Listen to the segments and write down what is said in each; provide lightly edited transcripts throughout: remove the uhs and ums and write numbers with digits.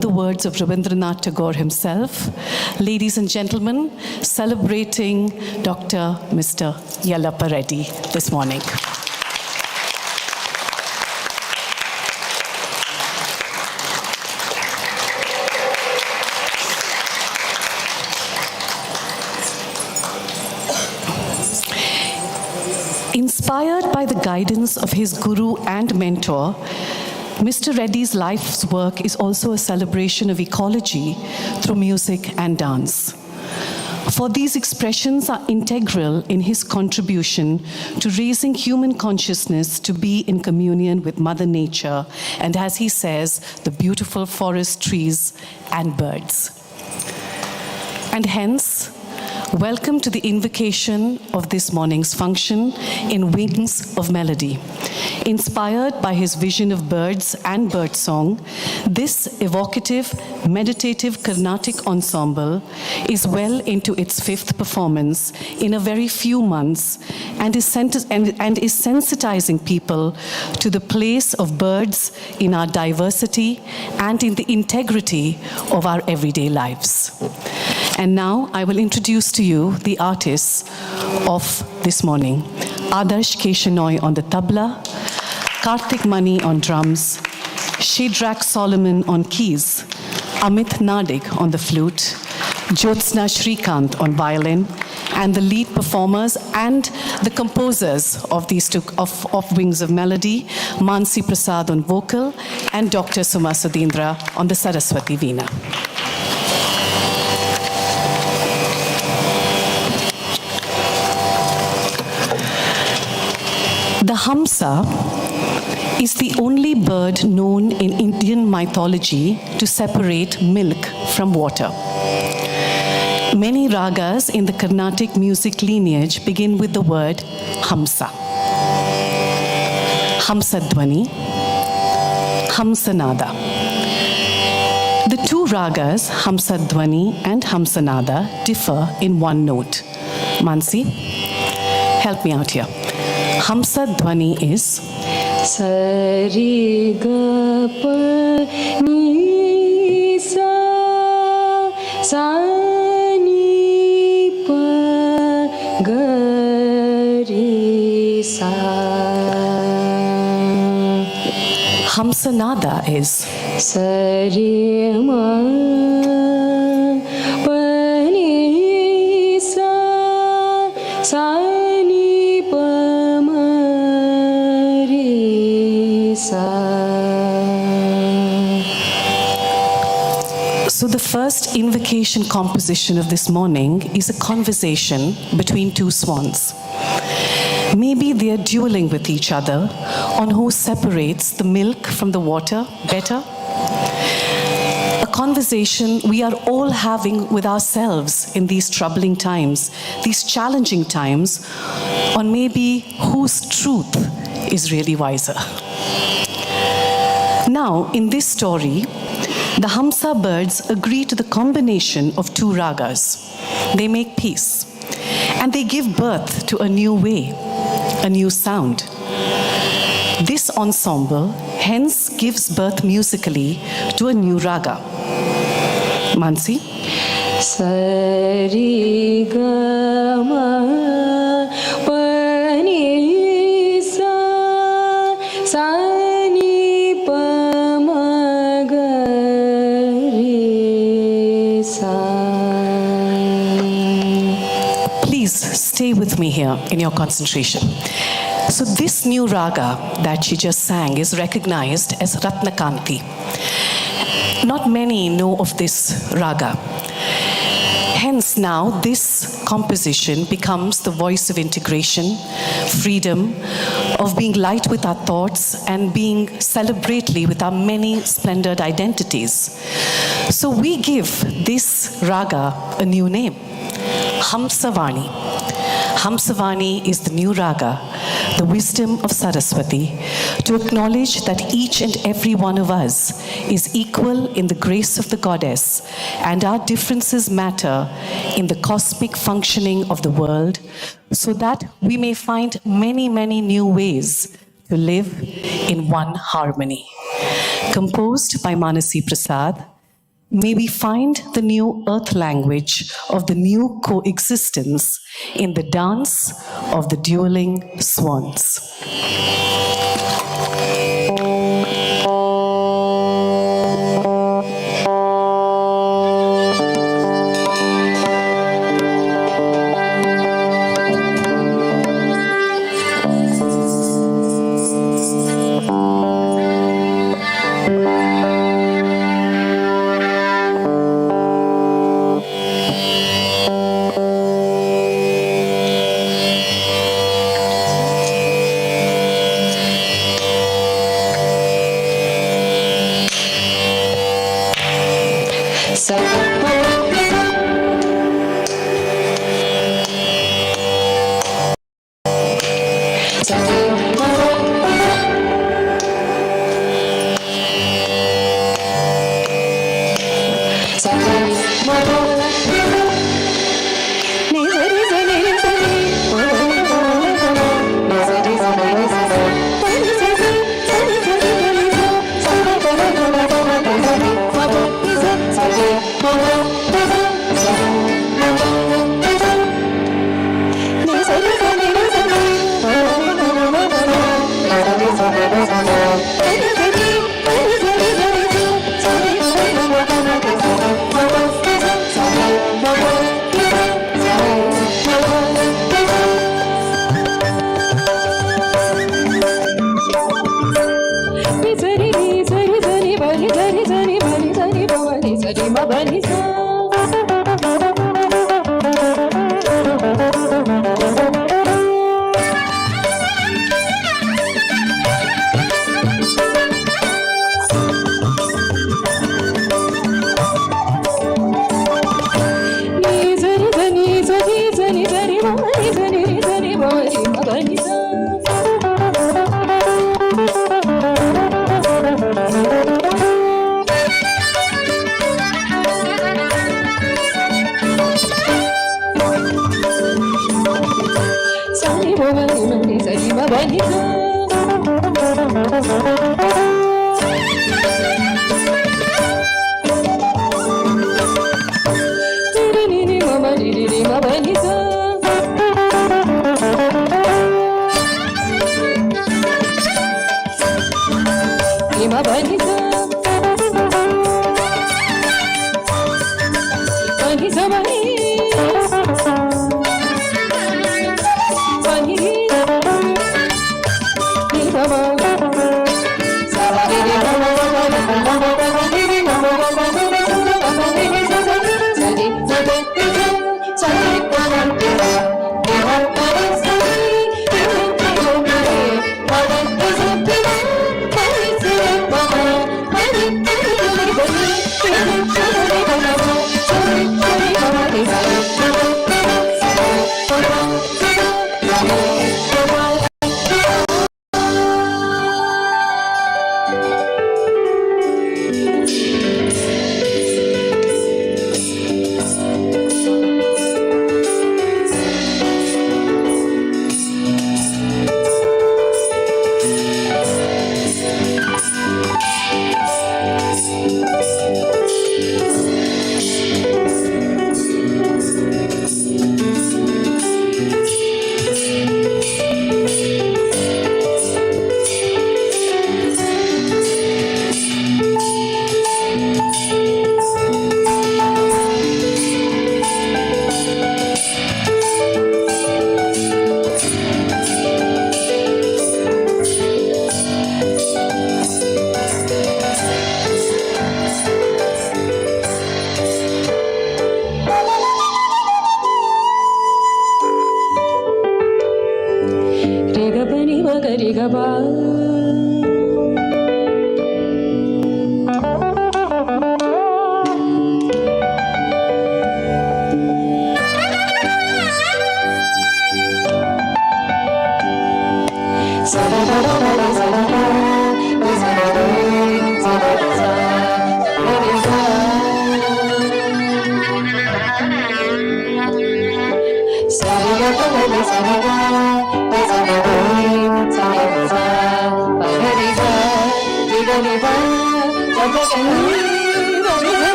The words of Rabindranath Tagore himself. Ladies and gentlemen, celebrating Dr. Mr. Yellappa Reddy this morning. Inspired by the guidance of his guru and mentor, Mr. Reddy's life's work is also a celebration of ecology through music and dance. For these expressions are integral in his contribution to raising human consciousness to be in communion with Mother Nature and, as he says, the beautiful forest, trees, and birds. And hence, welcome to the invocation of this morning's function in Wings of Melody. Inspired by his vision of birds and birdsong, this evocative, meditative Carnatic ensemble is well into its fifth performance in a very few months and is sensitizing people to the place of birds in our diversity and in the integrity of our everyday lives. And now I will introduce to you the artists of this morning. Adarsh Keshanoy on the tabla, Karthik Mani on drums, Shidrak Solomon on keys, Amit Nadig on the flute, Jyotsna Shrikant on violin, and the lead performers and the composers of these two of Wings of Melody, Mansi Prasad on vocal, and Dr. Suma Sudhindra on the Saraswati Veena. The Hamsa is the only bird known in Indian mythology to separate milk from water. Many ragas in the Carnatic music lineage begin with the word Hamsa. Hamsadvani, Hamsanada. The two ragas, Hamsadvani and Hamsanada, differ in one note. Mansi, help me out here. Hamsadvani is Sari ga pa ni sa sa ni pa ga ri sa. Hamsanada is Sari ma pa ni sa sa. So the first invocation composition of this morning is a conversation between two swans. Maybe they are dueling with each other on who separates the milk from the water better. A conversation we are all having with ourselves in these troubling times, these challenging times, on maybe whose truth is really wiser. Now, in this story, the Hamsa birds agree to the combination of two ragas. They make peace, and they give birth to a new way, a new sound. This ensemble hence gives birth musically to a new raga. Mansi? Sari ga ma pa ni sa sa. Stay with me here in your concentration. So this new raga that she just sang is recognized as Ratnakanti. Not many know of this raga. Hence now this composition becomes the voice of integration, freedom, of being light with our thoughts and being celebrately with our many splendored identities. So we give this raga a new name, Hamsavani. Hamsavani is the new raga, the wisdom of Saraswati, to acknowledge that each and every one of us is equal in the grace of the goddess, and our differences matter in the cosmic functioning of the world, so that we may find many, many new ways to live in one harmony. Composed by Manasi Prasad, May we find the new earth language of the new coexistence in the dance of the dueling swans.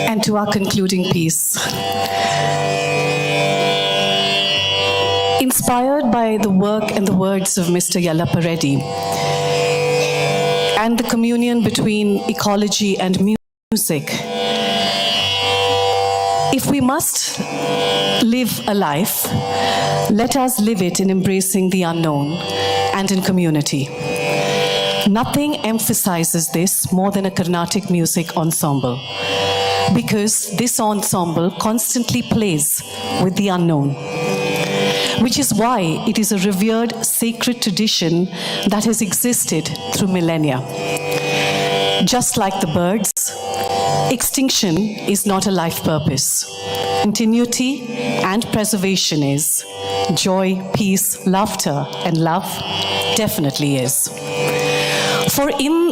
And to our concluding piece. In Inspired by the work and the words of Mr. Yellappa Reddy and the communion between ecology and music, if we must live a life, let us live it in embracing the unknown and in community. Nothing emphasizes this more than a Carnatic music ensemble, because this ensemble constantly plays with the unknown, which is why it is a revered sacred tradition that has existed through millennia. Just like the birds, extinction is not a life purpose. Continuity and preservation is. Joy, peace, laughter, and love definitely is. For in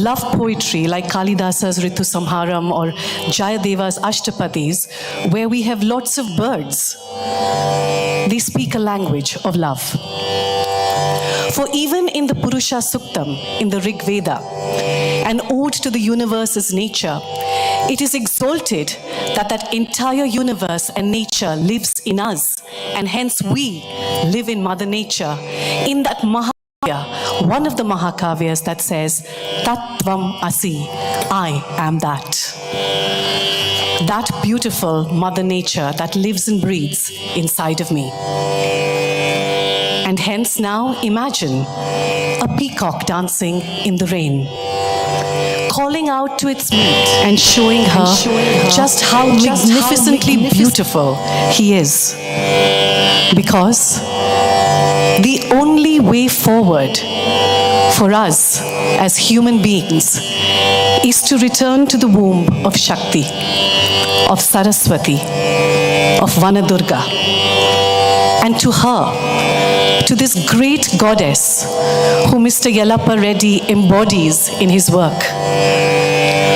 love poetry like Kalidasa's Ritu Samharam or Jayadeva's Ashtapadis, where we have lots of birds, they speak a language of love. For even in the Purusha Suktam, in the Rig Veda, an ode to the universe's nature, it is exalted that that entire universe and nature lives in us, and hence we live in Mother Nature, in that one of the Mahakavyas that says, Tattvam Asi, I am that. That beautiful Mother Nature that lives and breathes inside of me. And hence now imagine a peacock dancing in the rain, calling out to its mate and showing her just how magnificently beautiful he is. Because the only way forward for us as human beings is to return to the womb of Shakti, of Saraswati, of Vanadurga, and to her, to this great goddess who Mr. Yellappa Reddy embodies in his work.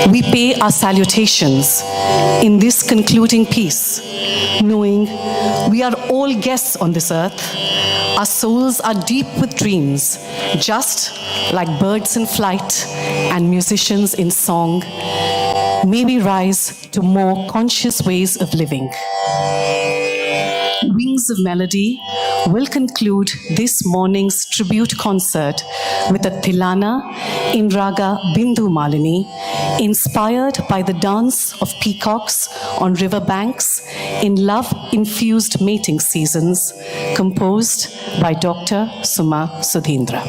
We pay our salutations in this concluding piece, knowing we are all guests on this earth. Our souls are deep with dreams, just like birds in flight and musicians in song. May we rise to more conscious ways of living. Wings of Melody will conclude this morning's tribute concert with a Tilana in Raga Bindu Malini, inspired by the dance of peacocks on riverbanks in love-infused mating seasons, composed by Dr. Suma Sudhindra.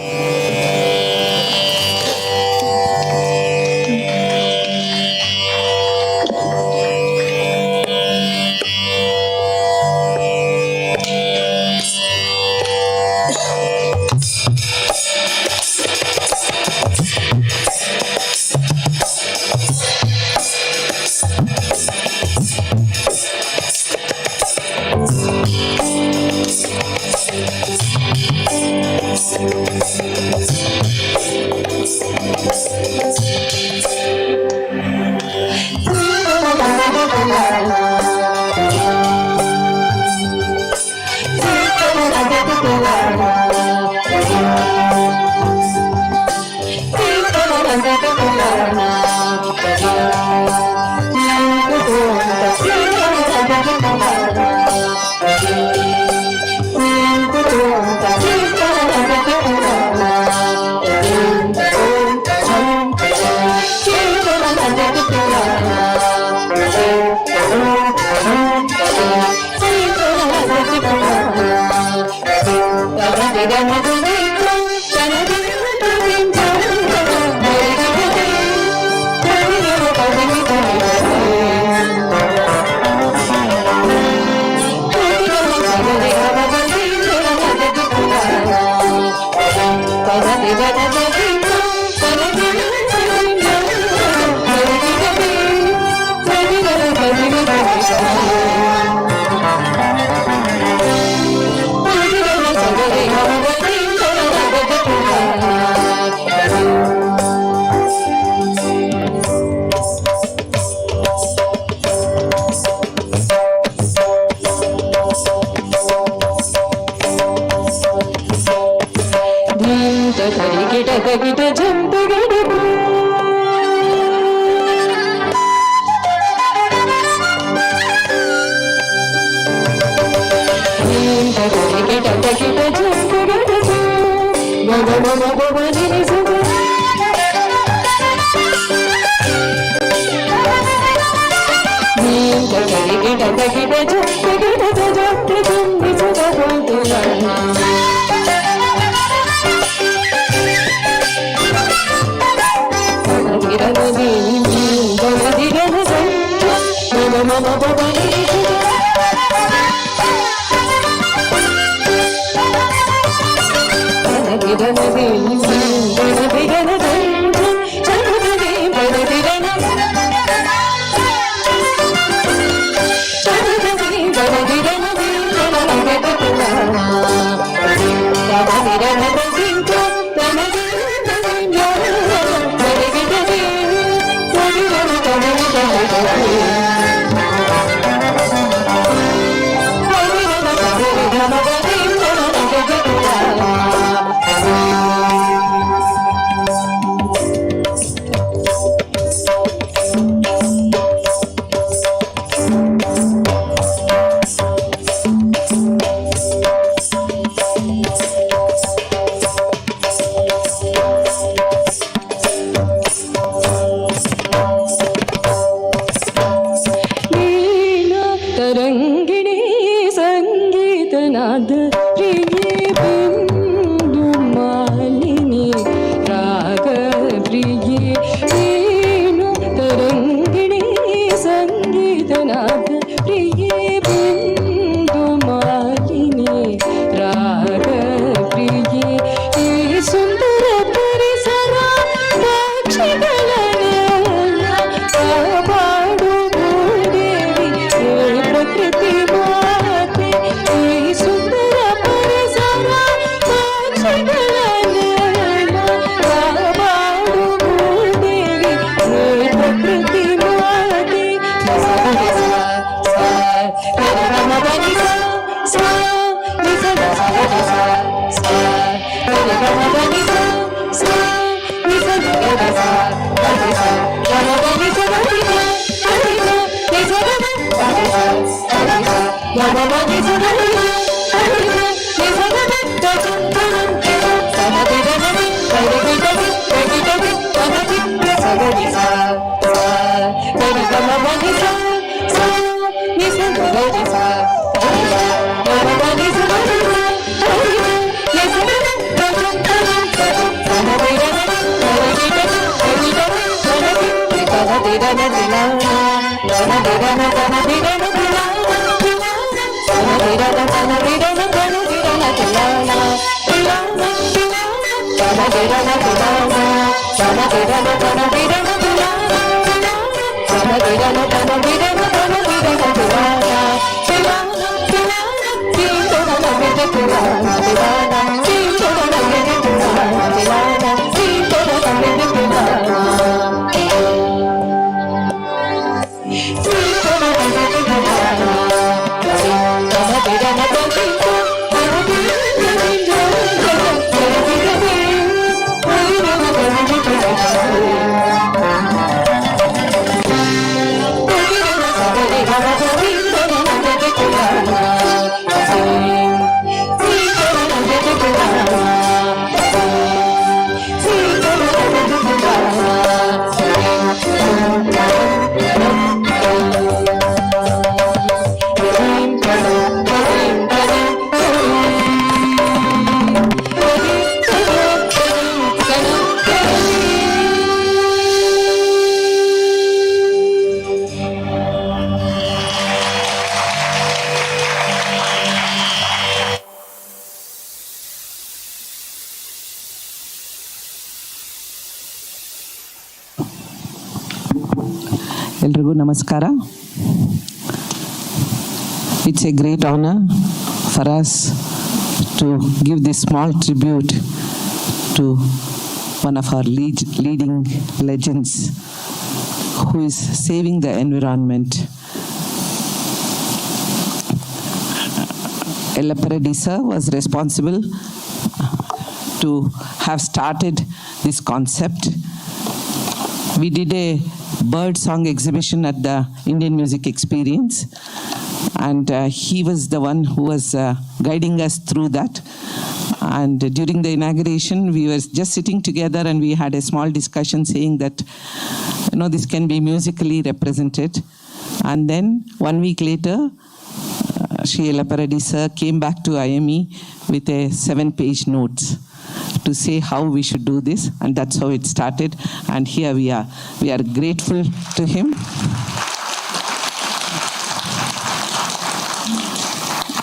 ಎಲ್ರಿಗೂ ನಮಸ್ಕಾರ. It's a great honor for us to give this small tribute to one of our leading legends who is saving the environment. Yellappa Reddy sir was responsible to have started this concept. We did a bird song exhibition at the Indian Music Experience, and he was the one who was guiding us through that. And during the inauguration, we were just sitting together and we had a small discussion saying that, this can be musically represented. And then 1 week later, Yellappa Reddy sir came back to IME with a 7-page notes to say how we should do this, and that's how it started. And here we are. We are grateful to him.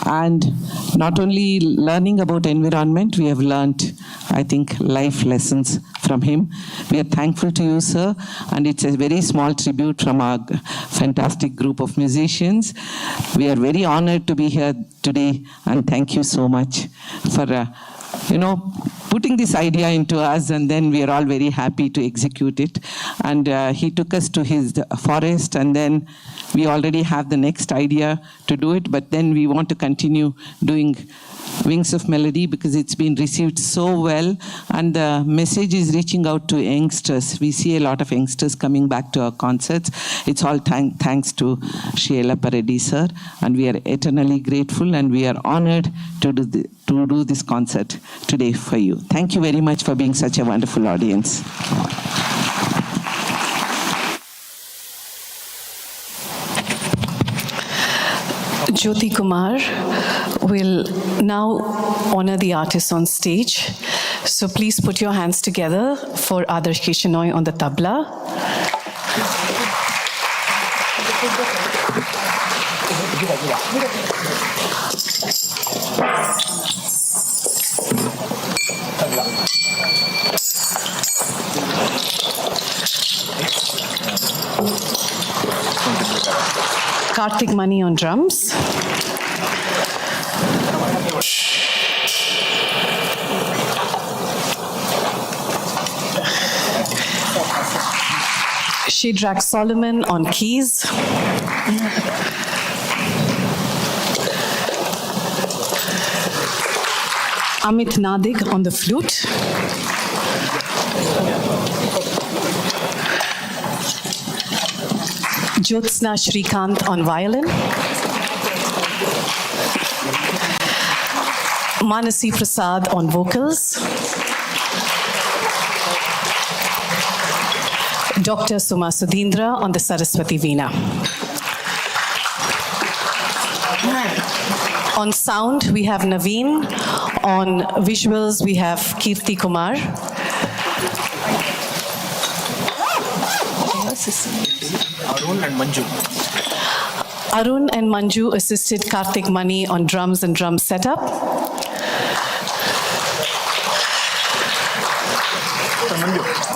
And not only learning about environment, we have learned, I think, life lessons from him. We are thankful to you, sir, and it's a very small tribute from our fantastic group of musicians. We are very honored to be here today, and thank you so much for, putting this idea into us, and then we are all very happy to execute it. And he took us to his forest, and then we already have the next idea to do it, but then we want to continue doing Wings of Melody because it's been received so well, and the message is reaching out to youngsters. We see a lot of youngsters coming back to our concerts. It's all thanks to Yellappa Reddy sir, and we are eternally grateful, and we are honored to do this concert today for you. Thank you very much for being such a wonderful audience. Jyoti Kumar will now honor the artists on stage. So please put your hands together for Adarsh Kishanoy on the tabla. Karthik Mani on drums. Shidrak Solomon on keys. Amit Nadig on the flute. Jyotsna Shrikant on violin. Manasi Prasad on vocals. Dr. Suma Sudhindra on the Saraswati Veena. On sound, we have Naveen. On visuals, we have Kirti Kumar. Arun and Manju. Arun and Manju assisted Karthik Mani on drums and drum setup.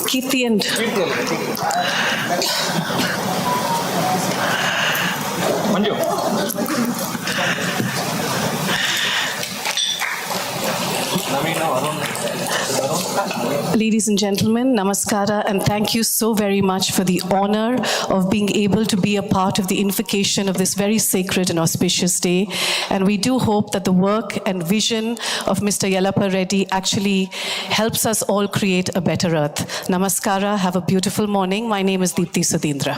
Kirti and Ladies and gentlemen, namaskara, and thank you so very much for the honor of being able to be a part of the invocation of this very sacred and auspicious day. And we do hope that the work and vision of Mr. Yellappa Reddy actually helps us all create a better earth. Namaskara, have a beautiful morning. My name is Deepthi Sudhindra.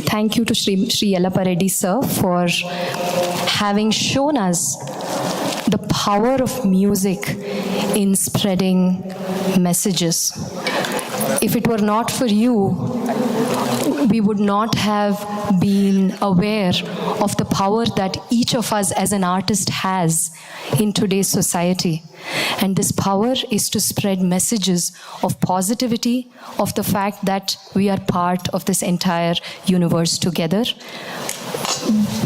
Thank you to Sri Yellappa Reddy sir for having shown us the power of music in spreading messages. If it were not for you, we would not have been aware of the power that each of us as an artist has in today's society. And this power is to spread messages of positivity, of the fact that we are part of this entire universe together.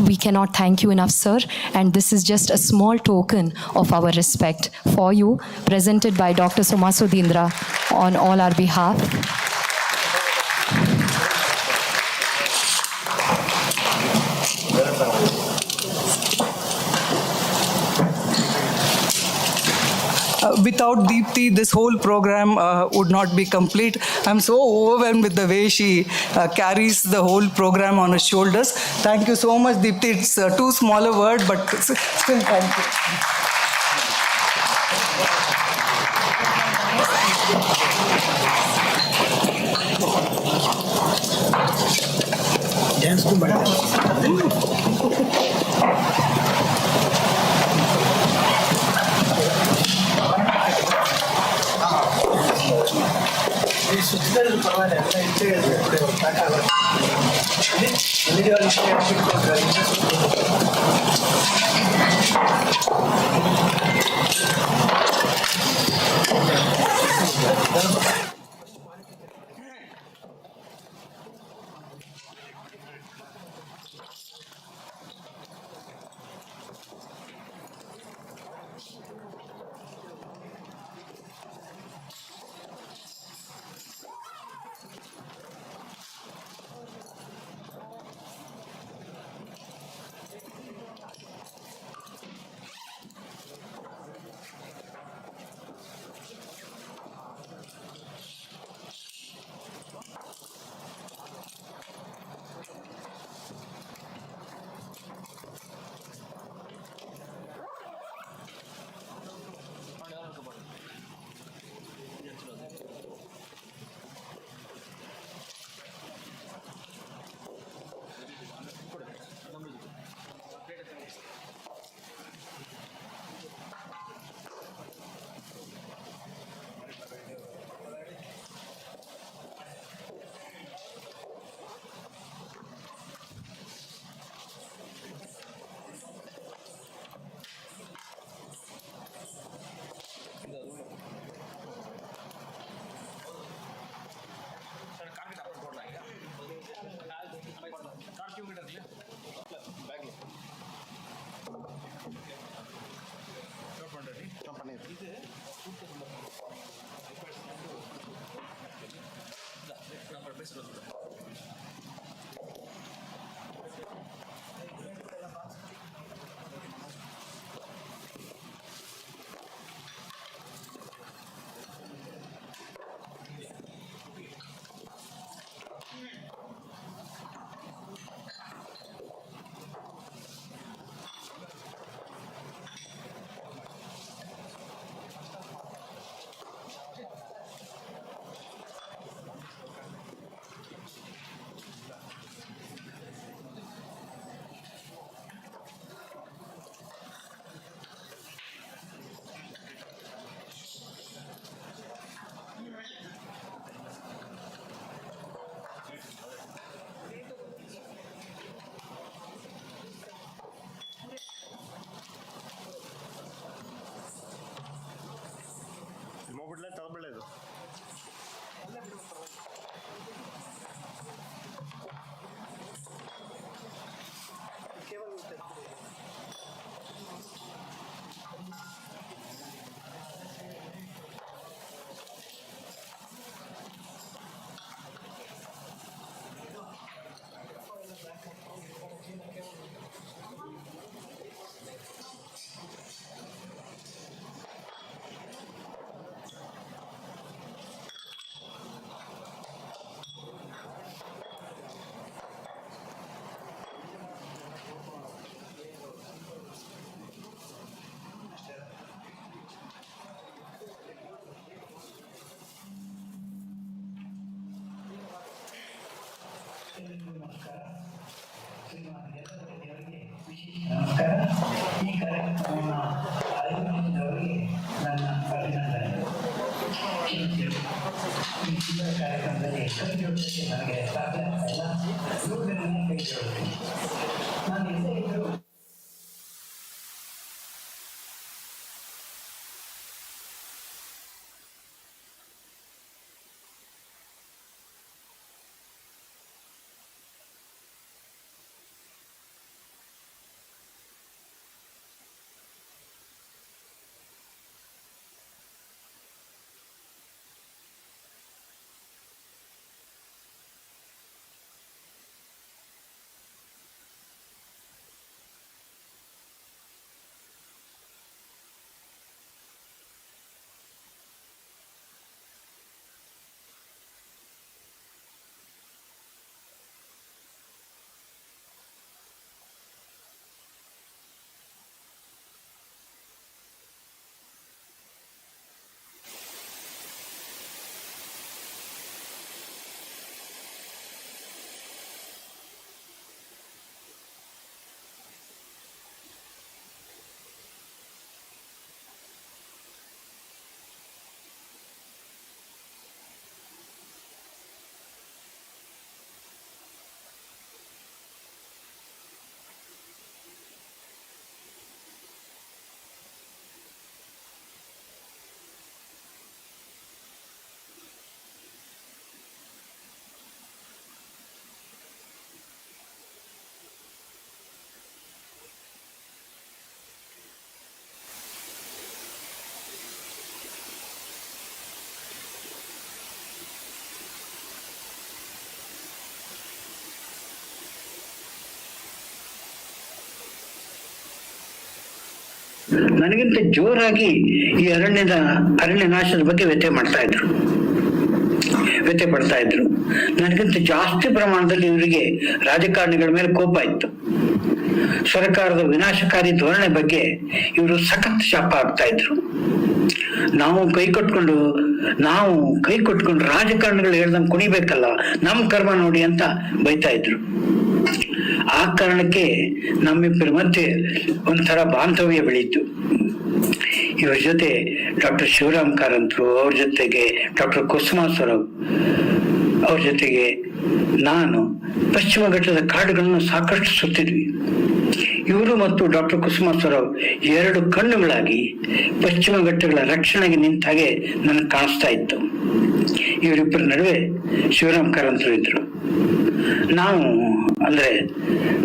We cannot thank you enough, sir, and this is just a small token of our respect for you, presented by Dr. Suma Sudhindra on all our behalf. Without Deepthi, this whole program would not be complete. I'm so overwhelmed with the way she carries the whole program on her shoulders. Thank you so much, Deepthi. It's too small a word, but still thank you. Dance ಸುತ್ತಿದ್ರು ಪರವಾಗಿಲ್ಲ ಎಲ್ಲ ಇಷ್ಟೇ ಸಾಕಾಗಲ್ಲ ಇಷ್ಟೇ ಇಟ್ಕೊಂಡ್ರೆ ಹೋಗ್ಬಿಡ್ಲೆ ತಗೊಬಿಡೋದು ನಮಸ್ಕಾರ. ಈ ಕಾರ್ಯಕ್ರಮವನ್ನು ಆಯೋಜಿಸಿದವರಿಗೆ ನನ್ನ ಅಭಿನಂದನೆಗಳು. ಈ ಸುಂದರ ಕಾರ್ಯಕ್ರಮದಲ್ಲಿ ಕೈ ಜೋಡಿಸಕ್ಕೆ ನನಗೆ ಸಾಧ್ಯ ಆಗ್ತಾ ಇಲ್ಲ. ಇವುಗಳನ್ನೇ ಕೈ ಜೋಡಿಸ್ತೀನಿ. ನಾನು ಎಲ್ಲೇ ಇದ್ದರೂ ನನಗಿಂತ ಜೋರಾಗಿ ಈ ಅರಣ್ಯ ನಾಶದ ಬಗ್ಗೆ ವ್ಯಥೆ ಪಡ್ತಾ ಇದ್ರು. ನನಗಿಂತ ಜಾಸ್ತಿ ಪ್ರಮಾಣದಲ್ಲಿ ಇವರಿಗೆ ರಾಜಕಾರಣಿಗಳ ಮೇಲೆ ಕೋಪ ಇತ್ತು. ಸರ್ಕಾರದ ವಿನಾಶಕಾರಿ ಧೋರಣೆ ಬಗ್ಗೆ ಇವರು ಸಖತ್ ಶಾಪ ಆಗ್ತಾ ಇದ್ರು. ನಾವು ಕೈ ಕೊಟ್ಕೊಂಡು ರಾಜಕಾರಣಿಗಳು ಹೇಳ್ದಂಗೆ ಕುಣಿಬೇಕಲ್ಲ, ನಮ್ ಕರ್ಮ ನೋಡಿ ಅಂತ ಬೈತಾ ಇದ್ರು. ಆ ಕಾರಣಕ್ಕೆ ನಮ್ಮಿಬ್ಬರ ಮಧ್ಯೆ ಒಂಥರ ಬಾಂಧವ್ಯ ಬೆಳೀತು. ಇವ್ರ ಜೊತೆ ಡಾಕ್ಟರ್ ಶಿವರಾಮ್ ಕಾರಂತರು, ಅವ್ರ ಜೊತೆಗೆ ಡಾಕ್ಟರ್ ಕುಸುಮಾಸ್ವರವ್, ಅವ್ರ ಜೊತೆಗೆ ನಾನು ಪಶ್ಚಿಮ ಘಟ್ಟದ ಕಾಡುಗಳನ್ನು ಸಾಕಷ್ಟು ಸುತ್ತಿದ್ವಿ. ಇವರು ಮತ್ತು ಡಾಕ್ಟರ್ ಕುಸುಮಾಸ್ವರವ್ 2 ಕಣ್ಣುಗಳಾಗಿ ಪಶ್ಚಿಮ ಘಟ್ಟಗಳ ರಕ್ಷಣೆಗೆ ನಿಂತ ಹಾಗೆ ನನಗೆ ಕಾಣಿಸ್ತಾ ಇತ್ತು. ಇವರಿಬ್ಬರ ನಡುವೆ ಶಿವರಾಮ್ ಕಾರಂತರು ಇದ್ರು. ನಾವು ಅಂದ್ರೆ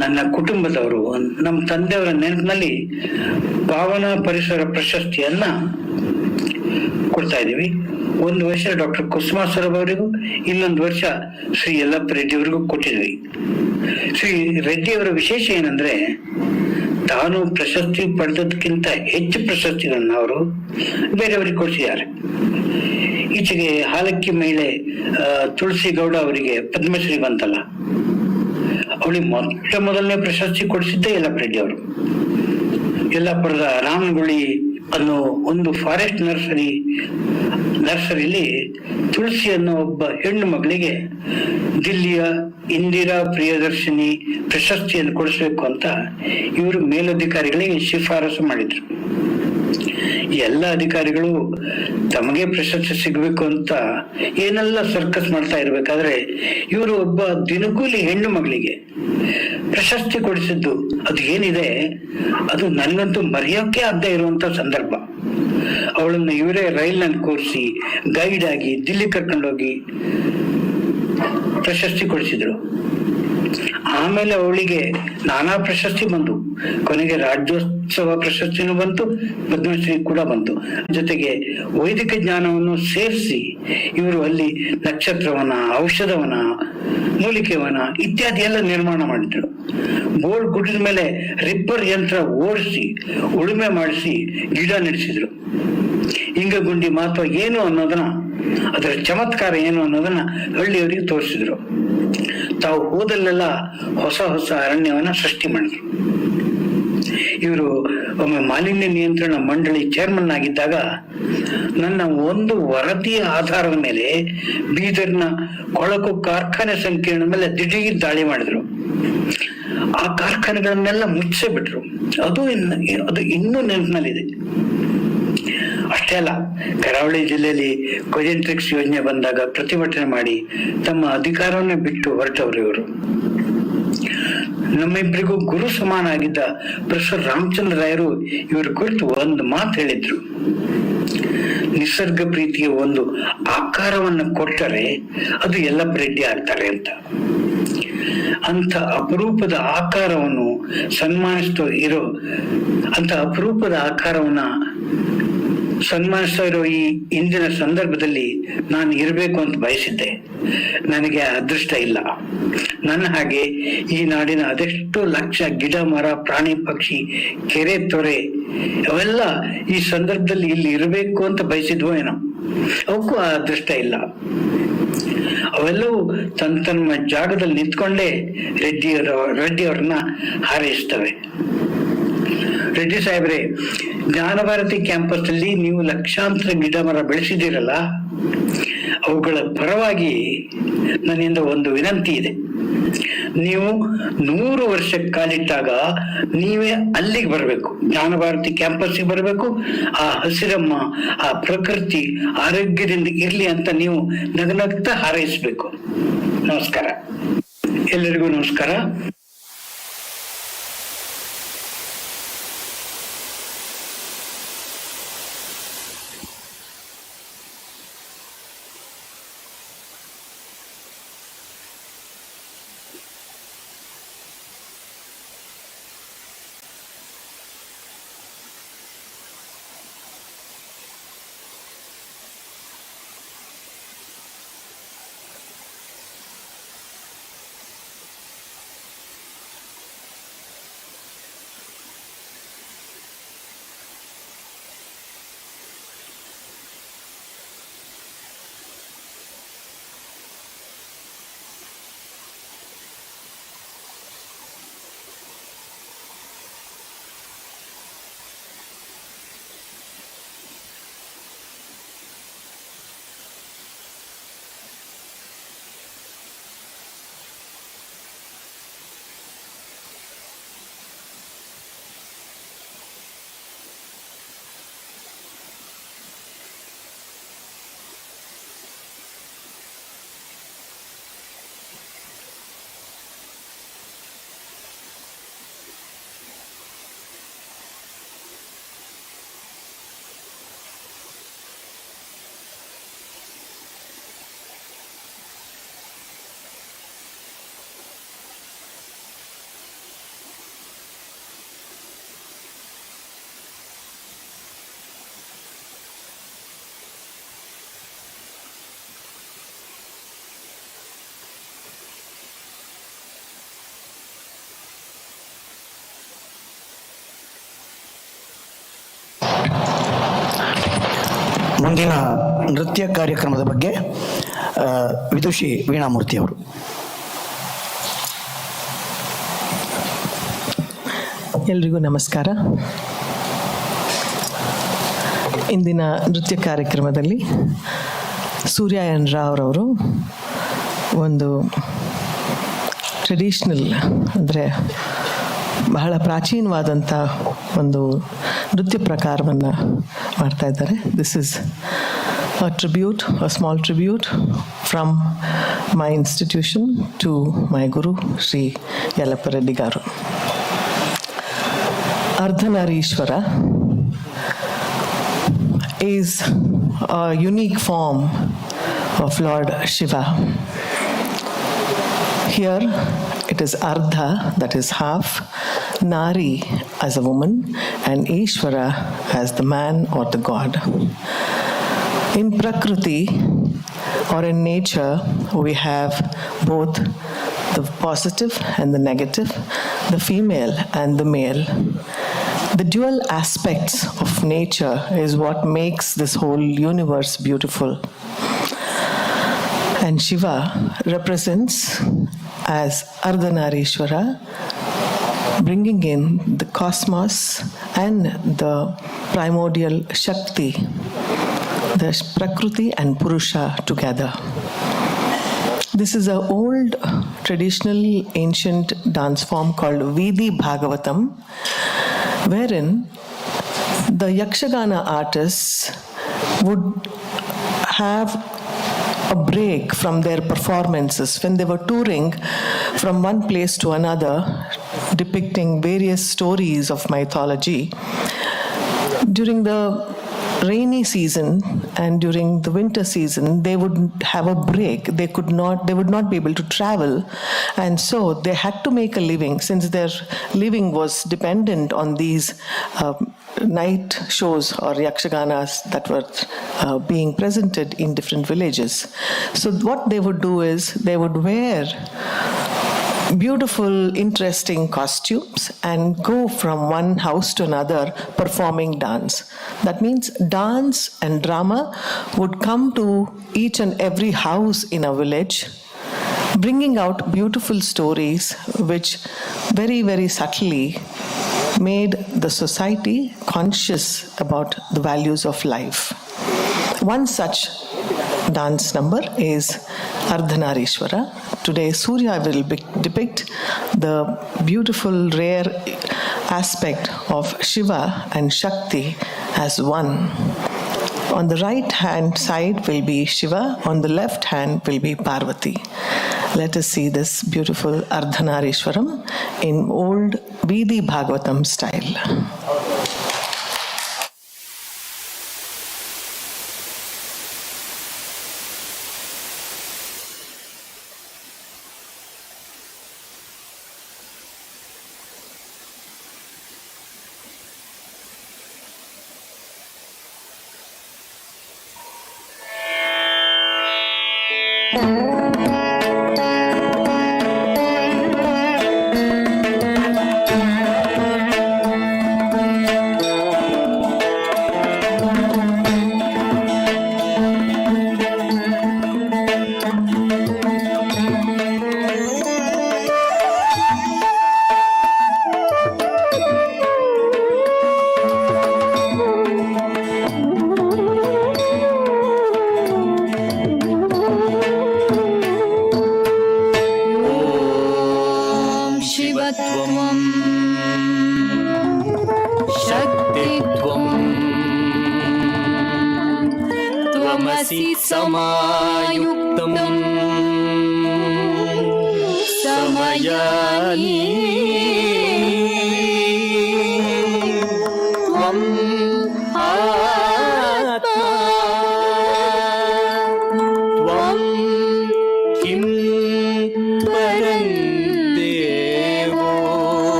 ನನ್ನ ಕುಟುಂಬದವರು ನಮ್ಮ ತಂದೆಯವರ ನೆನಪಿನಲ್ಲಿ ಭಾವನಾ ಪರಿಸರ ಪ್ರಶಸ್ತಿಯನ್ನ ಕೊಡ್ತಾ ಇದ್ದೀವಿ. 1 ವರ್ಷ ಡಾಕ್ಟರ್ ಕುಸುಮಾಸ್ವರವ್ ಅವರಿಗೂ, ಇನ್ನೊಂದು ವರ್ಷ ಶ್ರೀ ಯಲ್ಲಪ್ಪ ರೆಡ್ಡಿ ಅವರಿಗೂ ಕೊಟ್ಟಿದ್ವಿ. ಶ್ರೀ ರೆಡ್ಡಿ ಅವರ ವಿಶೇಷ ಏನಂದ್ರೆ, ತಾನು ಪ್ರಶಸ್ತಿ ಪಡೆದಕ್ಕಿಂತ ಹೆಚ್ಚು ಪ್ರಶಸ್ತಿಗಳನ್ನ ಅವರು ಬೇರೆಯವರಿಗೆ ಕೊಡಿಸಿದ್ದಾರೆ. ಈಚೆಗೆ ಹಾಲಕ್ಕಿ ಮಹಿಳೆ ತುಳಸಿ ಗೌಡ ಅವರಿಗೆ ಪದ್ಮಶ್ರೀ ಬಂತಲ್ಲ, ಅವಳಿಗೆ ಮೊದಲನೇ ಪ್ರಶಸ್ತಿ ಕೊಡಿಸಿದ್ದೇ ಯಲ್ಲಪ್ಪ ರೆಡ್ಡಿ ಅವರು. ಯಲ್ಲಾಪುರದ ರಾಮನಗುಳಿ ಅನ್ನೋ ಒಂದು ಫಾರೆಸ್ಟ್ ನರ್ಸರಿಲಿ ತುಳಸಿ ಅನ್ನೋ ಒಬ್ಬ ಹೆಣ್ಣು ಮಗಳಿಗೆ ದಿಲ್ಲಿಯ ಇಂದಿರಾ ಪ್ರಿಯದರ್ಶಿನಿ ಪ್ರಶಸ್ತಿಯನ್ನು ಕೊಡಿಸ್ಬೇಕು ಅಂತ ಇವರು ಮೇಲಧಿಕಾರಿಗಳಿಗೆ ಶಿಫಾರಸು ಮಾಡಿದ್ರು. ಎಲ್ಲ ಅಧಿಕಾರಿಗಳು ತಮಗೆ ಪ್ರಶಸ್ತಿ ಸಿಗ್ಬೇಕು ಅಂತ ಏನೆಲ್ಲ ಸರ್ಕಸ್ ಮಾಡ್ತಾ ಇರ್ಬೇಕಾದ್ರೆ ಇವರು ಒಬ್ಬ ದಿನಗೂಲಿ ಹೆಣ್ಣು ಮಗಳಿಗೆ ಪ್ರಶಸ್ತಿ ಕೊಡಿಸಿದ್ದು ಅದು ಏನಿದೆ, ಅದು ನನಗಂತೂ ಮರೆಯೋಕೆ ಆಗದೆ ಇರುವಂತ ಸಂದರ್ಭ. ಅವಳನ್ನು ಇವರೇ ರೈಲ್ನಲ್ಲಿ ಕೂರಿಸಿ ಗೈಡ್ ಆಗಿ ದಿಲ್ಲಿ ಕರ್ಕೊಂಡೋಗಿ ಪ್ರಶಸ್ತಿ ಕೊಡಿಸಿದ್ರು. ಆಮೇಲೆ ಅವಳಿಗೆ ನಾನಾ ಪ್ರಶಸ್ತಿ ಬಂತು. ಕೊನೆಗೆ ರಾಜ್ಯೋತ್ಸವ ಪ್ರಶಸ್ತಿನೂ ಬಂತು, ಪದ್ಮಶ್ರೀ ಕೂಡ ಬಂತು. ಜೊತೆಗೆ ವೈದಿಕ ಜ್ಞಾನವನ್ನು ಸೇರಿಸಿ ಇವರು ಅಲ್ಲಿ ನಕ್ಷತ್ರವನ, ಔಷಧವನ, ಮೂಲಿಕೆವನ ಇತ್ಯಾದಿ ಎಲ್ಲ ನಿರ್ಮಾಣ ಮಾಡಿದ್ರು. ಬೋರ್ಡ್ ಗುಡ್ಡದ ಮೇಲೆ ರಿಪ್ಪರ್ ಯಂತ್ರ ಓಡಿಸಿ ಉಳುಮೆ ಮಾಡಿಸಿ ಗಿಡ ನಡೆಸಿದ್ರು. ಇಂಗಗುಂಡಿ ಮಹತ್ವ ಏನು ಅನ್ನೋದನ್ನ, ಅದರ ಚಮತ್ಕಾರ ಏನು ಅನ್ನೋದನ್ನ ಹಳ್ಳಿಯವರಿಗೆ ತೋರಿಸಿದ್ರು. ತಾವು ಹೋದಲ್ಲೆಲ್ಲ ಹೊಸ ಅರಣ್ಯವನ್ನ ಸೃಷ್ಟಿ ಮಾಡಿದ್ರು. ಇವರು ಒಮ್ಮೆ ಮಾಲಿನ್ಯ ನಿಯಂತ್ರಣ ಮಂಡಳಿ ಚೇರ್ಮನ್ ಆಗಿದ್ದಾಗ ನನ್ನ ಒಂದು ವರದಿಯ ಆಧಾರದ ಮೇಲೆ ಬೀದರ್ನ ಕೊಳಕು ಕಾರ್ಖಾನೆ ಸಂಕೀರ್ಣ ಮೇಲೆ ದಿಢೀರ್ ದಾಳಿ ಮಾಡಿದ್ರು. ಆ ಕಾರ್ಖಾನೆಗಳನ್ನೆಲ್ಲ ಮುಚ್ಚೇ ಬಿಟ್ರು. ಅದು ಇನ್ನೂ ನೆನಪಿನಲ್ಲಿದೆ. ಅಷ್ಟೇ ಅಲ್ಲ, ಕರಾವಳಿ ಜಿಲ್ಲೆಯಲ್ಲಿ ಕೊಜೆಂಟ್ರಿಕ್ಸ್ ಯೋಜನೆ ಬಂದಾಗ ಪ್ರತಿಭಟನೆ ಮಾಡಿ ತಮ್ಮ ಅಧಿಕಾರವನ್ನೇ ಬಿಟ್ಟು ಹೊರಟವರು ಇವರು. ನಮ್ಮಿಬ್ಬರಿಗೂ ಗುರು ಸಮಾನ ಆಗಿದ್ದ ಪ್ರೊಫೆಸರ್ ರಾಮಚಂದ್ರ ರಾಯರು ಇವರು ಕುರಿತು ಒಂದು ಮಾತು ಹೇಳಿದ್ರು. ನಿಸರ್ಗ ಪ್ರೀತಿಗೆ ಒಂದು ಆಕಾರವನ್ನ ಕೊಟ್ಟರೆ ಅದು ಯಲ್ಲಪ್ಪ ರೆಡ್ಡಿ ಆಗ್ತಾರೆ ಅಂತ. ಅಂತ ಅಪರೂಪದ ಆಕಾರವನ್ನು ಸನ್ಮಾನಿಸ್ತಾ ಇರೋ ಈ ಇಂದಿನ ಸಂದರ್ಭದಲ್ಲಿ ನಾನು ಇರಬೇಕು ಅಂತ ಬಯಸಿದ್ದೆ. ನನಗೆ ಅದೃಷ್ಟ ಇಲ್ಲ. ನನ್ನ ಹಾಗೆ ಈ ನಾಡಿನ ಅದೆಷ್ಟು ಲಕ್ಷ ಗಿಡ, ಮರ, ಪ್ರಾಣಿ, ಪಕ್ಷಿ, ಕೆರೆ, ತೊರೆ ಅವೆಲ್ಲ ಈ ಸಂದರ್ಭದಲ್ಲಿ ಇಲ್ಲಿ ಇರಬೇಕು ಅಂತ ಬಯಸಿದ್ವೋ ಏನೋ. ಅವಕ್ಕೂ ಆ ಅದೃಷ್ಟ ಇಲ್ಲ. ಅವೆಲ್ಲವೂ ತಮ್ಮ ಜಾಗದಲ್ಲಿ ನಿಂತ್ಕೊಂಡೇ ರೆಡ್ಡಿ ಅವ್ರನ್ನ ಹಾರೈಸ್ತವೆ. ರೆಡ್ಡಿ ಸಾಹೇಬ್ರೆ, ಜ್ಞಾನ ಭಾರತಿ ಕ್ಯಾಂಪಸ್ ಅಲ್ಲಿ ನೀವು ಲಕ್ಷಾಂತರ ಗಿಡ ಮರ ಬೆಳೆಸಿದ್ದೀರಲ್ಲ, ಅವುಗಳ ಪರವಾಗಿ ನನ್ನಿಂದ ಒಂದು ವಿನಂತಿ ಇದೆ. ನೀವು 100 ವರ್ಷಕ್ಕೆ ಕಾಲಿಟ್ಟಾಗ ನೀವೇ ಅಲ್ಲಿಗೆ ಬರಬೇಕು, ಜ್ಞಾನ ಭಾರತಿ ಕ್ಯಾಂಪಸ್ಗೆ ಬರಬೇಕು. ಆ ಹಸಿರಮ್ಮ, ಆ ಪ್ರಕೃತಿ ಆರೋಗ್ಯದಿಂದ ಇರ್ಲಿ ಅಂತ ನೀವು ನಗನಗ್ತಾ ಹಾರೈಸಬೇಕು. ನಮಸ್ಕಾರ, ಎಲ್ಲರಿಗೂ ನಮಸ್ಕಾರ. ಮುಂದಿನ ನೃತ್ಯ ಕಾರ್ಯಕ್ರಮದ ಬಗ್ಗೆ ವಿದುಷಿ ವೀಣಾಮೂರ್ತಿ ಅವರು. ಎಲ್ರಿಗೂ ನಮಸ್ಕಾರ. ಇಂದಿನ ನೃತ್ಯ ಕಾರ್ಯಕ್ರಮದಲ್ಲಿ ಸೂರ್ಯ ಎನ್ ರಾವ್ ಅವರು ಒಂದು ಟ್ರೆಡಿಷ್ನಲ್ ಅಂದರೆ ಬಹಳ ಪ್ರಾಚೀನವಾದಂಥ ಒಂದು ನೃತ್ಯ ಪ್ರಕಾರವನ್ನು ಮಾಡ್ತಾ ಇದ್ದಾರೆ. This is a tribute, a small tribute from my institution to my Guru, Sri Yellappa Reddy garu. Ardhanarishwara is a unique form of Lord Shiva. Here it is Ardha, that is half, Nari as a woman, and Ishvara as the man or the god. In Prakriti or in nature, we have both the positive and the negative, the female and the male. The dual aspects of nature is what makes this whole universe beautiful. And Shiva represents as Ardhanarishwara, bringing in the cosmos and the primordial Shakti, the Prakriti and Purusha together. This is an old, traditional, ancient dance form called Vidi Bhagavatam, wherein the Yakshagana artists would have a break from their performances when they were touring from one place to another, depicting various stories of mythology. During the rainy season and during the winter season, they would have a break. They would not be able to travel, and so they had to make a living, since their living was dependent on these night shows or yakshaganas that were being presented in different villages. So what they would do is they would wear beautiful, interesting costumes and go from one house to another performing dance. That means dance and drama would come to each and every house in a village, bringing out beautiful stories which very, very subtly made the society conscious about the values of life. One such dance number is Ardhanarishwara. Today Surya will depict the beautiful, rare aspect of Shiva and Shakti as one. On the right hand side will be Shiva, on the left hand will be Parvati. Let us see this beautiful Ardhanarishwaram in old Vidi Bhagavatam style.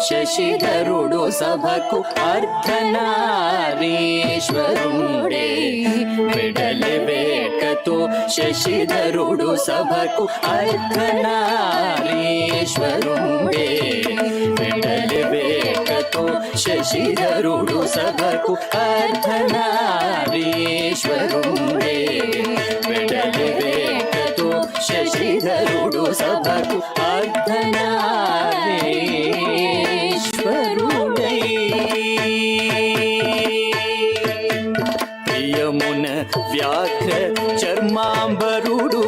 శశిధరుడు సభకు అర్ధనారీశ్వరుడే వెడలి వేకతో శశిధరుడు సభకు అర్ధనారీశ్వరుడే వెడలి వేకతో శశిధరుడు సభకు అర్ధనారీశ్వరుడే వెడలి వేకతో శశిధరుడు సభకు అర్ధనారీశ్వరుడే ప్రియమున వ్యాఘ్ర చర్మాంబరుడు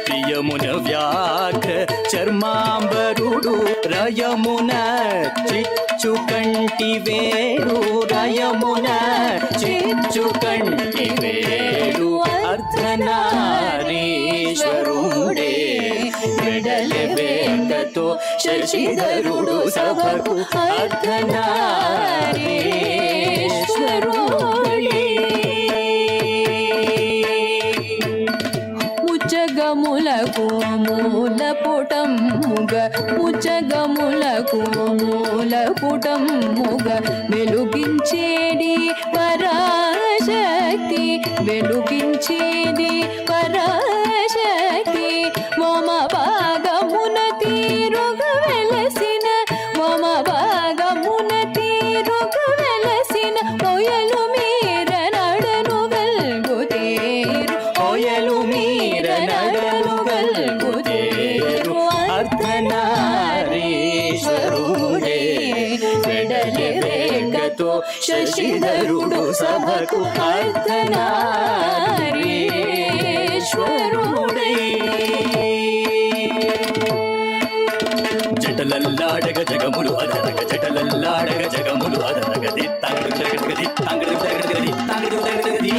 ప్రియమున వ్యాఘ్ర చర్మాంబరుడు రయమున చిచ్చు కంటి వేరు రయమున చిచ్చు కంటి వేరు అర్ధనారీశ్వరుడే వెడలి వేకతో శశిధరుడు సభకు అర్ధనారీశ్వరుడే ముచ్చగములకు మూలపుటముగ ముచ్చగములకు మూలపుటముగ వెలుగించేది పరాశక్తి వెలుగించేది పరాశక్తి మమ భాగమున తీరుగ వెలసిన మమ భాగమున తీరుగ వెలసిన ఒయలు మీర నడను గల్గుతేరు ఒయలు మీర నడను గల్గుతేరు అర్ధనారీశ్వరుడే వెడలి వేకతో శశిధరుడు సభకు అర్ధనారీశ్వరుడే జటలల్లాడగ జగములు అదరగ జటలల్లాడగ జగములు అదరగ దిత్తాంగడు తరగతి దిత్తాంగడు తరగతి దిత్తాంగడు తరగతి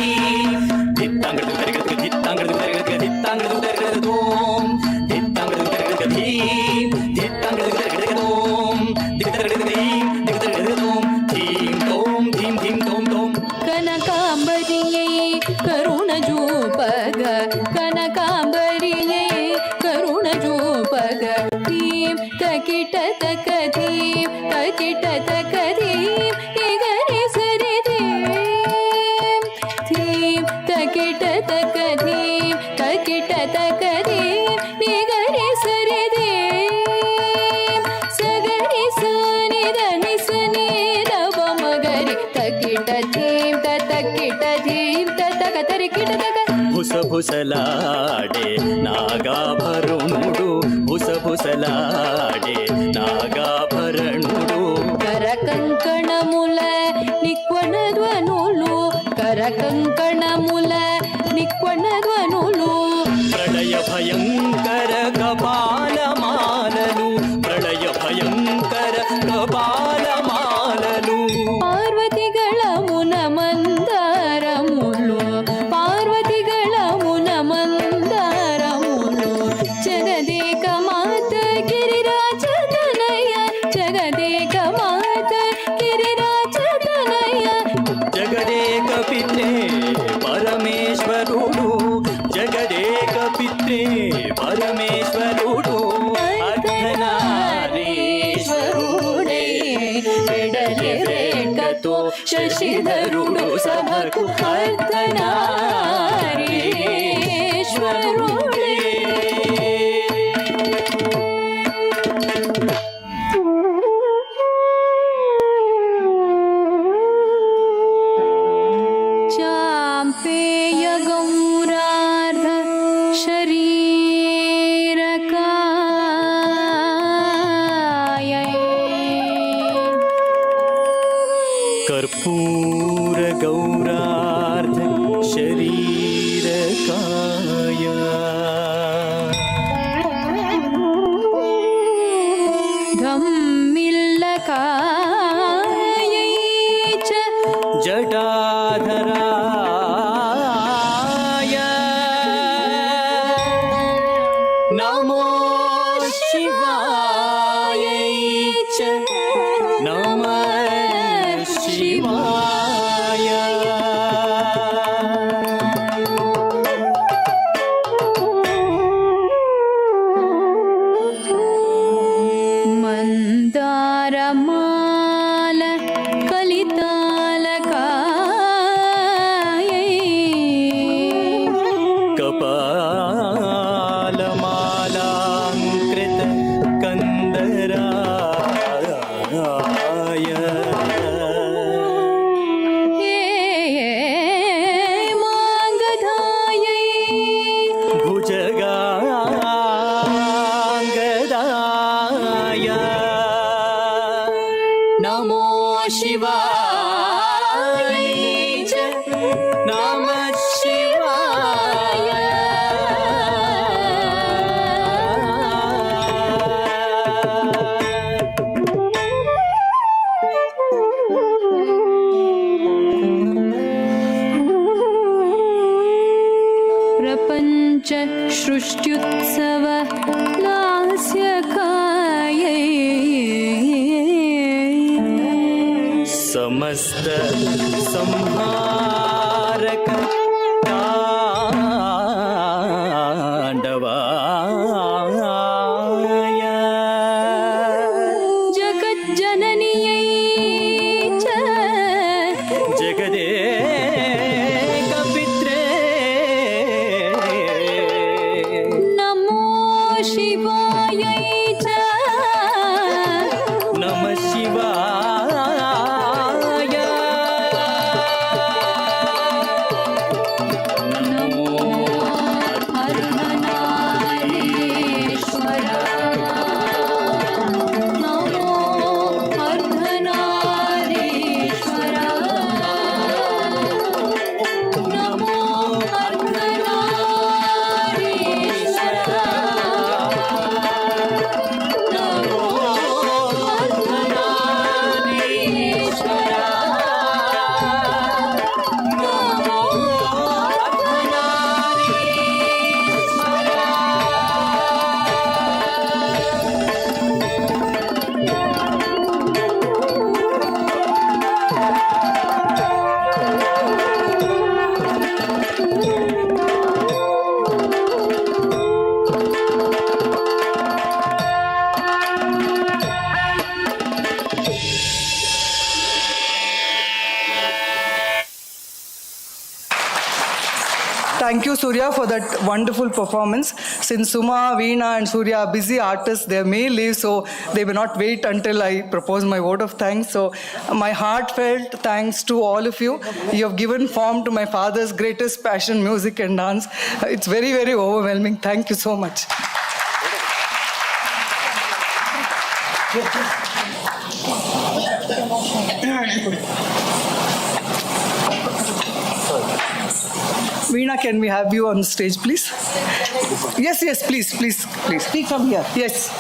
దిత్తాంగడు తరగతి దిత్తాంగడు తరగతి దిత్తాంగడు తరగతి దోం దిత్తాంగడు తరగతి ధీం దిత్తాంగడు తరగతి దోం దిత్తరగతి ధీం దిత్తరగతి దోం ధీం దోం ధీం ధీం దోం దోం కనకాంబరియే కరుణ జూపగ కనకాంబరియే కరుణ జూపగ ధీం తకిట తక ధీం తకిట తక ధీం నిగరి సరి ధీం ధీం తకిట తక ధీం తకిట తక ధీం నిగరి సరి ధీం సగరి సని దని సని రవ మగరి తకిట ధీం తకిట ధీం తక తరికిట తక భుసభుసలాడే నాగాభరణుడు భుసభుసలాడే నాగాభరణుడు కరకంకణముల నిక్వణ ధ్వనులు కరకంకణముల నిక్వణ ధ్వనులు ప్రళయ భయంకర కపాలమాలలు ప్రళయ భయంకర కపాలమాలలు పార్వతిగళ మున మందారములు పార్వతిగళ మున మందారములు జగదేక మాత గిరిరాజ తనయ జగదేక మాత గిరిరాజ తనయ జగదేక పిత్రే పరమేశ్వరుడు జగదేక పిత్రే పరమేశ్వరుడు అర్ధనారీశ్వరుడే వెడలి వేకతో శశిధరుడు సభకు అర్ధనారీశ్వరుడే చాంపేయ గౌరార్ధ శరీరకాయ కర్పూర గౌరార్ధ శరీరకాయ ధమ్మిల్లకాయ చ జటాధరాయ నమో శివాయ చ నమః శివాయ మందారమా सृष्ट्युत्सव लास्यकायै समस्त संहारक ताण्डवाय जगज्जनन्यै च जगदेकपित्रे नमो शिवायै च नमः शिवाय नमो अर्धनारीश्वर नमो अर्धनारीश्वर नमो अर्धनारीश्वर नमो Thank you, Surya, for that wonderful performance. Since Suma, Veena, and Surya are busy artists, they may leave, so they will not wait until I propose my vote of thanks. So, my heartfelt thanks to all of you. You have given form to my father's greatest passion, music and dance. It's very, very overwhelming. Thank you so much. Veena, can we have you on the stage, please? Yes, yes, please. Speak from here. Yes.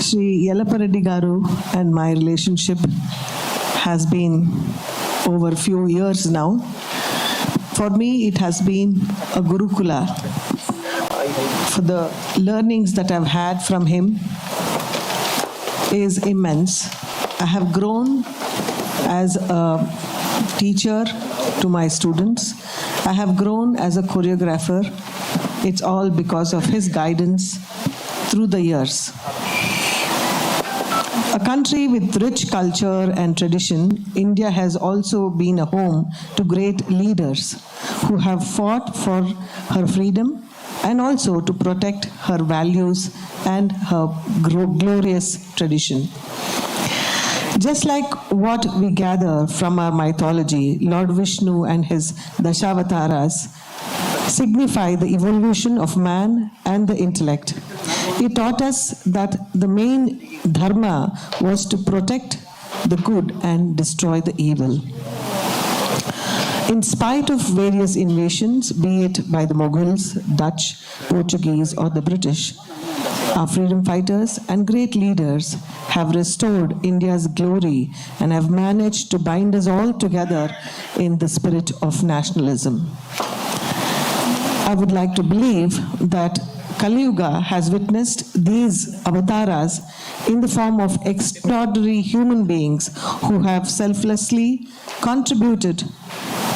Shri Yellappa Reddy Garu and my relationship has been over a few years now. For me, it has been a Gurukula. For the learnings that I've had from him is immense. I have grown as a teacher to my students. I have grown as a choreographer. It's all because of his guidance through the years. A country with rich culture and tradition, India has also been a home to great leaders who have fought for her freedom and also to protect her values and her glorious tradition. Just like what we gather from our mythology, Lord Vishnu and his Dashawataras signify the evolution of man and the intellect. He taught us that the main dharma was to protect the good and destroy the evil. In spite of various invasions, be it by the Mughals, Dutch, Portuguese, or the British, our freedom fighters and great leaders have restored India's glory and have managed to bind us all together in the spirit of nationalism. I would like to believe that Kali Yuga has witnessed these avatars in the form of extraordinary human beings who have selflessly contributed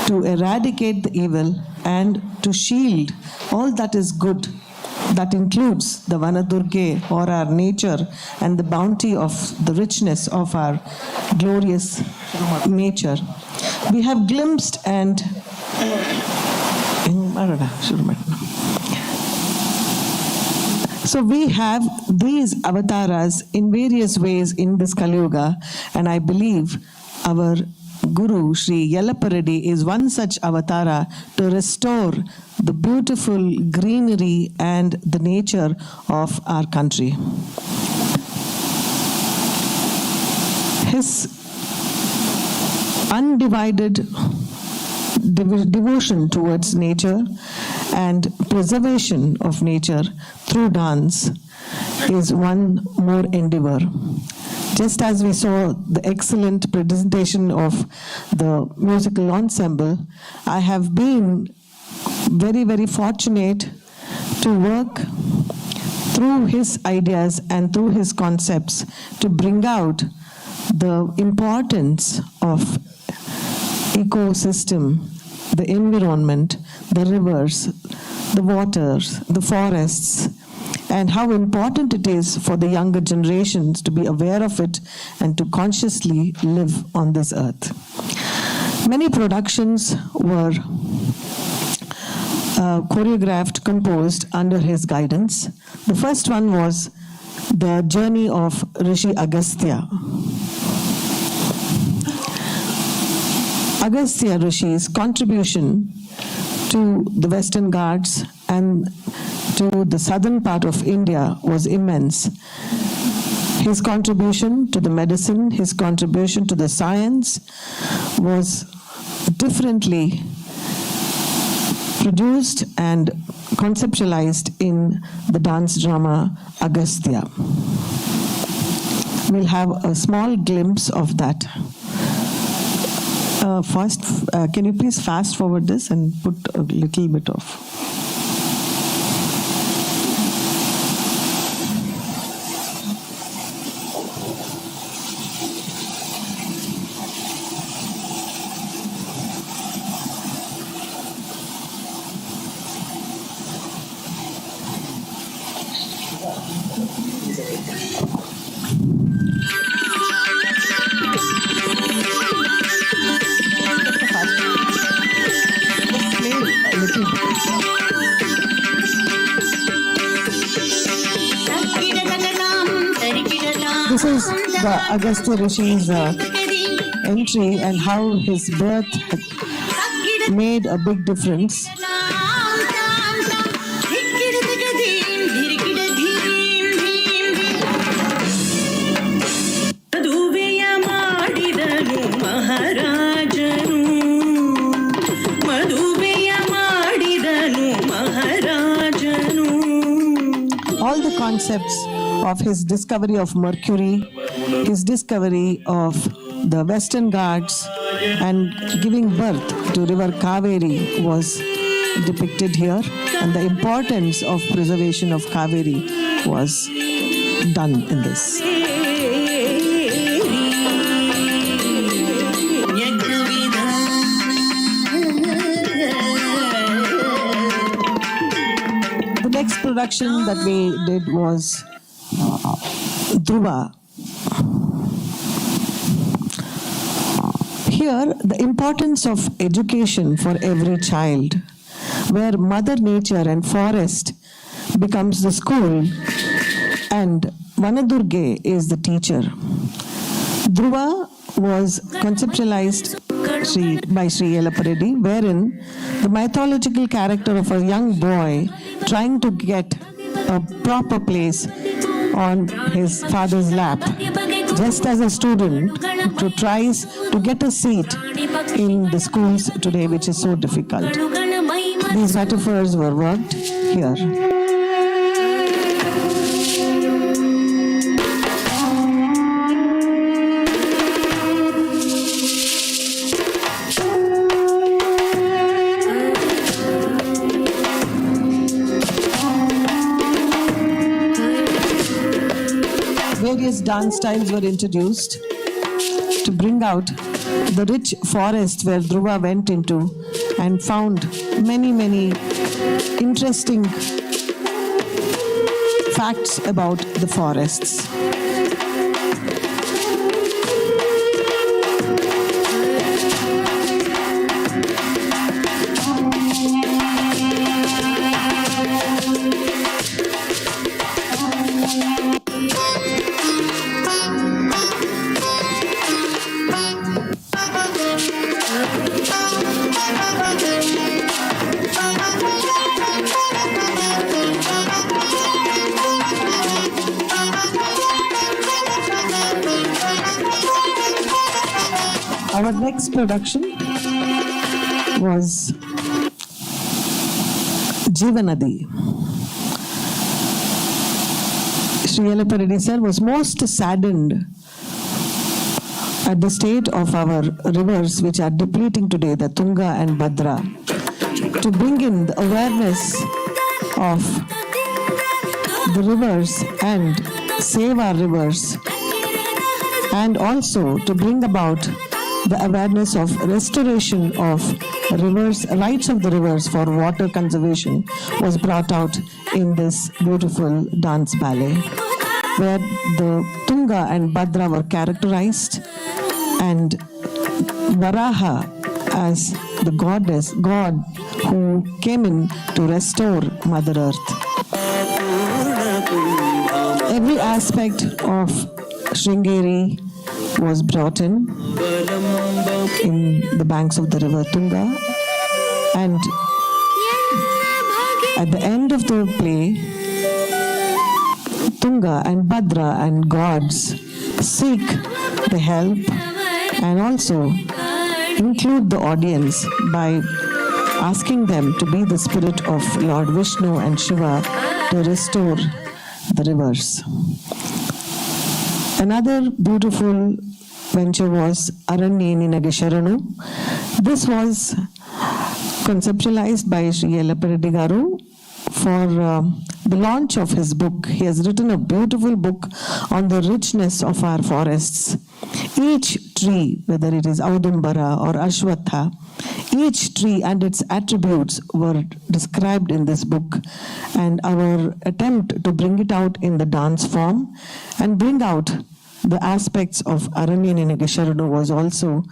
to eradicate the evil and to shield all that is good. That includes the Vanadurge, or our nature, and the bounty of the richness of our glorious nature. We have glimpsed and so we have these avatars in various ways in this Kali Yuga, and I believe our Guru, Shri Yellappa Reddy, is one such avatara to restore the beautiful greenery and the nature of our country. His undivided devotion towards nature and preservation of nature through dance is one more endeavor. Just as we saw the excellent presentation of the musical ensemble, I have been very, very fortunate to work through his ideas and through his concepts to bring out the importance of ecosystem, the environment, the rivers, the waters, the forests, and how important it is for the younger generations to be aware of it and to consciously live on this earth. Many productions were choreographed, composed under his guidance. The first one was the journey of Rishi Agastya. Agastya Rishi's contribution to the Western Ghats and to the southern part of India was immense. His contribution to the medicine, his contribution to the science was differently produced and conceptualized in the dance drama Agastya. We'll have a small glimpse of that. First, can you please fast forward this and put a little bit of... This is the Agastya Rishi's entry and how his birth had made a big difference. All the concepts of his discovery of Mercury, his discovery of the Western Ghats, and giving birth to River Kaveri was depicted here, and the importance of preservation of Kaveri was done in this. The next production that we did was Dhruva. Here, the importance of education for every child, where Mother Nature and forest becomes the school and Vanadurge is the teacher. Dhruva was conceptualized by Sri Yellappa Reddy, wherein the mythological character of a young boy trying to get a proper place on his father's lap, just as a student who tries to get a seat in the schools today, which is so difficult. These metaphors were worked here. Various dance styles were introduced to bring out the rich forest where Dhruva went into and found many, many interesting facts about the forests. Our next production was Jeevanadi. Sri Yellappa Reddy sir was most saddened at the state of our rivers which are depleting today, the Tunga and Bhadra, to bring in the awareness of the rivers and save our rivers, and also to bring about the awareness of restoration of rivers, rights of the rivers for water conservation was brought out in this beautiful dance ballet, where the Tunga and Bhadra were characterized, and Varaha as the god who came in to restore Mother Earth. Every aspect of Sringeri was brought in the banks of the river Tunga, and at the end of the play, Tunga and Bhadra and gods seek the help and also include the audience by asking them to be the spirit of Lord Vishnu and Shiva to restore the rivers. Another beautiful venture was Aranyeni Nagesharanu. This was conceptualized by Sri Yellappa Reddy Garu for the launch of his book. He has written a beautiful book on the richness of our forests. Each tree, whether it is Audumbara or Ashwatha, each tree and its attributes were described in this book, and our attempt to bring it out in the dance form and bring out the aspects of Aranyeni Nagesharanu was also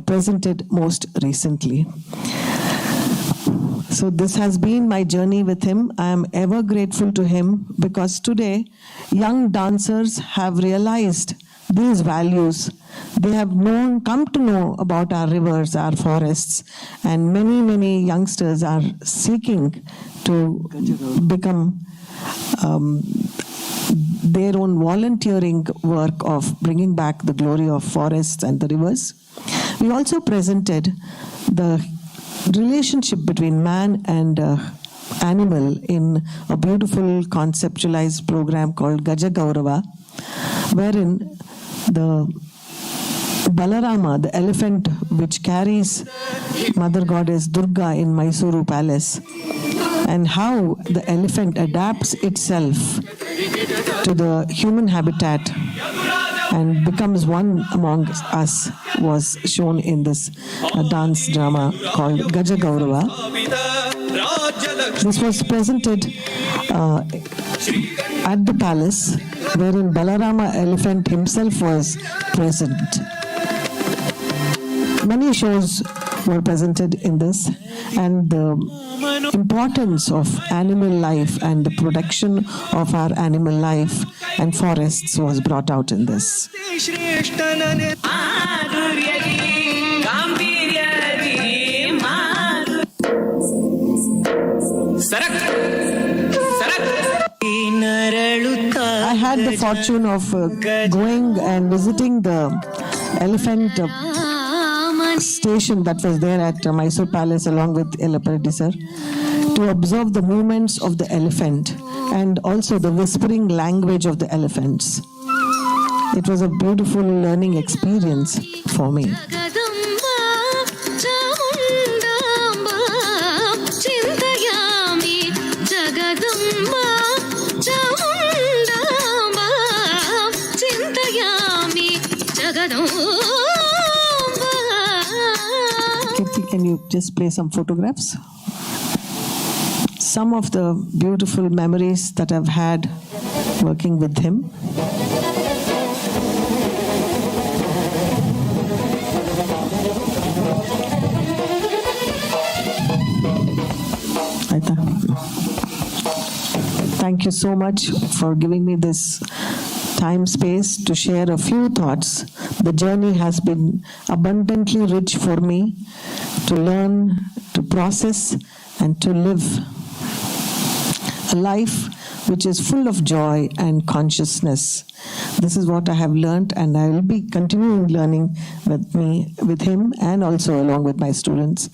presented most recently. So this has been my journey with him. I am ever grateful to him because today young dancers have realized these values. They have come to know about our rivers, our forests, and many youngsters are seeking to become their own volunteering work of bringing back the glory of forests and the rivers. We also presented the relationship between man and animal in a beautiful conceptualized program called Gaja Gaurava, wherein the Balarama, the elephant which carries Mother Goddess Durga in Mysuru Palace, and how the elephant adapts itself to the human habitat and becomes one among us was shown in this dance drama called Gaja Gaurava. This was presented at the palace, wherein Balarama elephant himself was present. Many shows were presented in this, and the importance of animal life and the protection of our animal life and forests was brought out in this. I had the fortune of going and visiting the elephant station that was there at Mysore Palace along with Yellappa Reddy sir, to observe the movements of the elephant and also the whispering language of the elephants. It was a beautiful learning experience for me. Can you just play some photographs? Some of the beautiful memories that I've had working with him. Thank you so much for giving me this time space to share a few thoughts. The journey has been abundantly rich for me to learn, to process, and to live a life which is full of joy and consciousness. This is what I have learned, and I will be continuing learning with him and also along with my students.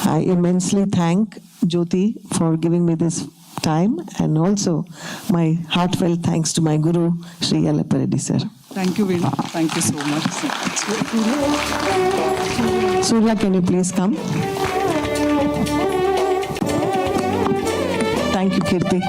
I immensely thank Jyoti for giving me this time, and also my heartfelt thanks to my Guru, Sri Yellappa Reddy sir. Thank you, Veena. Thank you so much. Surya, can you please come? Thank you, Kirti.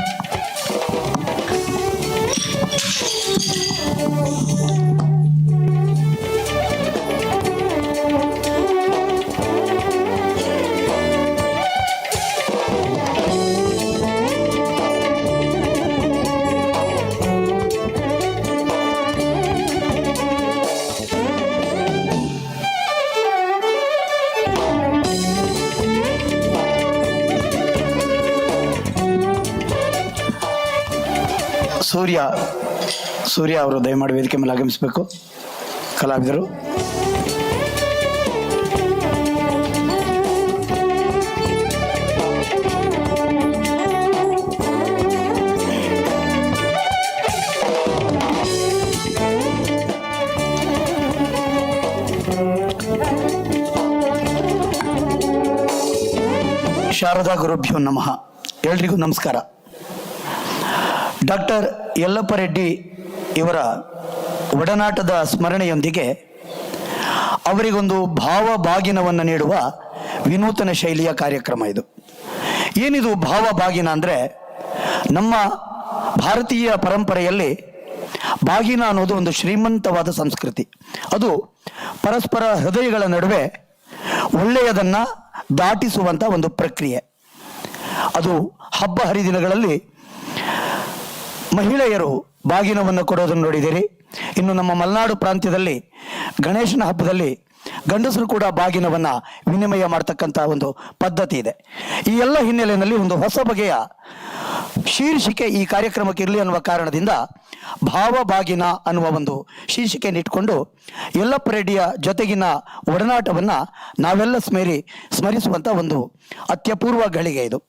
ಸೂರ್ಯ ಅವರು ದಯಮಾಡಿ ವೇದಿಕೆ ಮೇಲೆ ಆಗಮಿಸಬೇಕು. ಕಲಾವಿದರು ಶಾರದಾ ಗುರುಭ್ಯೋ ನಮಃ. ಎಲ್ರಿಗೂ ನಮಸ್ಕಾರ. Doctor Yellappa Reddy ಇವರ ಒಡನಾಟದ ಸ್ಮರಣೆಯೊಂದಿಗೆ ಅವರಿಗೊಂದು ಭಾವಭಾಗಿನವನ್ನು ನೀಡುವ ವಿನೂತನ ಶೈಲಿಯ ಕಾರ್ಯಕ್ರಮ ಇದು. ಏನಿದು ಭಾವಭಾಗಿನ ಅಂದರೆ, ನಮ್ಮ ಭಾರತೀಯ ಪರಂಪರೆಯಲ್ಲಿ ಬಾಗಿನ ಅನ್ನೋದು ಒಂದು ಶ್ರೀಮಂತವಾದ ಸಂಸ್ಕೃತಿ. ಅದು ಪರಸ್ಪರ ಹೃದಯಗಳ ನಡುವೆ ಒಳ್ಳೆಯದನ್ನು ದಾಟಿಸುವಂಥ ಒಂದು ಪ್ರಕ್ರಿಯೆ. ಅದು ಹಬ್ಬ ಹರಿದಿನಗಳಲ್ಲಿ ಮಹಿಳೆಯರು ಬಾಗಿನವನ್ನು ಕೊಡೋದನ್ನು ನೋಡಿದ್ದೀರಿ. ಇನ್ನು ನಮ್ಮ ಮಲೆನಾಡು ಪ್ರಾಂತ್ಯದಲ್ಲಿ ಗಣೇಶನ ಹಬ್ಬದಲ್ಲಿ ಗಂಡಸರು ಕೂಡ ಬಾಗಿನವನ್ನು ವಿನಿಮಯ ಮಾಡ್ತಕ್ಕಂಥ ಒಂದು ಪದ್ಧತಿ ಇದೆ. ಈ ಎಲ್ಲ ಹಿನ್ನೆಲೆಯಲ್ಲಿ ಒಂದು ಹೊಸ ಬಗೆಯ ಶೀರ್ಷಿಕೆ ಈ ಕಾರ್ಯಕ್ರಮಕ್ಕೆ ಇರಲಿ ಅನ್ನುವ ಕಾರಣದಿಂದ ಭಾವಭಾಗಿನ ಅನ್ನುವ ಒಂದು ಶೀರ್ಷಿಕೆಯನ್ನು ಇಟ್ಕೊಂಡು ಯಲ್ಲಪ್ಪ ರೆಡ್ಡಿಯ ಜೊತೆಗಿನ ಒಡನಾಟವನ್ನು ನಾವೆಲ್ಲ ಸ್ಮರಿಸುವಂಥ ಒಂದು ಅತ್ಯಪೂರ್ವ ಗಳಿಗೆ ಇದು.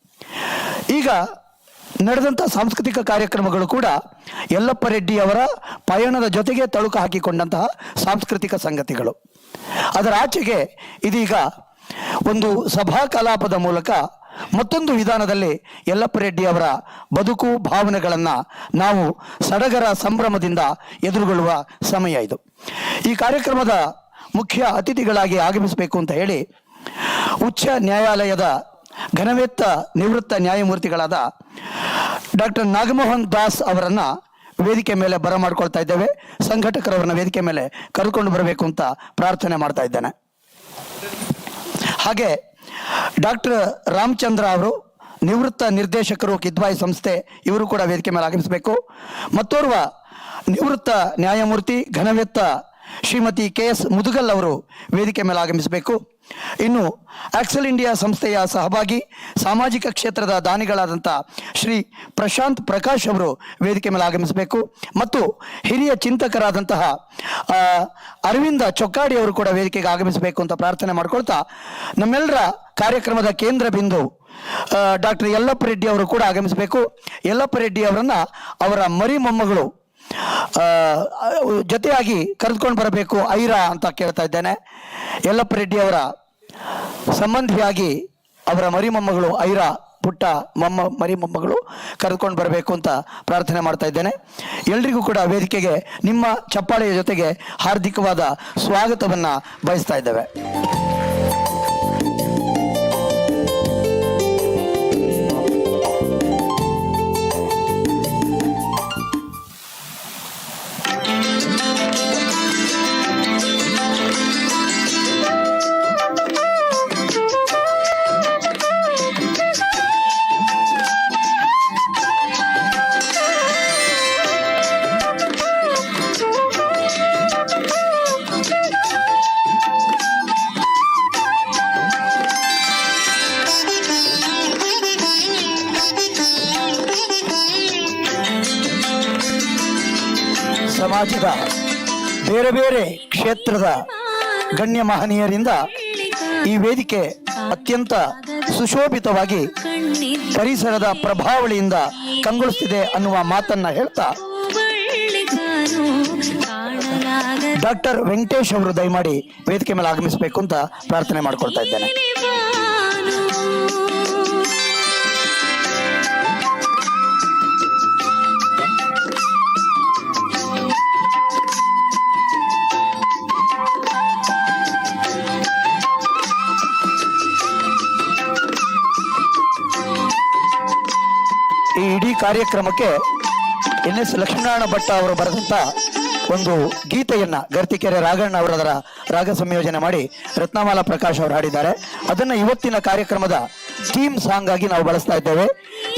ಈಗ ನಡೆದಂಥ ಸಾಂಸ್ಕೃತಿಕ ಕಾರ್ಯಕ್ರಮಗಳು ಕೂಡ ಯಲ್ಲಪ್ಪ ರೆಡ್ಡಿಯವರ ಪಯಣದ ಜೊತೆಗೆ ತಳುಕು ಹಾಕಿಕೊಂಡಂತಹ ಸಾಂಸ್ಕೃತಿಕ ಸಂಗತಿಗಳು. ಅದರ ಆಚೆಗೆ ಇದೀಗ ಒಂದು ಸಭಾ ಕಲಾಪದ ಮೂಲಕ ಮತ್ತೊಂದು ವಿಧಾನದಲ್ಲಿ ಯಲ್ಲಪ್ಪ ರೆಡ್ಡಿಯವರ ಬದುಕು ಭಾವನೆಗಳನ್ನು ನಾವು ಸಡಗರ ಸಂಭ್ರಮದಿಂದ ಎದುರುಗೊಳ್ಳುವ ಸಮಯ ಇದು. ಈ ಕಾರ್ಯಕ್ರಮದ ಮುಖ್ಯ ಅತಿಥಿಗಳಾಗಿ ಆಗಮಿಸಬೇಕು ಅಂತ ಹೇಳಿ ಉಚ್ಚ ನ್ಯಾಯಾಲಯದ ಘನವೆತ್ತ ನಿವೃತ್ತ ನ್ಯಾಯಮೂರ್ತಿಗಳಾದ ಡಾಕ್ಟರ್ ನಾಗಮೋಹನ್ ದಾಸ್ ಅವರನ್ನು ವೇದಿಕೆ ಮೇಲೆ ಬರಮಾಡ್ಕೊಳ್ತಾ ಇದ್ದೇವೆ. ಸಂಘಟಕರವರನ್ನ ವೇದಿಕೆ ಮೇಲೆ ಕರ್ಕೊಂಡು ಬರಬೇಕು ಅಂತ ಪ್ರಾರ್ಥನೆ ಮಾಡ್ತಾ ಇದ್ದೇನೆ. ಹಾಗೆ ಡಾಕ್ಟರ್ ರಾಮಚಂದ್ರ ಅವರು ನಿವೃತ್ತ ನಿರ್ದೇಶಕರು ಕಿದ್ವಾಯಿ ಸಂಸ್ಥೆ, ಇವರು ಕೂಡ ವೇದಿಕೆ ಮೇಲೆ ಆಗಮಿಸಬೇಕು. ಮತ್ತೋರ್ವ ನಿವೃತ್ತ ನ್ಯಾಯಮೂರ್ತಿ ಘನವೆತ್ತ ಶ್ರೀಮತಿ KS ಮುದುಗಲ್ ಅವರು ವೇದಿಕೆ ಮೇಲೆ ಆಗಮಿಸಬೇಕು. ಇನ್ನು ಆಕ್ಸೆಲ್ ಇಂಡಿಯಾ ಸಂಸ್ಥೆಯ ಸಹಭಾಗಿ ಸಾಮಾಜಿಕ ಕ್ಷೇತ್ರದ ದಾನಿಗಳಾದಂಥ ಶ್ರೀ ಪ್ರಶಾಂತ್ ಪ್ರಕಾಶ್ ಅವರು ವೇದಿಕೆ ಮೇಲೆ ಆಗಮಿಸಬೇಕು. ಮತ್ತು ಹಿರಿಯ ಚಿಂತಕರಾದಂತಹ ಅರವಿಂದ ಚೊಕ್ಕಾಡಿ ಅವರು ಕೂಡ ವೇದಿಕೆಗೆ ಆಗಮಿಸಬೇಕು ಅಂತ ಪ್ರಾರ್ಥನೆ ಮಾಡ್ಕೊಳ್ತಾ, ನಮ್ಮೆಲ್ಲರ ಕಾರ್ಯಕ್ರಮದ ಕೇಂದ್ರ ಬಿಂದು ಡಾಕ್ಟರ್ ಯಲ್ಲಪ್ಪ ರೆಡ್ಡಿ ಅವರು ಕೂಡ ಆಗಮಿಸಬೇಕು. ಯಲ್ಲಪ್ಪ ರೆಡ್ಡಿ ಅವರನ್ನ ಅವರ ಮರಿ ಮೊಮ್ಮಗಳು ಜೊತೆಯಾಗಿ ಕರೆದುಕೊಂಡು ಬರಬೇಕು ಐರಾ ಅಂತ ಕೇಳ್ತಾ ಇದ್ದೇನೆ. ಯಲ್ಲಪ್ಪ ರೆಡ್ಡಿ ಅವರ ಸಂಬಂಧಿಯಾಗಿ ಅವರ ಮರಿ ಮೊಮ್ಮಗಳು ಐರಾ, ಪುಟ್ಟ ಮರಿ ಮೊಮ್ಮಗಳು ಕರೆದುಕೊಂಡು ಬರಬೇಕು ಅಂತ ಪ್ರಾರ್ಥನೆ ಮಾಡ್ತಾ ಇದ್ದೇನೆ. ಎಲ್ರಿಗೂ ಕೂಡ ವೇದಿಕೆಗೆ ನಿಮ್ಮ ಚಪ್ಪಾಳೆಯ ಜೊತೆಗೆ ಹಾರ್ದಿಕವಾದ ಸ್ವಾಗತವನ್ನು ಬಯಸ್ತಾ ಇದ್ದೇವೆ. ಸಮಾಜದ ಬೇರೆ ಬೇರೆ ಕ್ಷೇತ್ರದ ಗಣ್ಯ ಮಹನೀಯರಿಂದ ಈ ವೇದಿಕೆ ಅತ್ಯಂತ ಸುಶೋಭಿತವಾಗಿ ಪರಿಸರದ ಪ್ರಭಾವಳಿಯಿಂದ ಕಂಗೊಳಿಸ್ತಿದೆ ಅನ್ನುವ ಮಾತನ್ನ ಹೇಳ್ತಾ ಡಾಕ್ಟರ್ ವೆಂಕಟೇಶ್ ಅವರು ದಯಮಾಡಿ ವೇದಿಕೆ ಮೇಲೆ ಆಗಮಿಸಬೇಕು ಅಂತ ಪ್ರಾರ್ಥನೆ ಮಾಡ್ಕೊಳ್ತಾ ಇದ್ದೇನೆ. ಈ ಇಡೀ ಕಾರ್ಯಕ್ರಮಕ್ಕೆ NS ಲಕ್ಷ್ಮೀನಾರಾಯಣ ಭಟ್ಟ ಅವರು ಬರೆದಂಥ ಒಂದು ಗೀತೆಯನ್ನ ಗರ್ತಿಕೆರೆ ರಾಘಣ್ಣ ಅವರದರ ರಾಗ ಸಂಯೋಜನೆ ಮಾಡಿ ರತ್ನಮಾಲಾ ಪ್ರಕಾಶ್ ಅವರು ಹಾಡಿದ್ದಾರೆ. ಅದನ್ನು ಇವತ್ತಿನ ಕಾರ್ಯಕ್ರಮದ ಥೀಮ್ ಸಾಂಗ್ ಆಗಿ ನಾವು ಬಳಸ್ತಾ ಇದ್ದೇವೆ.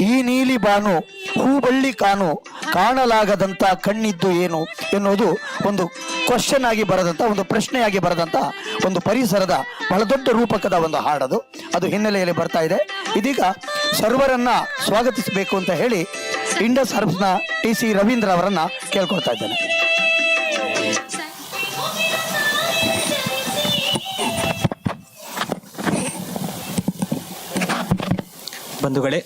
ಈ ನೀಲಿ ಬಾನು ಹೂಬಳ್ಳಿ ಕಾನು ಕಾಣಲಾಗದಂಥ ಕಣ್ಣಿದ್ದು ಏನು ಎನ್ನುವುದು ಒಂದು ಕ್ವಶನ್ ಆಗಿ ಬರೆದಂಥ, ಒಂದು ಪ್ರಶ್ನೆಯಾಗಿ ಬರೆದಂಥ ಒಂದು ಪರಿಸರದ ಬಹಳ ದೊಡ್ಡ ರೂಪಕದ ಒಂದು ಹಾಡದು. ಅದು ಹಿನ್ನೆಲೆಯಲ್ಲಿ ಬರ್ತಾ ಇದೆ. ಇದೀಗ ಸರ್ವರನ್ನ ಸ್ವಾಗತಿಸಬೇಕು ಅಂತ ಹೇಳಿ ಇಂಡಸ್ ಹರ್ಬ್ಸ್ನ TC ರವೀಂದ್ರ ಅವರನ್ನ ಕೇಳ್ಕೊಳ್ತಾ ಇದ್ದೇನೆ. ಬಂಧುಗಳೇ,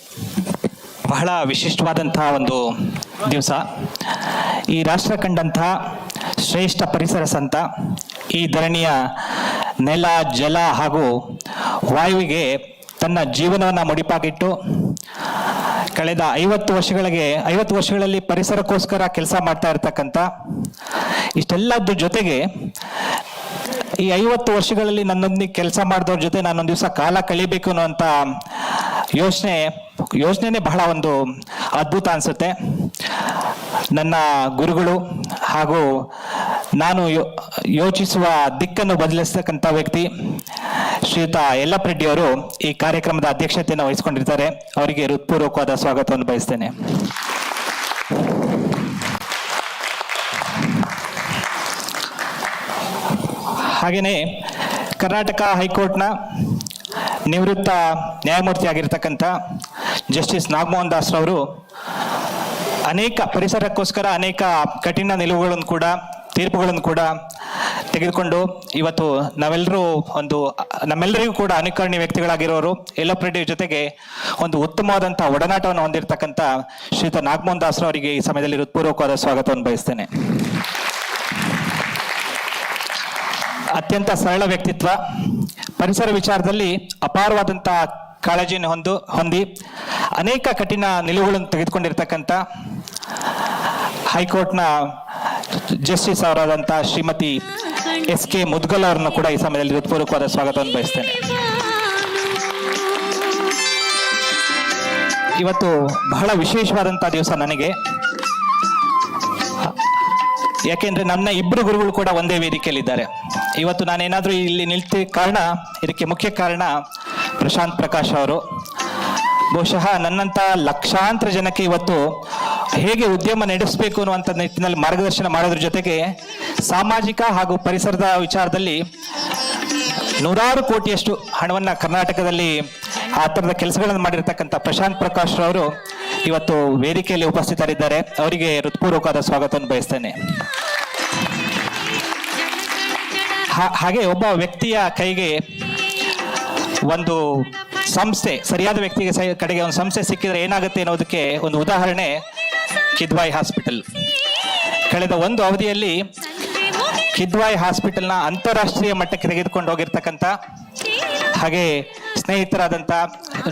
ಬಹಳ ವಿಶಿಷ್ಟವಾದಂತಹ ಒಂದು ದಿವಸ. ಈ ರಾಷ್ಟ್ರ ಕಂಡಂತಹ ಶ್ರೇಷ್ಠ ಪರಿಸರ ಸಂತ, ಈ ಧರಣಿಯ ನೆಲ, ಜಲ ಹಾಗೂ ವಾಯುವಿಗೆ ತನ್ನ ಜೀವನವನ್ನು ಮುಡಿಪಾಗಿಟ್ಟು ಕಳೆದ 50 ವರ್ಷಗಳಲ್ಲಿ ಪರಿಸರಕ್ಕೋಸ್ಕರ ಕೆಲಸ ಮಾಡ್ತಾ ಇರ್ತಕ್ಕಂಥ, ಇಷ್ಟೆಲ್ಲದ್ರ ಜೊತೆಗೆ ಈ 50 ವರ್ಷಗಳಲ್ಲಿ ನನ್ನೊಂದಿಗೆ ಕೆಲಸ ಮಾಡಿದವ್ರ ಜೊತೆ ನಾನೊಂದು ದಿವಸ ಕಾಲ ಕಳಿಬೇಕು ಅನ್ನುವಂಥ ಯೋಚನೆನೇ ಬಹಳ ಒಂದು ಅದ್ಭುತ ಅನಿಸುತ್ತೆ. ನನ್ನ ಗುರುಗಳು ಹಾಗೂ ನಾನು ಯೋಚಿಸುವ ದಿಕ್ಕನ್ನು ಬದಲಿಸ್ತಕ್ಕಂಥ ವ್ಯಕ್ತಿ ಶ್ರೀಯುತ ಯಲ್ಲಪ್ಪ ರೆಡ್ಡಿ ಅವರು ಈ ಕಾರ್ಯಕ್ರಮದ ಅಧ್ಯಕ್ಷತೆಯನ್ನು ವಹಿಸಿಕೊಂಡಿರ್ತಾರೆ. ಅವರಿಗೆ ಹೃತ್ಪೂರ್ವಕವಾದ ಸ್ವಾಗತವನ್ನು ಬಯಸ್ತೇನೆ. ಹಾಗೆಯೇ ಕರ್ನಾಟಕ ಹೈಕೋರ್ಟ್ನ ನಿವೃತ್ತ ನ್ಯಾಯಮೂರ್ತಿ ಆಗಿರ್ತಕ್ಕಂಥ ಜಸ್ಟಿಸ್ ನಾಗಮೋಹನ್ ದಾಸ್ ರವರು ಅನೇಕ ಪರಿಸರಕ್ಕೋಸ್ಕರ ಅನೇಕ ಕಠಿಣ ನಿಲುವುಗಳನ್ನು ಕೂಡ, ತೀರ್ಪುಗಳನ್ನು ಕೂಡ ತೆಗೆದುಕೊಂಡು ಇವತ್ತು ನಮ್ಮೆಲ್ಲರಿಗೂ ಕೂಡ ಅನುಕರಣೀಯ ವ್ಯಕ್ತಿಗಳಾಗಿರೋರು ಯಲ್ಲಪ್ಪ ರೆಡ್ಡಿ ಜೊತೆಗೆ ಒಂದು ಉತ್ತಮವಾದಂಥ ಒಡನಾಟವನ್ನು ಹೊಂದಿರತಕ್ಕಂಥ ಶ್ರೀಯುತ ನಾಗಮೋಹನ್ ದಾಸ್ ಅವರಿಗೆ ಈ ಸಮಯದಲ್ಲಿ ಹೃತ್ಪೂರ್ವಕವಾದ ಸ್ವಾಗತವನ್ನು ಬಯಸ್ತೇನೆ. ಅತ್ಯಂತ ಸರಳ ವ್ಯಕ್ತಿತ್ವ, ಪರಿಸರ ವಿಚಾರದಲ್ಲಿ ಅಪಾರವಾದಂಥ ಕಾಳಜಿಯನ್ನು ಹೊಂದಿ ಅನೇಕ ಕಠಿಣ ನಿಲುವುಗಳನ್ನು ತೆಗೆದುಕೊಂಡಿರ್ತಕ್ಕಂಥ ಹೈಕೋರ್ಟ್ನ ಜಸ್ಟಿಸ್ ಅವರಾದಂಥ ಶ್ರೀಮತಿ SK ಮುದ್ಗಲ್ ಅವರನ್ನು ಕೂಡ ಈ ಸಮಯದಲ್ಲಿ ಹೃತ್ಪೂರ್ವಕವಾದ ಸ್ವಾಗತವನ್ನು ಬಯಸ್ತೇನೆ. ಇವತ್ತು ಬಹಳ ವಿಶೇಷವಾದಂಥ ದಿವಸ ನನಗೆ, ಯಾಕೆಂದ್ರೆ ನನ್ನ ಇಬ್ಬರು ಗುರುಗಳು ಕೂಡ ಒಂದೇ ವೇದಿಕೆಯಲ್ಲಿದ್ದಾರೆ. ಇವತ್ತು ನಾನೇನಾದರೂ ಇಲ್ಲಿ ನಿಲ್ತಿದ್ದ ಕಾರಣ, ಇದಕ್ಕೆ ಮುಖ್ಯ ಕಾರಣ ಪ್ರಶಾಂತ್ ಪ್ರಕಾಶ್ ಅವರು. ಬಹುಶಃ ನನ್ನಂಥ ಲಕ್ಷಾಂತರ ಜನಕ್ಕೆ ಇವತ್ತು ಹೇಗೆ ಉದ್ಯಮ ನಡೆಸಬೇಕು ಅನ್ನುವಂಥ ನಿಟ್ಟಿನಲ್ಲಿ ಮಾರ್ಗದರ್ಶನ ಮಾಡೋದ್ರ ಜೊತೆಗೆ ಸಾಮಾಜಿಕ ಹಾಗೂ ಪರಿಸರದ ವಿಚಾರದಲ್ಲಿ 100 ಕೋಟಿಯಷ್ಟು ಹಣವನ್ನು ಕರ್ನಾಟಕದಲ್ಲಿ ಆ ಥರದ ಕೆಲಸಗಳನ್ನು ಮಾಡಿರ್ತಕ್ಕಂಥ ಪ್ರಶಾಂತ್ ಪ್ರಕಾಶ್ ಅವರು ಇವತ್ತು ವೇದಿಕೆಯಲ್ಲಿ ಉಪಸ್ಥಿತರಿದ್ದಾರೆ. ಅವರಿಗೆ ಹೃತ್ಪೂರ್ವಕವಾದ ಸ್ವಾಗತವನ್ನು ಬಯಸ್ತೇನೆ. ಹಾಗೆ ಒಬ್ಬ ವ್ಯಕ್ತಿಯ ಕೈಗೆ ಒಂದು ಸಂಸ್ಥೆ, ಸರಿಯಾದ ವ್ಯಕ್ತಿಗೆ ಕಡೆಗೆ ಒಂದು ಸಂಸ್ಥೆ ಸಿಕ್ಕಿದ್ರೆ ಏನಾಗುತ್ತೆ ಅನ್ನೋದಕ್ಕೆ ಒಂದು ಉದಾಹರಣೆ ಕಿದ್ವಾಯಿ ಹಾಸ್ಪಿಟಲ್. ಕಳೆದ ಒಂದು ಅವಧಿಯಲ್ಲಿ ಕಿದ್ವಾಯಿ ಹಾಸ್ಪಿಟಲ್ನ ಅಂತಾರಾಷ್ಟ್ರೀಯ ಮಟ್ಟಕ್ಕೆ ತೆಗೆದುಕೊಂಡು ಹೋಗಿರ್ತಕ್ಕಂಥ ಹಾಗೆ ಸ್ನೇಹಿತರಾದಂಥ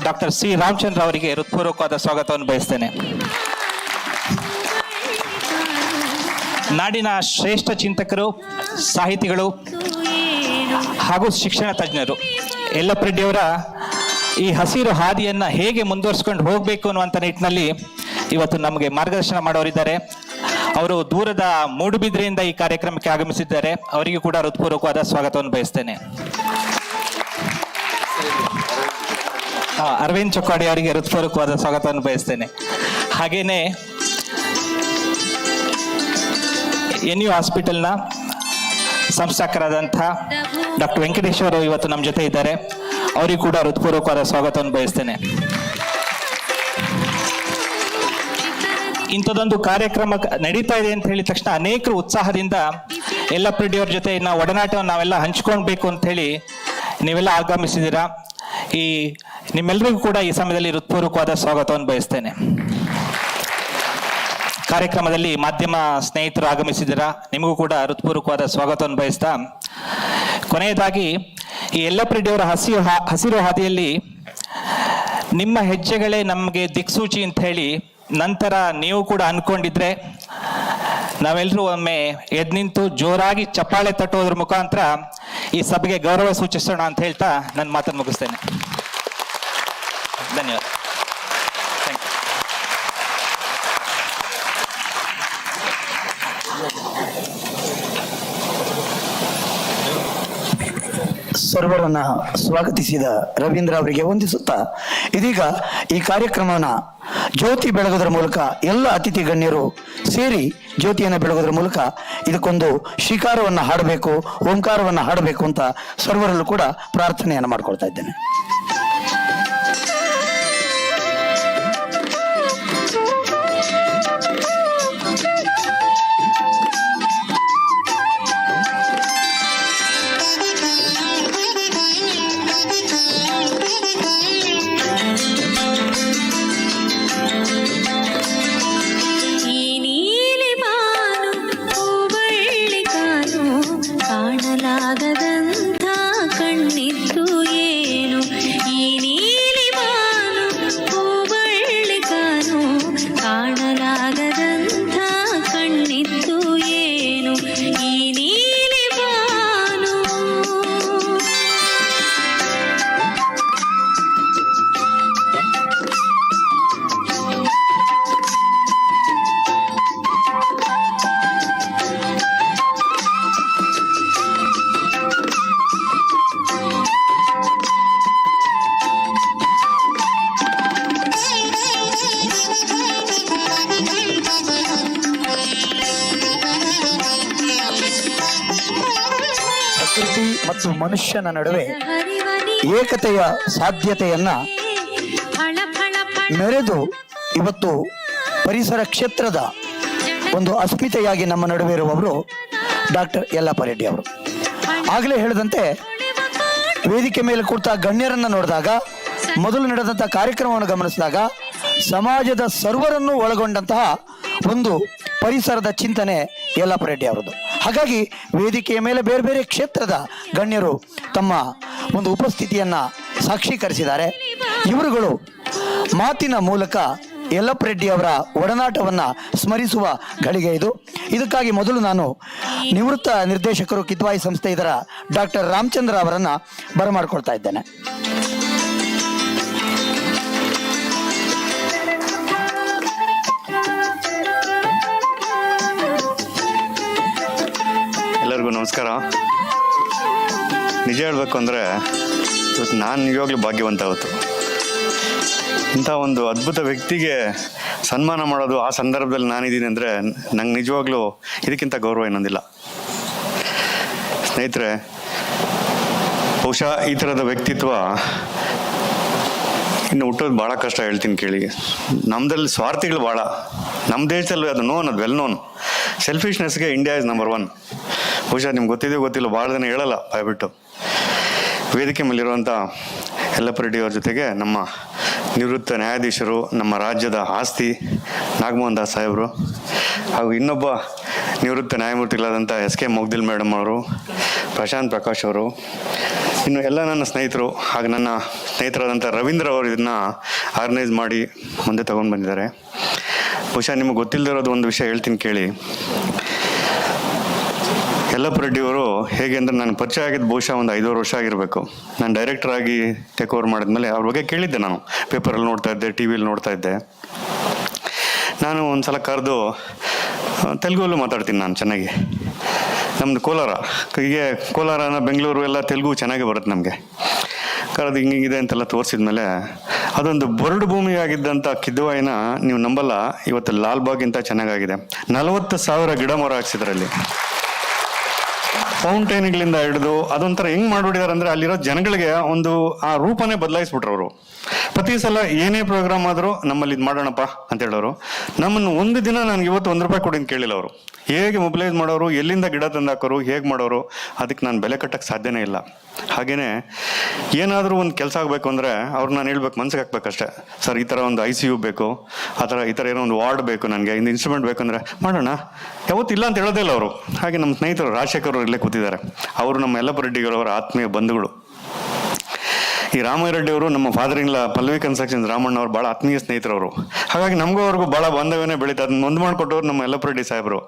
ಡಾಕ್ಟರ್ C ರಾಮಚಂದ್ರ ಅವರಿಗೆ ಹೃತ್ಪೂರ್ವಕವಾದ ಸ್ವಾಗತವನ್ನು ಬಯಸ್ತೇನೆ. ನಾಡಿನ ಶ್ರೇಷ್ಠ ಚಿಂತಕರು, ಸಾಹಿತಿಗಳು ಹಾಗೂ ಶಿಕ್ಷಣ ತಜ್ಞರು ಯಲ್ಲಪ್ಪ ರೆಡ್ಡಿಯವರ ಈ ಹಸಿರು ಹಾದಿಯನ್ನು ಹೇಗೆ ಮುಂದುವರಿಸ್ಕೊಂಡು ಹೋಗಬೇಕು ಅನ್ನುವಂಥ ನಿಟ್ಟಿನಲ್ಲಿ ಇವತ್ತು ನಮಗೆ ಮಾರ್ಗದರ್ಶನ ಮಾಡೋರಿದ್ದಾರೆ. ಅವರು ದೂರದ ಮೂಡುಬಿದ್ರೆಯಿಂದ ಈ ಕಾರ್ಯಕ್ರಮಕ್ಕೆ ಆಗಮಿಸಿದ್ದಾರೆ. ಅವರಿಗೂ ಕೂಡ ಹೃತ್ಪೂರ್ವಕವಾದ ಸ್ವಾಗತವನ್ನು ಬಯಸ್ತೇನೆ. ಅರವಿಂದ್ ಚೊಕ್ಕಾಡಿ ಅವರಿಗೆ ಹೃತ್ಪೂರ್ವಕವಾದ ಸ್ವಾಗತವನ್ನು ಬಯಸ್ತೇನೆ. ಹಾಗೇನೆ NU ಹಾಸ್ಪಿಟಲ್ನ ಸಂಸ್ಥಾಪಕರಾದಂಥ ಡಾಕ್ಟರ್ ವೆಂಕಟೇಶ್ವರ ಇವತ್ತು ನಮ್ಮ ಜೊತೆ ಇದ್ದಾರೆ. ಅವರಿಗೂ ಕೂಡ ಹೃತ್ಪೂರ್ವಕವಾದ ಸ್ವಾಗತವನ್ನು ಬಯಸ್ತೇನೆ. ಇಂಥದ್ದೊಂದು ಕಾರ್ಯಕ್ರಮ ನಡೀತಾ ಇದೆ ಅಂತ ಹೇಳಿದ ತಕ್ಷಣ ಅನೇಕರು ಉತ್ಸಾಹದಿಂದ ಯಲ್ಲಪ್ಪ ರೆಡ್ಡಿಯವ್ರ ಜೊತೆ ನಾವು ಒಡನಾಟವನ್ನು ನಾವೆಲ್ಲ ಹಂಚ್ಕೊಳ್ಬೇಕು ಅಂತ ಹೇಳಿ ನೀವೆಲ್ಲ ಆಗಮಿಸಿದ್ದೀರಾ. ಈ ನಿಮ್ಮೆಲ್ಲರಿಗೂ ಕೂಡ ಈ ಸಮಯದಲ್ಲಿ ಹೃತ್ಪೂರ್ವಕವಾದ ಸ್ವಾಗತವನ್ನು ಬಯಸ್ತೇನೆ. ಕಾರ್ಯಕ್ರಮದಲ್ಲಿ ಮಾಧ್ಯಮ ಸ್ನೇಹಿತರು ಆಗಮಿಸಿದ್ದೀರಾ, ನಿಮಗೂ ಕೂಡ ಹೃತ್ಪೂರ್ವಕವಾದ ಸ್ವಾಗತವನ್ನು ಬಯಸ್ತಾ, ಕೊನೆಯದಾಗಿ ಈ ಯಲ್ಲಪ್ಪ ರೆಡ್ಡಿಯವರ ಹಸಿರು ಹಾದಿಯಲ್ಲಿ ನಿಮ್ಮ ಹೆಜ್ಜೆಗಳೇ ನಮಗೆ ದಿಕ್ಸೂಚಿ ಅಂತ ಹೇಳಿ ನಂತರ ನೀವು ಕೂಡ ಅನ್ಕೊಂಡಿದ್ರೆ ನಾವೆಲ್ಲರೂ ಒಮ್ಮೆ ಎದ್ದು ನಿಂತು ಜೋರಾಗಿ ಚಪ್ಪಾಳೆ ತಟ್ಟೋದ್ರ ಮುಖಾಂತರ ಈ ಸಭೆಗೆ ಗೌರವ ಸೂಚಿಸೋಣ ಅಂತ ಹೇಳ್ತಾ ನನ್ನ ಮಾತನ್ನು ಮುಗಿಸ್ತೇನೆ. ಧನ್ಯವಾದ. Thank you. ಸರ್ವರನ್ನ ಸ್ವಾಗತಿಸಿದ ರವೀಂದ್ರ ಅವರಿಗೆ ವಂದಿಸುತ್ತಾ ಇದೀಗ ಈ ಕಾರ್ಯಕ್ರಮನ ಜ್ಯೋತಿ ಬೆಳಗೋದ್ರ ಮೂಲಕ ಎಲ್ಲ ಅತಿಥಿ ಗಣ್ಯರು ಸೇರಿ ಜ್ಯೋತಿಯನ್ನು ಬೆಳಗೋದ್ರ ಮೂಲಕ ಇದಕ್ಕೊಂದು ಶ್ರೀಕಾರವನ್ನು ಹಾಡಬೇಕು, ಓಂಕಾರವನ್ನು ಹಾಡಬೇಕು ಅಂತ ಸರ್ವರಲ್ಲೂ ಕೂಡ ಪ್ರಾರ್ಥನೆಯನ್ನು ಮಾಡ್ಕೊಳ್ತಾ ಇದ್ದೇನೆ. ಕಾಣಲಾಗದಂಥ ಕಣ್ಣಿದ್ದು ಏನು ಈ ನೀಲಿ ಬಾನು ಹೂಬಳ್ಳಿಗಾನು ಕಾಣಲಾಗದಂಥ ಕಣ್ಣಿದ್ದು ಏನು ಈ ನೀಲಿ ಬಾನು. ಪ್ರಕೃತಿ ಮತ್ತು ಮನುಷ್ಯನ ನಡುವೆ ಏಕತೆಯ ಸಾಧ್ಯತೆಯನ್ನ ಮೆರೆದು ಇವತ್ತು ಪರಿಸರ ಕ್ಷೇತ್ರದ ಒಂದು ಅಸ್ಮಿತೆಯಾಗಿ ನಮ್ಮ ನಡುವೆ ಇರುವವರು ಡಾಕ್ಟರ್ ಯಲ್ಲಪ್ಪ ರೆಡ್ಡಿ ಅವರು. ಆಗಲೇ ಹೇಳಿದಂತೆ ವೇದಿಕೆ ಮೇಲೆ ಕೂತ ಗಣ್ಯರನ್ನ ನೋಡಿದಾಗ, ಮೊದಲು ನಡೆದಂತಹ ಕಾರ್ಯಕ್ರಮವನ್ನು ಗಮನಿಸಿದಾಗ ಸಮಾಜದ ಸರ್ವರನ್ನು ಒಳಗೊಂಡಂತಹ ಒಂದು ಪರಿಸರದ ಚಿಂತನೆ ಯಲ್ಲಪ್ಪ ರೆಡ್ಡಿ ಅವರದ್ದು. ಹಾಗಾಗಿ ವೇದಿಕೆಯ ಮೇಲೆ ಬೇರೆ ಬೇರೆ ಕ್ಷೇತ್ರದ ಗಣ್ಯರು ತಮ್ಮ ಒಂದು ಉಪಸ್ಥಿತಿಯನ್ನ ಸಾಕ್ಷೀಕರಿಸಿದ್ದಾರೆ. ಇವರುಗಳು ಮಾತಿನ ಮೂಲಕ ಯಲ್ಲಪ್ಪ ರೆಡ್ಡಿ ಅವರ ಒಡನಾಟವನ್ನ ಸ್ಮರಿಸುವ ಘಳಿಗೆ ಇದು. ಇದಕ್ಕಾಗಿ ಮೊದಲು ನಾನು ನಿವೃತ್ತ ನಿರ್ದೇಶಕರು ಕಿದ್ವಾಯಿ ಸಂಸ್ಥೆ ಇದರ ಡಾಕ್ಟರ್ ರಾಮಚಂದ್ರ ಅವರನ್ನ ಬರಮಾಡ್ಕೊಳ್ತಾ ಇದ್ದೇನೆ. ಎಲ್ಲರಿಗೂ ನಮಸ್ಕಾರ. ನಿಜ ಹೇಳಬೇಕು ಅಂದರೆ ಇವತ್ತು ನಾನು ನಿಜವಾಗ್ಲೂ ಭಾಗ್ಯವಂತ. ಅವತ್ತು ಇಂಥ ಒಂದು ಅದ್ಭುತ ವ್ಯಕ್ತಿಗೆ ಸನ್ಮಾನ ಮಾಡೋದು, ಆ ಸಂದರ್ಭದಲ್ಲಿ ನಾನಿದ್ದೀನಿ ಅಂದರೆ ನಂಗೆ ನಿಜವಾಗ್ಲೂ ಇದಕ್ಕಿಂತ ಗೌರವ ಇನ್ನೊಂದಿಲ್ಲ. ಸ್ನೇಹಿತರೆ, ಬಹುಶಃ ಈ ಥರದ ವ್ಯಕ್ತಿತ್ವ ಇನ್ನು ಹುಟ್ಟೋದು ಭಾಳ ಕಷ್ಟ. ಹೇಳ್ತೀನಿ ಕೇಳಿ. ನಮ್ಮದಲ್ಲಿ ಸ್ವಾರ್ಥಿಗಳು ಭಾಳ. ನಮ್ಮ ದೇಶದಲ್ಲಿ ಅದು ನೋನ್, ಅದು ವೆಲ್ ನೋನ್. ಸೆಲ್ಫಿಶ್ನೆಸ್ಗೆ ಇಂಡಿಯಾ ಇಸ್ ನಂಬರ್ 1. ಬಹುಶಃ ನಿಮ್ಗೆ ಗೊತ್ತಿದೆಯೋ ಗೊತ್ತಿಲ್ಲ, ಭಾಳ ಜನ ಹೇಳಲ್ಲ ಬಾಯ್ಬಿಟ್ಟು. ವೇದಿಕೆ ಮೇಲಿರುವಂಥ ಯಲ್ಲಪ್ಪ ರೆಡ್ಡಿ ಅವ್ರ ಜೊತೆಗೆ ನಮ್ಮ ನಿವೃತ್ತ ನ್ಯಾಯಾಧೀಶರು, ನಮ್ಮ ರಾಜ್ಯದ ಆಸ್ತಿ ನಾಗಮೋಹನ್ ದಾಸ್ ಸಾಹೇಬರು, ಹಾಗೂ ಇನ್ನೊಬ್ಬ ನಿವೃತ್ತ ನ್ಯಾಯಮೂರ್ತಿಗಳಾದಂಥ SK ಮೊಗ್ದಿಲ್ ಮೇಡಮ್ ಅವರು, ಪ್ರಶಾಂತ್ ಪ್ರಕಾಶ್ ಅವರು, ಇನ್ನು ಎಲ್ಲ ನನ್ನ ಸ್ನೇಹಿತರು, ಹಾಗೂ ನನ್ನ ಸ್ನೇಹಿತರಾದಂಥ ರವೀಂದ್ರ ಅವರು ಇದನ್ನು ಆರ್ಗನೈಸ್ ಮಾಡಿ ಮುಂದೆ ತಗೊಂಡು ಬಂದಿದ್ದಾರೆ. ಬಹುಶಃ ನಿಮಗೆ ಗೊತ್ತಿಲ್ಲದಿರೋದು ಒಂದು ವಿಷಯ ಹೇಳ್ತೀನಿ ಕೇಳಿ. ಯಲ್ಲಪ್ಪ ರೆಡ್ಡಿ ಅವರು ಹೇಗೆ ಅಂದರೆ, ನಾನು ಪರಿಚಯ ಆಗಿದ್ದು ಬಹುಶಃ ಒಂದು 5 ವರ್ಷ ಆಗಿರಬೇಕು. ನಾನು ಡೈರೆಕ್ಟರ್ ಆಗಿ ಟೇಕ್ ಓವರ್ ಮಾಡಿದ್ಮೇಲೆ ಅವ್ರ ಬಗ್ಗೆ ಕೇಳಿದ್ದೆ. ನಾನು ಪೇಪರಲ್ಲಿ ನೋಡ್ತಾ ಇದ್ದೆ, TV ನೋಡ್ತಾ ಇದ್ದೆ. ನಾನು ಒಂದು ಸಲ ಕರೆದು, ತೆಲುಗಲ್ಲೂ ಮಾತಾಡ್ತೀನಿ ನಾನು ಚೆನ್ನಾಗಿ. ನಮ್ಮದು ಕೋಲಾರ, ಹೀಗೆ ಕೋಲಾರನ ಬೆಂಗಳೂರು ಎಲ್ಲ ತೆಲುಗು ಚೆನ್ನಾಗಿ ಬರುತ್ತೆ ನಮಗೆ. ಕರೆದು ಹಿಂಗಿದೆ ಅಂತೆಲ್ಲ ತೋರಿಸಿದ್ಮೇಲೆ, ಅದೊಂದು ಬರಡು ಭೂಮಿ ಆಗಿದ್ದಂಥ ಕಿದ್ವಾಯಿನ ನೀವು ನಂಬಲ್ಲ, ಇವತ್ತು ಲಾಲ್ಬಾಗಿಂತ ಚೆನ್ನಾಗಾಗಿದೆ. 40,000 ಗಿಡ ಮರ ಹಾಕ್ಸಿದ್ರಲ್ಲಿ, ಫೌಂಟೈನ್ಗಳಿಂದ ಹಿಡಿದು ಅದೊಂಥರ ಹೆಂಗ್ ಮಾಡ್ಬಿಟ್ಟಿದ್ದಾರೆ ಅಂದರೆ, ಅಲ್ಲಿರೋ ಜನಗಳಿಗೆ ಒಂದು ಆ ರೂಪನೇ ಬದಲಾಯಿಸ್ಬಿಟ್ರು ಅವರು. ಪ್ರತಿ ಸಲ ಏನೇ ಪ್ರೋಗ್ರಾಮ್ ಆದರೂ ನಮ್ಮಲ್ಲಿ ಇದು ಮಾಡೋಣಪ್ಪ ಅಂತ ಹೇಳೋರು. ನಮ್ಮನ್ನು ಒಂದು ದಿನ ನನಗೆ ಇವತ್ತು ₹1 ಕೊಡಿ ಅಂತ ಕೇಳಿಲ್ಲ ಅವರು. ಹೇಗೆ ಮೊಬಿಲೈಸ್ ಮಾಡೋರು, ಎಲ್ಲಿಂದ ಗಿಡ ತಂದು ಹಾಕೋರು, ಹೇಗೆ ಮಾಡೋರು, ಅದಕ್ಕೆ ನಾನು ಬೆಲೆ ಕಟ್ಟಕ್ಕೆ ಸಾಧ್ಯನೇ ಇಲ್ಲ. ಹಾಗೆಯೇ ಏನಾದರೂ ಒಂದು ಕೆಲಸ ಆಗಬೇಕು ಅಂದರೆ ಅವ್ರು ನಾನು ಹೇಳ್ಬೇಕು, ಮನ್ಸಿಗೆ ಹಾಕ್ಬೇಕಷ್ಟೇ. ಸರ್ ಈ ಥರ ಒಂದು ICU ಬೇಕು, ಈ ಥರ ಏನೋ ಒಂದು ವಾರ್ಡ್ ಬೇಕು, ನನಗೆ ಇಂದು ಇನ್ಸ್ಟ್ರೂಮೆಂಟ್ ಬೇಕಂದರೆ ಮಾಡೋಣ, ಯಾವತ್ತಿಲ್ಲ ಅಂತ ಹೇಳೋದೇ ಇಲ್ಲ ಅವರು. ಹಾಗೆ ನಮ್ಮ ಸ್ನೇಹಿತರು ರಾಜಶೇಖರ್ ಅವರು ಇಲ್ಲೇ ಕೂತಿದ್ದಾರೆ. ಅವರು ನಮ್ಮ ಯಲ್ಲಪ್ಪ ರೆಡ್ಡಿಗಳವರ ಆತ್ಮೀಯ ಬಂಧುಗಳು. ಈ ರಾಮರೆಡ್ಡಿ ಅವರು ನಮ್ಮ father in law Pallavi constructions Ramanna ಅವರು ಭಾಳ ಆತ್ಮೀಯ ಸ್ನೇಹಿತರವರು. ಹಾಗಾಗಿ ನಮಗೂ ಅವ್ರಿಗೂ ಭಾಳ ಬಾಂಧವ್ಯನೇ ಬೆಳೀತಾ. ಅದನ್ನ ಒಂದು ಮಾಡಿಕೊಟ್ಟವ್ರು ನಮ್ಮ ಯಲ್ಲಪ್ಪ ರೆಡ್ಡಿ ಸಾಹೇಬರು.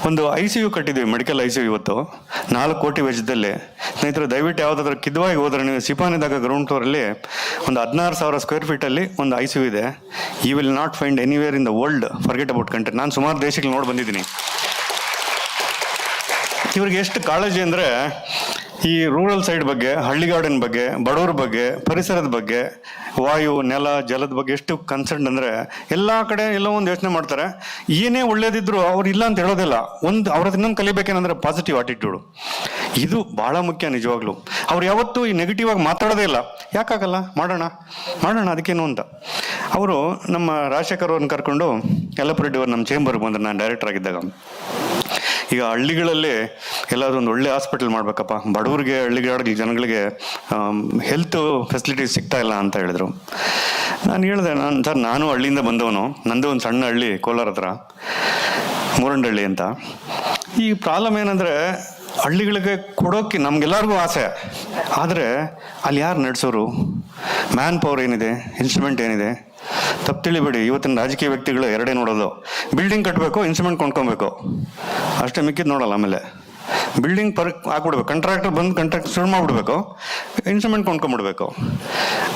ಒಂದು ICU ಕಟ್ಟಿದ್ವಿ, ಮೆಡಿಕಲ್ ICU. ಇವತ್ತು 4 ಕೋಟಿ ವೆಚ್ಚದಲ್ಲಿ. ಸ್ನೇಹಿತರು, ದಯವಿಟ್ಟು ಯಾವುದಾದ್ರೂ ಕಿದ್ವಾಗಿ ಹೋದ್ರೆ ನೀವು ಸಿಪಾನಿದಾಗ ಗ್ರೌಂಡ್ ಫ್ಲೋರಲ್ಲಿ ಒಂದು 16,000 ಸ್ಕ್ವೇರ್ ಫೀಟಲ್ಲಿ ಒಂದು ICU ಇದೆ. You will not find anywhere in the world, forget about country. ನಾನು ಸುಮಾರು ದೇಶಕ್ಕೆ ನೋಡಿ ಬಂದಿದ್ದೀನಿ. ಇವ್ರಿಗೆ ಎಷ್ಟು ಕಾಳಜಿ ಅಂದರೆ ಈ ರೂರಲ್ ಸೈಡ್ ಬಗ್ಗೆ, ಹಳ್ಳಿಗಾಡಿನ ಬಗ್ಗೆ, ಬಡವ್ರ ಬಗ್ಗೆ, ಪರಿಸರದ ಬಗ್ಗೆ, ವಾಯು, ನೆಲ, ಜಲದ ಬಗ್ಗೆ ಎಷ್ಟು ಕನ್ಸರ್ನ್ ಅಂದರೆ ಎಲ್ಲ ಕಡೆ ಎಲ್ಲೋ ಒಂದು ಯೋಚನೆ ಮಾಡ್ತಾರೆ. ಏನೇ ಒಳ್ಳೇದಿದ್ರು ಅವ್ರು ಇಲ್ಲ ಅಂತ ಹೇಳೋದಿಲ್ಲ. ಅವ್ರ ಹತ್ರ ಇನ್ನೊಂದು ಕಲಿಬೇಕೇನಂದ್ರೆ ಪಾಸಿಟಿವ್ ಆಟಿಟ್ಯೂಡು. ಇದು ಭಾಳ ಮುಖ್ಯ ನಿಜವಾಗ್ಲೂ. ಅವ್ರು ಯಾವತ್ತೂ ಈ ನೆಗೆಟಿವ್ ಆಗಿ ಮಾತಾಡೋದೇ ಇಲ್ಲ. ಯಾಕಾಗಲ್ಲ, ಮಾಡೋಣ ಅದಕ್ಕೇನು ಅಂತ. ಅವರು ನಮ್ಮ ರಾಜಶೇಖರ್ ಅವ್ರನ್ನ ಕರ್ಕೊಂಡು ಯಲ್ಲಪ್ಪ ರೆಡ್ಡಿ ಅವ್ರು ನಮ್ಮ ಚೇಂಬರ್ಗೆ ಬಂದರು ನಾನು ಡೈರೆಕ್ಟರ್ ಆಗಿದ್ದಾಗ. ಈಗ ಹಳ್ಳಿಗಳಲ್ಲಿ ಎಲ್ಲಾದ್ರೂ ಒಂದು ಒಳ್ಳೆ ಹಾಸ್ಪಿಟಲ್ ಮಾಡ್ಬೇಕಪ್ಪ, ಬಡವ್ರಿಗೆ, ಹಳ್ಳಿಗಾಡಿಗೆ ಜನಗಳಿಗೆ ಹೆಲ್ತ್ ಫೆಸಿಲಿಟೀಸ್ ಸಿಗ್ತಾ ಇಲ್ಲ ಅಂತ ಹೇಳಿದ್ರು. ನಾನು ಹೇಳಿದೆ, ನಾನು ಹಳ್ಳಿಯಿಂದ ಬಂದವನು, ನಂದು ಒಂದು ಸಣ್ಣ ಹಳ್ಳಿ ಕೋಲಾರ ಹತ್ರ, ಮೂರಂಡಹಳ್ಳಿ ಅಂತ. ಈ ಪ್ರಾಬ್ಲಮ್ ಏನಂದರೆ ಹಳ್ಳಿಗಳಿಗೆ ಕೊಡೋಕ್ಕೆ ನಮ್ಗೆಲ್ಲರಿಗೂ ಆಸೆ, ಆದರೆ ಅಲ್ಲಿ ಯಾರು ನಡೆಸೋರು? ಮ್ಯಾನ್ ಪವರ್ ಏನಿದೆ, ಇನ್ಸ್ಟ್ರೂಮೆಂಟ್ ಏನಿದೆ? ತಪ್ಪು ತಿಳಿಬೇಡಿ, ಇವತ್ತಿನ ರಾಜಕೀಯ ವ್ಯಕ್ತಿಗಳು ಎರಡೇ ನೋಡೋದು. ಬಿಲ್ಡಿಂಗ್ ಕಟ್ಟಬೇಕು, ಇನ್ಸ್ಟ್ರೂಮೆಂಟ್ ಕೊಂಡ್ಕೊಬೇಕು, ಅಷ್ಟೇ, ಮಿಕ್ಕಿದ್ದು ನೋಡಲ್ಲ. ಆಮೇಲೆ ಬಿಲ್ಡಿಂಗ್ ಹಾಕ್ಬಿಡ್ಬೇಕು, ಕಾಂಟ್ರಾಕ್ಟರ್ ಬಂದು ಕಾಂಟ್ರಾಕ್ಟ್ ಶುರು ಮಾಡಿಬಿಡ್ಬೇಕು, ಇನ್ಸ್ಟ್ರೂಮೆಂಟ್ ಕೊಂಡ್ಕೊಂಡ್ಬಿಡ್ಬೇಕು.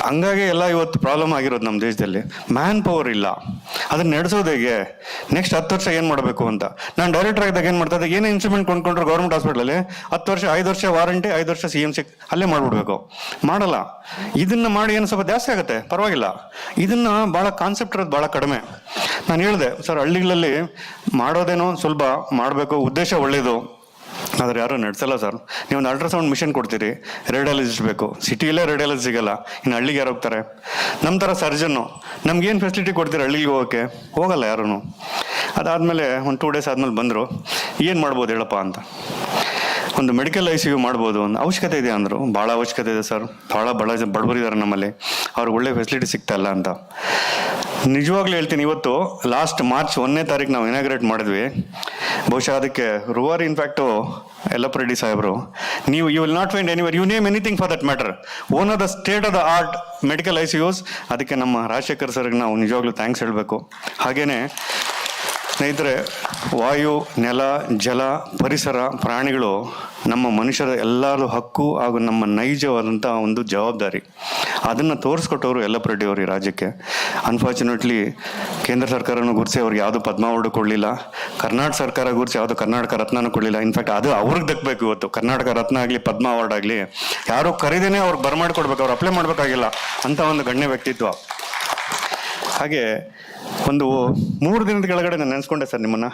ಹಂಗಾಗಿ ಎಲ್ಲ ಇವತ್ತು ಪ್ರಾಬ್ಲಮ್ ಆಗಿರೋದು ನಮ್ಮ ದೇಶದಲ್ಲಿ. ಮ್ಯಾನ್ ಪವರ್ ಇಲ್ಲ, ಅದನ್ನ ನಡೆಸೋದು ಹೇಗೆ? ನೆಕ್ಸ್ಟ್ 10 ವರ್ಷ ಏನು ಮಾಡಬೇಕು ಅಂತ. ನಾನು ಡೈರೆಕ್ಟರ್ ಆಗಿದ್ದಾಗ ಏನು ಮಾಡ್ತಾ ಇದ್ದೆ, ಏನೇ ಇನ್ಸ್ಟ್ರೂಮೆಂಟ್ ಕೊಂಡ್ಕೊಂಡ್ರು ಗೌರ್ಮೆಂಟ್ ಹಾಸ್ಪಿಟಲಲ್ಲಿ 10 ವರ್ಷ, 5 ವರ್ಷ ವಾರಂಟಿ, 5 ವರ್ಷ CMC ಅಲ್ಲೇ ಮಾಡಿಬಿಡ್ಬೇಕು. ಮಾಡಲ್ಲ. ಇದನ್ನ ಮಾಡಿ ಏನು ಸ್ವಲ್ಪ ಜಾಸ್ತಿ ಆಗುತ್ತೆ, ಪರವಾಗಿಲ್ಲ. ಇದನ್ನ ಭಾಳ ಕಾನ್ಸೆಪ್ಟ್ ಇರೋದು ಭಾಳ ಕಡಿಮೆ. ನಾನು ಹೇಳಿದೆ, ಸರ್ ಹಳ್ಳಿಗಳಲ್ಲಿ ಮಾಡೋದೇನೋ ಸ್ವಲ್ಪ ಮಾಡಬೇಕು, ಉದ್ದೇಶ ಒಳ್ಳೇದು, ಆದರೆ ಯಾರು ನಡೆಸಲ್ಲ ಸರ್. ನೀವು ಒಂದು ಅಲ್ಟ್ರಾಸೌಂಡ್ ಮಿಷನ್ ಕೊಡ್ತೀರಿ, ರೇಡಿಯಾಲಜಿಸ್ಟ್ ಬೇಕು, ಸಿಟಿಯಲ್ಲೇ ರೇಡಿಯಾಲಜಿ ಸಿಗಲ್ಲ, ಇನ್ನು ಹಳ್ಳಿಗೆ ಯಾರು ಹೋಗ್ತಾರೆ? ನಮ್ಮ ಥರ ಸರ್ಜನ್ನು ನಮ್ಗೇನು ಫೆಸಿಲಿಟಿ ಕೊಡ್ತೀರಿ ಹಳ್ಳಿಗೆ ಹೋಗೋಕ್ಕೆ? ಹೋಗಲ್ಲ ಯಾರೂ. ಅದಾದಮೇಲೆ ಒಂದು 2 days ಆದಮೇಲೆ ಬಂದರು, ಏನು ಮಾಡ್ಬೋದು ಹೇಳಪ್ಪ ಅಂತ. ಒಂದು ಮೆಡಿಕಲ್ ICU ಮಾಡ್ಬೋದು, ಒಂದು ಅವಶ್ಯಕತೆ ಇದೆ ಅಂದರು. ಭಾಳ ಅವಶ್ಯಕತೆ ಇದೆ ಸರ್, ಭಾಳ ಬಡವರಿದ್ದಾರೆ ನಮ್ಮಲ್ಲಿ, ಅವ್ರಿಗೆ ಒಳ್ಳೆ ಫೆಸಿಲಿಟಿ ಸಿಗ್ತಾ ಇಲ್ಲ ಅಂತ. ನಿಜವಾಗ್ಲೂ ಹೇಳ್ತೀನಿ, ಇವತ್ತು ಲಾಸ್ಟ್ ಮಾರ್ಚ್ 1ನೇ ತಾರೀಕು ನಾವು ಇನಾಗ್ರೇಟ್ ಮಾಡಿದ್ವಿ. ಬಹುಶಃ ಅದಕ್ಕೆ ರೂವಾರಿ ಇನ್ಫ್ಯಾಕ್ಟು ಯಲ್ಲಪ್ಪ ರೆಡ್ಡಿ ಸಾಹೇಬರು, ನೀವು you will not find anywhere, you name anything for that matter, one of the state of the art medical ICUs. ಅದಕ್ಕೆ ನಮ್ಮ ರಾಜಶೇಖರ್ ಸರ್ಗೆ ನಾವು ನಿಜವಾಗ್ಲೂ ಥ್ಯಾಂಕ್ಸ್ ಹೇಳಬೇಕು. ಹಾಗೇನೆ ಸ್ನೇಹಿತರೆ, ವಾಯು, ನೆಲ, ಜಲ, ಪರಿಸರ, ಪ್ರಾಣಿಗಳು ನಮ್ಮ ಮನುಷ್ಯರ ಎಲ್ಲರ ಹಕ್ಕು ಹಾಗೂ ನಮ್ಮ ನೈಜವಾದಂಥ ಒಂದು ಜವಾಬ್ದಾರಿ. ಅದನ್ನು ತೋರಿಸ್ಕೊಟ್ಟವರು ಯಲ್ಲಪ್ಪ ರೆಡ್ಡಿ ಅವರು ಈ ರಾಜ್ಯಕ್ಕೆ. ಅನ್ಫಾರ್ಚುನೇಟ್ಲಿ ಕೇಂದ್ರ ಸರ್ಕಾರನೂ ಗುರುಸಿ ಅವ್ರಿಗೆ ಯಾವುದು ಪದ್ಮ ಅವಾರ್ಡು ಕೊಡಲಿಲ್ಲ, ಕರ್ನಾಟಕ ಸರ್ಕಾರ ಗುರುಸಿ ಯಾವುದು ಕರ್ನಾಟಕ ರತ್ನನೂ ಕೊಡಲಿಲ್ಲ. ಇನ್ಫ್ಯಾಕ್ಟ್ ಅದು ಅವ್ರಿಗೆ ದಕ್ಕಬೇಕು. ಇವತ್ತು ಕರ್ನಾಟಕ ರತ್ನ ಆಗಲಿ, ಪದ್ಮ ಅವಾರ್ಡ್ ಆಗಲಿ, ಯಾರು ಕರೀದೇನೆ ಅವ್ರಿಗೆ ಬರ್ಮಾಡ್ಕೊಡ್ಬೇಕು, ಅವ್ರು ಅಪ್ಲೈ ಮಾಡಬೇಕಾಗಿಲ್ಲ ಅಂತ ಒಂದು ಗಣ್ಯ ವ್ಯಕ್ತಿತ್ವ. ಹಾಗೆ ಒಂದು 3 ದಿನದ ಕೆಳಗಡೆ ನಾನು ನೆನೆಸ್ಕೊಂಡೆ ಸರ್ ನಿಮ್ಮನ್ನು.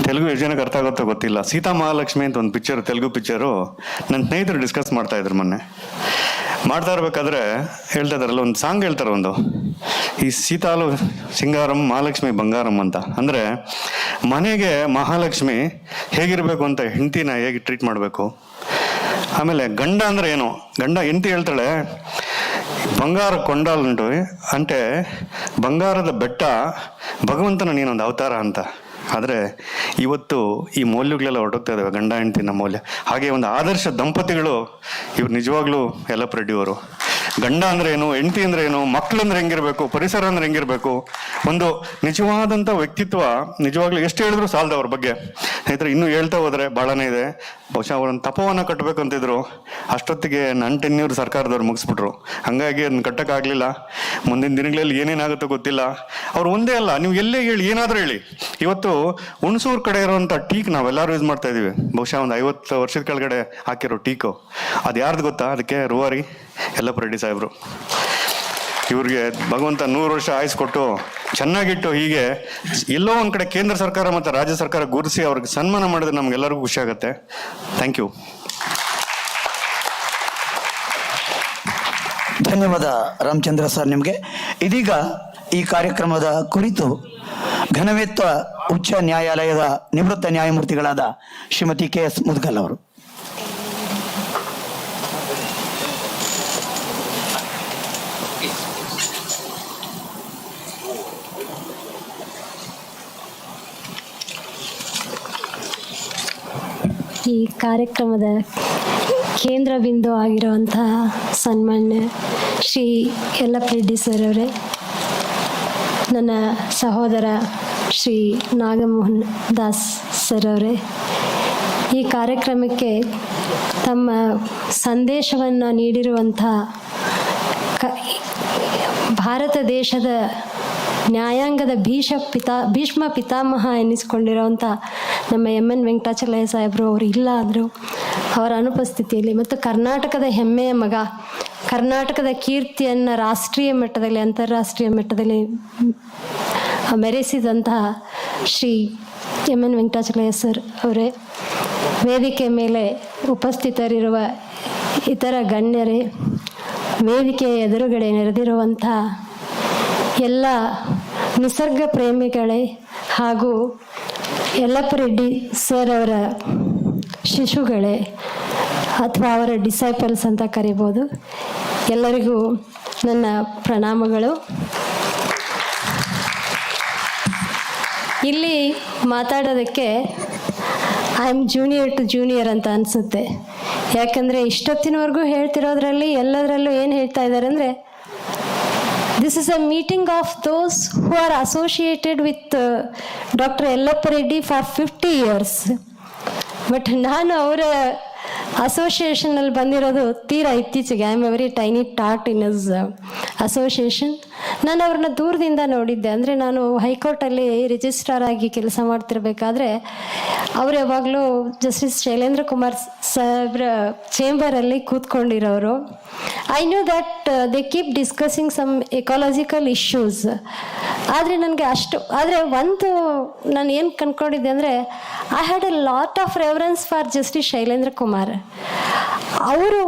ತೆಲುಗು ಎಷ್ಟು ಜನಕ್ಕೆ ಅರ್ಥ ಆಗುತ್ತೋ ಗೊತ್ತಿಲ್ಲ, ಸೀತಾ ಮಹಾಲಕ್ಷ್ಮಿ ಅಂತ ಒಂದು ಪಿಕ್ಚರ್, ತೆಲುಗು ಪಿಕ್ಚರು, ನನ್ನ ಸ್ನೇಹಿತರು ಡಿಸ್ಕಸ್ ಮಾಡ್ತಾ ಇದ್ರು ಮೊನ್ನೆ. ಮಾಡ್ತಾ ಇರ್ಬೇಕಾದ್ರೆ ಹೇಳ್ತಾ ಇದ್ದಾರಲ್ಲ, ಒಂದು ಸಾಂಗ್ ಹೇಳ್ತಾರೆ, ಒಂದು ಈ ಸೀತಾಲು ಸಿಂಗಾರಂ ಮಹಾಲಕ್ಷ್ಮಿ ಬಂಗಾರಂ ಅಂತ. ಅಂದರೆ ಮನೆಗೆ ಮಹಾಲಕ್ಷ್ಮಿ ಹೇಗಿರಬೇಕು ಅಂತ ಹೆಂಡತಿನ ಹೇಗೆ ಟ್ರೀಟ್ ಮಾಡಬೇಕು. ಆಮೇಲೆ ಗಂಡ ಅಂದರೆ ಏನು, ಗಂಡ ಹೆಂಡತಿ ಹೇಳ್ತಾಳೆ ಬಂಗಾರ ಕೊಂಡಾಲುಂಟು అంటే ಬಂಗಾರದ ಬೆಟ್ಟ ಭಗವಂತನ ನೀನೊಂದು ಅವತಾರ ಅಂತ. ಆದರೆ ಇವತ್ತು ಈ ಮೌಲ್ಯಗಳೆಲ್ಲ ಹೊರಟೋಗ್ತಾ ಇದ್ದಾವೆ, ಗಂಡ ಹೆಂಡತಿನ ಮೌಲ್ಯ. ಹಾಗೆ ಒಂದು ಆದರ್ಶ ದಂಪತಿಗಳು ಇವ್ರು ನಿಜವಾಗ್ಲೂ ಯಲ್ಲಪ್ಪ ರೆಡ್ಡಿ ಅವರು. ಗಂಡ ಅಂದ್ರೆ ಏನು, ಹೆಂಡತಿ ಅಂದ್ರೆ ಏನು, ಮಕ್ಕಳು ಅಂದ್ರೆ ಹೆಂಗಿರ್ಬೇಕು, ಪರಿಸರ ಅಂದ್ರೆ ಹೆಂಗಿರ್ಬೇಕು, ಒಂದು ನಿಜವಾದಂಥ ವ್ಯಕ್ತಿತ್ವ. ನಿಜವಾಗ್ಲೂ ಎಷ್ಟು ಹೇಳಿದ್ರು ಸಾಲದ ಅವ್ರ ಬಗ್ಗೆ. ಸ್ನೇಹಿತರೆ, ಇನ್ನೂ ಹೇಳ್ತಾ ಹೋದ್ರೆ ಭಾಳನೇ ಇದೆ. ಬಹುಶಃ ಅವ್ರನ್ನ ತಪವನ್ನು ಕಟ್ಟಬೇಕು ಅಂತಿದ್ರು, ಅಷ್ಟೊತ್ತಿಗೆ ನನ್ನ ಟೆನ್ಯೂರ್ ಸರ್ಕಾರದವ್ರು ಮುಗಿಸ್ಬಿಟ್ರು. ಹಂಗಾಗಿ ಅದನ್ನ ಕಟ್ಟಕ್ಕಾಗಲಿಲ್ಲ. ಮುಂದಿನ ದಿನಗಳಲ್ಲಿ ಏನೇನಾಗುತ್ತೋ ಗೊತ್ತಿಲ್ಲ. ಅವ್ರು ಒಂದೇ ಅಲ್ಲ, ನೀವು ಎಲ್ಲೇ ಹೇಳಿ, ಏನಾದರೂ ಹೇಳಿ. ಇವತ್ತು ಹುಣಸೂರು ಕಡೆ ಇರೋವಂಥ ಟೀಕ್ ನಾವೆಲ್ಲರೂ ಯೂಸ್ ಮಾಡ್ತಾ ಇದೀವಿ. ಬಹುಶಃ ಒಂದು 50 ವರ್ಷದ ಕೆಳಗಡೆ ಹಾಕಿರೋ ಟೀಕು, ಅದು ಯಾರ್ದು ಗೊತ್ತಾ? ಅದಕ್ಕೆ ರೂವಾರಿ ಯಲ್ಲಪ್ಪ ರೆಡ್ಡಿ ಸಾಹೇಬರು. ಇವ್ರಿಗೆ ಭಗವಂತ 100 ವರ್ಷ ಆಯುಸ್ ಕೊಟ್ಟು ಚೆನ್ನಾಗಿಟ್ಟು, ಹೀಗೆ ಎಲ್ಲೋ ಒಂದು ಕಡೆ ಕೇಂದ್ರ ಸರ್ಕಾರ ಮತ್ತು ರಾಜ್ಯ ಸರ್ಕಾರ ಗುರುಸಿ ಅವ್ರಿಗೆ ಸನ್ಮಾನ ಮಾಡಿದ್ರೆ ನಮ್ಗೆಲ್ಲರಿಗೂ ಖುಷಿ ಆಗುತ್ತೆ. Thank you. ಧನ್ಯವಾದ ರಾಮಚಂದ್ರ ಸರ್ ನಿಮಗೆ. ಇದೀಗ ಈ ಕಾರ್ಯಕ್ರಮದ ಕುರಿತು ಘನವೇತ್ವ ಉಚ್ಚ ನ್ಯಾಯಾಲಯದ ನಿವೃತ್ತ ನ್ಯಾಯಮೂರ್ತಿಗಳಾದ ಶ್ರೀಮತಿ KS ಮುದ್ಗಲ್ ಅವರು. ಈ ಕಾರ್ಯಕ್ರಮದ ಕೇಂದ್ರ ಬಿಂದು ಆಗಿರುವಂತಹ ಸನ್ಮಾನ್ಯ ಶ್ರೀ ಯಲ್ಲಪ್ಪ ರೆಡ್ಡಿ ಸರ್ ಅವರೇ, ನನ್ನ ಸಹೋದರ ಶ್ರೀ ನಾಗಮೋಹನ್ ದಾಸ್ ಸರ್ ಅವರೇ, ಈ ಕಾರ್ಯಕ್ರಮಕ್ಕೆ ತಮ್ಮ ಸಂದೇಶವನ್ನು ನೀಡಿರುವಂಥ ಭಾರತ ದೇಶದ ನ್ಯಾಯಾಂಗದ ಭೀಷ್ಮ ಪಿತಾಮಹ ಎನ್ನಿಸ್ಕೊಂಡಿರೋವಂಥ ನಮ್ಮ ಎನ್ ವೆಂಕಟಾಚಲಯ್ಯ ಸಾಹೇಬರು ಅವರು ಇಲ್ಲ ಆದರೂ ಅವರ ಅನುಪಸ್ಥಿತಿಯಲ್ಲಿ ಮತ್ತು ಕರ್ನಾಟಕದ ಹೆಮ್ಮೆಯ ಮಗ, ಕರ್ನಾಟಕದ ಕೀರ್ತಿಯನ್ನು ರಾಷ್ಟ್ರೀಯ ಮಟ್ಟದಲ್ಲಿ ಅಂತಾರಾಷ್ಟ್ರೀಯ ಮಟ್ಟದಲ್ಲಿ ಮೆರೆಸಿದಂತಹ ಶ್ರೀ ಎನ್ ವೆಂಕಟಾಚಲಯ್ಯ ಸರ್ ಅವರೇ, ವೇದಿಕೆ ಮೇಲೆ ಉಪಸ್ಥಿತರಿರುವ ಇತರ ಗಣ್ಯರೇ, ವೇದಿಕೆಯ ಎದುರುಗಡೆ ನೆರೆದಿರುವಂಥ ಎಲ್ಲ ನಿಸರ್ಗ ಪ್ರೇಮಿಗಳೇ ಹಾಗೂ ಯಲ್ಲಪ್ಪ ರೆಡ್ಡಿ ಸರ್ ಅವರ ಶಿಶುಗಳೇ ಅಥವಾ ಅವರ ಡಿಸೈಪಲ್ಸ್ ಅಂತ ಕರಿಬೋದು, ಎಲ್ಲರಿಗೂ ನನ್ನ ಪ್ರಣಾಮಗಳು. ಇಲ್ಲಿ ಮಾತಾಡೋದಕ್ಕೆ I am junior to junior ಅಂತ ಅನಿಸುತ್ತೆ. ಯಾಕಂದರೆ ಇಷ್ಟೊತ್ತಿನವರೆಗೂ ಹೇಳ್ತಿರೋದ್ರಲ್ಲಿ ಎಲ್ಲದರಲ್ಲೂ ಏನು ಹೇಳ್ತಾ ಇದ್ದಾರೆ ಅಂದರೆ, this is a meeting of those who are associated with doctor Yellappa Reddy for 50 years. But ನಾನು ಅವರ ಅಸೋಸಿಯೇಷನಲ್ಲಿ ಬಂದಿರೋದು ತೀರಾ ಇತ್ತೀಚೆಗೆ. I am a very tiny part in his association. ನಾನು ಅವ್ರನ್ನ ದೂರದಿಂದ ನೋಡಿದ್ದೆ. ಅಂದರೆ ನಾನು ಹೈಕೋರ್ಟಲ್ಲಿ ರಿಜಿಸ್ಟ್ರಾರ್ ಆಗಿ ಕೆಲಸ ಮಾಡ್ತಿರ್ಬೇಕಾದ್ರೆ ಅವರು ಯಾವಾಗಲೂ ಜಸ್ಟಿಸ್ ಶೈಲೇಂದ್ರ ಕುಮಾರ್ ಸಾಹೇಬ್ರ ಚೇಂಬರಲ್ಲಿ ಕೂತ್ಕೊಂಡಿರೋರು. I knew that they keep discussing some ecological issues. ಆದರೆ ನನಗೆ ಆದರೆ ಒಂದು ನಾನು ಏನು ಕಂಡ್ಕೊಂಡಿದ್ದೆ ಅಂದರೆ, I had a lot of reference for justice Shailendra Kumar. ಅವರು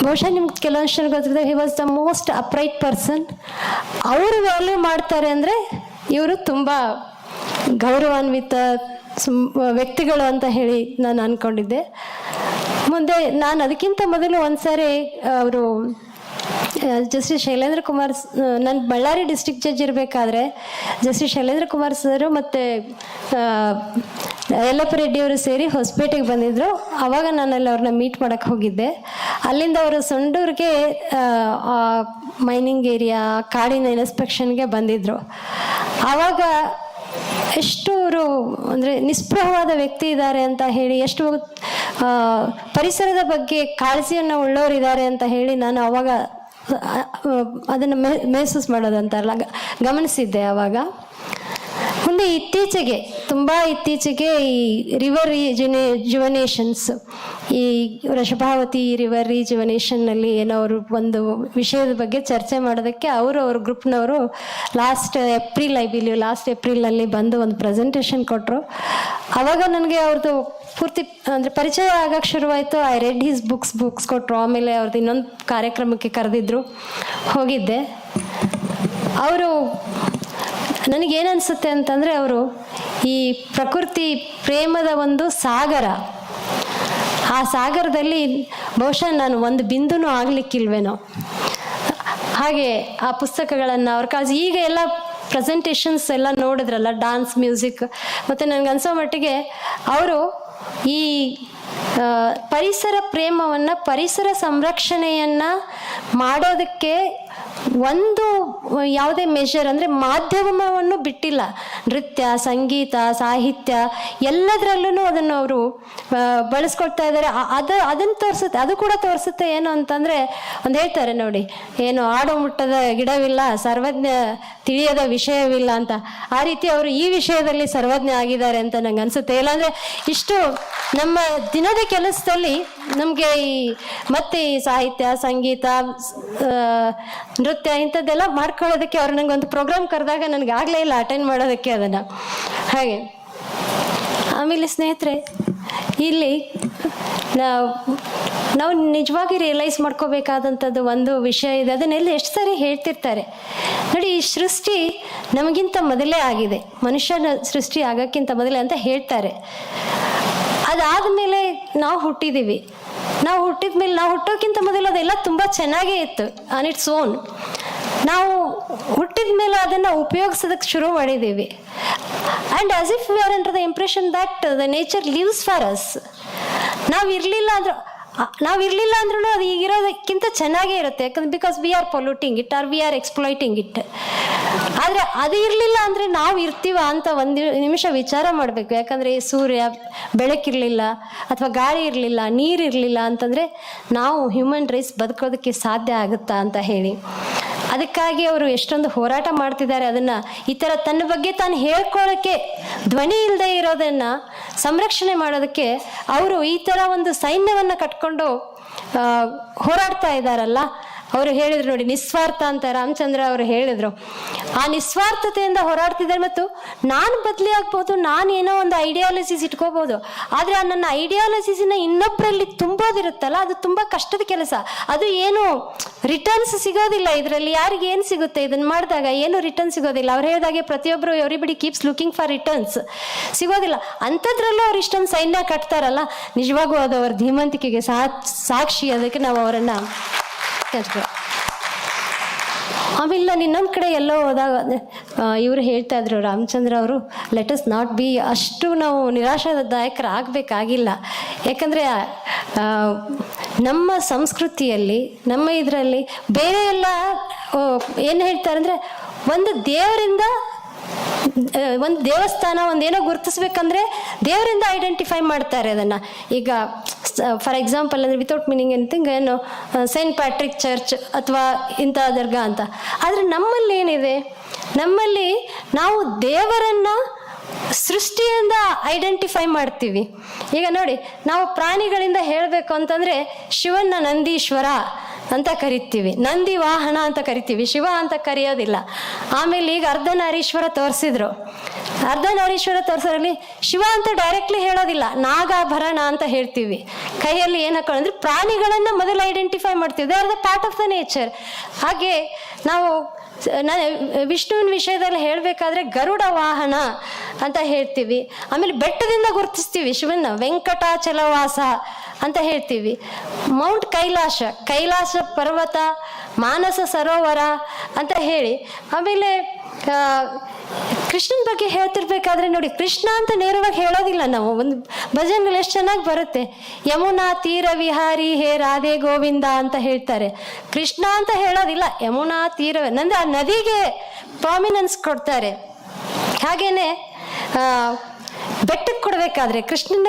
ಬಹುಶಃ ನಿಮ್ಗೆ ಕೆಲವೊಂದು ಜನ ಗೊತ್ತಿದೆ, he was the most upright person. ಅವರು ವ್ಯಾಲ್ಯೂ ಮಾಡ್ತಾರೆ ಅಂದರೆ ಇವರು ತುಂಬ ಗೌರವಾನ್ವಿತ ವ್ಯಕ್ತಿಗಳು ಅಂತ ಹೇಳಿ ನಾನು ಅಂದ್ಕೊಂಡಿದ್ದೆ. ಮುಂದೆ ನಾನು ಅದಕ್ಕಿಂತ ಮೊದಲು ಒಂದು ಸಾರಿ ಅವರು ಜಸ್ಟಿಸ್ ಶೈಲೇಂದ್ರ ಕುಮಾರ್, ನಾನು ಬಳ್ಳಾರಿ ಡಿಸ್ಟ್ರಿಕ್ಟ್ ಜಡ್ಜ್ ಇರಬೇಕಾದ್ರೆ ಜಸ್ಟಿಸ್ ಶೈಲೇಂದ್ರ ಕುಮಾರ್ ಸರು ಮತ್ತು ಯಲ್ಲಪ್ಪ ರೆಡ್ಡಿಯವರು ಸೇರಿ ಹೊಸಪೇಟೆಗೆ ಬಂದಿದ್ದರು. ಆವಾಗ ನಾನಲ್ಲಿ ಅವ್ರನ್ನ ಮೀಟ್ ಮಾಡೋಕ್ಕೆ ಹೋಗಿದ್ದೆ. ಅಲ್ಲಿಂದ ಅವರು ಸೊಂಡೂರಿಗೆ ಮೈನಿಂಗ್ ಏರಿಯಾ ಕಾಡಿನ ಇನ್ಸ್ಪೆಕ್ಷನ್ಗೆ ಬಂದಿದ್ದರು. ಆವಾಗ ಎಷ್ಟು ಅವರು ಅಂದರೆ ನಿಸ್ಪೃಹವಾದ ವ್ಯಕ್ತಿ ಇದ್ದಾರೆ ಅಂತ ಹೇಳಿ, ಎಷ್ಟು ಪರಿಸರದ ಬಗ್ಗೆ ಕಾಳಜಿಯನ್ನು ಉಳ್ಳವರಿದ್ದಾರೆ ಅಂತ ಹೇಳಿ ನಾನು ಆವಾಗ ಅದನ್ನು ಮೆಹಸೂಸ್ ಮಾಡೋದಂತಾರಲ್ಲ, ಗಮನಿಸಿದ್ದೆ ಆವಾಗ. ಮುಂದೆ ಇತ್ತೀಚೆಗೆ, ತುಂಬ ಇತ್ತೀಚೆಗೆ ಈ ರಿವರ್ ರಿಜುವನೇಷನ್ಸ್, ಈ ವೃಷಭಾವತಿ ರಿವರ್ ರಿಜುವನೇಷನ್ನಲ್ಲಿ ಏನೋ ಅವರು ಒಂದು ವಿಷಯದ ಬಗ್ಗೆ ಚರ್ಚೆ ಮಾಡೋದಕ್ಕೆ ಅವ್ರ ಗ್ರೂಪ್ನವರು ಲಾಸ್ಟ್ ಏಪ್ರಿಲ್ನಲ್ಲಿ ಬಂದು ಒಂದು ಪ್ರೆಸೆಂಟೇಷನ್ ಕೊಟ್ಟರು. ಆವಾಗ ನನಗೆ ಅವ್ರದ್ದು ಪೂರ್ತಿ ಅಂದರೆ ಪರಿಚಯ ಆಗಕ್ಕೆ ಶುರುವಾಯಿತು. ಐ ರೆಡ್ ಹಿಸ್ ಬುಕ್ಸ್ ಕೊಟ್ಟರು. ಆಮೇಲೆ ಅವ್ರದ್ದು ಇನ್ನೊಂದು ಕಾರ್ಯಕ್ರಮಕ್ಕೆ ಕರೆದಿದ್ರು, ಹೋಗಿದ್ದೆ. ಅವರು ನನಗೇನು ಅನಿಸುತ್ತೆ ಅಂತಂದರೆ, ಅವರು ಈ ಪ್ರಕೃತಿ ಪ್ರೇಮದ ಒಂದು ಸಾಗರ. ಆ ಸಾಗರದಲ್ಲಿ ಬಹುಶಃ ನಾನು ಒಂದು ಬಿಂದುನೂ ಆಗಲಿಕ್ಕಿಲ್ವೇನೋ. ಹಾಗೆ ಆ ಪುಸ್ತಕಗಳನ್ನು ಅವ್ರ ಈಗ ಎಲ್ಲ ಪ್ರೆಸೆಂಟೇಷನ್ಸ್ ಎಲ್ಲ ನೋಡಿದ್ರಲ್ಲ, ಡಾನ್ಸ್, ಮ್ಯೂಸಿಕ್, ಮತ್ತು ನನಗನ್ಸೋ ಮಟ್ಟಿಗೆ ಅವರು ಈ ಪರಿಸರ ಪ್ರೇಮವನ್ನು, ಪರಿಸರ ಸಂರಕ್ಷಣೆಯನ್ನು ಮಾಡೋದಕ್ಕೆ ಒಂದು ಯಾವುದೇ ಮೆಷರ್ ಅಂದರೆ ಮಾಧ್ಯಮವನ್ನು ಬಿಟ್ಟಿಲ್ಲ. ನೃತ್ಯ, ಸಂಗೀತ, ಸಾಹಿತ್ಯ ಎಲ್ಲದರಲ್ಲೂ ಅದನ್ನು ಅವರು ಬಳಸ್ಕೊಳ್ತಾ ಇದ್ದಾರೆ. ಅದನ್ನು ತೋರಿಸುತ್ತೆ. ಅದು ಕೂಡ ತೋರಿಸುತ್ತೆ ಏನು ಅಂತಂದರೆ, ಒಂದು ಹೇಳ್ತಾರೆ ನೋಡಿ, ಏನು ಆಡು ಮುಟ್ಟದ ಗಿಡವಿಲ್ಲ, ಸರ್ವಜ್ಞ ತಿಳಿಯದ ವಿಷಯವಿಲ್ಲ ಅಂತ. ಆ ರೀತಿ ಅವರು ಈ ವಿಷಯದಲ್ಲಿ ಸರ್ವಜ್ಞ ಆಗಿದ್ದಾರೆ ಅಂತ ನಂಗೆ ಅನಿಸುತ್ತೆ. ಇಲ್ಲಾಂದರೆ ಇಷ್ಟು ನಮ್ಮ ದಿನದ ಕೆಲಸದಲ್ಲಿ ನಮಗೆ ಮತ್ತೆ ಈ ಸಾಹಿತ್ಯ, ಸಂಗೀತ, ನೃತ್ಯ ಇಂಥದ್ದೆಲ್ಲ ಮಾಡ್ಕೊಳ್ಳೋದಕ್ಕೆ ಅವ್ರು ನಂಗೆ ಒಂದು ಪ್ರೋಗ್ರಾಮ್ ಕರೆದಾಗ ನನಗೆ ಆಗಲೇ ಇಲ್ಲ ಅಟೆಂಡ್ ಮಾಡೋದಕ್ಕೆ ಅದನ್ನು. ಹಾಗೆ ಆಮೇಲೆ ಸ್ನೇಹಿತರೆ, ಇಲ್ಲಿ ನಾವು ನಿಜವಾಗಿ ರಿಯಲೈಸ್ ಮಾಡ್ಕೋಬೇಕಾದಂಥದ್ದು ಒಂದು ವಿಷಯ ಇದೆ. ಅದನ್ನೆಲ್ಲ ಎಷ್ಟು ಸಾರಿ ಹೇಳ್ತಿರ್ತಾರೆ ನೋಡಿ, ಈ ಸೃಷ್ಟಿ ನಮಗಿಂತ ಮೊದಲೇ ಆಗಿದೆ, ಮನುಷ್ಯನ ಸೃಷ್ಟಿ ಆಗೋಕ್ಕಿಂತ ಮೊದಲೇ ಅಂತ ಹೇಳ್ತಾರೆ. ಅದಾದಮೇಲೆ ನಾವು ಹುಟ್ಟಿದ್ದೀವಿ. ನಾವು ಹುಟ್ಟೋಕ್ಕಿಂತ ಮೊದಲು ಅದೆಲ್ಲ ತುಂಬ ಚೆನ್ನಾಗೇ ಇತ್ತು ಆನ್ ಇಟ್ಸ್ ಓನ್. ನಾವು ಹುಟ್ಟಿದ ಮೇಲೆ ಅದನ್ನು ಉಪಯೋಗಿಸೋದಕ್ಕೆ ಶುರು ಮಾಡಿದ್ದೀವಿ. And as if we are under the impression that the nature lives for us. ನಾವಿರಲಿಲ್ಲ ಅಂದ್ರೂ ಅದು ಈಗಿರೋದಕ್ಕಿಂತ ಚೆನ್ನಾಗೇ ಇರುತ್ತೆ. ಯಾಕಂದ್ರೆ because we are polluting it are we are exploiting it. ಆದರೆ ಅದು ಇರಲಿಲ್ಲ ಅಂದರೆ ನಾವು ಇರ್ತೀವ ಅಂತ ಒಂದು ನಿಮಿಷ ವಿಚಾರ ಮಾಡಬೇಕು. ಯಾಕಂದರೆ ಸೂರ್ಯ ಬೆಳಕಿರಲಿಲ್ಲ, ಅಥವಾ ಗಾಳಿ ಇರಲಿಲ್ಲ, ನೀರಿರಲಿಲ್ಲ ಅಂತಂದರೆ ನಾವು ಹ್ಯೂಮನ್ ರೈಸ್ ಬದುಕೋದಕ್ಕೆ ಸಾಧ್ಯ ಆಗುತ್ತಾ ಅಂತ ಹೇಳಿ. ಅದಕ್ಕಾಗಿ ಅವರು ಎಷ್ಟೊಂದು ಹೋರಾಟ ಮಾಡ್ತಿದ್ದಾರೆ. ಅದನ್ನು ಈ ಥರ ತನ್ನ ಬಗ್ಗೆ ತಾನು ಹೇಳ್ಕೊಳ್ಳೋಕ್ಕೆ ಧ್ವನಿ ಇಲ್ಲದೆ ಇರೋದನ್ನು ಸಂರಕ್ಷಣೆ ಮಾಡೋದಕ್ಕೆ ಅವರು ಈ ಥರ ಒಂದು ಸೈನ್ಯವನ್ನು ಕಟ್ಕೊಂಡು ಹೋರಾಡ್ತಾ ಇದ್ದಾರಲ್ಲ. ಅವರು ಹೇಳಿದ್ರು ನೋಡಿ, ನಿಸ್ವಾರ್ಥ ಅಂತ ರಾಮಚಂದ್ರ ಅವರು ಹೇಳಿದರು. ಆ ನಿಸ್ವಾರ್ಥತೆಯಿಂದ ಹೋರಾಡ್ತಿದ್ದಾರೆ. ಮತ್ತು ನಾನು ಬದಲಿ ಆಗ್ಬೋದು, ನಾನು ಏನೋ ಒಂದು ಐಡಿಯಾಲಜಿಸ್ ಇಟ್ಕೋಬೋದು, ಆದರೆ ಆ ನನ್ನ ಐಡಿಯಾಲಜಿಸನ್ನ ಇನ್ನೊಬ್ಬರಲ್ಲಿ ತುಂಬೋದಿರುತ್ತಲ್ಲ, ಅದು ತುಂಬ ಕಷ್ಟದ ಕೆಲಸ. ಅದು ಏನು ರಿಟರ್ನ್ಸ್ ಸಿಗೋದಿಲ್ಲ ಇದರಲ್ಲಿ. ಯಾರಿಗೆ ಏನು ಸಿಗುತ್ತೆ ಇದನ್ನು ಮಾಡಿದಾಗ? ಏನು ರಿಟರ್ನ್ ಸಿಗೋದಿಲ್ಲ. ಅವ್ರು ಹೇಳಿದಾಗೆ ಪ್ರತಿಯೊಬ್ಬರು everybody keeps looking for returns, ಸಿಗೋದಿಲ್ಲ. ಅಂಥದ್ರಲ್ಲೂ ಅವ್ರು ಇಷ್ಟೊಂದು ಸೈನ್ಯ ಕಟ್ತಾರಲ್ಲ, ನಿಜವಾಗೂ ಅದು ಅವ್ರ ಧೀಮಂತಿಕೆಗೆ ಸಾಕ್ಷಿ. ಅದಕ್ಕೆ ನಾವು ಅವರನ್ನು ಆಮೇಲೆ ನಾನು ಇನ್ನೊಂದು ಕಡೆ ಎಲ್ಲೋ ಹೋದಾಗ ಇವರು ಹೇಳ್ತಾ ಇದ್ರು, ರಾಮಚಂದ್ರ ಅವರು, ಲೆಟ್ ಅಸ್ ನಾಟ್ ಬಿ, ಅಷ್ಟು ನಾವು ನಿರಾಶಾದಾಯಕರಾಗಬೇಕಾಗಿಲ್ಲ. ಯಾಕಂದರೆ ನಮ್ಮ ಸಂಸ್ಕೃತಿಯಲ್ಲಿ, ನಮ್ಮ ಇದರಲ್ಲಿ ಬೇರೆ ಎಲ್ಲ ಏನು ಹೇಳ್ತಾರೆ ಅಂದರೆ, ಒಂದು ದೇವರಿಂದ ಒಂದು ದೇವಸ್ಥಾನ ಒಂದೇನೋ ಗುರುತಿಸ್ಬೇಕಂದ್ರೆ ದೇವರಿಂದ ಐಡೆಂಟಿಫೈ ಮಾಡ್ತಾರೆ ಅದನ್ನು. ಈಗ ಫಾರ್ ಎಕ್ಸಾಂಪಲ್ ಅಂದರೆ ವಿತೌಟ್ ಮೀನಿಂಗ್ ಎನಿಥಿಂಗ್, ಏನು ಸೇಂಟ್ ಪ್ಯಾಟ್ರಿಕ್ ಚರ್ಚ್ ಅಥವಾ ಇಂಥ ದರ್ಗಾ ಅಂತ. ಆದರೆ ನಮ್ಮಲ್ಲಿ ಏನಿದೆ, ನಮ್ಮಲ್ಲಿ ನಾವು ದೇವರನ್ನು ಸೃಷ್ಟಿಯಿಂದ ಐಡೆಂಟಿಫೈ ಮಾಡ್ತೀವಿ. ಈಗ ನೋಡಿ, ನಾವು ಪ್ರಾಣಿಗಳಿಂದ ಹೇಳಬೇಕು ಅಂತಂದರೆ ಶಿವನ ನಂದೀಶ್ವರ ಅಂತ ಕರಿತೀವಿ, ನಂದಿ ವಾಹನ ಅಂತ ಕರಿತೀವಿ, ಶಿವ ಅಂತ ಕರೆಯೋದಿಲ್ಲ. ಆಮೇಲೆ ಈಗ ಅರ್ಧನಾರೀಶ್ವರ ತೋರಿಸಿದ್ರು. ಅರ್ಧನಾರೀಶ್ವರ ತೋರಿಸೋದ್ರಲ್ಲಿ ಶಿವ ಅಂತ ಡೈರೆಕ್ಟ್ಲಿ ಹೇಳೋದಿಲ್ಲ, ನಾಗಾಭರಣ ಅಂತ ಹೇಳ್ತೀವಿ. ಕೈಯಲ್ಲಿ ಏನು ಹಾಕೊಳ್ಳೋದ್ರೆ ಪ್ರಾಣಿಗಳನ್ನು ಮೊದಲು ಐಡೆಂಟಿಫೈ ಮಾಡ್ತೀವಿ. They are the part of the nature. ಹಾಗೆ ನಾವು ವಿಷ್ಣುವಿನ ವಿಷಯದಲ್ಲಿ ಹೇಳಬೇಕಾದ್ರೆ ಗರುಡ ವಾಹನ ಅಂತ ಹೇಳ್ತೀವಿ. ಆಮೇಲೆ ಬೆಟ್ಟದಿಂದ ಗುರುತಿಸ್ತೀವಿ ಶಿವನ, ವೆಂಕಟಾಚಲವಾಸ ಅಂತ ಹೇಳ್ತೀವಿ. ಮೌಂಟ್ ಕೈಲಾಸ ಪರ್ವತ, ಮಾನಸ ಸರೋವರ ಅಂತ ಹೇಳಿ. ಆಮೇಲೆ ಕೃಷ್ಣನ ಬಗ್ಗೆ ಹೇಳ್ತಿರ್ಬೇಕಾದ್ರೆ ನೋಡಿ, ಕೃಷ್ಣ ಅಂತ ನೇರವಾಗಿ ಹೇಳೋದಿಲ್ಲ ನಾವು. ಒಂದು ಭಜನೆಗಳು ಎಷ್ಟು ಚೆನ್ನಾಗಿ ಬರುತ್ತೆ, ಯಮುನಾ ತೀರ ವಿಹಾರಿ ಹೇ ರಾಧೆ ಗೋವಿಂದ ಅಂತ ಹೇಳ್ತಾರೆ. ಕೃಷ್ಣ ಅಂತ ಹೇಳೋದಿಲ್ಲ, ಯಮುನಾ ತೀರ ಅಂದರೆ ಆ ನದಿಗೆ ಪ್ರಾಮಿನೆನ್ಸ್ ಕೊಡ್ತಾರೆ. ಹಾಗೇನೆ ಬೆಟ್ಟಕ್ಕೆ ಕೊಡಬೇಕಾದ್ರೆ, ಕೃಷ್ಣನ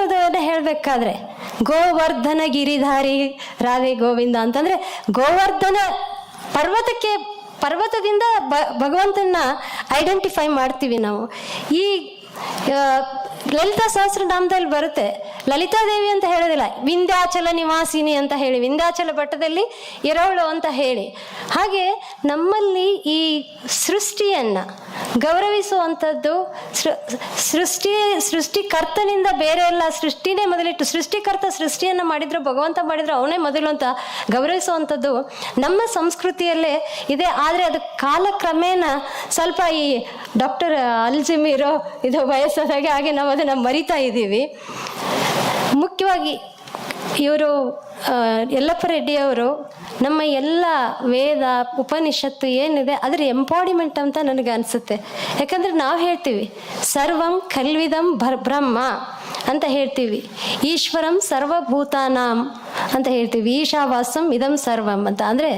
ಹೇಳಬೇಕಾದ್ರೆ ಗೋವರ್ಧನ ಗಿರಿಧಾರಿ ರಾಧೆ ಗೋವಿಂದ ಅಂತಂದರೆ ಗೋವರ್ಧನ ಪರ್ವತದಿಂದ ಭಗವಂತನ ಐಡೆಂಟಿಫೈ ಮಾಡ್ತೀವಿ ನಾವು. ಈ ಲಲಿತಾ ಸಹಸ್ರನಾಮದಲ್ಲಿ ಬರುತ್ತೆ, ಲಲಿತಾದೇವಿ ಅಂತ ಹೇಳೋದಿಲ್ಲ, ವಿಂಧ್ಯಾಚಲ ನಿವಾಸಿನಿ ಅಂತ ಹೇಳಿ, ವಿಂಧ್ಯಾಚಲ ಬೆಟ್ಟದಲ್ಲಿ ಇರೋಳು ಅಂತ ಹೇಳಿ. ಹಾಗೆ ನಮ್ಮಲ್ಲಿ ಈ ಸೃಷ್ಟಿಯನ್ನು ಗೌರವಿಸುವಂಥದ್ದು, ಸೃಷ್ಟಿಕರ್ತನಿಂದ ಬೇರೆ ಎಲ್ಲ, ಸೃಷ್ಟಿನೇ ಮೊದಲಿಟ್ಟು, ಸೃಷ್ಟಿಕರ್ತ ಸೃಷ್ಟಿಯನ್ನು ಮಾಡಿದ್ರು, ಭಗವಂತ ಮಾಡಿದ್ರು, ಅವನೇ ಮೊದಲು ಅಂತ ಗೌರವಿಸುವಂಥದ್ದು ನಮ್ಮ ಸಂಸ್ಕೃತಿಯಲ್ಲೇ ಇದೆ. ಆದರೆ ಅದು ಕಾಲಕ್ರಮೇಣ ಸ್ವಲ್ಪ ಈ ಡಾಕ್ಟರ್ ಅಲ್ಜಿಮೀರೋ ಇದು ವಯಸ್ಸಾದಾಗೆ ಹಾಗೆ ನಾವು ಅದನ್ನು ಮರಿತಾ ಇದ್ದೀವಿ. ಮುಖ್ಯವಾಗಿ ಇವರು ಯಲ್ಲಪ್ಪ ರೆಡ್ಡಿಯವರು ನಮ್ಮ ಎಲ್ಲ ವೇದ ಉಪನಿಷತ್ತು ಏನಿದೆ ಅದರ ಎಂಪಾಡಿಮೆಂಟ್ ಅಂತ ನನಗೆ ಅನಿಸುತ್ತೆ. ಯಾಕಂದರೆ ನಾವು ಹೇಳ್ತೀವಿ ಸರ್ವಂ ಕಲ್ವಿದಂ ಬ್ರಹ್ಮ ಅಂತ ಹೇಳ್ತೀವಿ, ಈಶ್ವರಂ ಸರ್ವಭೂತಾನಾಂ ಅಂತ ಹೇಳ್ತೀವಿ, ಈಶಾವಾಸಂ ಇದಂ ಸರ್ವಂ ಅಂತ. ಅಂದರೆ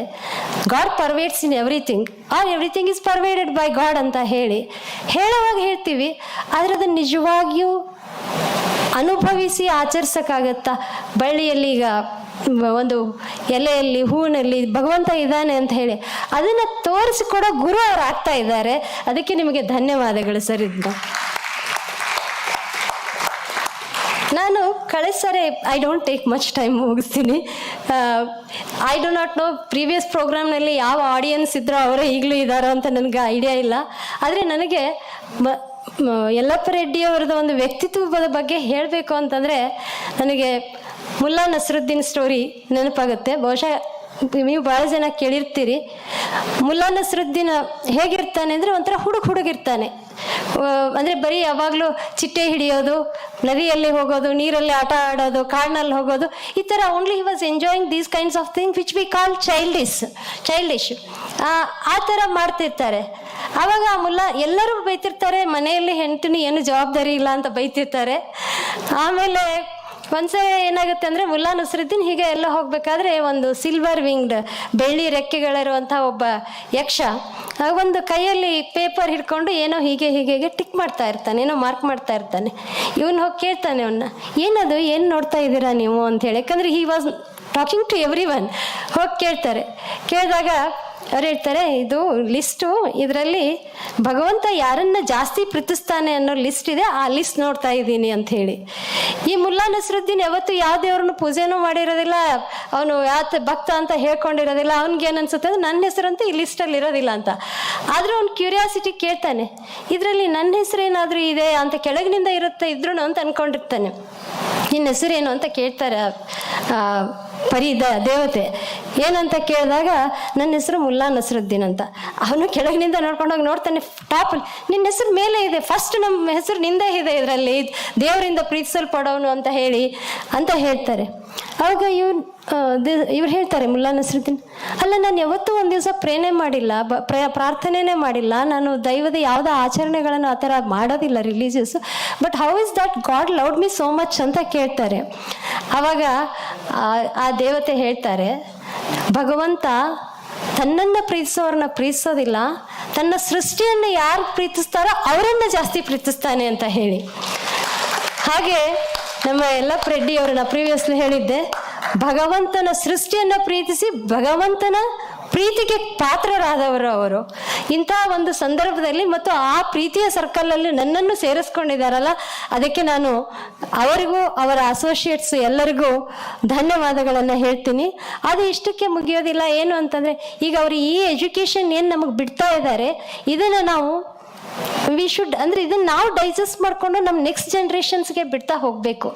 God pervades in everything, or everything is pervaded by God ಅಂತ ಹೇಳುವಾಗ ಹೇಳ್ತೀವಿ. ಆದರೆ ಅದನ್ನು ನಿಜವಾಗಿಯೂ ಅನುಭವಿಸಿ ಆಚರಿಸೋಕ್ಕಾಗತ್ತಾ? ಬಳ್ಳಿಯಲ್ಲಿ ಈಗ ಒಂದು ಎಲೆಯಲ್ಲಿ, ಹೂವಿನಲ್ಲಿ ಭಗವಂತ ಇದ್ದಾನೆ ಅಂತ ಹೇಳಿ ಅದನ್ನು ತೋರಿಸಿಕೊಡೋ ಗುರು ಅವರು ಆಗ್ತಾ ಇದ್ದಾರೆ. ಅದಕ್ಕೆ ನಿಮಗೆ ಧನ್ಯವಾದಗಳು ಸರ್. ಇದ್ದ ನಾನು ಕಳೆದ ಸರಿ I don't take much time ಮುಗಿಸ್ತೀನಿ. I do not know previous ಪ್ರೋಗ್ರಾಮ್ನಲ್ಲಿ ಯಾವ ಆಡಿಯನ್ಸ್ ಇದ್ರೋ ಅವರೇ ಈಗಲೂ ಇದ್ದಾರೋ ಅಂತ ನನಗೆ ಐಡಿಯಾ ಇಲ್ಲ. ಆದರೆ ನನಗೆ ಯಲ್ಲಪ್ಪ ರೆಡ್ಡಿಯವರದ ಒಂದು ವ್ಯಕ್ತಿತ್ವದ ಬಗ್ಗೆ ಹೇಳಬೇಕು ಅಂತಂದರೆ ನನಗೆ ಮುಲ್ಲಾ ನಸರುದ್ದೀನ್ ಸ್ಟೋರಿ ನೆನಪಾಗುತ್ತೆ. ಬಹುಶಃ ನೀವು ಭಾಳ ಜನ ಕೇಳಿರ್ತೀರಿ. ಮುಲ್ಲಾ ನಸರುದ್ದೀನ್ ಹೇಗಿರ್ತಾನೆ ಅಂದರೆ ಒಂಥರ ಹುಡುಗಿರ್ತಾನೆ. ಅಂದರೆ ಬರೀ ಯಾವಾಗಲೂ ಚಿಟ್ಟೆ ಹಿಡಿಯೋದು, ನದಿಯಲ್ಲಿ ಹೋಗೋದು, ನೀರಲ್ಲಿ ಆಟ ಆಡೋದು, ಕಾಡಿನಲ್ಲಿ ಹೋಗೋದು, ಈ ಥರ only he was enjoying these kinds of thing which we call childish ಆ ಥರ ಮಾಡ್ತಿರ್ತಾರೆ. ಆವಾಗ ಆ ಮುಲ್ಲಾ ಎಲ್ಲರೂ ಬೈತಿರ್ತಾರೆ, ಮನೆಯಲ್ಲಿ ಹೆಂಡತಿನಿ ಏನು ಜವಾಬ್ದಾರಿ ಇಲ್ಲ ಅಂತ ಬೈತಿರ್ತಾರೆ. ಆಮೇಲೆ ಒಂದ್ಸರಿ ಏನಾಗುತ್ತೆ ಅಂದರೆ ಮುಲ್ಲಾ ನಸರುದ್ದೀನ್ ಹೀಗೆ ಎಲ್ಲ ಹೋಗ್ಬೇಕಾದ್ರೆ ಒಂದು ಸಿಲ್ವರ್ ವಿಂಗ್ಡ್, ಬೆಳ್ಳಿ ರೆಕ್ಕೆಗಳಿರುವಂಥ ಒಬ್ಬ ಯಕ್ಷ ಒಂದು ಕೈಯಲ್ಲಿ ಪೇಪರ್ ಹಿಡ್ಕೊಂಡು ಏನೋ ಹೀಗೆ ಟಿಕ್ ಮಾಡ್ತಾ ಇರ್ತಾನೆ, ಏನೋ ಮಾರ್ಕ್ ಮಾಡ್ತಾ ಇರ್ತಾನೆ. ಇವನು ಹೋಗಿ ಕೇಳ್ತಾನೆ ಅವನ್ನ, ಏನದು, ಏನು ನೋಡ್ತಾ ಇದ್ದೀರಾ ನೀವು ಅಂತ ಹೇಳಿ. ಯಾಕಂದರೆ he was talking to everyone. ಹೋಗಿ ಕೇಳ್ತಾರೆ. ಕೇಳಿದಾಗ ಅವ್ರು ಹೇಳ್ತಾರೆ, ಇದು ಲಿಸ್ಟು, ಇದರಲ್ಲಿ ಭಗವಂತ ಯಾರನ್ನ ಜಾಸ್ತಿ ಪ್ರೀತಿಸ್ತಾನೆ ಅನ್ನೋ ಲಿಸ್ಟ್ ಇದೆ, ಆ ಲಿಸ್ಟ್ ನೋಡ್ತಾ ಇದ್ದೀನಿ ಅಂತ ಹೇಳಿ. ಈ ಮುಲ್ಲಾ ನಸರುದ್ದೀನ್ ಯಾವತ್ತು ಯಾವ ದೇವ್ರನ್ನು ಪೂಜೆನೂ ಮಾಡಿರೋದಿಲ್ಲ, ಅವನು ಯಾತ ಭಕ್ತ ಅಂತ ಹೇಳ್ಕೊಂಡಿರೋದಿಲ್ಲ. ಅವ್ನಿಗೆ ಏನು ಅನ್ಸುತ್ತೆ ಅಂದ್ರೆ ನನ್ನ ಹೆಸರಂತೂ ಈ ಲಿಸ್ಟಲ್ಲಿ ಇರೋದಿಲ್ಲ ಅಂತ. ಆದರೂ ಅವ್ನು ಕ್ಯೂರಿಯಾಸಿಟಿ ಕೇಳ್ತಾನೆ, ಇದರಲ್ಲಿ ನನ್ನ ಹೆಸರೇನಾದರೂ ಇದೆ ಅಂತ, ಕೆಳಗಿನಿಂದ ಇರುತ್ತೆ ಇದ್ರೂ ಅಂತ ಅಂದ್ಕೊಂಡಿರ್ತಾನೆ. ನಿನ್ನ ಹೆಸರೇನು ಅಂತ ಕೇಳ್ತಾರೆ ದೇವತೆ. ಏನಂತ ಕೇಳಿದಾಗ ನನ್ನ ಹೆಸರು ಮುಲ್ಲಾ ನಸರುದ್ದೀನ್ ಅಂತ. ಅವನು ಕೆಳಗಿನಿಂದ ನೋಡ್ಕೊಂಡೋಗಿ ನೋಡ್ತಾನೆ, ಟಾಪಲ್ಲಿ ನಿನ್ನ ಹೆಸರು ಮೇಲೆ ಇದೆ, ಫಸ್ಟ್ ನಮ್ಮ ಹೆಸರು ನಿಂದೇ ಇದೆ ಇದರಲ್ಲಿ, ದೇವರಿಂದ ಪ್ರೀತಿಸಲ್ಪಡೋನು ಅಂತ ಹೇಳ್ತಾರೆ. ಆವಾಗ ಇವ್ರು ಹೇಳ್ತಾರೆ ಮುಲ್ಲಾ ನಸರುದ್ದೀನ್, ಅಲ್ಲ ನಾನು ಯಾವತ್ತೂ ಒಂದು ದಿವಸ ಪ್ರೇರಣೆ ಮಾಡಿಲ್ಲ, ಪ್ರಾರ್ಥನೆನೇ ಮಾಡಿಲ್ಲ, ನಾನು ದೈವದ ಯಾವುದೇ ಆಚರಣೆಗಳನ್ನು ಆ ಥರ ಮಾಡೋದಿಲ್ಲ religious, but how is that god loved me so much ಅಂತ ಕೇಳ್ತಾರೆ. ಆವಾಗ ಆ ದೇವತೆ ಹೇಳ್ತಾರೆ, ಭಗವಂತ ತನ್ನನ್ನು ಪ್ರೀತಿಸೋರನ್ನ ಪ್ರೀತಿಸೋದಿಲ್ಲ, ತನ್ನ ಸೃಷ್ಟಿಯನ್ನು ಯಾರು ಪ್ರೀತಿಸ್ತಾರೋ ಅವರನ್ನು ಜಾಸ್ತಿ ಪ್ರೀತಿಸ್ತಾನೆ ಅಂತ ಹೇಳಿ. ಹಾಗೆ ನಮ್ಮ ಯಲ್ಲಪ್ಪ ರೆಡ್ಡಿ ಅವರನ್ನ ಪ್ರೀವಿಯಸ್ಲಿ ಹೇಳಿದ್ದೆ, ಭಗವಂತನ ಸೃಷ್ಟಿಯನ್ನು ಪ್ರೀತಿಸಿ ಭಗವಂತನ ಪ್ರೀತಿಗೆ ಪಾತ್ರರಾದವರು ಅವರು. ಇಂಥ ಒಂದು ಸಂದರ್ಭದಲ್ಲಿ ಮತ್ತು ಆ ಪ್ರೀತಿಯ ಸರ್ಕಲಲ್ಲಿ ನನ್ನನ್ನು ಸೇರಿಸ್ಕೊಂಡಿದ್ದಾರಲ್ಲ, ಅದಕ್ಕೆ ನಾನು ಅವರಿಗೂ ಅವರ ಅಸೋಸಿಯೇಟ್ಸ್ ಎಲ್ಲರಿಗೂ ಧನ್ಯವಾದಗಳನ್ನು ಹೇಳ್ತೀನಿ. ಅದು ಇಷ್ಟಕ್ಕೆ ಮುಗಿಯೋದಿಲ್ಲ. ಏನು ಅಂತಂದರೆ, ಈಗ ಅವರು ಈ ಎಜುಕೇಷನ್ ಏನು ನಮಗೆ ಬಿಡ್ತಾ ಇದ್ದಾರೆ, ಇದನ್ನು ನಾವು ಅಂದರೆ ಇದನ್ನು ನಾವು ಡೈಜೆಸ್ಟ್ ಮಾಡಿಕೊಂಡು ನಮ್ಮ ನೆಕ್ಸ್ಟ್ ಜನ್ರೇಷನ್ಸ್ಗೆ ಬಿಡ್ತಾ ಹೋಗಬೇಕು,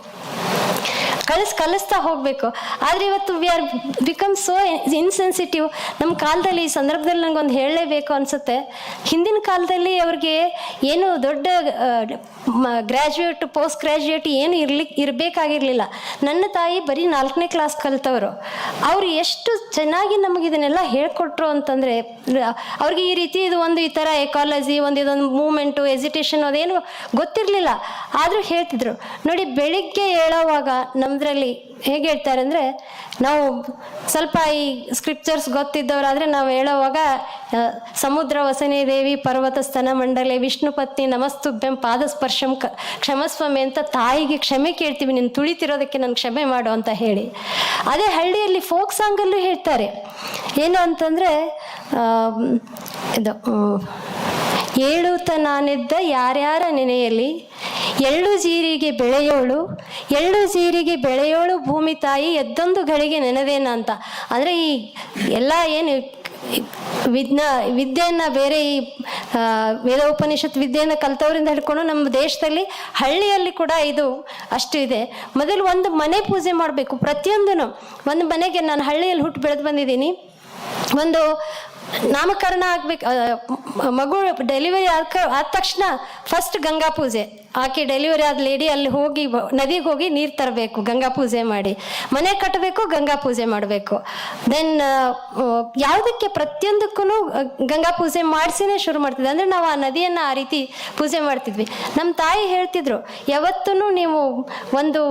ಕಲಿಸ್ತಾ ಹೋಗಬೇಕು. ಆದರೆ ಇವತ್ತು we are become so insensitive. ನಮ್ಮ ಕಾಲದಲ್ಲಿ ಈ ಸಂದರ್ಭದಲ್ಲಿ ನನಗೊಂದು ಹೇಳಲೇಬೇಕು ಅನಿಸುತ್ತೆ. ಹಿಂದಿನ ಕಾಲದಲ್ಲಿ ಅವ್ರಿಗೆ ಏನು ದೊಡ್ಡ ಗ್ರ್ಯಾಜುಯೇಟ್ ಪೋಸ್ಟ್ ಗ್ರ್ಯಾಜುಯೇಟ್ ಏನು ಇರಬೇಕಾಗಿರಲಿಲ್ಲ. ನನ್ನ ತಾಯಿ ಬರೀ 4ನೇ ಕ್ಲಾಸ್ ಕಲಿತವರು. ಅವರು ಎಷ್ಟು ಚೆನ್ನಾಗಿ ನಮಗೆ ಇದನ್ನೆಲ್ಲ ಹೇಳ್ಕೊಟ್ರು ಅಂತಂದರೆ, ಅವ್ರಿಗೆ ಈ ರೀತಿ ಇದು ಒಂದು ಈ ಥರ ಎಕಾಲಜಿ, ಇದೊಂದು ಮೂಮೆಂಟು, ಎಜಿಟೇಷನ್ ಅದೇನು ಗೊತ್ತಿರಲಿಲ್ಲ. ಆದರೂ ಹೇಳ್ತಿದ್ರು ನೋಡಿ, ಬೆಳಿಗ್ಗೆ ಹೇಳೋವಾಗ ನಮ್ಮದ್ರಲ್ಲಿ ಹೇಗೆ ಹೇಳ್ತಾರೆ ಅಂದರೆ, ನಾವು ಸ್ವಲ್ಪ ಈ ಸ್ಕ್ರಿಪ್ಚರ್ಸ್ ಗೊತ್ತಿದ್ದವರಾದರೆ ನಾವು ಹೇಳೋವಾಗ ಸಮುದ್ರ ವಸನೆ ದೇವಿ ಪರ್ವತ ಸ್ತನ ಮಂಡಲೆ ವಿಷ್ಣು ಪತ್ನಿ ನಮಸ್ತುಭ್ಯಂ ಪಾದಸ್ಪರ್ಶಂ ಕ್ಷಮಸ್ವಮೆ ಅಂತ ತಾಯಿಗೆ ಕ್ಷಮೆ ಕೇಳ್ತೀವಿ, ನೀನು ತುಳಿತಿರೋದಕ್ಕೆ ನಾನು ಕ್ಷಮೆ ಮಾಡು ಅಂತ ಹೇಳಿ. ಅದೇ ಹಳ್ಳಿಯಲ್ಲಿ ಫೋಕ್ ಸಾಂಗಲ್ಲೂ ಹೇಳ್ತಾರೆ, ಏನು ಅಂತಂದರೆ ಇದು ಏಳುತ್ತ ನಾನೆದ್ದ ಯಾರ್ಯಾರ ನೆನೆಯಲ್ಲಿ ಎಳ್ಳು ಜೀರಿಗೆ ಬೆಳೆಯೋಳು ಭೂಮಿ ತಾಯಿ ಎದ್ದೊಂದು ಗಳಿಗೆ ನೆನೆದೇನ ಅಂತ. ಅಂದರೆ ಈ ಎಲ್ಲ ಏನು ವಿದ್ಯೆಯನ್ನು ಬೇರೆ ಈ ವೇದೋಪನಿಷತ್ ವಿದ್ಯೆಯನ್ನು ಕಲಿತವರಿಂದ ಹಿಡ್ಕೊಂಡು ನಮ್ಮ ದೇಶದಲ್ಲಿ ಹಳ್ಳಿಯಲ್ಲಿ ಕೂಡ ಇದು ಅಷ್ಟು ಇದೆ. ಮೊದಲು ಒಂದು ಮನೆ ಪೂಜೆ ಮಾಡಬೇಕು. ಪ್ರತಿಯೊಂದೂ ಒಂದು ಮನೆಗೆ, ನಾನು ಹಳ್ಳಿಯಲ್ಲಿ ಹುಟ್ಟು ಬೆಳೆದು ಬಂದಿದ್ದೀನಿ, ಒಂದು ನಾಮಕರಣ ಆಗ್ಬೇಕು, ಮಗು ಡೆಲಿವರಿ ಆದ ತಕ್ಷಣ ಫಸ್ಟ್ ಗಂಗಾ ಪೂಜೆ, ಆಕೆ ಡೆಲಿವರಿ ಆದ ಲೇಡಿ ಅಲ್ಲಿ ಹೋಗಿ ನದಿಗೆ ಹೋಗಿ ನೀರು ತರಬೇಕು, ಗಂಗಾ ಪೂಜೆ ಮಾಡಿ ಮನೆ ಕಟ್ಟಬೇಕು, ಗಂಗಾ ಪೂಜೆ ಮಾಡಬೇಕು. ದೆನ್ ಯಾವುದಕ್ಕೆ ಪ್ರತಿಯೊಂದಕ್ಕೂ ಗಂಗಾ ಪೂಜೆ ಮಾಡಿಸಿನೇ ಶುರು ಮಾಡ್ತಿದ್ದೆ. ಅಂದರೆ ನಾವು ಆ ನದಿಯನ್ನು ಆ ರೀತಿ ಪೂಜೆ ಮಾಡ್ತಿದ್ವಿ. ನಮ್ಮ ತಾಯಿ ಹೇಳ್ತಿದ್ರು, ಯಾವತ್ತೂ ನೀವು ಒಂದು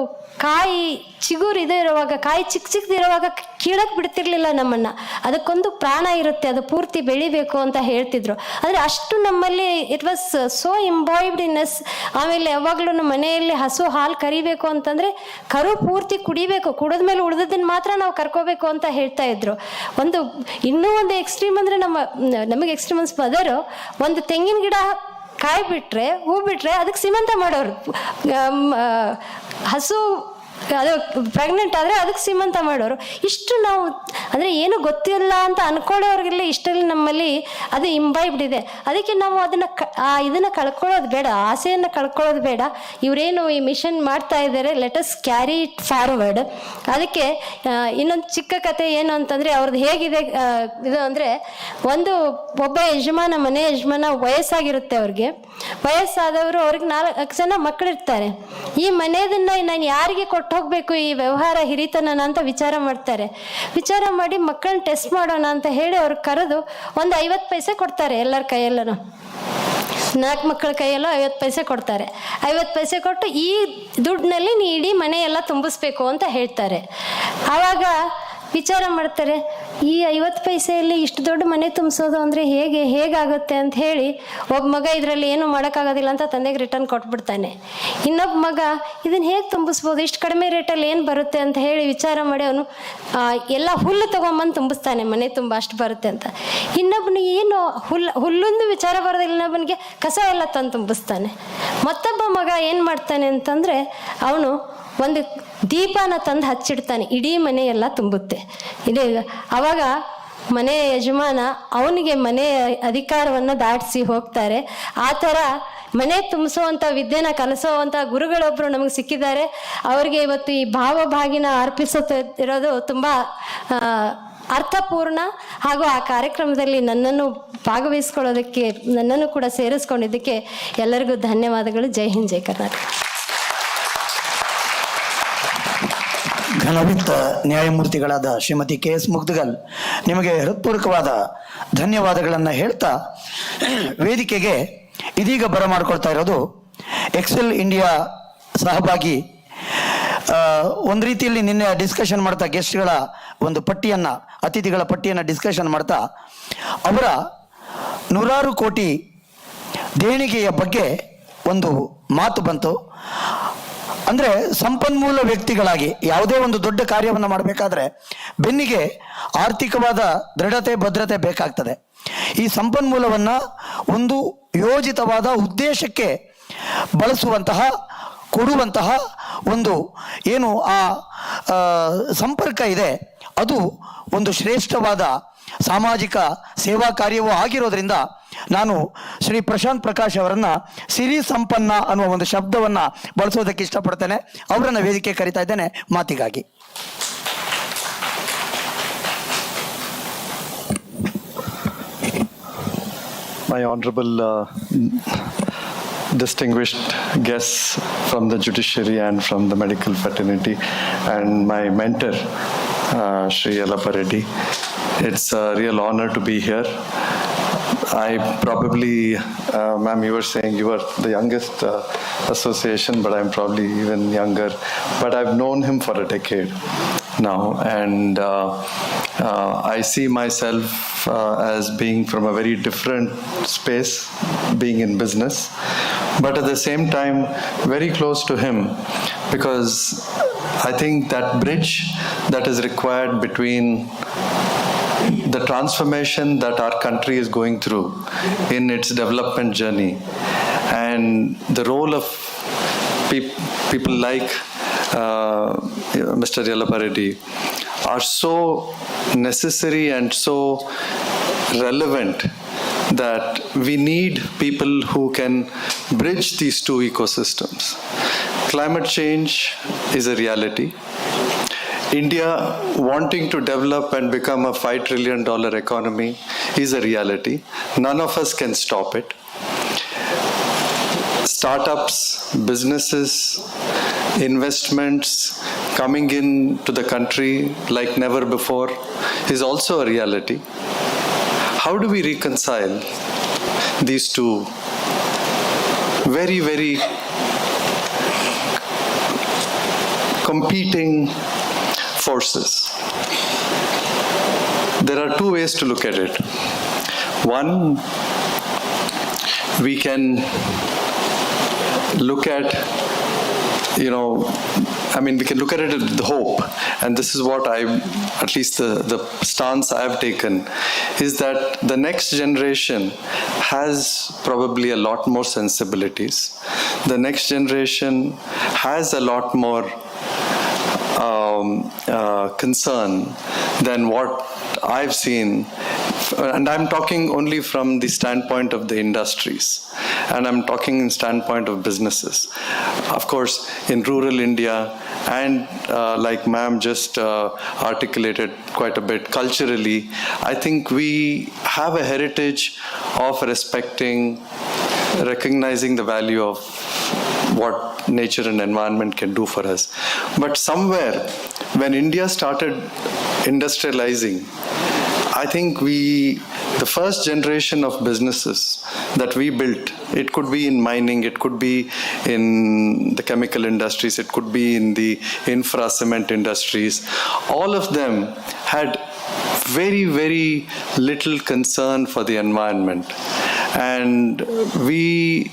ಕಾಯಿ ಚಿಗುರು ಇದು ಇರುವಾಗ, ಕಾಯಿ ಚಿಕ್ಕದಿರುವಾಗ ಕೀಳಕ್ಕೆ ಬಿಡ್ತಿರ್ಲಿಲ್ಲ ನಮ್ಮನ್ನು, ಅದಕ್ಕೊಂದು ಪ್ರಾಣ ಇರುತ್ತೆ, ಅದು ಪೂರ್ತಿ ಬೆಳಿಬೇಕು ಅಂತ ಹೇಳ್ತಿದ್ರು. ಅಂದರೆ ಅಷ್ಟು ನಮ್ಮಲ್ಲಿ it was so imbibed in us. ಆಮೇಲೆ ಯಾವಾಗಲೂ ನಮ್ಮ ಮನೆಯಲ್ಲಿ ಹಸು ಹಾಲು ಕರಿಬೇಕು ಅಂತಂದರೆ ಕರು ಪೂರ್ತಿ ಕುಡಿಬೇಕು, ಕುಡಿದ್ಮೇಲೆ ಉಳಿದದನ್ನು ಮಾತ್ರ ನಾವು ಕರ್ಕೋಬೇಕು ಅಂತ ಹೇಳ್ತಾ ಇದ್ರು. ಇನ್ನೂ ಒಂದು ಎಕ್ಸ್ಟ್ರೀಮ್ ಅಂದರೆ ನಮಗೆ ಎಕ್ಸ್ಟ್ರೀಮನ್ಸ್ ಮದರು ಒಂದು ತೆಂಗಿನ ಗಿಡ ಕಾಯಿ ಬಿಟ್ಟರೆ, ಹೂ ಬಿಟ್ಟರೆ ಅದಕ್ಕೆ ಸೀಮಂತ ಮಾಡೋರು. ಹಸು ಅದು ಪ್ರೆಗ್ನೆಂಟ್ ಆದರೆ ಅದಕ್ಕೆ ಸೀಮಂತ ಮಾಡೋರು. ಇಷ್ಟು ನಾವು ಅಂದರೆ ಏನು ಗೊತ್ತಿಲ್ಲ ಅಂತ ಅನ್ಕೊಳ್ಳೋರಿಗೆಲ್ಲ ಇಷ್ಟಲ್ಲಿ ನಮ್ಮಲ್ಲಿ ಅದು ಇಂಬೈಬ್ಡಿದೆ. ಅದಕ್ಕೆ ನಾವು ಇದನ್ನು ಕಳ್ಕೊಳ್ಳೋದು ಬೇಡ, ಆಸೆಯನ್ನು ಕಳ್ಕೊಳ್ಳೋದು ಬೇಡ. ಇವರೇನು ಈ ಮಿಷನ್ ಮಾಡ್ತಾ ಇದ್ದಾರೆ, let us carry it forward. ಅದಕ್ಕೆ ಇನ್ನೊಂದು ಚಿಕ್ಕ ಕತೆ ಏನು ಅಂತಂದರೆ, ಅವ್ರದ್ದು ಹೇಗಿದೆ ಇದು ಅಂದರೆ, ಒಬ್ಬ ಮನೆ ಯಜಮಾನ ವಯಸ್ಸಾಗಿರುತ್ತೆ. ವಯಸ್ಸಾದವರು ಅವ್ರಿಗೆ 4 ಜನ ಮಕ್ಕಳಿರ್ತಾರೆ. ಈ ಮನೆಯದನ್ನು ನಾನು ಯಾರಿಗೆ ಕೊಟ್ಟು ಹೋಗಬೇಕು ಈ ವ್ಯವಹಾರ ಹಿರಿತನ ಅಂತ ವಿಚಾರ ಮಾಡ್ತಾರೆ. ವಿಚಾರ ಮಾಡಿ ಮಕ್ಕಳನ್ನ ಟೆಸ್ಟ್ ಮಾಡೋಣ ಅಂತ ಹೇಳಿ ಅವ್ರಿಗೆ ಕರೆದು ಒಂದು 50 ಪೈಸೆ ಕೊಡ್ತಾರೆ. ಎಲ್ಲರ ಕೈಯಲ್ಲೂ 4 ಮಕ್ಕಳ ಕೈಯಲ್ಲೂ 50 ಪೈಸೆ ಕೊಡ್ತಾರೆ. 50 ಪೈಸೆ ಕೊಟ್ಟು ಈ ದುಡ್ಡಿನಲ್ಲಿ ನೀ ಇಡೀ ಮನೆ ಎಲ್ಲ ತುಂಬಿಸ್ಬೇಕು ಅಂತ ಹೇಳ್ತಾರೆ. ಆವಾಗ ವಿಚಾರ ಮಾಡ್ತಾರೆ, ಈ 50 ಪೈಸೆಯಲ್ಲಿ ಇಷ್ಟು ದೊಡ್ಡ ಮನೆ ತುಂಬಿಸೋದು ಅಂದರೆ ಹೇಗಾಗುತ್ತೆ ಅಂತ ಹೇಳಿ ಒಬ್ಬ ಮಗ ಇದರಲ್ಲಿ ಏನೂ ಮಾಡೋಕ್ಕಾಗೋದಿಲ್ಲ ಅಂತ ತಂದೆಗೆ ರಿಟರ್ನ್ ಕೊಟ್ಬಿಡ್ತಾನೆ. ಇನ್ನೊಬ್ಬ ಮಗ ಇದನ್ನು ಹೇಗೆ ತುಂಬಿಸ್ಬೋದು, ಇಷ್ಟು ಕಡಿಮೆ ರೇಟಲ್ಲಿ ಏನು ಬರುತ್ತೆ ಅಂತ ಹೇಳಿ ವಿಚಾರ ಮಾಡಿ ಅವನು ಎಲ್ಲ ಹುಲ್ಲು ತೊಗೊಂಬಂದು ತುಂಬಿಸ್ತಾನೆ, ಮನೆ ತುಂಬ ಅಷ್ಟು ಬರುತ್ತೆ ಅಂತ. ಇನ್ನೊಬ್ಬನು ಏನು ಹುಲ್ಲೊಂದು ವಿಚಾರ ಬರೋದಿಲ್ಲ, ಇನ್ನೊಬ್ಬನಿಗೆ ಕಸ ಎಲ್ಲ ತಂದು ತುಂಬಿಸ್ತಾನೆ. ಮತ್ತೊಬ್ಬ ಮಗ ಏನು ಮಾಡ್ತಾನೆ ಅಂತಂದರೆ ಅವನು ಒಂದು ದೀಪನ ತಂದು ಹಚ್ಚಿಡ್ತಾನೆ, ಇಡೀ ಮನೆ ಎಲ್ಲ ತುಂಬುತ್ತೆ. ಆವಾಗ ಮನೆ ಯಜಮಾನ ಅವನಿಗೆ ಮನೆ ಅಧಿಕಾರವನ್ನು ದಾಟಿಸಿ ಹೋಗ್ತಾರೆ. ಆ ಥರ ಮನೆ ತುಂಬಿಸುವಂಥ ವಿದ್ಯೆನ ಕಲಿಸೋವಂಥ ಗುರುಗಳೊಬ್ಬರು ನಮಗೆ ಸಿಕ್ಕಿದ್ದಾರೆ. ಅವರಿಗೆ ಇವತ್ತು ಈ ಭಾವಭಾಗಿನ ಅರ್ಪಿಸುತ್ತಿರೋದು ತುಂಬ ಅರ್ಥಪೂರ್ಣ. ಹಾಗೂ ಆ ಕಾರ್ಯಕ್ರಮದಲ್ಲಿ ನನ್ನನ್ನು ಭಾಗವಹಿಸ್ಕೊಳ್ಳೋದಕ್ಕೆ, ನನ್ನನ್ನು ಕೂಡ ಸೇರಿಸ್ಕೊಂಡಿದ್ದಕ್ಕೆ ಎಲ್ಲರಿಗೂ ಧನ್ಯವಾದಗಳು. ಜೈ ಹಿಂದ್, ಜೈ ಕರ್ನಾಟಕ. ಘನವಿತ್ತ ನ್ಯಾಯಮೂರ್ತಿಗಳಾದ ಶ್ರೀಮತಿ KS ಮುಗ್ದಗಲ್, ನಿಮಗೆ ಹೃತ್ಪೂರ್ವಕವಾದ ಧನ್ಯವಾದಗಳನ್ನು ಹೇಳ್ತಾ, ವೇದಿಕೆಗೆ ಇದೀಗ ಬರಮಾಡ್ಕೊಳ್ತಾ ಇರೋದು ಎಕ್ಸೆಲ್ ಇಂಡಿಯಾ ಸಹಭಾಗಿ, ಒಂದು ರೀತಿಯಲ್ಲಿ ನಿನ್ನೆ ಡಿಸ್ಕಷನ್ ಮಾಡ್ತಾ ಗೆಸ್ಟ್ಗಳ ಒಂದು ಪಟ್ಟಿಯನ್ನು, ಅತಿಥಿಗಳ ಪಟ್ಟಿಯನ್ನು ಡಿಸ್ಕಷನ್ ಮಾಡ್ತಾ ಅವರ 100 ಕೋಟಿ ದೇಣಿಗೆಯ ಬಗ್ಗೆ ಒಂದು ಮಾತು ಬಂತು. ಅಂದರೆ ಸಂಪನ್ಮೂಲ ವ್ಯಕ್ತಿಗಳಾಗಿ ಯಾವುದೇ ಒಂದು ದೊಡ್ಡ ಕಾರ್ಯವನ್ನು ಮಾಡಬೇಕಾದ್ರೆ ಬೆನ್ನಿಗೆ ಆರ್ಥಿಕವಾದ ದೃಢತೆ, ಭದ್ರತೆ ಬೇಕಾಗ್ತದೆ. ಈ ಸಂಪನ್ಮೂಲವನ್ನು ಒಂದು ಯೋಜಿತವಾದ ಉದ್ದೇಶಕ್ಕೆ ಬಳಸುವಂತಹ, ಕೊಡುವಂತಹ ಒಂದು ಏನು ಆ ಸಂಪರ್ಕ ಇದೆ, ಅದು ಒಂದು ಶ್ರೇಷ್ಠವಾದ ಸಾಮಾಜಿಕ ಸೇವಾ ಕಾರ್ಯವೂ ಆಗಿರೋದ್ರಿಂದ ನಾನು ಶ್ರೀ ಪ್ರಶಾಂತ್ ಪ್ರಕಾಶ್ ಅವರನ್ನು ಸಿರಿ ಸಂಪನ್ನ ಅನ್ನುವ ಒಂದು ಶಬ್ದವನ್ನು ಬಳಸೋದಕ್ಕೆ ಇಷ್ಟಪಡ್ತೇನೆ. ಅವರನ್ನು ವೇದಿಕೆ ಕರೀತಾ ಇದ್ದೇನೆ ಮಾತಿಗಾಗಿ. My honorable distinguished guests from the judiciary and from the medical fraternity, and my mentor, Shri Yellappa Reddy. It's a real honor to be here. I probably, ma'am, you were saying you were the youngest association, but I'm probably even younger. But I've known him for a decade now, and I see myself as being from a very different space, being in business, but at the same time very close to him, because I think that bridge that is required between the transformation that our country is going through in its development journey and the role of people like Mr. Yellappa Reddy are so necessary and so relevant that we need people who can bridge these two ecosystems. Climate change is a reality. India wanting to develop and become a $5 trillion economy is a reality. None of us can stop it. Startups, businesses, investments coming into the country like never before is also a reality. How do we reconcile these two very, very competing forces? There are two ways to look at it. One, we can look at, we can look at it with hope, and this is what at least the stance I've taken, is that the next generation has probably a lot more sensibilities. The next generation has a lot more concern than what I've seen, and I'm talking only from the standpoint of the industries, and I'm talking in standpoint of businesses. Of course, in rural India, and like ma'am just articulated quite a bit, culturally, I think we have a heritage of respecting, recognizing the value of what nature and environment can do for us. But somewhere, when India started industrializing, I think the first generation of businesses that we built, it could be in mining, it could be in the chemical industries, it could be in the infra cement industries, all of them had very, very little concern for the environment. And we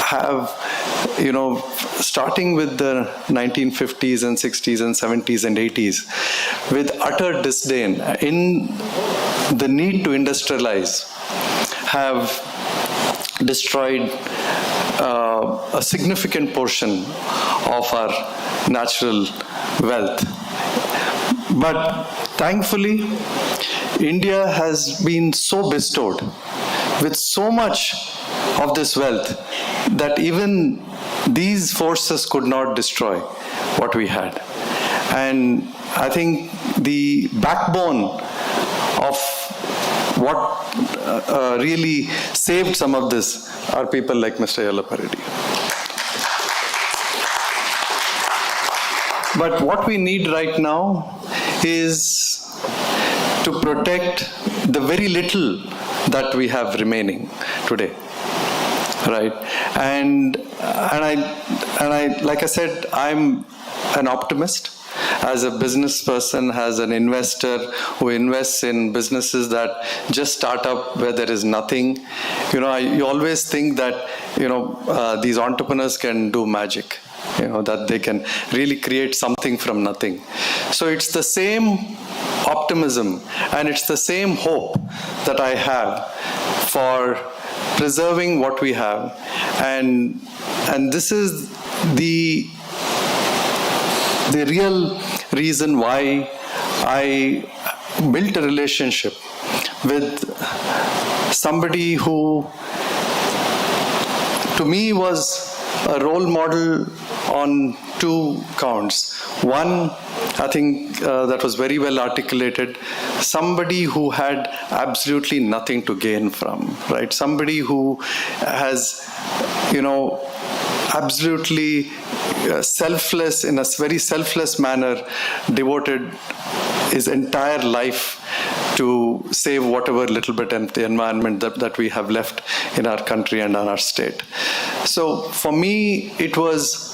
have, starting with the 1950s and 60s and 70s and 80s, with utter disdain in the need to industrialize, have destroyed a significant portion of our natural wealth. But thankfully, India has been so bestowed with so much of this wealth that even these forces could not destroy what we had. And I think the backbone of what really saved some of this are people like Mr. Yellappa Reddy. But what we need right now is to protect the very little that we have remaining today, right? And I, like I said, I'm an optimist. As a business person, as an investor who invests in businesses that just start up where there is nothing, you always think that, these entrepreneurs can do magic, that they can really create something from nothing. So it's the same optimism and it's the same hope that I have for preserving what we have. And this is the real reason why I built a relationship with somebody who, to me, was a role model on two counts. One, I think that was very well articulated, somebody who had absolutely nothing to gain from, right? Somebody who has, absolutely selfless, in a very selfless manner, devoted his entire life to save whatever little bit of the environment that we have left in our country and in our state. So for me, it was,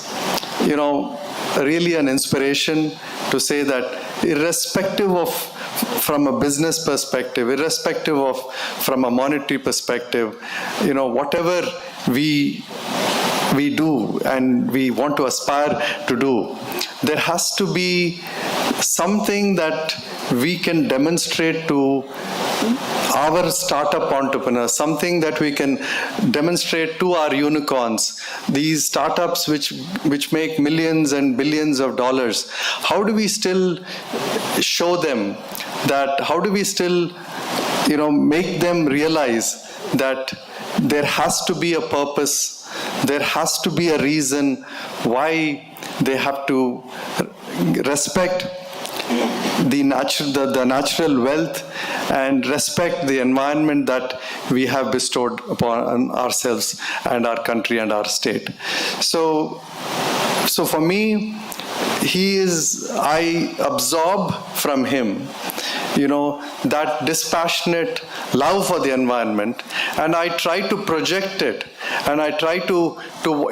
really an inspiration to say that irrespective of, from a business perspective, irrespective of from a monetary perspective, whatever we do and we want to aspire to do, there has to be something that we can demonstrate to our startup entrepreneurs, something that we can demonstrate to our unicorns, these startups which make millions and billions of dollars. How do we still show them that, how do we still, make them realize that there has to be a purpose, there has to be a reason why they have to respect the natural wealth and respect the environment that we have bestowed upon ourselves and our country and our state. So for me, I absorb from him, that dispassionate love for the environment, and I try to project it, and I try to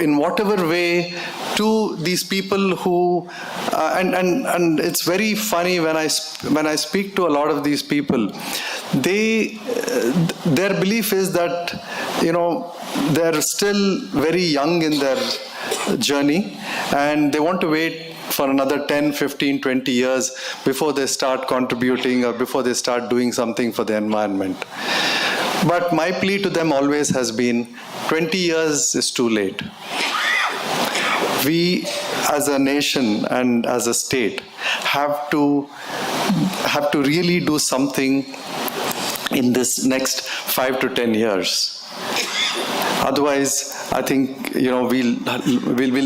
in whatever way, to these people who, and it's very funny when I speak to a lot of these people, their belief is that, they're still very young in their journey, and they want to wait for another 10, 15, 20 years before they start contributing or before they start doing something for the environment. But my plea to them always has been, 20 years is too late. We as a nation and as a state have to really do something in this next 5 to 10 years. Otherwise, I think, we'll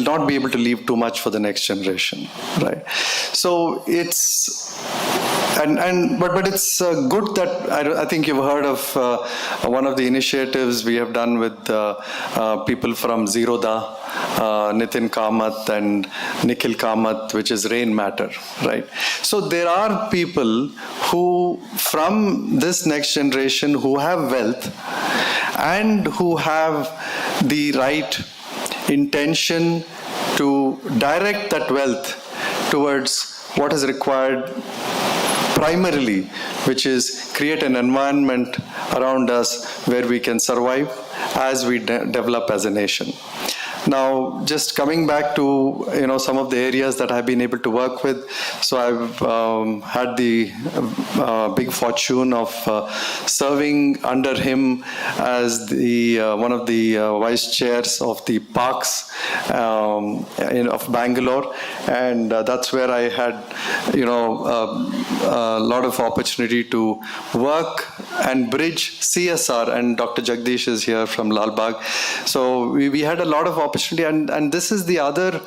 not be able to leave too much for the next generation, right? So it's, but it's good that I think you've heard of one of the initiatives we have done with people from Zerodha, Nitin Kamath and Nikhil Kamath, which is Rain Matter, right? So there are people who, from this next generation, who have wealth and who have the right intention to direct that wealth towards what is required primarily which is create an environment around us where we can survive as we develop as a nation. Now, just coming back to some of the areas that I've been able to work with. So I've had the big fortune of serving under him as the one of the vice chairs of the parks of Bangalore, and that's where I had a lot of opportunity to work and bridge CSR. And Dr. Jagdish is here from Lal Bagh, so we had a lot of opportunity, and this is the other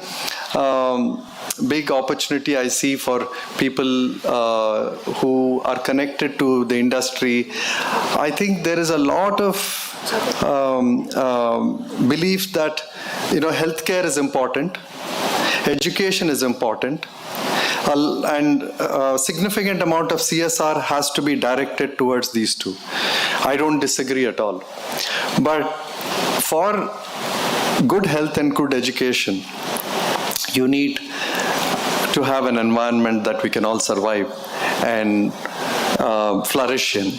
big opportunity I see for people who are connected to the industry. I think there is a lot of belief that healthcare is important, education is important, and a significant amount of CSR has to be directed towards these two. I don't disagree at all. But for good health and good education, you need to have an environment that we can all survive and flourish in.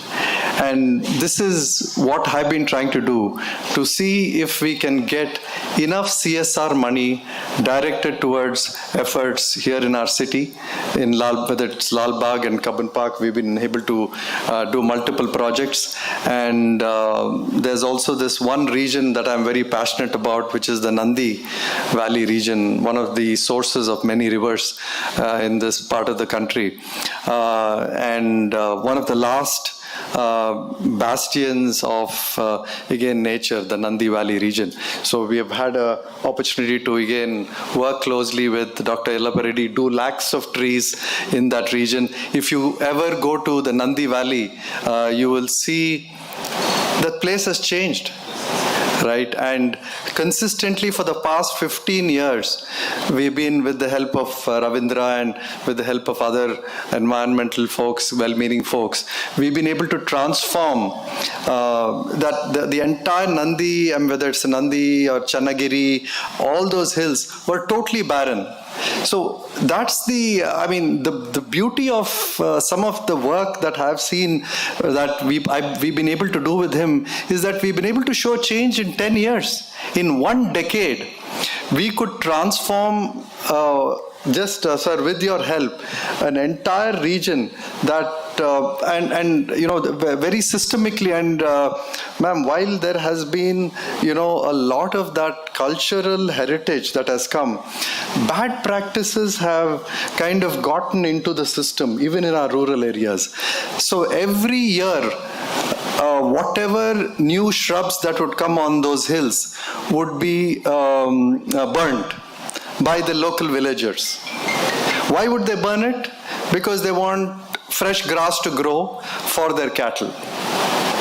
And this is what I've been trying to do, to see if we can get enough CSR money directed towards efforts here in our city, in whether it's Lal Bagh and Cubbon Park. We've been able to do multiple projects. And there's also this one region that I'm very passionate about, which is the Nandi Valley region, one of the sources of many rivers in this part of the country. And one of the last bastions of again nature, the Nandi Valley region. So we have had an opportunity to again work closely with Dr. Yellappa Reddy, do lakhs of trees in that region. If you ever go to the Nandi Valley, you will see that place has changed. Right, and consistently for the past 15 years, we've been, with the help of Ravindra and with the help of other environmental folks, well-meaning folks, we've been able to transform the entire Nandi, and whether it's Nandi or Channagiri, all those hills were totally barren. So that's the beauty of some of the work that I've seen that we've been able to do with him, is that we've been able to show change in 10 years. In 1 decade, we could transform, sir, with your help, an entire region that very systemically. And ma'am, while there has been a lot of that cultural heritage that has come, bad practices have kind of gotten into the system, even in our rural areas. So every year, whatever new shrubs that would come on those hills would be burnt by the local villagers. Why would they burn it? Because they want fresh grass to grow for their cattle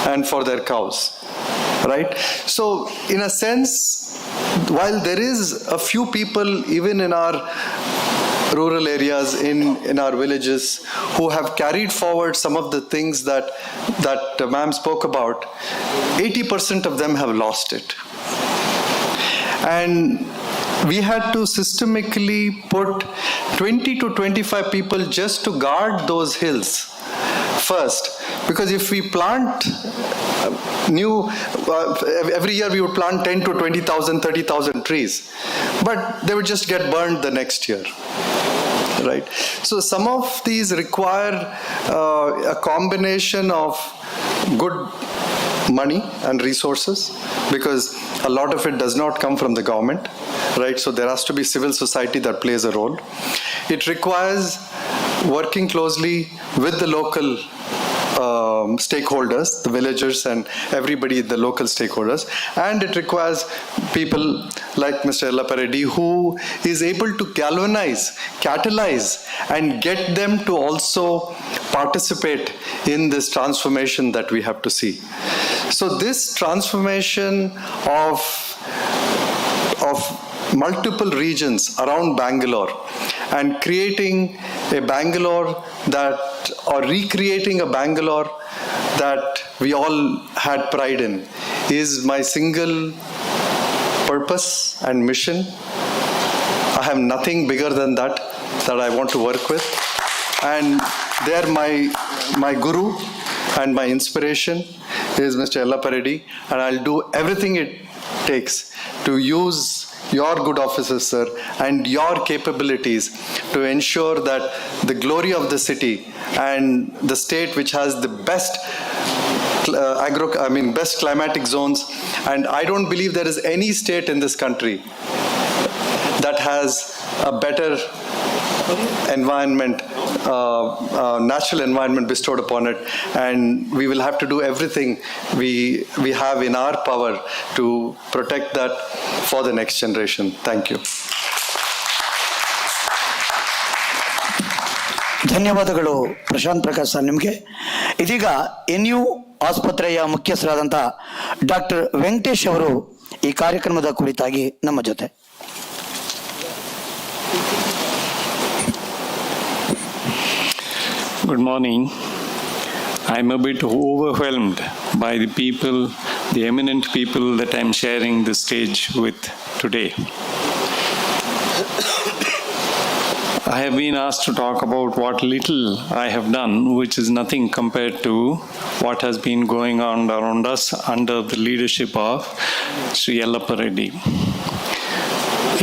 and for their cows, right? So in a sense, while there is a few people even in our rural areas, in our villages, who have carried forward some of the things that ma'am spoke about, 80% of them have lost it. And we had to systemically put 20 to 25 people just to guard those hills first. Because if we plant every year we would plant 10 to 20,000, 30,000 trees, but they would just get burned the next year. Right? So some of these require a combination of good money and resources, because a lot of it does not come from the government, right? So there has to be civil society that plays a role. It requires working closely with the local stakeholders, the villagers and everybody, the local stakeholders, and it requires people like Mr. Yellappa Reddy, who is able to galvanize, catalyze, and get them to also participate in this transformation that we have to see. So this transformation of multiple regions around Bangalore and creating a Bangalore or recreating a Bangalore that we all had pride in is my single purpose and mission. I have nothing bigger than that I want to work with. And there my guru and my inspiration is Mr. Yellappa Reddy, and I'll do everything it takes to use your good offices, sir, and your capabilities to ensure that the glory of the city and the state which has the best best climatic zones, and I don't believe there is any state in this country that has a better environment, natural environment bestowed upon it, and we will have to do everything we have in our power to protect that for the next generation. Thank you. ಧನ್ಯವಾದಗಳು Prashant Prakash sir ನಿಮಗೆ. ಇದೀಗ NU ಆಸ್ಪತ್ರೆಯ ಮುಖ್ಯಸ್ಥರಾದಂಥ doctor Venkatesh ಅವರು ಈ ಕಾರ್ಯಕ್ರಮದ ಕುರಿತಾಗಿ ನಮ್ಮ ಜೊತೆ. Good morning. I'm a bit overwhelmed by the people, the eminent people that I'm sharing the stage with today. I have been asked to talk about what little I have done, which is nothing compared to what has been going on around us under the leadership of Sri Yellappa Reddy.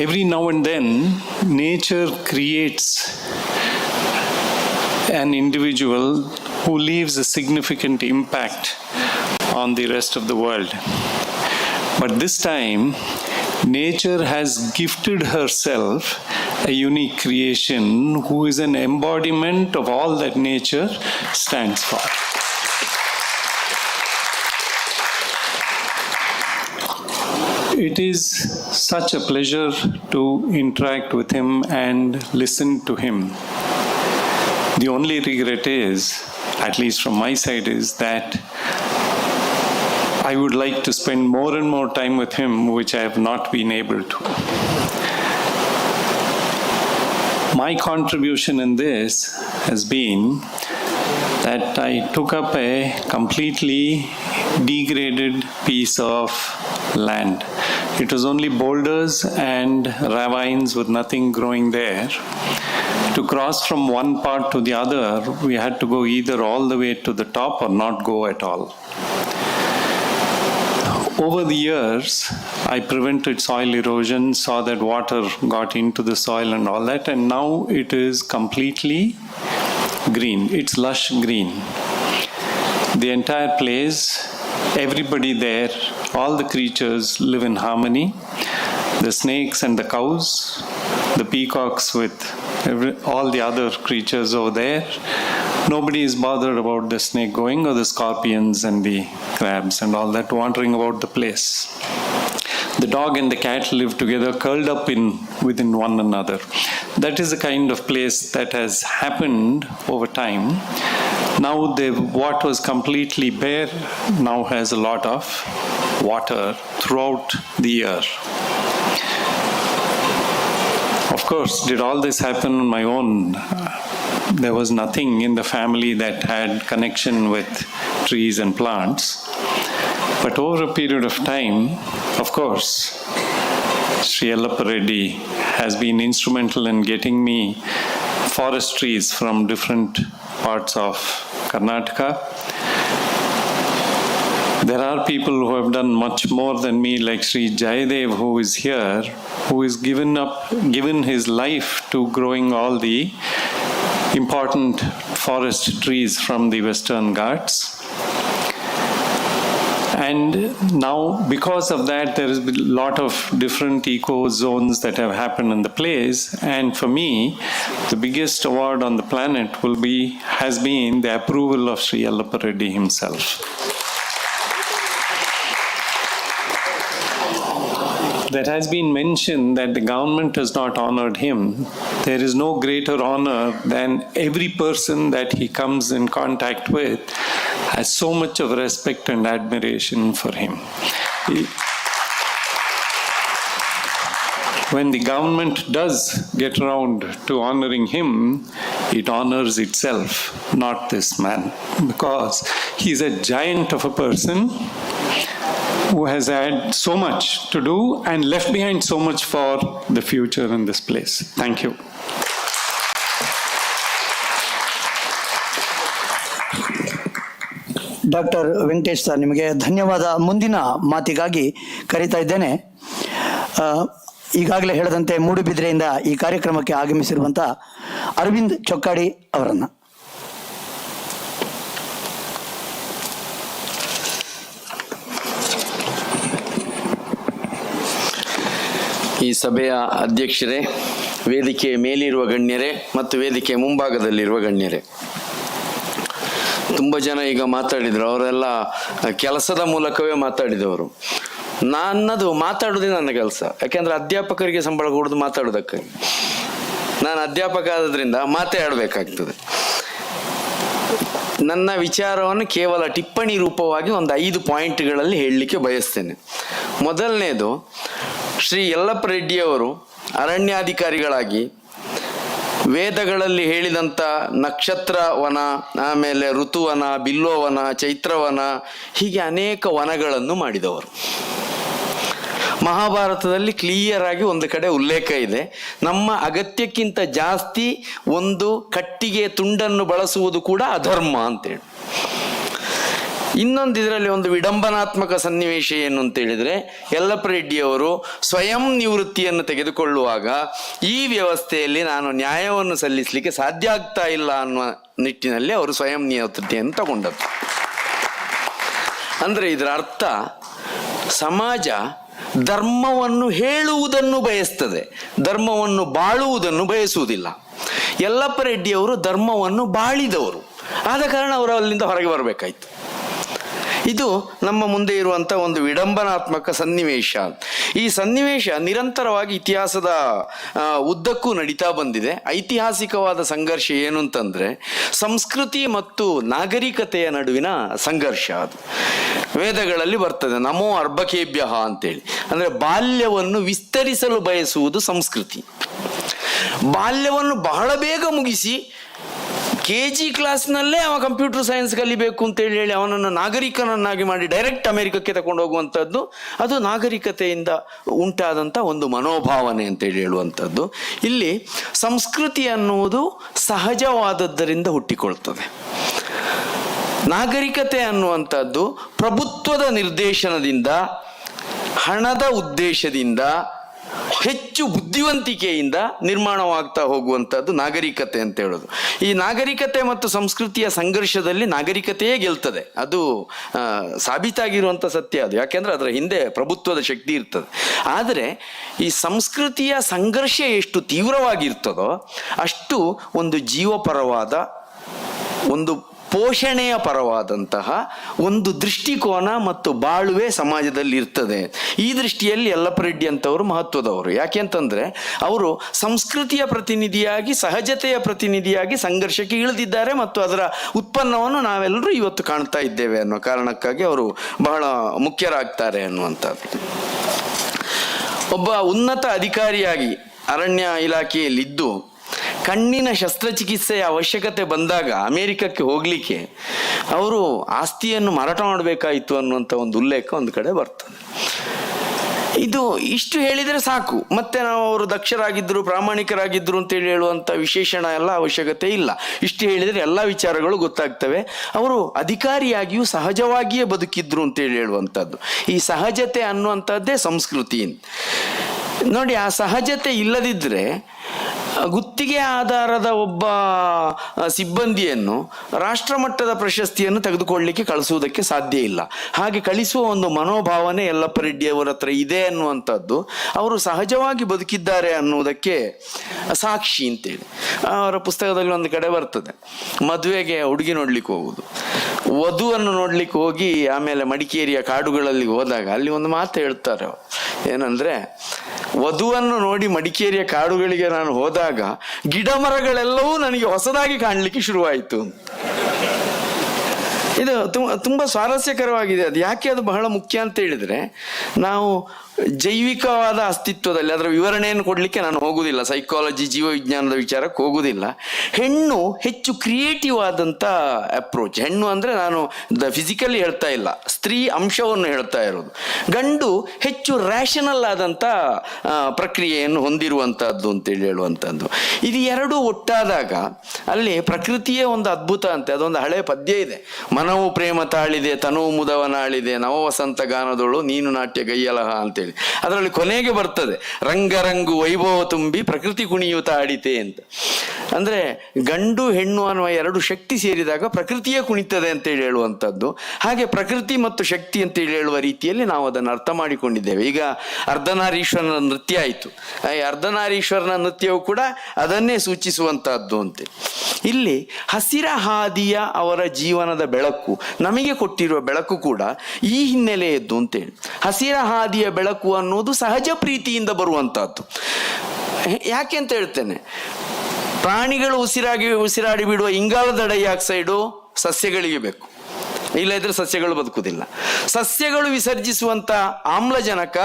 Every now and then, nature creates an individual who leaves a significant impact on the rest of the world. But this time, nature has gifted herself a unique creation who is an embodiment of all that nature stands for. It is such a pleasure to interact with him and listen to him. The only regret is, at least from my side, is that I would like to spend more and more time with him, which I have not been able to. My contribution in this has been that I took up a completely degraded piece of land. It was only boulders and ravines with nothing growing there. To cross from one part to the other, we had to go either all the way to the top or not go at all. Over the years, I prevented soil erosion, saw that water got into the soil and all that, and now it is completely green. It's lush green. The entire place, everybody there, all the creatures live in harmony. The snakes and the cows, the peacocks with all the other creatures over there. Nobody is bothered about the snake going or the scorpions and the crabs and all that wandering about the place. The dog and the cat live together, curled up within one another. That is the kind of place that has happened over time. Now what was completely bare now has a lot of water throughout the year. Of course, did all this happen on my own? There was nothing in the family that had connection with trees and plants. But over a period of time, of course, Sri Yellappa Reddy has been instrumental in getting me forest trees from different parts of Karnataka. There are people who have done much more than me, like Sri Jayadev, who is here, who has given his life to growing all the important forest trees from the Western Ghats. And now, because of that, there has been a lot of different eco zones that have happened in the place. And for me, the biggest award on the planet has been the approval of Sri Yellappa Reddy himself. That has been mentioned that the government has not honored him. There is no greater honor than every person that he comes in contact with has so much of respect and admiration for him. When the government does get around to honoring him, it honors itself, not this man, because he's a giant of a person who has had so much to do and left behind so much for the future in this place. Thank you. Doctor Venkatesh sir, ನಿಮಗೆ ಧನ್ಯವಾದ. ಮುಂದಿನ ಮಾತಿಗಾಗಿ ಕರೀತಾ ಇದ್ದೇನೆ. ಈಗಾಗಲೇ ಹೇಳದಂತೆ ಮೂಡುಬಿದ್ರೆಯಿಂದ ಈ ಕಾರ್ಯಕ್ರಮಕ್ಕೆ ಆಗಮಿಸಿರುವಂಥ ಅರವಿಂದ್ ಚೊಕ್ಕಾಡಿ ಅವರನ್ನು. ಈ ಸಭೆಯ ಅಧ್ಯಕ್ಷರೇ, ವೇದಿಕೆ ಮೇಲಿರುವ ಗಣ್ಯರೇ ಮತ್ತು ವೇದಿಕೆ ಮುಂಭಾಗದಲ್ಲಿರುವ ಗಣ್ಯರೇ, ತುಂಬ ಜನ ಈಗ ಮಾತಾಡಿದರು. ಅವರೆಲ್ಲ ಕೆಲಸದ ಮೂಲಕವೇ ಮಾತಾಡಿದವರು. ನನ್ನದು ಮಾತಾಡೋದೇ ನನ್ನ ಕೆಲಸ. ಯಾಕೆಂದ್ರೆ ಅಧ್ಯಾಪಕರಿಗೆ ಸಂಬಳ ಕೊಡೋದು ಮಾತಾಡೋದಕ್ಕಾಗಿ. ನಾನು ಅಧ್ಯಾಪಕ ಆದ್ರಿಂದ ಮಾತೇ ಆಡಬೇಕಾಗ್ತದೆ. ನನ್ನ ವಿಚಾರವನ್ನು ಕೇವಲ ಟಿಪ್ಪಣಿ ರೂಪವಾಗಿ ಒಂದು 5 ಪಾಯಿಂಟ್ಗಳಲ್ಲಿ ಹೇಳಲಿಕ್ಕೆ ಬಯಸ್ತೇನೆ. ಮೊದಲನೇದು, ಶ್ರೀ ಯಲ್ಲಪ್ಪ ರೆಡ್ಡಿಯವರು ಅರಣ್ಯಾಧಿಕಾರಿಗಳಾಗಿ ವೇದಗಳಲ್ಲಿ ಹೇಳಿದಂಥ ನಕ್ಷತ್ರವನ, ಆಮೇಲೆ ಋತುವನ, ಬಿಲ್ಲೋವನ, ಚೈತ್ರವನ, ಹೀಗೆ ಅನೇಕ ವನಗಳನ್ನು ಮಾಡಿದವರು. ಮಹಾಭಾರತದಲ್ಲಿ ಕ್ಲಿಯರ್ ಆಗಿ ಒಂದು ಕಡೆ ಉಲ್ಲೇಖ ಇದೆ, ನಮ್ಮ ಅಗತ್ಯಕ್ಕಿಂತ ಜಾಸ್ತಿ ಒಂದು ಕಟ್ಟಿಗೆ ತುಂಡನ್ನು ಬಳಸುವುದು ಕೂಡ ಅಧರ್ಮ ಅಂತೇಳಿ. ಇನ್ನೊಂದು ಇದರಲ್ಲಿ ಒಂದು ವಿಡಂಬನಾತ್ಮಕ ಸನ್ನಿವೇಶ ಏನು ಅಂತ ಹೇಳಿದ್ರೆ, ಯಲ್ಲಪ್ಪ ರೆಡ್ಡಿಯವರು ಸ್ವಯಂ ನಿವೃತ್ತಿಯನ್ನು ತೆಗೆದುಕೊಳ್ಳುವಾಗ ಈ ವ್ಯವಸ್ಥೆಯಲ್ಲಿ ನಾನು ನ್ಯಾಯವನ್ನು ಸಲ್ಲಿಸಲಿಕ್ಕೆ ಸಾಧ್ಯ ಆಗ್ತಾ ಇಲ್ಲ ಅನ್ನುವ ನಿಟ್ಟಿನಲ್ಲಿ ಅವರು ಸ್ವಯಂ ನಿವೃತ್ತಿಯನ್ನು ತಗೊಂಡದ್ದು. ಅಂದ್ರೆ ಇದರ ಅರ್ಥ, ಸಮಾಜ ಧರ್ಮವನ್ನು ಹೇಳುವುದನ್ನು ಬಯಸ್ತದೆ, ಧರ್ಮವನ್ನು ಬಾಳುವುದನ್ನು ಬಯಸುವುದಿಲ್ಲ. ಯಲ್ಲಪ್ಪ ರೆಡ್ಡಿಯವರು ಧರ್ಮವನ್ನು ಬಾಳಿದವರು, ಆದ ಕಾರಣ ಅವರು ಅಲ್ಲಿಂದ ಹೊರಗೆ ಬರಬೇಕಾಯ್ತು. ಇದು ನಮ್ಮ ಮುಂದೆ ಇರುವಂಥ ಒಂದು ವಿಡಂಬನಾತ್ಮಕ ಸನ್ನಿವೇಶ. ಈ ಸನ್ನಿವೇಶ ನಿರಂತರವಾಗಿ ಇತಿಹಾಸದ ಉದ್ದಕ್ಕೂ ನಡೀತಾ ಬಂದಿದೆ. ಐತಿಹಾಸಿಕವಾದ ಸಂಘರ್ಷ ಏನು ಅಂತಂದ್ರೆ, ಸಂಸ್ಕೃತಿ ಮತ್ತು ನಾಗರಿಕತೆಯ ನಡುವಿನ ಸಂಘರ್ಷ. ಅದು ವೇದಗಳಲ್ಲಿ ಬರ್ತದೆ, ನಮೋ ಅರ್ಭಕೇಭ್ಯ ಅಂತೇಳಿ. ಅಂದ್ರೆ ಬಾಲ್ಯವನ್ನು ವಿಸ್ತರಿಸಲು ಬಯಸುವುದು ಸಂಸ್ಕೃತಿ. ಬಾಲ್ಯವನ್ನು ಬಹಳ ಬೇಗ ಮುಗಿಸಿ KG ಕ್ಲಾಸ್ನಲ್ಲೇ ಅವ ಕಂಪ್ಯೂಟರ್ ಸೈನ್ಸ್ ಕಲಿಬೇಕು ಅಂತೇಳಿ ಹೇಳಿ ಅವನನ್ನು ನಾಗರಿಕನನ್ನಾಗಿ ಮಾಡಿ ಡೈರೆಕ್ಟ್ ಅಮೆರಿಕಕ್ಕೆ ತಗೊಂಡು ಹೋಗುವಂಥದ್ದು, ಅದು ನಾಗರಿಕತೆಯಿಂದ ಉಂಟಾದಂಥ ಒಂದು ಮನೋಭಾವನೆ ಅಂತೇಳಿ ಹೇಳುವಂಥದ್ದು. ಇಲ್ಲಿ ಸಂಸ್ಕೃತಿ ಅನ್ನುವುದು ಸಹಜವಾದದ್ದರಿಂದ ಹುಟ್ಟಿಕೊಳ್ತದೆ. ನಾಗರಿಕತೆ ಅನ್ನುವಂಥದ್ದು ಪ್ರಭುತ್ವದ ನಿರ್ದೇಶನದಿಂದ, ಹಣದ ಉದ್ದೇಶದಿಂದ, ಹೆಚ್ಚು ಬುದ್ಧಿವಂತಿಕೆಯಿಂದ ನಿರ್ಮಾಣವಾಗ್ತಾ ಹೋಗುವಂಥದ್ದು ನಾಗರಿಕತೆ ಅಂತ ಹೇಳೋದು. ಈ ನಾಗರಿಕತೆ ಮತ್ತು ಸಂಸ್ಕೃತಿಯ ಸಂಘರ್ಷದಲ್ಲಿ ನಾಗರಿಕತೆಯೇ ಗೆಲ್ತದೆ. ಅದು ಸಾಬೀತಾಗಿರುವಂಥ ಸತ್ಯ ಅದು. ಯಾಕೆಂದ್ರೆ ಅದರ ಹಿಂದೆ ಪ್ರಭುತ್ವದ ಶಕ್ತಿ ಇರ್ತದೆ. ಆದರೆ ಈ ಸಂಸ್ಕೃತಿಯ ಸಂಘರ್ಷ ಎಷ್ಟು ತೀವ್ರವಾಗಿರ್ತದೋ ಅಷ್ಟು ಒಂದು ಜೀವಪರವಾದ, ಒಂದು ಪೋಷಣೆಯ ಪರವಾದಂತಹ ಒಂದು ದೃಷ್ಟಿಕೋನ ಮತ್ತು ಬಾಳುವೆ ಸಮಾಜದಲ್ಲಿ ಇರ್ತದೆ. ಈ ದೃಷ್ಟಿಯಲ್ಲಿ ಯಲ್ಲಪ್ಪ ರೆಡ್ಡಿ ಅಂತವರು ಮಹತ್ವದವರು. ಯಾಕೆಂತಂದ್ರೆ ಅವರು ಸಂಸ್ಕೃತಿಯ ಪ್ರತಿನಿಧಿಯಾಗಿ, ಸಹಜತೆಯ ಪ್ರತಿನಿಧಿಯಾಗಿ ಸಂಘರ್ಷಕ್ಕೆ ಇಳಿದಿದ್ದಾರೆ ಮತ್ತು ಅದರ ಉತ್ಪನ್ನವನ್ನು ನಾವೆಲ್ಲರೂ ಇವತ್ತು ಕಾಣ್ತಾ ಇದ್ದೇವೆ ಅನ್ನೋ ಕಾರಣಕ್ಕಾಗಿ ಅವರು ಬಹಳ ಮುಖ್ಯರಾಗ್ತಾರೆ ಅನ್ನುವಂಥದ್ದು. ಒಬ್ಬ ಉನ್ನತ ಅಧಿಕಾರಿಯಾಗಿ ಅರಣ್ಯ ಇಲಾಖೆಯಲ್ಲಿದ್ದು ಕಣ್ಣಿನ ಶಸ್ತ್ರಚಿಕಿತ್ಸೆಯ ಅವಶ್ಯಕತೆ ಬಂದಾಗ ಅಮೆರಿಕಕ್ಕೆ ಹೋಗ್ಲಿಕ್ಕೆ ಅವರು ಆಸ್ತಿಯನ್ನು ಮಾರಾಟ ಮಾಡಬೇಕಾಯಿತು ಅನ್ನುವಂಥ ಒಂದು ಉಲ್ಲೇಖ ಒಂದು ಕಡೆ ಬರ್ತದೆ. ಇದು ಇಷ್ಟು ಹೇಳಿದರೆ ಸಾಕು, ಮತ್ತೆ ನಾವು ಅವರು ದಕ್ಷರಾಗಿದ್ದರು, ಪ್ರಾಮಾಣಿಕರಾಗಿದ್ದರು ಅಂತೇಳಿ ಹೇಳುವಂಥ ವಿಶೇಷಣ ಎಲ್ಲ ಅವಶ್ಯಕತೆ ಇಲ್ಲ. ಇಷ್ಟು ಹೇಳಿದರೆ ಎಲ್ಲ ವಿಚಾರಗಳು ಗೊತ್ತಾಗ್ತವೆ. ಅವರು ಅಧಿಕಾರಿಯಾಗಿಯೂ ಸಹಜವಾಗಿಯೇ ಬದುಕಿದ್ರು ಅಂತೇಳಿ ಹೇಳುವಂಥದ್ದು. ಈ ಸಹಜತೆ ಅನ್ನುವಂಥದ್ದೇ ಸಂಸ್ಕೃತಿ. ನೋಡಿ, ಆ ಸಹಜತೆ ಇಲ್ಲದಿದ್ದರೆ ಗುತ್ತಿಗೆ ಆಧಾರದ ಒಬ್ಬ ಸಿಬ್ಬಂದಿಯನ್ನು ರಾಷ್ಟ್ರಮಟ್ಟದ ಪ್ರಶಸ್ತಿಯನ್ನು ತೆಗೆದುಕೊಳ್ಳಲಿಕ್ಕೆ ಕಳಿಸುವುದಕ್ಕೆ ಸಾಧ್ಯ ಇಲ್ಲ. ಹಾಗೆ ಕಳಿಸುವ ಒಂದು ಮನೋಭಾವನೆ ಯಲ್ಲಪ್ಪ ರೆಡ್ಡಿ ಅವರ ಹತ್ರ ಇದೆ ಅನ್ನುವಂಥದ್ದು ಅವರು ಸಹಜವಾಗಿ ಬದುಕಿದ್ದಾರೆ ಅನ್ನುವುದಕ್ಕೆ ಸಾಕ್ಷಿ ಅಂತೇಳಿ. ಅವರ ಪುಸ್ತಕದಲ್ಲಿ ಒಂದು ಕಡೆ ಬರ್ತದೆ, ಮದುವೆಗೆ ಹುಡುಗಿ ನೋಡ್ಲಿಕ್ಕೆ ಹೋಗುದು, ವಧುವನ್ನು ನೋಡ್ಲಿಕ್ಕೆ ಹೋಗಿ ಆಮೇಲೆ ಮಡಿಕೇರಿಯ ಕಾಡುಗಳಲ್ಲಿ ಹೋದಾಗ ಅಲ್ಲಿ ಒಂದು ಮಾತು ಹೇಳ್ತಾರೆ. ಏನಂದ್ರೆ, ವಧುವನ್ನು ನೋಡಿ ಮಡಿಕೇರಿಯ ಕಾಡುಗಳಿಗೆ ನಾನು ಹೋದಾಗ ಗಿಡ ಮರಗಳೆಲ್ಲವೂ ನನಗೆ ಹೊಸದಾಗಿ ಕಾಣಲಿಕ್ಕೆ ಶುರುವಾಯಿತು. ಇದು ತುಂಬಾ ಸ್ವಾರಸ್ಯಕರವಾಗಿದೆ. ಅದು ಯಾಕೆ ಅದು ಬಹಳ ಮುಖ್ಯ ಅಂತ ಹೇಳಿದ್ರೆ, ನಾವು ಜೈವಿಕವಾದ ಅಸ್ತಿತ್ವದಲ್ಲಿ ಅದರ ವಿವರಣೆಯನ್ನು ಕೊಡಲಿಕ್ಕೆ ನಾನು ಹೋಗುವುದಿಲ್ಲ, ಸೈಕಾಲಜಿ ಜೀವವಿಜ್ಞಾನದ ವಿಚಾರಕ್ಕೆ ಹೋಗುವುದಿಲ್ಲ. ಹೆಣ್ಣು ಹೆಚ್ಚು ಕ್ರಿಯೇಟಿವ್ ಆದಂಥ ಅಪ್ರೋಚ್. ಹೆಣ್ಣು ಅಂದರೆ ನಾನು ಫಿಸಿಕಲಿ ಹೇಳ್ತಾ ಇಲ್ಲ, ಸ್ತ್ರೀ ಅಂಶವನ್ನು ಹೇಳ್ತಾ ಇರೋದು. ಗಂಡು ಹೆಚ್ಚು ರ್ಯಾಷನಲ್ ಆದಂಥ ಪ್ರಕ್ರಿಯೆಯನ್ನು ಹೊಂದಿರುವಂಥದ್ದು ಅಂತೇಳಿ ಹೇಳುವಂಥದ್ದು. ಇದು ಎರಡೂ ಒಟ್ಟಾದಾಗ ಅಲ್ಲಿ ಪ್ರಕೃತಿಯೇ ಒಂದು ಅದ್ಭುತ ಅಂತೆ. ಅದೊಂದು ಹಳೆಯ ಪದ್ಯ ಇದೆ, ಮನವು ಪ್ರೇಮ ತಾಳಿದೆ ತನುವು ಮುದವನಾಳಿದೆ ನವವಸಂತ ಗಾನದೋಳು ನೀನು ನಾಟ್ಯ ಗೈಯಲಹ ಅಂತೇಳಿ. ಅದರಲ್ಲಿ ಕೊನೆಗೆ ಬರ್ತದೆ ರಂಗರಂಗು ವೈಭವ ತುಂಬಿ ಪ್ರಕೃತಿ ಕುಣಿಯುತ್ತ ಆಡಿತೆ ಅಂತ. ಅಂದ್ರೆ ಗಂಡು ಹೆಣ್ಣು ಅನ್ನುವ ಎರಡು ಶಕ್ತಿ ಸೇರಿದಾಗ ಪ್ರಕೃತಿಯೇ ಕುಣಿತದೆ ಅಂತೇಳಿ ಹೇಳುವಂಥದ್ದು. ಹಾಗೆ ಪ್ರಕೃತಿ ಮತ್ತು ಶಕ್ತಿ ಅಂತೇಳಿ ಹೇಳುವ ರೀತಿಯಲ್ಲಿ ನಾವು ಅದನ್ನು ಅರ್ಥ ಮಾಡಿಕೊಂಡಿದ್ದೇವೆ. ಈಗ ಅರ್ಧನಾರೀಶ್ವರನ ನೃತ್ಯ ಆಯಿತು, ಈ ಅರ್ಧನಾರೀಶ್ವರನ ನೃತ್ಯವು ಕೂಡ ಅದನ್ನೇ ಸೂಚಿಸುವಂತಹದ್ದು ಅಂತೆ. ಇಲ್ಲಿ ಹಸಿರ ಹಾದಿಯ ಅವರ ಜೀವನದ ಬೆಳಕು ನಮಗೆ ಕೊಟ್ಟಿರುವ ಬೆಳಕು ಕೂಡ ಈ ಹಿನ್ನೆಲೆಯದ್ದು ಅಂತೇಳಿ. ಹಸಿರ ಹಾದಿಯ ಬೆಳಕು ಅನ್ನೋದು ಸಹಜ ಪ್ರೀತಿಯಿಂದ ಬರುವಂತಹದ್ದು. ಯಾಕೆ ಅಂತ ಹೇಳ್ತೇನೆ, ಪ್ರಾಣಿಗಳು ಉಸಿರಾಡಿ ಬಿಡುವ ಇಂಗಾಲದ ಡೈಆಕ್ಸೈಡು ಸಸ್ಯಗಳಿಗೆ ಬೇಕು, ಇಲ್ಲದಿದ್ರೆ ಸಸ್ಯಗಳು ಬದುಕುವುದಿಲ್ಲ. ಸಸ್ಯಗಳು ವಿಸರ್ಜಿಸುವಂತ ಆಮ್ಲಜನಕ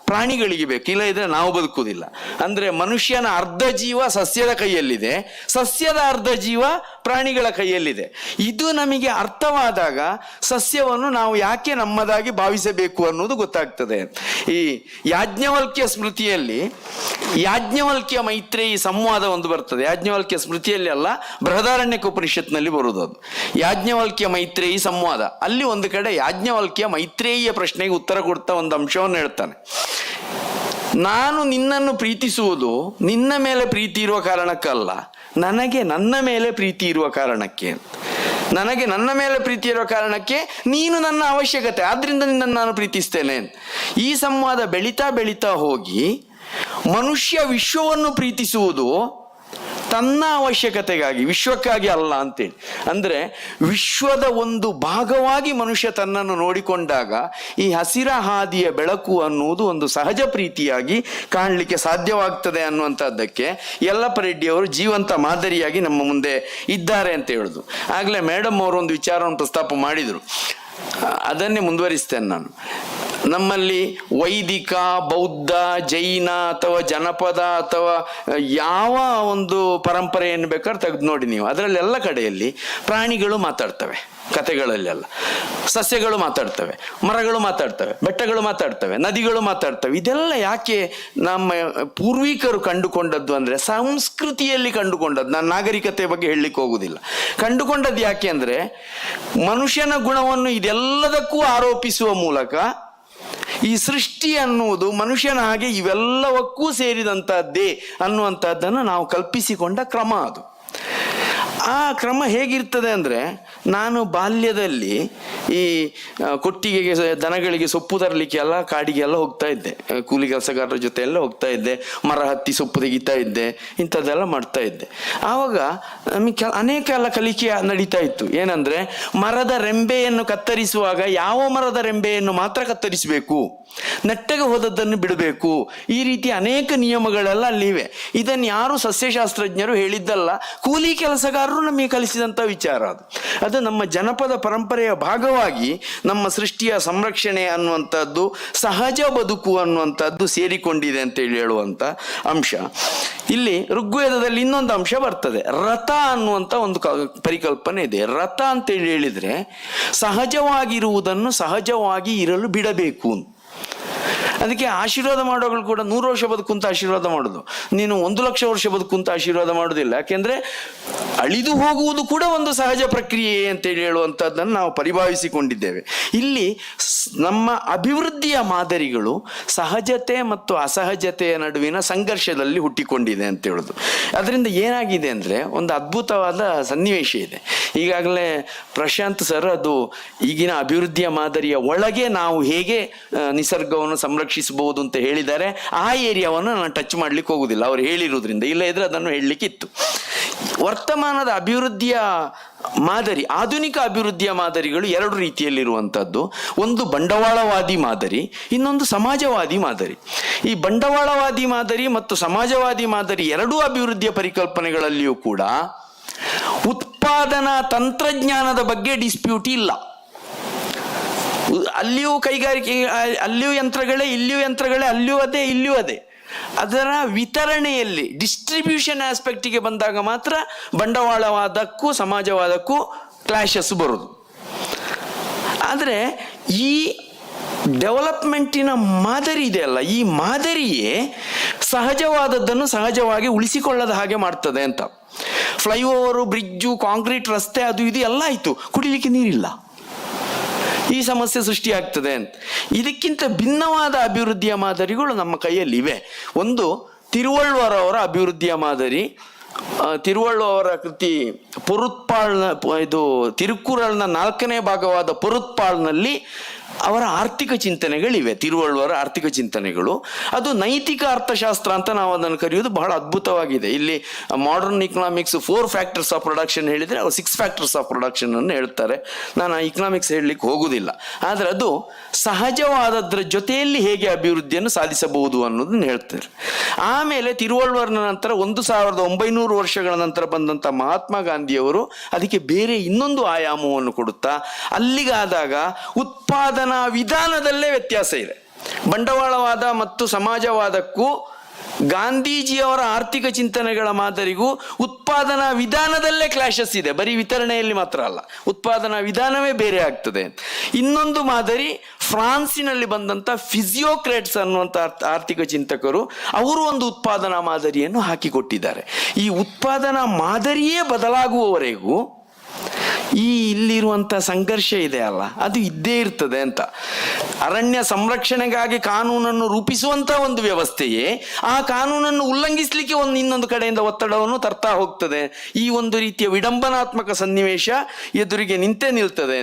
ಪ್ರಾಣಿಗಳಿಗೆ ಬೇಕು, ಇಲ್ಲ ಇದ್ರೆ ನಾವು ಬದುಕುವುದಿಲ್ಲ. ಅಂದ್ರೆ ಮನುಷ್ಯನ ಅರ್ಧ ಜೀವ ಸಸ್ಯದ ಕೈಯಲ್ಲಿದೆ, ಸಸ್ಯದ ಅರ್ಧ ಜೀವ ಪ್ರಾಣಿಗಳ ಕೈಯಲ್ಲಿದೆ. ಇದು ನಮಗೆ ಅರ್ಥವಾದಾಗ ಸಸ್ಯವನ್ನು ನಾವು ಯಾಕೆ ನಮ್ಮದಾಗಿ ಭಾವಿಸಬೇಕು ಅನ್ನೋದು ಗೊತ್ತಾಗ್ತದೆ. ಈ ಯಾಜ್ಞವಲ್ಕ್ಯ ಸ್ಮೃತಿಯಲ್ಲಿ ಯಾಜ್ಞವಲ್ಕ್ಯ ಮೈತ್ರೇಯಿ ಸಂವಾದ ಒಂದು ಬರ್ತದೆ. ಯಾಜ್ಞವಲ್ಕ್ಯ ಸ್ಮೃತಿಯಲ್ಲಿ ಅಲ್ಲ, ಬೃಹದಾರಣ್ಯಕ ಉಪನಿಷತ್ನಲ್ಲಿ ಬರುವುದು ಅದು. ಯಾಜ್ಞವಲ್ಕ್ಯ ಮೈತ್ರೇಯಿ ಸಂವಾದ, ಅಲ್ಲಿ ಒಂದು ಕಡೆ ಯಾಜ್ಞವಲ್ಕ್ಯ ಮೈತ್ರೇಯಿಯ ಪ್ರಶ್ನೆಗೆ ಉತ್ತರ ಕೊಡ್ತಾ ಒಂದು ಅಂಶವನ್ನು ಹೇಳ್ತಾನೆ. ನಾನು ನಿನ್ನನ್ನು ಪ್ರೀತಿಸುವುದು ನಿನ್ನ ಮೇಲೆ ಪ್ರೀತಿ ಇರುವ ಕಾರಣಕ್ಕಲ್ಲ, ನನಗೆ ನನ್ನ ಮೇಲೆ ಪ್ರೀತಿ ಇರುವ ಕಾರಣಕ್ಕೆ. ನನಗೆ ನನ್ನ ಮೇಲೆ ಪ್ರೀತಿ ಇರುವ ಕಾರಣಕ್ಕೆ ನೀನು ನನ್ನ ಅವಶ್ಯಕತೆ, ಆದ್ರಿಂದ ನಿನ್ನನ್ನು ನಾನು ಪ್ರೀತಿಸ್ತೇನೆ. ಈ ಸಂವಾದ ಬೆಳೀತಾ ಹೋಗಿ ಮನುಷ್ಯ ವಿಶ್ವವನ್ನು ಪ್ರೀತಿಸುವುದು ತನ್ನ ಅವಶ್ಯಕತೆಗಾಗಿ, ವಿಶ್ವಕ್ಕಾಗಿ ಅಲ್ಲ ಅಂತೇಳಿ. ಅಂದ್ರೆ ವಿಶ್ವದ ಒಂದು ಭಾಗವಾಗಿ ಮನುಷ್ಯ ತನ್ನನ್ನು ನೋಡಿಕೊಂಡಾಗ ಈ ಹಸಿರ ಹಾದಿಯ ಬೆಳಕು ಅನ್ನುವುದು ಒಂದು ಸಹಜ ಪ್ರೀತಿಯಾಗಿ ಕಾಣಲಿಕ್ಕೆ ಸಾಧ್ಯವಾಗ್ತದೆ ಅನ್ನುವಂಥದ್ದಕ್ಕೆ ಯಲ್ಲಪ್ಪ ರೆಡ್ಡಿ ಅವರು ಜೀವಂತ ಮಾದರಿಯಾಗಿ ನಮ್ಮ ಮುಂದೆ ಇದ್ದಾರೆ ಅಂತ ಹೇಳುದು. ಆಗ್ಲೇ ಮೇಡಮ್ ಅವರು ಒಂದು ವಿಚಾರವನ್ನು ಪ್ರಸ್ತಾಪ ಮಾಡಿದರು, ಅದನ್ನೇ ಮುಂದುವರಿಸ್ತೇನೆ ನಾನು. ನಮ್ಮಲ್ಲಿ ವೈದಿಕ, ಬೌದ್ಧ, ಜೈನ ಅಥವಾ ಜನಪದ ಅಥವಾ ಯಾವ ಒಂದು ಪರಂಪರೆಯನ್ನು ಬೇಕಾದ್ರೆ ತೆಗೆದು ನೋಡಿ ನೀವು, ಅದರಲ್ಲೆಲ್ಲ ಕಡೆಯಲ್ಲಿ ಪ್ರಾಣಿಗಳು ಮಾತಾಡ್ತವೆ ಕಥೆಗಳಲ್ಲೆಲ್ಲ, ಸಸ್ಯಗಳು ಮಾತಾಡ್ತವೆ, ಮರಗಳು ಮಾತಾಡ್ತವೆ, ಬೆಟ್ಟಗಳು ಮಾತಾಡ್ತವೆ, ನದಿಗಳು ಮಾತಾಡ್ತವೆ. ಇದೆಲ್ಲ ಯಾಕೆ ನಮ್ಮ ಪೂರ್ವಿಕರು ಕಂಡುಕೊಂಡದ್ದು ಅಂದ್ರೆ ಸಂಸ್ಕೃತಿಯಲ್ಲಿ ಕಂಡುಕೊಂಡದ್ದು. ನಾನು ನಾಗರಿಕತೆ ಬಗ್ಗೆ ಹೇಳಲಿಕ್ಕೆ ಹೋಗುದಿಲ್ಲ. ಕಂಡುಕೊಂಡದ್ದು ಯಾಕೆ ಅಂದ್ರೆ ಮನುಷ್ಯನ ಗುಣವನ್ನು ಇದೆಲ್ಲದಕ್ಕೂ ಆರೋಪಿಸುವ ಮೂಲಕ ಈ ಸೃಷ್ಟಿ ಅನ್ನುವುದು ಮನುಷ್ಯನ ಹಾಗೆ ಇವೆಲ್ಲವಕ್ಕೂ ಸೇರಿದಂತಹದ್ದೇ ಅನ್ನುವಂಥದ್ದನ್ನು ನಾವು ಕಲ್ಪಿಸಿಕೊಂಡ ಕ್ರಮ ಅದು. ಆ ಕ್ರಮ ಹೇಗಿರ್ತದೆ ಅಂದರೆ, ನಾನು ಬಾಲ್ಯದಲ್ಲಿ ಈ ಕೊಟ್ಟಿಗೆಗೆ ದನಗಳಿಗೆ ಸೊಪ್ಪು ತರಲಿಕ್ಕೆ ಎಲ್ಲ ಕಾಡಿಗೆಲ್ಲ ಹೋಗ್ತಾ ಇದ್ದೆ, ಕೂಲಿ ಕೆಲಸಗಾರರ ಜೊತೆ ಎಲ್ಲ ಹೋಗ್ತಾ ಇದ್ದೆ, ಮರ ಹತ್ತಿ ಸೊಪ್ಪು ತೆಗಿತಾ ಇದ್ದೆ, ಇಂಥದ್ದೆಲ್ಲ ಮಾಡ್ತಾ ಇದ್ದೆ. ಆವಾಗ ನಮಗೆ ಅನೇಕ ಎಲ್ಲ ಕಲಿಕೆ ನಡೀತಾ ಇತ್ತು. ಏನಂದ್ರೆ, ಮರದ ರೆಂಬೆಯನ್ನು ಕತ್ತರಿಸುವಾಗ ಯಾವ ಮರದ ರೆಂಬೆಯನ್ನು ಮಾತ್ರ ಕತ್ತರಿಸಬೇಕು, ನೆಟ್ಟಗೆ ಹೋದದ್ದನ್ನು ಬಿಡಬೇಕು, ಈ ರೀತಿ ಅನೇಕ ನಿಯಮಗಳೆಲ್ಲ ಅಲ್ಲಿವೆ. ಇದನ್ನು ಯಾರು ಸಸ್ಯಶಾಸ್ತ್ರಜ್ಞರು ಹೇಳಿದ್ದಲ್ಲ, ಕೂಲಿ ಕೆಲಸಗಾರರು ನಮಗೆ ಕಲಿಸಿದಂಥ ವಿಚಾರ ಅದು. ಅದು ನಮ್ಮ ಜನಪದ ಪರಂಪರೆಯ ಭಾಗವಾಗಿ ನಮ್ಮ ಸೃಷ್ಟಿಯ ಸಂರಕ್ಷಣೆ ಅನ್ನುವಂಥದ್ದು, ಸಹಜ ಬದುಕು ಅನ್ನುವಂಥದ್ದು ಸೇರಿಕೊಂಡಿದೆ ಅಂತೇಳಿ ಹೇಳುವಂಥ ಅಂಶ. ಇಲ್ಲಿ ಋಗ್ವೇದದಲ್ಲಿ ಇನ್ನೊಂದು ಅಂಶ ಬರ್ತದೆ, ರಥ ಅನ್ನುವಂಥ ಒಂದು ಪರಿಕಲ್ಪನೆ ಇದೆ. ರಥ ಅಂತೇಳಿ ಹೇಳಿದ್ರೆ ಸಹಜವಾಗಿರುವುದನ್ನು ಸಹಜವಾಗಿ ಇರಲು ಬಿಡಬೇಕು. ಅದಕ್ಕೆ ಆಶೀರ್ವಾದ ಮಾಡೋಗಳು ಕೂಡ 100 ವರ್ಷ ಬದುಕುಂತ ಆಶೀರ್ವಾದ ಮಾಡೋದು, ನೀನು 1,00,000 ವರ್ಷ ಬದುಕುಂತ ಆಶೀರ್ವಾದ ಮಾಡೋದಿಲ್ಲ. ಯಾಕೆಂದ್ರೆ ಅಳಿದು ಹೋಗುವುದು ಕೂಡ ಒಂದು ಸಹಜ ಪ್ರಕ್ರಿಯೆ ಅಂತೇಳಿ ಹೇಳುವಂಥದ್ದನ್ನು ನಾವು ಪರಿಭಾವಿಸಿಕೊಂಡಿದ್ದೇವೆ. ಇಲ್ಲಿ ನಮ್ಮ ಅಭಿವೃದ್ಧಿಯ ಮಾದರಿಗಳು ಸಹಜತೆ ಮತ್ತು ಅಸಹಜತೆಯ ನಡುವಿನ ಸಂಘರ್ಷದಲ್ಲಿ ಹುಟ್ಟಿಕೊಂಡಿದೆ ಅಂತ ಹೇಳುದು. ಅದರಿಂದ ಏನಾಗಿದೆ ಅಂದ್ರೆ ಒಂದು ಅದ್ಭುತವಾದ ಸನ್ನಿವೇಶ ಇದೆ. ಈಗಾಗಲೇ ಪ್ರಶಾಂತ್ ಸರ್ ಅದು ಈಗಿನ ಅಭಿವೃದ್ಧಿಯ ಮಾದರಿಯ ಒಳಗೆ ನಾವು ಹೇಗೆ ನಿಸರ್ಗವನ್ನು ಸಂರಕ್ಷಿಸಬಹುದು ಅಂತ ಹೇಳಿದ್ದಾರೆ. ಆ ಏರಿಯಾವನ್ನು ನಾನು ಟಚ್ ಮಾಡ್ಲಿಕ್ಕೆ ಹೋಗುದಿಲ್ಲ, ಅವ್ರು ಹೇಳಿರುವುದರಿಂದ. ಇಲ್ಲ ಇದ್ರೆ ಅದನ್ನು ಹೇಳಲಿಕ್ಕಿತ್ತು. ವರ್ತಮಾನದ ಅಭಿವೃದ್ಧಿಯ ಮಾದರಿ, ಆಧುನಿಕ ಅಭಿವೃದ್ಧಿಯ ಮಾದರಿಗಳು 2 ರೀತಿಯಲ್ಲಿರುವಂಥದ್ದು. ಒಂದು ಬಂಡವಾಳವಾದಿ ಮಾದರಿ, ಇನ್ನೊಂದು ಸಮಾಜವಾದಿ ಮಾದರಿ. ಈ ಬಂಡವಾಳವಾದಿ ಮಾದರಿ ಮತ್ತು ಸಮಾಜವಾದಿ ಮಾದರಿ ಎರಡೂ ಅಭಿವೃದ್ಧಿಯ ಪರಿಕಲ್ಪನೆಗಳಲ್ಲಿಯೂ ಕೂಡ ಉತ್ಪಾದನಾ ತಂತ್ರಜ್ಞಾನದ ಬಗ್ಗೆ ಡಿಸ್ಪ್ಯೂಟ್ ಇಲ್ಲ. ಅಲ್ಲಿಯೂ ಕೈಗಾರಿಕೆ, ಅಲ್ಲಿಯೂ ಯಂತ್ರಗಳೇ, ಇಲ್ಲಿಯೂ ಯಂತ್ರಗಳೇ, ಅಲ್ಲಿಯೂ ಅದೇ ಇಲ್ಲಿಯೂ ಅದೇ. ಅದರ ವಿತರಣೆಯಲ್ಲಿ ಡಿಸ್ಟ್ರಿಬ್ಯೂಷನ್ ಆಸ್ಪೆಕ್ಟಿಗೆ ಬಂದಾಗ ಮಾತ್ರ ಬಂಡವಾಳವಾದಕ್ಕೂ ಸಮಾಜವಾದಕ್ಕೂ ಕ್ಲಾಶಸ್ ಬರುವುದು. ಆದರೆ ಈ ಡೆವಲಪ್ಮೆಂಟಿನ ಮಾದರಿ ಇದೆಯಲ್ಲ, ಈ ಮಾದರಿಯೇ ಸಹಜವಾದದ್ದನ್ನು ಸಹಜವಾಗಿ ಉಳಿಸಿಕೊಳ್ಳದ ಹಾಗೆ ಮಾಡ್ತದೆ ಅಂತ. ಫ್ಲೈಓವರು, ಬ್ರಿಡ್ಜು, ಕಾಂಕ್ರೀಟ್ ರಸ್ತೆ, ಅದು ಇದು ಎಲ್ಲ ಆಯಿತು, ಕುಡಿಲಿಕ್ಕೆ ನೀರಿಲ್ಲ. ಈ ಸಮಸ್ಯೆ ಸೃಷ್ಟಿಯಾಗ್ತದೆ ಅಂತ. ಇದಕ್ಕಿಂತ ಭಿನ್ನವಾದ ಅಭಿವೃದ್ಧಿಯ ಮಾದರಿಗಳು ನಮ್ಮ ಕೈಯಲ್ಲಿವೆ. ಒಂದು ತಿರುವಳ್ಳುವರ್ ಅವರ ಅಭಿವೃದ್ಧಿಯ ಮಾದರಿ. ತಿರುವಳ್ಳುವರ ಕೃತಿ ಪೊರುತ್ಪಾಳ್ನ, ಇದು ತಿರುಕ್ಕುರಳ್ನ 4ನೇ ಭಾಗವಾದ ಪೊರುತ್ಪಾಳ್ನಲ್ಲಿ ಅವರ ಆರ್ಥಿಕ ಚಿಂತನೆಗಳಿವೆ. ತಿರುವಳ್ಳುವರ ಆರ್ಥಿಕ ಚಿಂತನೆಗಳು, ಅದು ನೈತಿಕ ಅರ್ಥಶಾಸ್ತ್ರ ಅಂತ ನಾವು ಅದನ್ನು ಕರೆಯುವುದು ಬಹಳ ಅದ್ಭುತವಾಗಿದೆ. ಇಲ್ಲಿ modern economics 4 factors of production ಹೇಳಿದರೆ ಅವರು 6 ಫ್ಯಾಕ್ಟರ್ಸ್ ಆಫ್ ಪ್ರೊಡಕ್ಷನ್ ಅನ್ನು ಹೇಳ್ತಾರೆ. ನಾನು ಇಕನಾಮಿಕ್ಸ್ ಹೇಳಲಿಕ್ಕೆ ಹೋಗುವುದಿಲ್ಲ. ಆದರೆ ಅದು ಸಹಜವಾದದ್ರ ಜೊತೆಯಲ್ಲಿ ಹೇಗೆ ಅಭಿವೃದ್ಧಿಯನ್ನು ಸಾಧಿಸಬಹುದು ಅನ್ನೋದನ್ನು ಹೇಳ್ತಾರೆ. ಆಮೇಲೆ ತಿರುವಳ್ಳುವರ್ನ ನಂತರ 1900 ವರ್ಷಗಳ ನಂತರ ಬಂದಂಥ ಮಹಾತ್ಮ ಗಾಂಧಿಯವರು ಅದಕ್ಕೆ ಬೇರೆ ಇನ್ನೊಂದು ಆಯಾಮವನ್ನು ಕೊಡುತ್ತಾ, ಅಲ್ಲಿಗಾದಾಗ ಉತ್ಪಾದನಾ ವಿಧಾನದಲ್ಲೇ ವ್ಯತ್ಯಾಸ ಇದೆ. ಬಂಡವಾಳವಾದ ಮತ್ತು ಸಮಾಜವಾದಕ್ಕೂ ಗಾಂಧೀಜಿಯವರ ಆರ್ಥಿಕ ಚಿಂತನೆಗಳ ಮಾದರಿಗೂ ಉತ್ಪಾದನಾ ವಿಧಾನದಲ್ಲೇ ಕ್ಲಾಶಸ್ ಇದೆ. ಬರೀ ವಿತರಣೆಯಲ್ಲಿ ಮಾತ್ರ ಅಲ್ಲ, ಉತ್ಪಾದನಾ ವಿಧಾನವೇ ಬೇರೆ ಆಗ್ತದೆ. ಇನ್ನೊಂದು ಮಾದರಿ ಫ್ರಾನ್ಸಿನಲ್ಲಿ ಬಂದಂಥ ಫಿಸಿಯೋಕ್ರೇಟ್ಸ್ ಅನ್ನುವಂಥ ಆರ್ಥಿಕ ಚಿಂತಕರು, ಅವರು ಒಂದು ಉತ್ಪಾದನಾ ಮಾದರಿಯನ್ನು ಹಾಕಿಕೊಟ್ಟಿದ್ದಾರೆ. ಈ ಉತ್ಪಾದನಾ ಮಾದರಿಯೇ ಬದಲಾಗುವವರೆಗೂ ಈ ಇಲ್ಲಿರುವಂಥ ಸಂಘರ್ಷ ಇದೆ ಅಲ್ಲ, ಅದು ಇದ್ದೇ ಇರ್ತದೆ ಅಂತ. ಅರಣ್ಯ ಸಂರಕ್ಷಣೆಗಾಗಿ ಕಾನೂನನ್ನು ರೂಪಿಸುವಂಥ ಒಂದು ವ್ಯವಸ್ಥೆಯೇ ಆ ಕಾನೂನನ್ನು ಉಲ್ಲಂಘಿಸಲಿಕ್ಕೆ ಇನ್ನೊಂದು ಕಡೆಯಿಂದ ಒತ್ತಡವನ್ನು ತರ್ತಾ ಹೋಗ್ತದೆ. ಈ ಒಂದು ರೀತಿಯ ವಿಡಂಬನಾತ್ಮಕ ಸನ್ನಿವೇಶ ಎದುರಿಗೆ ನಿಂತೇ ನಿಲ್ತದೆ.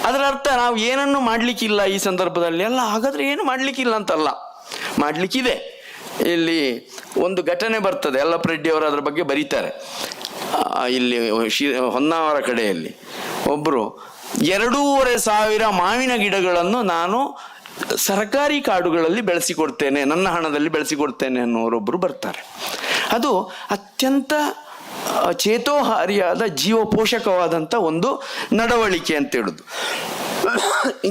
ಅದರ ಅರ್ಥ ನಾವು ಏನನ್ನು ಮಾಡಲಿಕ್ಕಿಲ್ಲ ಈ ಸಂದರ್ಭದಲ್ಲಿ ಅಲ್ಲ. ಹಾಗಾದ್ರೆ ಏನು ಮಾಡಲಿಕ್ಕಿಲ್ಲ ಅಂತಲ್ಲ, ಮಾಡಲಿಕ್ಕಿದೆ. ಇಲ್ಲಿ ಒಂದು ಘಟನೆ ಬರ್ತದೆ, ಯಲ್ಲಪ್ಪ ರೆಡ್ಡಿ ಅವರು ಅದರ ಬಗ್ಗೆ ಬರೀತಾರೆ. ಇಲ್ಲಿ ಹೊನ್ನಾವರ ಕಡೆಯಲ್ಲಿ ಒಬ್ಬರು 2,500 ಮಾವಿನ ಗಿಡಗಳನ್ನು ನಾನು ಸರ್ಕಾರಿ ಕಾಡುಗಳಲ್ಲಿ ಬೆಳೆಸಿಕೊಡ್ತೇನೆ, ನನ್ನ ಹಣದಲ್ಲಿ ಬೆಳೆಸಿಕೊಡ್ತೇನೆ ಅನ್ನೋರೊಬ್ಬರು ಬರ್ತಾರೆ. ಅದು ಅತ್ಯಂತ ಚೇತೋಹಾರಿಯಾದ ಜೀವಪೋಷಕವಾದಂಥ ಒಂದು ನಡವಳಿಕೆ ಅಂತ ಹೇಳುದು.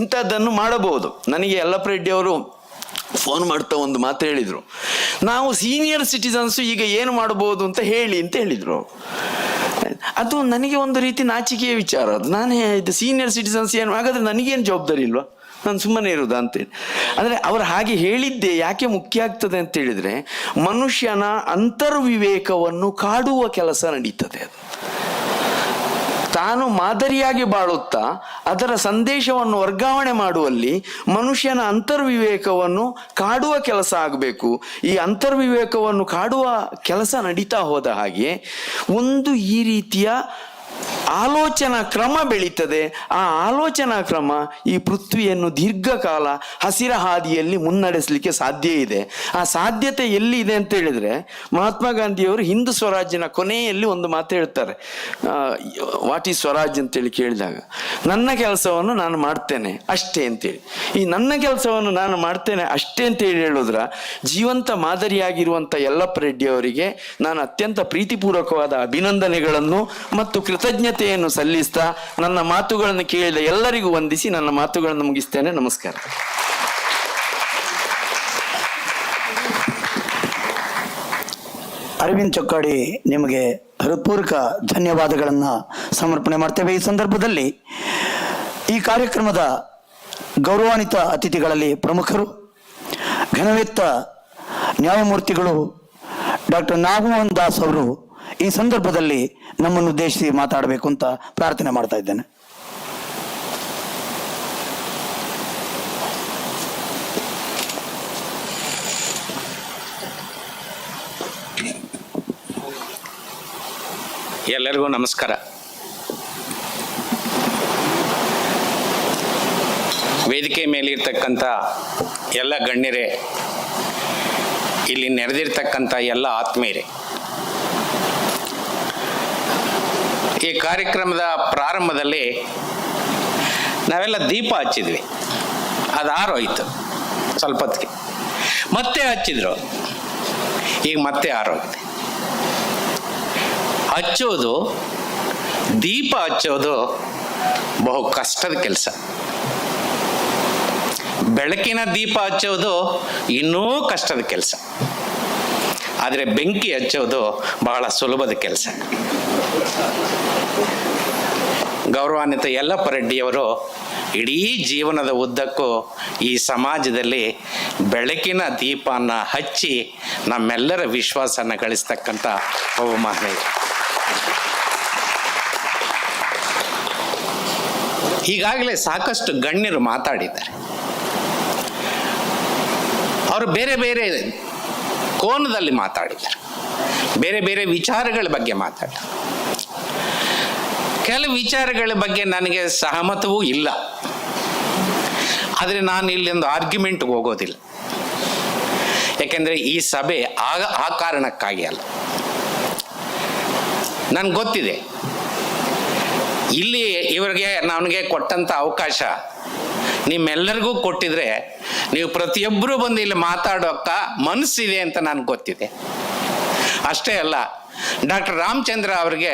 ಇಂಥದ್ದನ್ನು ಮಾಡಬಹುದು. ನನಗೆ ಯಲ್ಲಪ್ಪ ರೆಡ್ಡಿ ಅವರು ಫೋನ್ ಮಾಡ್ತಾ ಒಂದು ಮಾತು ಹೇಳಿದರು, ನಾವು ಸೀನಿಯರ್ ಸಿಟಿಸನ್ಸು ಈಗ ಏನು ಮಾಡ್ಬೋದು ಅಂತ ಹೇಳಿದರು. ಅದು ನನಗೆ ಒಂದು ರೀತಿ ನಾಚಿಕೆಯ ವಿಚಾರ. ಅದು ನಾನೇ ಇದು ಸೀನಿಯರ್ ಸಿಟಿಸನ್ಸ್ ಏನು, ಹಾಗಾದ್ರೆ ನನಗೇನು ಜವಾಬ್ದಾರಿ ಇಲ್ವಾ, ನಾನು ಸುಮ್ಮನೆ ಇರುವುದಾ ಅಂತೇಳಿ. ಅಂದರೆ ಅವರು ಹಾಗೆ ಹೇಳಿದ್ದೆ ಯಾಕೆ ಮುಖ್ಯ ಆಗ್ತದೆ ಅಂತ ಹೇಳಿದರೆ, ಮನುಷ್ಯನ ಅಂತರ್ವಿವೇಕವನ್ನು ಕಾಡುವ ಕೆಲಸ ನಡೀತದೆ. ಅದು ತಾನು ಮಾದರಿಯಾಗಿ ಬಾಳುತ್ತಾ ಅದರ ಸಂದೇಶವನ್ನು ವರ್ಗಾವಣೆ ಮಾಡುವಲ್ಲಿ ಮನುಷ್ಯನ ಅಂತರ್ವಿವೇಕವನ್ನು ಕಾಡುವ ಕೆಲಸ ಆಗಬೇಕು. ಈ ಅಂತರ್ವಿವೇಕವನ್ನು ಕಾಡುವ ಕೆಲಸ ನಡೀತಾ ಹೋದ ಹಾಗೆ ಒಂದು ಈ ರೀತಿಯ ಆಲೋಚನಾ ಕ್ರಮ ಬೆಳೀತದೆ. ಆ ಆಲೋಚನಾ ಕ್ರಮ ಈ ಪೃಥ್ವಿಯನ್ನು ದೀರ್ಘಕಾಲ ಹಸಿರ ಹಾದಿಯಲ್ಲಿ ಮುನ್ನಡೆಸಲಿಕ್ಕೆ ಸಾಧ್ಯ ಇದೆ. ಆ ಸಾಧ್ಯತೆ ಎಲ್ಲಿ ಇದೆ ಅಂತ ಹೇಳಿದ್ರೆ, ಮಹಾತ್ಮ ಗಾಂಧಿಯವರು ಹಿಂದೂ ಸ್ವರಾಜ್ಯನ ಕೊನೆಯಲ್ಲಿ ಒಂದು ಮಾತು ಹೇಳ್ತಾರೆ. ವಾಟ್ ಈಸ್ ಸ್ವರಾಜ್ ಅಂತೇಳಿ ಕೇಳಿದಾಗ, ನನ್ನ ಕೆಲಸವನ್ನು ನಾನು ಮಾಡ್ತೇನೆ ಅಷ್ಟೇ ಅಂತೇಳಿ. ಈ ನನ್ನ ಕೆಲಸವನ್ನು ನಾನು ಮಾಡ್ತೇನೆ ಅಷ್ಟೇ ಅಂತೇಳಿ ಹೇಳೋದ್ರ ಜೀವಂತ ಮಾದರಿಯಾಗಿರುವಂಥ ಯಲ್ಲಪ್ಪ ರೆಡ್ಡಿ ಅವರಿಗೆ ನಾನು ಅತ್ಯಂತ ಪ್ರೀತಿಪೂರ್ವಕವಾದ ಅಭಿನಂದನೆಗಳನ್ನು ಮತ್ತು ಕೃತಜ್ಞತೆಯನ್ನು ಸಲ್ಲಿಸ್ತಾ ನನ್ನ ಮಾತುಗಳನ್ನು ಕೇಳಿದ ಎಲ್ಲರಿಗೂ ವಂದಿಸಿ ನನ್ನ ಮಾತುಗಳನ್ನು ಮುಗಿಸ್ತೇನೆ. ನಮಸ್ಕಾರ. ಅರವಿಂದ್ ಚೊಕ್ಕಾಡಿ, ನಿಮಗೆ ಹೃತ್ಪೂರ್ವಕ ಧನ್ಯವಾದಗಳನ್ನು ಸಮರ್ಪಣೆ ಮಾಡ್ತೇವೆ. ಈ ಸಂದರ್ಭದಲ್ಲಿ ಈ ಕಾರ್ಯಕ್ರಮದ ಗೌರವಾನ್ವಿತ ಅತಿಥಿಗಳಲ್ಲಿ ಪ್ರಮುಖರು, ಘನವೆತ್ತ ನ್ಯಾಯಮೂರ್ತಿಗಳು ಡಾಕ್ಟರ್ ನಾಗಮೋಹನ್ ದಾಸ್ ಅವರು ಈ ಸಂದರ್ಭದಲ್ಲಿ ನಮ್ಮನ್ನು ಉದ್ದೇಶಿಸಿ ಮಾತಾಡಬೇಕು ಅಂತ ಪ್ರಾರ್ಥನೆ ಮಾಡ್ತಾ ಇದ್ದೇನೆ. ಎಲ್ಲರಿಗೂ ನಮಸ್ಕಾರ. ವೇದಿಕೆ ಮೇಲಿರ್ತಕ್ಕಂಥ ಎಲ್ಲ ಗಣ್ಯರೇ, ಇಲ್ಲಿ ನೆರೆದಿರ್ತಕ್ಕಂಥ ಎಲ್ಲ ಆತ್ಮೀಯರೇ, ಈ ಕಾರ್ಯಕ್ರಮದ ಪ್ರಾರಂಭದಲ್ಲಿ ನಾವೆಲ್ಲ ದೀಪ ಹಚ್ಚಿದ್ವಿ, ಅದು ಆರೋಯ್ತು ಸ್ವಲ್ಪ ಹೊತ್ತಿಗೆ, ಮತ್ತೆ ಹಚ್ಚಿದ್ರು, ಈಗ ಮತ್ತೆ ಆರೋಗಿದೆ. ಹಚ್ಚೋದು, ದೀಪ ಹಚ್ಚೋದು ಬಹು ಕಷ್ಟದ ಕೆಲಸ. ಬೆಳಕಿನ ದೀಪ ಹಚ್ಚೋದು ಇನ್ನೂ ಕಷ್ಟದ ಕೆಲಸ. ಆದರೆ ಬೆಂಕಿ ಹಚ್ಚೋದು ಬಹಳ ಸುಲಭದ ಕೆಲಸ. ಗೌರವಾನ್ವಿತ ಯಲ್ಲಪ್ಪ ರೆಡ್ಡಿಯವರು ಇಡೀ ಜೀವನದ ಉದ್ದಕ್ಕೂ ಈ ಸಮಾಜದಲ್ಲಿ ಬೆಳಕಿನ ದೀಪನ ಹಚ್ಚಿ ನಮ್ಮೆಲ್ಲರ ವಿಶ್ವಾಸನ ಗಳಿಸ್ತಕ್ಕಂಥ ಒಬ್ಬ ಮಹನೀಯ. ಈಗಾಗಲೇ ಸಾಕಷ್ಟು ಗಣ್ಯರು ಮಾತಾಡಿದ್ದಾರೆ. ಅವರು ಬೇರೆ ಬೇರೆ ಕೋನದಲ್ಲಿ ಮಾತಾಡಿದ್ದಾರೆ, ಬೇರೆ ಬೇರೆ ವಿಚಾರಗಳ ಬಗ್ಗೆ ಮಾತಾಡಿದ್ದಾರೆ. ಕೆಲವು ವಿಚಾರಗಳ ಬಗ್ಗೆ ನನಗೆ ಸಹಮತವೂ ಇಲ್ಲ, ಆದರೆ ನಾನು ಇಲ್ಲಿ ಒಂದು ಆರ್ಗ್ಯುಮೆಂಟ್ಗೆ ಹೋಗೋದಿಲ್ಲ. ಯಾಕೆಂದರೆ ಈ ಸಭೆ ಆ ಕಾರಣಕ್ಕಾಗಿ ಅಲ್ಲ. ನನಗೆ ಗೊತ್ತಿದೆ, ಇಲ್ಲಿ ಇವರಿಗೆ ನನಗೆ ಕೊಟ್ಟಂಥ ಅವಕಾಶ ನಿಮ್ಮೆಲ್ಲರಿಗೂ ಕೊಟ್ಟಿದ್ರೆ ನೀವು ಪ್ರತಿಯೊಬ್ಬರೂ ಬಂದು ಇಲ್ಲಿ ಮಾತಾಡೋಕ್ಕ ಮನಸ್ಸಿದೆ ಅಂತ ನನಗೆ ಗೊತ್ತಿದೆ. ಅಷ್ಟೇ ಅಲ್ಲ, ಡಾಕ್ಟರ್ ರಾಮಚಂದ್ರ ಅವ್ರಿಗೆ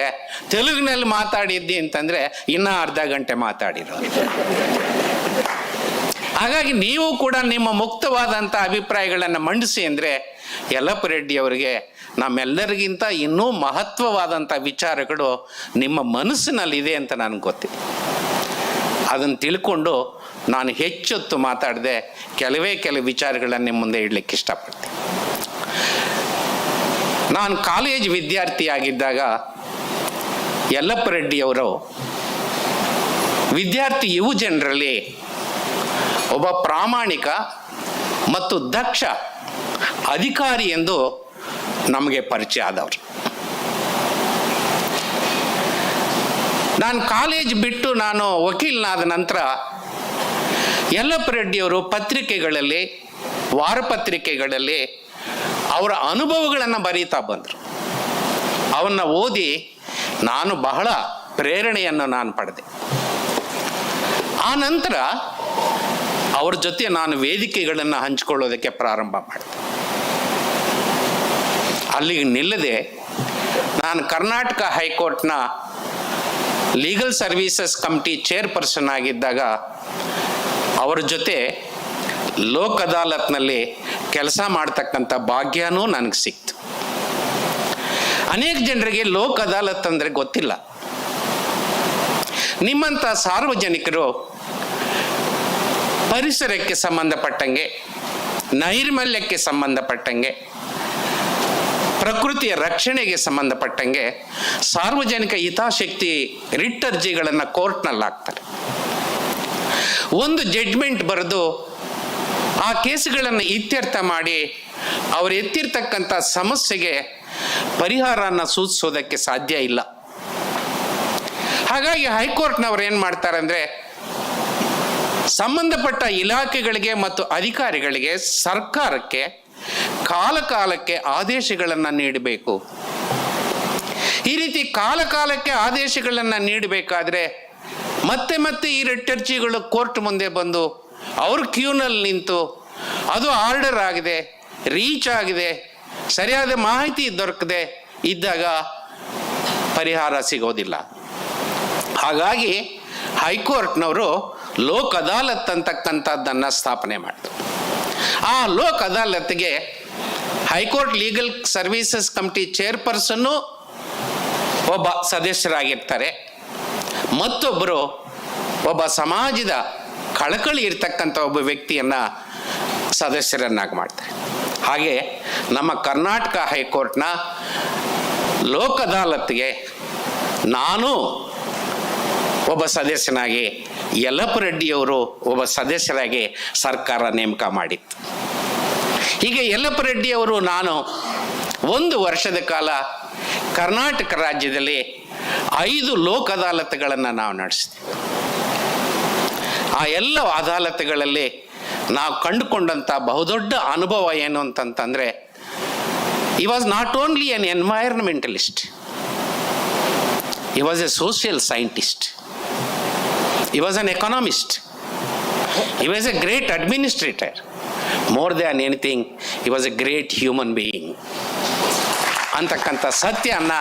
ತೆಲುಗಿನಲ್ಲಿ ಮಾತಾಡಿದ್ದಿ ಅಂತಂದರೆ ಇನ್ನೂ ಅರ್ಧ ಗಂಟೆ ಮಾತಾಡಿರೋರು. ಹಾಗಾಗಿ ನೀವು ಕೂಡ ನಿಮ್ಮ ಮುಕ್ತವಾದಂಥ ಅಭಿಪ್ರಾಯಗಳನ್ನು ಮಂಡಿಸಿ ಅಂದರೆ ಯಲ್ಲಪ್ಪ ರೆಡ್ಡಿ ಅವರಿಗೆ ನಮ್ಮೆಲ್ಲರಿಗಿಂತ ಇನ್ನೂ ಮಹತ್ವವಾದಂಥ ವಿಚಾರಗಳು ನಿಮ್ಮ ಮನಸ್ಸಿನಲ್ಲಿದೆ ಅಂತ ನನಗೆ ಗೊತ್ತಿದೆ. ಅದನ್ನು ತಿಳ್ಕೊಂಡು ನಾನು ಹೆಚ್ಚೊತ್ತು ಮಾತಾಡದೆ ಕೆಲವು ವಿಚಾರಗಳನ್ನು ನಿಮ್ಮ ಮುಂದೆ ಇಡಲಿಕ್ಕೆ ಇಷ್ಟಪಡ್ತೀನಿ. ನಾನು ಕಾಲೇಜ್ ವಿದ್ಯಾರ್ಥಿಯಾಗಿದ್ದಾಗ ಯಲ್ಲಪ್ಪ ರೆಡ್ಡಿಯವರು ವಿದ್ಯಾರ್ಥಿ ಯುವ ಜನರಲ್ಲಿ ಒಬ್ಬ ಪ್ರಾಮಾಣಿಕ ಮತ್ತು ದಕ್ಷ ಅಧಿಕಾರಿ ಎಂದು ನಮಗೆ ಪರಿಚಯ ಆದವರು. ನಾನು ಕಾಲೇಜ್ ಬಿಟ್ಟು ನಾನು ವಕೀಲನಾದ ನಂತರ ಯಲ್ಲಪ್ಪ ರೆಡ್ಡಿಯವರು ಪತ್ರಿಕೆಗಳಲ್ಲಿ, ವಾರಪತ್ರಿಕೆಗಳಲ್ಲಿ ಅವರ ಅನುಭವಗಳನ್ನು ಬರೀತಾ ಬಂದರು. ಅವನ್ನ ಓದಿ ನಾನು ಬಹಳ ಪ್ರೇರಣೆಯನ್ನು ನಾನು ಪಡೆದೆ. ಆ ನಂತರ ಅವ್ರ ಜೊತೆ ನಾನು ವೇದಿಕೆಗಳನ್ನು ಹಂಚಿಕೊಳ್ಳೋದಕ್ಕೆ ಪ್ರಾರಂಭ ಮಾಡಿದೆ. ಅಲ್ಲಿಗೆ ನಿಲ್ಲದೆ ನಾನು ಕರ್ನಾಟಕ ಹೈಕೋರ್ಟ್ನ ಲೀಗಲ್ ಸರ್ವೀಸಸ್ ಕಮಿಟಿ ಚೇರ್ಪರ್ಸನ್ ಆಗಿದ್ದಾಗ ಅವರ ಜೊತೆ ಲೋಕ್ ಅದಾಲತ್ನಲ್ಲಿ ಕೆಲಸ ಮಾಡ್ತಕ್ಕಂಥ ಭಾಗ್ಯನೂ ನನಗೆ ಸಿಕ್ತು. ಅನೇಕ ಜನರಿಗೆ ಲೋಕ್ ಅದಾಲತ್ ಅಂದರೆ ಗೊತ್ತಿಲ್ಲ. ನಿಮ್ಮಂಥ ಸಾರ್ವಜನಿಕರು ಪರಿಸರಕ್ಕೆ ಸಂಬಂಧಪಟ್ಟಂಗೆ, ನೈರ್ಮಲ್ಯಕ್ಕೆ ಸಂಬಂಧಪಟ್ಟಂಗೆ, ಪ್ರಕೃತಿಯ ರಕ್ಷಣೆಗೆ ಸಂಬಂಧಪಟ್ಟಂಗೆ ಸಾರ್ವಜನಿಕ ಹಿತಾಸಕ್ತಿ ರಿಟ್ ಅರ್ಜಿಗಳನ್ನು ಕೋರ್ಟ್ನಲ್ಲಿ ಹಾಕ್ತಾರೆ. ಒಂದು ಜಡ್ಜ್ಮೆಂಟ್ ಬರೆದು ಆ ಕೇಸುಗಳನ್ನು ಇತ್ಯರ್ಥ ಮಾಡಿ ಅವರು ಎತ್ತಿರ್ತಕ್ಕಂಥ ಸಮಸ್ಯೆಗೆ ಪರಿಹಾರನ ಸೂಚಿಸೋದಕ್ಕೆ ಸಾಧ್ಯ ಇಲ್ಲ. ಹಾಗಾಗಿ ಹೈಕೋರ್ಟ್ನವ್ರು ಏನು ಮಾಡ್ತಾರೆ ಅಂದರೆ, ಸಂಬಂಧಪಟ್ಟ ಇಲಾಖೆಗಳಿಗೆ ಮತ್ತು ಅಧಿಕಾರಿಗಳಿಗೆ, ಸರ್ಕಾರಕ್ಕೆ ಕಾಲಕಾಲಕ್ಕೆ ಆದೇಶಗಳನ್ನು ನೀಡಬೇಕು. ಈ ರೀತಿ ಕಾಲಕಾಲಕ್ಕೆ ಆದೇಶಗಳನ್ನು ನೀಡಬೇಕಾದ್ರೆ ಮತ್ತೆ ಮತ್ತೆ ಈ ರಿಟ್ ಅರ್ಜಿಗಳು ಕೋರ್ಟ್ ಮುಂದೆ ಬಂದು ಅವ್ರ ಕ್ಯೂನಲ್ಲಿ ನಿಂತು ಅದು ಆರ್ಡರ್ ಆಗಿದೆ, ರೀಚ್ ಆಗಿದೆ, ಸರಿಯಾದ ಮಾಹಿತಿ ದೊರಕದೆ ಇದ್ದಾಗ ಪರಿಹಾರ ಸಿಗೋದಿಲ್ಲ. ಹಾಗಾಗಿ ಹೈಕೋರ್ಟ್ನವರು ಲೋಕ್ ಅದಾಲತ್ ಅಂತಕ್ಕಂಥದ್ದನ್ನು ಸ್ಥಾಪನೆ ಮಾಡಿದ್ರು. ಆ ಲೋಕ್ ಅದಾಲತ್ಗೆ ಹೈಕೋರ್ಟ್ ಲೀಗಲ್ ಸರ್ವೀಸಸ್ ಕಮಿಟಿ ಚೇರ್ಪರ್ಸನ್ನು ಒಬ್ಬ ಸದಸ್ಯರಾಗಿರ್ತಾರೆ, ಮತ್ತೊಬ್ಬರು ಒಬ್ಬ ಸಮಾಜದ ಕಳಕಳಿ ಇರ್ತಕ್ಕಂಥ ಒಬ್ಬ ವ್ಯಕ್ತಿಯನ್ನು ಸದಸ್ಯರನ್ನಾಗಿ ಮಾಡ್ತಾರೆ. ಹಾಗೆ ನಮ್ಮ ಕರ್ನಾಟಕ ಹೈಕೋರ್ಟ್ನ ಲೋಕ್ ಅದಾಲತ್ಗೆ ನಾನು ಒಬ್ಬ ಸದಸ್ಯನಾಗಿ, ಯಲ್ಲಪ್ಪ ರೆಡ್ಡಿಯವರು ಒಬ್ಬ ಸದಸ್ಯರಾಗಿ ಸರ್ಕಾರ ನೇಮಕ ಮಾಡಿತ್ತು. ಹೀಗೆ ಯಲ್ಲಪ್ಪ ರೆಡ್ಡಿಯವರು ನಾನು 1 ವರ್ಷದ ಕಾಲ ಕರ್ನಾಟಕ ರಾಜ್ಯದಲ್ಲಿ 5 ಲೋಕ್ ಅದಾಲತ್ಗಳನ್ನು ನಾವು ನಡೆಸಿದ್ವಿ. ಆ ಎಲ್ಲ ಅದಾಲತ್ಗಳಲ್ಲಿ ನಾವು ಕಂಡುಕೊಂಡಂಥ ಬಹುದೊಡ್ಡ ಅನುಭವ ಏನು ಅಂತಂತಂದರೆ, he was not only an environmentalist, he was a social scientist, he was an economist, he was a great administrator, more than anything he was a great human being ಅಂತಕ್ಕಂಥ ಸತ್ಯನ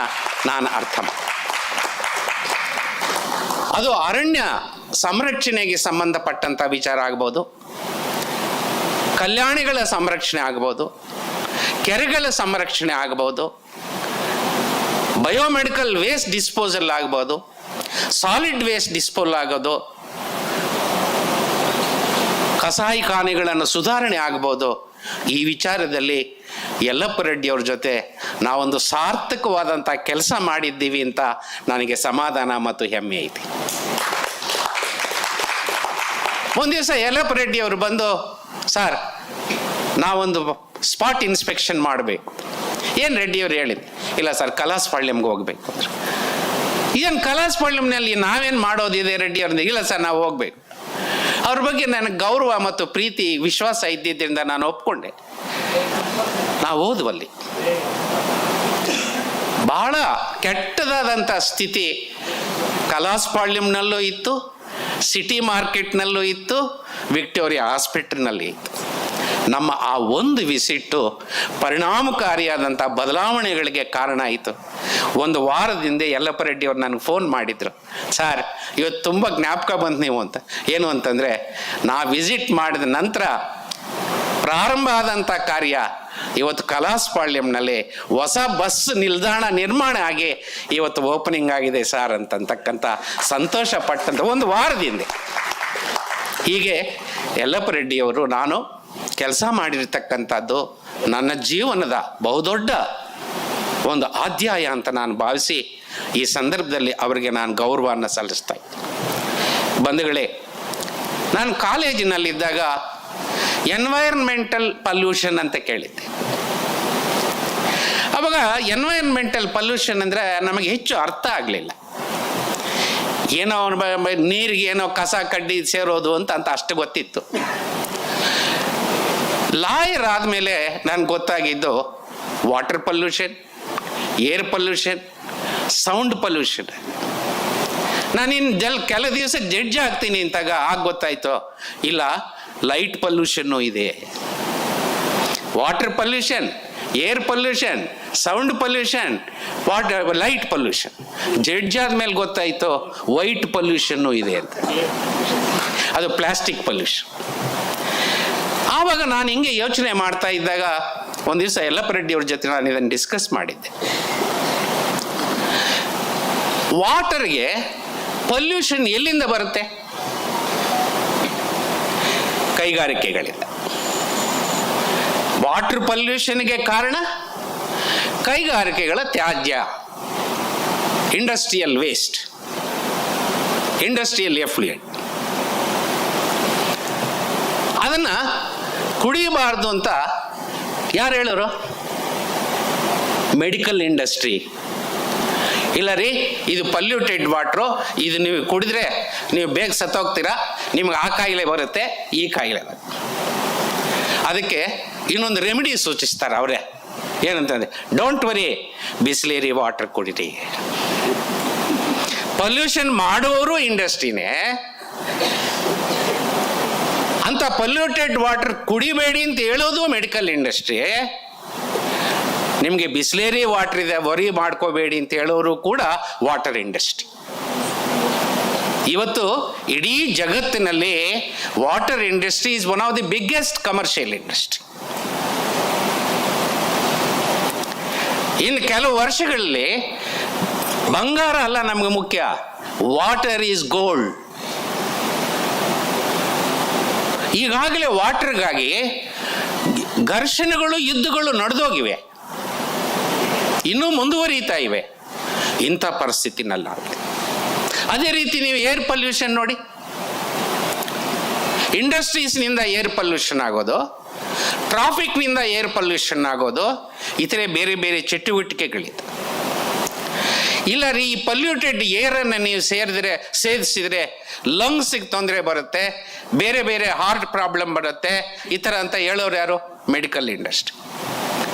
ನಾನು ಅರ್ಥ ಮಾಡಿ, ಅದು ಅರಣ್ಯ ಸಂರಕ್ಷಣೆಗೆ ಸಂಬಂಧಪಟ್ಟಂಥ ವಿಚಾರ ಆಗ್ಬೋದು, ಕಲ್ಯಾಣಿಗಳ ಸಂರಕ್ಷಣೆ ಆಗ್ಬೋದು, ಕೆರೆಗಳ ಸಂರಕ್ಷಣೆ ಆಗ್ಬೋದು, ಬಯೋಮೆಡಿಕಲ್ ವೇಸ್ಟ್ ಡಿಸ್ಪೋಸಲ್ ಆಗ್ಬೋದು, ಸಾಲಿಡ್ ವೇಸ್ಟ್ ಡಿಸ್ಪೋಸಲ್ ಆಗೋದು, ಕಸಾಯಿಖಾನೆಗಳನ್ನು ಸುಧಾರಣೆ ಆಗ್ಬೋದು. ಈ ವಿಚಾರದಲ್ಲಿ ಯಲ್ಲಪ್ಪ ರೆಡ್ಡಿಯವ್ರ ಜೊತೆ ನಾವೊಂದು ಸಾರ್ಥಕವಾದಂಥ ಕೆಲಸ ಮಾಡಿದ್ದೀವಿ ಅಂತ ನನಗೆ ಸಮಾಧಾನ ಮತ್ತು ಹೆಮ್ಮೆ ಐತಿ. ಒಂದು ದಿವಸ ಯಲ್ಲಪ್ಪ ರೆಡ್ಡಿ ಅವರು ಬಂದು, ಸರ್ ನಾವೊಂದು ಸ್ಪಾಟ್ ಇನ್ಸ್ಪೆಕ್ಷನ್ ಮಾಡಬೇಕು. ಏನು ರೆಡ್ಡಿಯವರು ಹೇಳಿದ್ರು, ಇಲ್ಲ ಸರ್ ಕಲಾಸ್ಪಾಳ್ಯಂಗೆ ಹೋಗ್ಬೇಕು ಅಂದ್ರೆ. ಏನು ಕಲಾಸ್ಪಾಳ್ಯಂನಲ್ಲಿ ನಾವೇನು ಮಾಡೋದಿದೆ ರೆಡ್ಡಿ ಅವ್ರದ್ದು? ಇಲ್ಲ ಸರ್ ನಾವು ಹೋಗ್ಬೇಕು. ಅವ್ರ ಬಗ್ಗೆ ನನಗೆ ಗೌರವ ಮತ್ತು ಪ್ರೀತಿ ವಿಶ್ವಾಸ ಇದ್ದಿದ್ದರಿಂದ ನಾನು ಒಪ್ಕೊಂಡೆ. ನಾವು ಹೋದ್ವಲ್ಲಿ ಬಹಳ ಕೆಟ್ಟದಾದಂಥ ಸ್ಥಿತಿ ಕಲಾಸ್ಪಾಳ್ಯಂನಲ್ಲೂ ಇತ್ತು, ಸಿಟಿ ಮಾರ್ಕೆಟ್ನಲ್ಲೂ ಇತ್ತು, ವಿಕ್ಟೋರಿಯಾ ಹಾಸ್ಪಿಟಲ್ನಲ್ಲಿ ಇತ್ತು. ನಮ್ಮ ಆ ಒಂದು ವಿಸಿಟ್ಟು ಪರಿಣಾಮಕಾರಿಯಾದಂಥ ಬದಲಾವಣೆಗಳಿಗೆ ಕಾರಣ ಆಯಿತು. ಒಂದು ವಾರದಿಂದ ಯಲ್ಲಪ್ಪ ರೆಡ್ಡಿ ಅವ್ರು ನನಗೆ ಫೋನ್ ಮಾಡಿದರು, ಸರ್ ಇವತ್ತು ತುಂಬ ಜ್ಞಾಪಕ ಬಂತು ನೀವು ಅಂತ. ಏನು ಅಂತಂದರೆ, ನಾ ವಿಸಿಟ್ ಮಾಡಿದ ನಂತರ ಪ್ರಾರಂಭ ಆದಂಥ ಕಾರ್ಯ ಇವತ್ತು ಕಲಾಸ್ಪಾಳ್ಯಂನಲ್ಲಿ ಹೊಸ ಬಸ್ ನಿಲ್ದಾಣ ನಿರ್ಮಾಣ ಆಗಿ ಇವತ್ತು ಓಪನಿಂಗ್ ಆಗಿದೆ ಸರ್ ಅಂತಕ್ಕಂಥ ಸಂತೋಷ ಪಟ್ಟಂತ ಒಂದು ವಾರದಿಂದ. ಹೀಗೆ ಯಲ್ಲಪ್ಪ ರೆಡ್ಡಿಯವರು ನಾನು ಕೆಲಸ ಮಾಡಿರ್ತಕ್ಕಂಥದ್ದು ನನ್ನ ಜೀವನದ ಬಹುದೊಡ್ಡ ಒಂದು ಅಧ್ಯಾಯ ಅಂತ ನಾನು ಭಾವಿಸಿ ಈ ಸಂದರ್ಭದಲ್ಲಿ ಅವರಿಗೆ ನಾನು ಗೌರವವನ್ನು ಸಲ್ಲಿಸ್ತಾ ಇದ್ದೆ. ಬಂಧುಗಳೇ, ನಾನು ಕಾಲೇಜಿನಲ್ಲಿದ್ದಾಗ ಎನ್ವೈರನ್ಮೆಂಟಲ್ ಪಲ್ಯೂಷನ್ ಅಂತ ಕೇಳಿದ್ದೆ. ಅವಾಗ ಎನ್ವೈರನ್ಮೆಂಟಲ್ ಪಲ್ಯೂಷನ್ ಅಂದರೆ ನಮಗೆ ಹೆಚ್ಚು ಅರ್ಥ ಆಗಲಿಲ್ಲ. ಏನೋ ನೀರಿಗೆ ಏನೋ ಕಸ ಕಡ್ಡಿ ಸೇರೋದು ಅಂತ ಅಷ್ಟು ಗೊತ್ತಿತ್ತು. ಲಾಯರ್ ಆದಮೇಲೆ ನನಗೆ ಗೊತ್ತಾಗಿದ್ದು water pollution, air pollution, sound pollution. ನಾನಿನ್ನು ಕೆಲ ದಿವಸ ಜಡ್ಜ್ ಆಗ್ತೀನಿ ಅಂತಾಗ ಗೊತ್ತಾಯ್ತು, ಇಲ್ಲ ಲೈಟ್ ಪಲ್ಯೂಷನ್ನು ಇದೆ. Water pollution, air pollution, sound pollution, light pollution. Judge ಆದ್ಮೇಲೆ ಗೊತ್ತಾಯ್ತು ವೈಟ್ ಪಲ್ಯೂಷನ್ನು ಇದೆ ಅಂತ, ಅದು ಪ್ಲಾಸ್ಟಿಕ್ ಪಲ್ಯೂಷನ್. ಆವಾಗ ನಾನು ಹಿಂಗೆ ಯೋಚನೆ ಮಾಡ್ತಾ ಇದ್ದಾಗ ಒಂದು ದಿವಸ ಯಲ್ಲಪ್ಪ ರೆಡ್ಡಿ ಅವ್ರ ಜೊತೆ ನಾನು ಇದನ್ನು ಡಿಸ್ಕಸ್ ಮಾಡಿದ್ದೆ. ವಾಟರ್ಗೆ ಪಲ್ಯೂಷನ್ ಎಲ್ಲಿಂದ ಬರುತ್ತೆ? ಕೈಗಾರಿಕೆಗಳಿಂದ. ವಾಟರ್ ಪಲ್ಯೂಷನ್ಗೆ ಕಾರಣ ಕೈಗಾರಿಕೆಗಳ ತ್ಯಾಜ್ಯ, ಇಂಡಸ್ಟ್ರಿಯಲ್ ವೇಸ್ಟ್, ಇಂಡಸ್ಟ್ರಿಯಲ್ ಎಫ್ಲುಯೆಂಟ್. ಅದನ್ನು ಕುಡಿಯಬಾರ್ದು ಅಂತ ಯಾರು ಹೇಳೋರು? Medical industry. ಇಲ್ಲ ರೀ, ಇದು ಪಲ್ಯೂಟೆಡ್ ವಾಟ್ರು, ಇದು ನೀವು ಕುಡಿದ್ರೆ ನೀವು ಬೇಗ ಸತ್ತೋಗ್ತೀರಾ, ನಿಮ್ಗೆ ಆ ಕಾಯಿಲೆ ಬರುತ್ತೆ, ಈ ಕಾಯಿಲೆ ಬರುತ್ತೆ. ಅದಕ್ಕೆ ಇನ್ನೊಂದು ರೆಮಿಡಿ ಸೂಚಿಸ್ತಾರೆ ಅವರೇ. ಏನಂತಂದ್ರೆ, ಡೋಂಟ್ ವರಿ, ಬಿಸ್ಲೇರಿ ವಾಟರ್ ಕುಡಿರಿ. ಪಲ್ಯೂಷನ್ ಮಾಡುವವರು ಇಂಡಸ್ಟ್ರಿನೇ, ಅಂತ ಪಲ್ಯೂಟೆಡ್ ವಾಟರ್ ಕುಡಿಬೇಡಿ ಅಂತ ಹೇಳೋದು ಮೆಡಿಕಲ್ ಇಂಡಸ್ಟ್ರಿ. ನಿಮಗೆ ಬಿಸ್ಲೇರಿ ವಾಟರ್ ಇದೆ, ವರಿ ಮಾಡ್ಕೋಬೇಡಿ ಅಂತ ಹೇಳೋರು ಕೂಡ ವಾಟರ್ ಇಂಡಸ್ಟ್ರಿ. ಇವತ್ತು ಇಡೀ ಜಗತ್ತಿನಲ್ಲಿ water industry is one of the biggest commercial industry. ಇನ್ನು ಕೆಲವು ವರ್ಷಗಳಲ್ಲಿ ಬಂಗಾರ ಅಲ್ಲ ನಮಗೆ ಮುಖ್ಯ, ವಾಟರ್ ಈಸ್ ಗೋಲ್ಡ್. ಈಗಾಗಲೇ ವಾಟರ್ಗಾಗಿ ಘರ್ಷಣೆಗಳು, ಯುದ್ಧಗಳು ನಡೆದೋಗಿವೆ, ಇನ್ನೂ ಮುಂದುವರಿತಾ ಇವೆ. ಇಂಥ ಪರಿಸ್ಥಿತಿನಲ್ಲ. ಅದೇ ರೀತಿ ನೀವು ಏರ್ ಪಲ್ಯೂಷನ್ ನೋಡಿ, ಇಂಡಸ್ಟ್ರೀಸ್ನಿಂದ ಏರ್ ಪಲ್ಯೂಷನ್ ಆಗೋದು, ಟ್ರಾಫಿಕ್ನಿಂದ ಏರ್ ಪಲ್ಯೂಷನ್ ಆಗೋದು, ಇತರೆ ಬೇರೆ ಬೇರೆ ಚಟುವಟಿಕೆಗಳಿದೆ. ಇಲ್ಲ ರೀ, ಈ ಪಲ್ಯೂಟೆಡ್ ಏರನ್ನು ನೀವು ಸೇರಿಸಿದ್ರೆ ಲಂಗ್ಸಿಗೆ ತೊಂದರೆ ಬರುತ್ತೆ, ಬೇರೆ ಬೇರೆ ಹಾರ್ಟ್ ಪ್ರಾಬ್ಲಮ್ ಬರುತ್ತೆ, ಈ ಥರ ಅಂತ ಹೇಳೋರು ಯಾರು? Medical industry.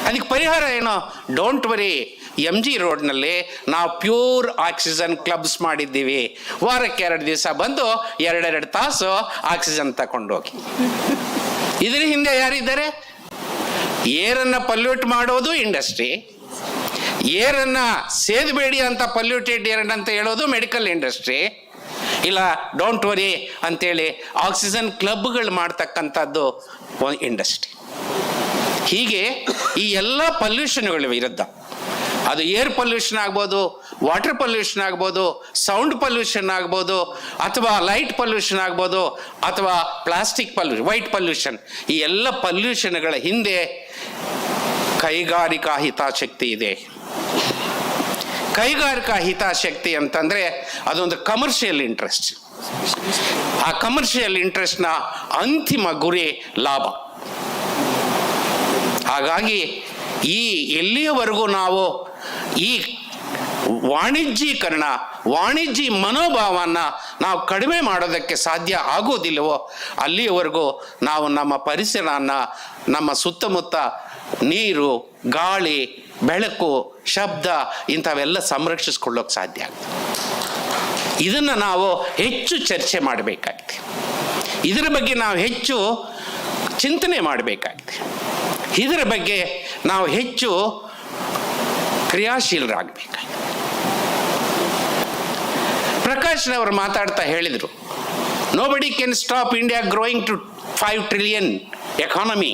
ಅದಕ್ಕೆ ಪರಿಹಾರ ಏನು? ಡೋಂಟ್ ವರಿ, MG ರೋಡ್ನಲ್ಲಿ ನಾವು ಪ್ಯೂರ್ ಆಕ್ಸಿಜನ್ ಕ್ಲಬ್ಸ್ ಮಾಡಿದ್ದೀವಿ. ವಾರಕ್ಕೆ 2 ದಿವಸ ಬಂದು 2 ತಾಸು ಆಕ್ಸಿಜನ್ ತಗೊಂಡೋಗಿ. ಇದರ ಹಿಂದೆ ಯಾರಿದ್ದಾರೆ? ಏರನ್ನು ಪಲ್ಯೂಟ್ ಮಾಡೋದು ಇಂಡಸ್ಟ್ರಿ, ಏರನ್ನು ಸೇದಬೇಡಿ ಅಂತ ಪಲ್ಯೂಟೆಡ್ ಏರ್ ಅಂತ ಹೇಳೋದು ಮೆಡಿಕಲ್ ಇಂಡಸ್ಟ್ರಿ. ಇಲ್ಲ ಡೋಂಟ್ ವರಿ ಅಂತೇಳಿ ಆಕ್ಸಿಜನ್ ಕ್ಲಬ್ಗಳು ಮಾಡ್ತಕ್ಕಂಥದ್ದು ಇಂಡಸ್ಟ್ರಿ. ಹೀಗೆ ಈ ಎಲ್ಲ ಪಲ್ಯೂಷನ್ಗಳ ವಿರುದ್ಧ, ಅದು ಏರ್ ಪಲ್ಯೂಷನ್ ಆಗ್ಬೋದು, ವಾಟರ್ ಪಲ್ಯೂಷನ್ ಆಗ್ಬೋದು, ಸೌಂಡ್ ಪಲ್ಯೂಷನ್ ಆಗ್ಬೋದು, ಅಥವಾ ಲೈಟ್ ಪಲ್ಯೂಷನ್ ಆಗ್ಬೋದು, ಅಥವಾ ಪ್ಲಾಸ್ಟಿಕ್ ಪಲ್ಯೂಷನ್, ವೈಟ್ ಪಲ್ಯೂಷನ್, ಈ ಎಲ್ಲ ಪಲ್ಯೂಷನ್ಗಳ ಹಿಂದೆ ಕೈಗಾರಿಕಾ ಹಿತಾಸಕ್ತಿ ಇದೆ. ಕೈಗಾರಿಕಾ ಹಿತಾಸಕ್ತಿ ಅಂತಂದರೆ ಅದೊಂದು ಕಮರ್ಷಿಯಲ್ ಇಂಟ್ರೆಸ್ಟ್. ಆ ಕಮರ್ಷಿಯಲ್ ಇಂಟ್ರೆಸ್ಟ್ನ ಅಂತಿಮ ಗುರಿ ಲಾಭ. ಹಾಗಾಗಿ ಎಲ್ಲಿಯವರೆಗೂ ನಾವು ಈ ವಾಣಿಜ್ಯ ಮನೋಭಾವನ ನಾವು ಕಡಿಮೆ ಮಾಡೋದಕ್ಕೆ ಸಾಧ್ಯ ಆಗೋದಿಲ್ಲವೋ ಅಲ್ಲಿಯವರೆಗೂ ನಾವು ನಮ್ಮ ಪರಿಸರನ, ನಮ್ಮ ಸುತ್ತಮುತ್ತ ನೀರು, ಗಾಳಿ, ಬೆಳಕು, ಶಬ್ದ ಇಂಥವೆಲ್ಲ ಸಂರಕ್ಷಿಸ್ಕೊಳ್ಳೋಕೆ ಸಾಧ್ಯ ಆಗ್ತದೆ. ಇದನ್ನು ನಾವು ಹೆಚ್ಚು ಚರ್ಚೆ ಮಾಡಬೇಕಾಗಿದೆ. ಇದರ ಬಗ್ಗೆ ನಾವು ಹೆಚ್ಚು ಚಿಂತನೆ ಮಾಡಬೇಕಾಗಿದೆ. ಇದರ ಬಗ್ಗೆ ನಾವು ಹೆಚ್ಚು ಕ್ರಿಯಾಶೀಲರಾಗಬೇಕಾಗಿದೆ. ಪ್ರಕಾಶ್ರವರು ಮಾತಾಡ್ತಾ ಹೇಳಿದರು, nobody can stop India growing to 5 trillion economy,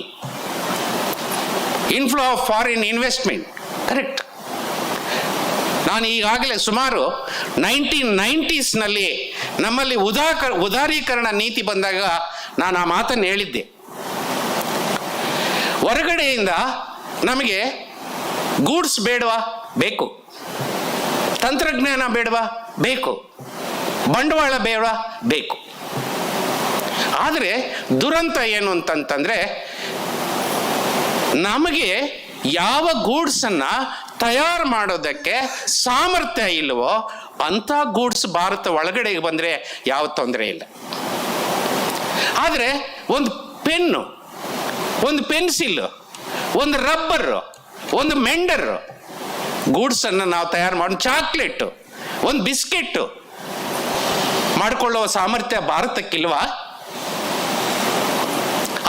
inflow of foreign investment. Correct. ನಾನು ಈಗಾಗಲೇ ಸುಮಾರು 1990s ನಮ್ಮಲ್ಲಿ ಉದಾರೀಕರಣ ನೀತಿ ಬಂದಾಗ ನಾನು ಆ ಮಾತನ್ನು ಹೇಳಿದ್ದೆ. ಹೊರಗಡೆಯಿಂದ ನಮಗೆ ಗೂಡ್ಸ್ ಬೇಡವಾ? ಬೇಕು. ತಂತ್ರಜ್ಞಾನ ಬೇಡವಾ? ಬೇಕು. ಬಂಡವಾಳ ಬೇಡವಾ? ಬೇಕು. ಆದರೆ ದುರಂತ ಏನು ಅಂತಂತಂದ್ರೆ, ನಮಗೆ ಯಾವ ಗೂಡ್ಸನ್ನು ತಯಾರು ಮಾಡೋದಕ್ಕೆ ಸಾಮರ್ಥ್ಯ ಇಲ್ಲವೋ ಅಂಥ ಗೂಡ್ಸ್ ಭಾರತ ಒಳಗಡೆಗೆ ಬಂದರೆ ಯಾವ ತೊಂದರೆ ಇಲ್ಲ. ಆದರೆ ಒಂದು ಪೆನ್ನು, ಒಂದು ಪೆನ್ಸಿಲ್, ಒಂದು ರಬ್ಬರು, ಒಂದು ಮೆಂಡರು ಗೂಡ್ಸನ್ನು ನಾವು ತಯಾರು ಮಾಡಿ, ಚಾಕ್ಲೇಟು, ಒಂದು ಬಿಸ್ಕೆಟ್ಟು ಮಾಡಿಕೊಳ್ಳುವ ಸಾಮರ್ಥ್ಯ ಭಾರತಕ್ಕಿಲ್ವಾ?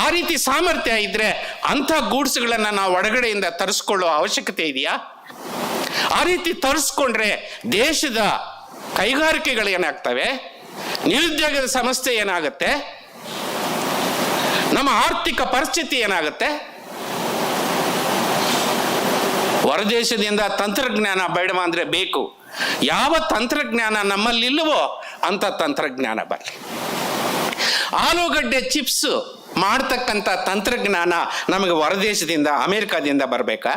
ಆ ರೀತಿ ಸಾಮರ್ಥ್ಯ ಇದ್ರೆ ಅಂಥ ಗೂಡ್ಸ್ಗಳನ್ನು ನಾವು ಹೊರಗಡೆಯಿಂದ ತರಿಸ್ಕೊಳ್ಳೋ ಅವಶ್ಯಕತೆ ಇದೆಯಾ? ಆ ರೀತಿ ತರಿಸ್ಕೊಂಡ್ರೆ ದೇಶದ ಕೈಗಾರಿಕೆಗಳು ಏನಾಗ್ತವೆ? ನಿರುದ್ಯೋಗದ ಸಮಸ್ಯೆ ಏನಾಗುತ್ತೆ? ನಮ್ಮ ಆರ್ಥಿಕ ಪರಿಸ್ಥಿತಿ ಏನಾಗುತ್ತೆ? ಹೊರದೇಶದಿಂದ ತಂತ್ರಜ್ಞಾನ ಬೇಡವಾ ಅಂದರೆ ಬೇಕು. ಯಾವ ತಂತ್ರಜ್ಞಾನ ನಮ್ಮಲ್ಲಿಲ್ಲವೋ ಅಂಥ ತಂತ್ರಜ್ಞಾನ ಬರಲಿ. ಆಲೂಗಡ್ಡೆ ಚಿಪ್ಸ್ ಮಾಡ್ತಕ್ಕಂಥ ತಂತ್ರಜ್ಞಾನ ನಮಗೆ ಹೊರದೇಶದಿಂದ, ಅಮೆರಿಕಾದಿಂದ ಬರಬೇಕಾ?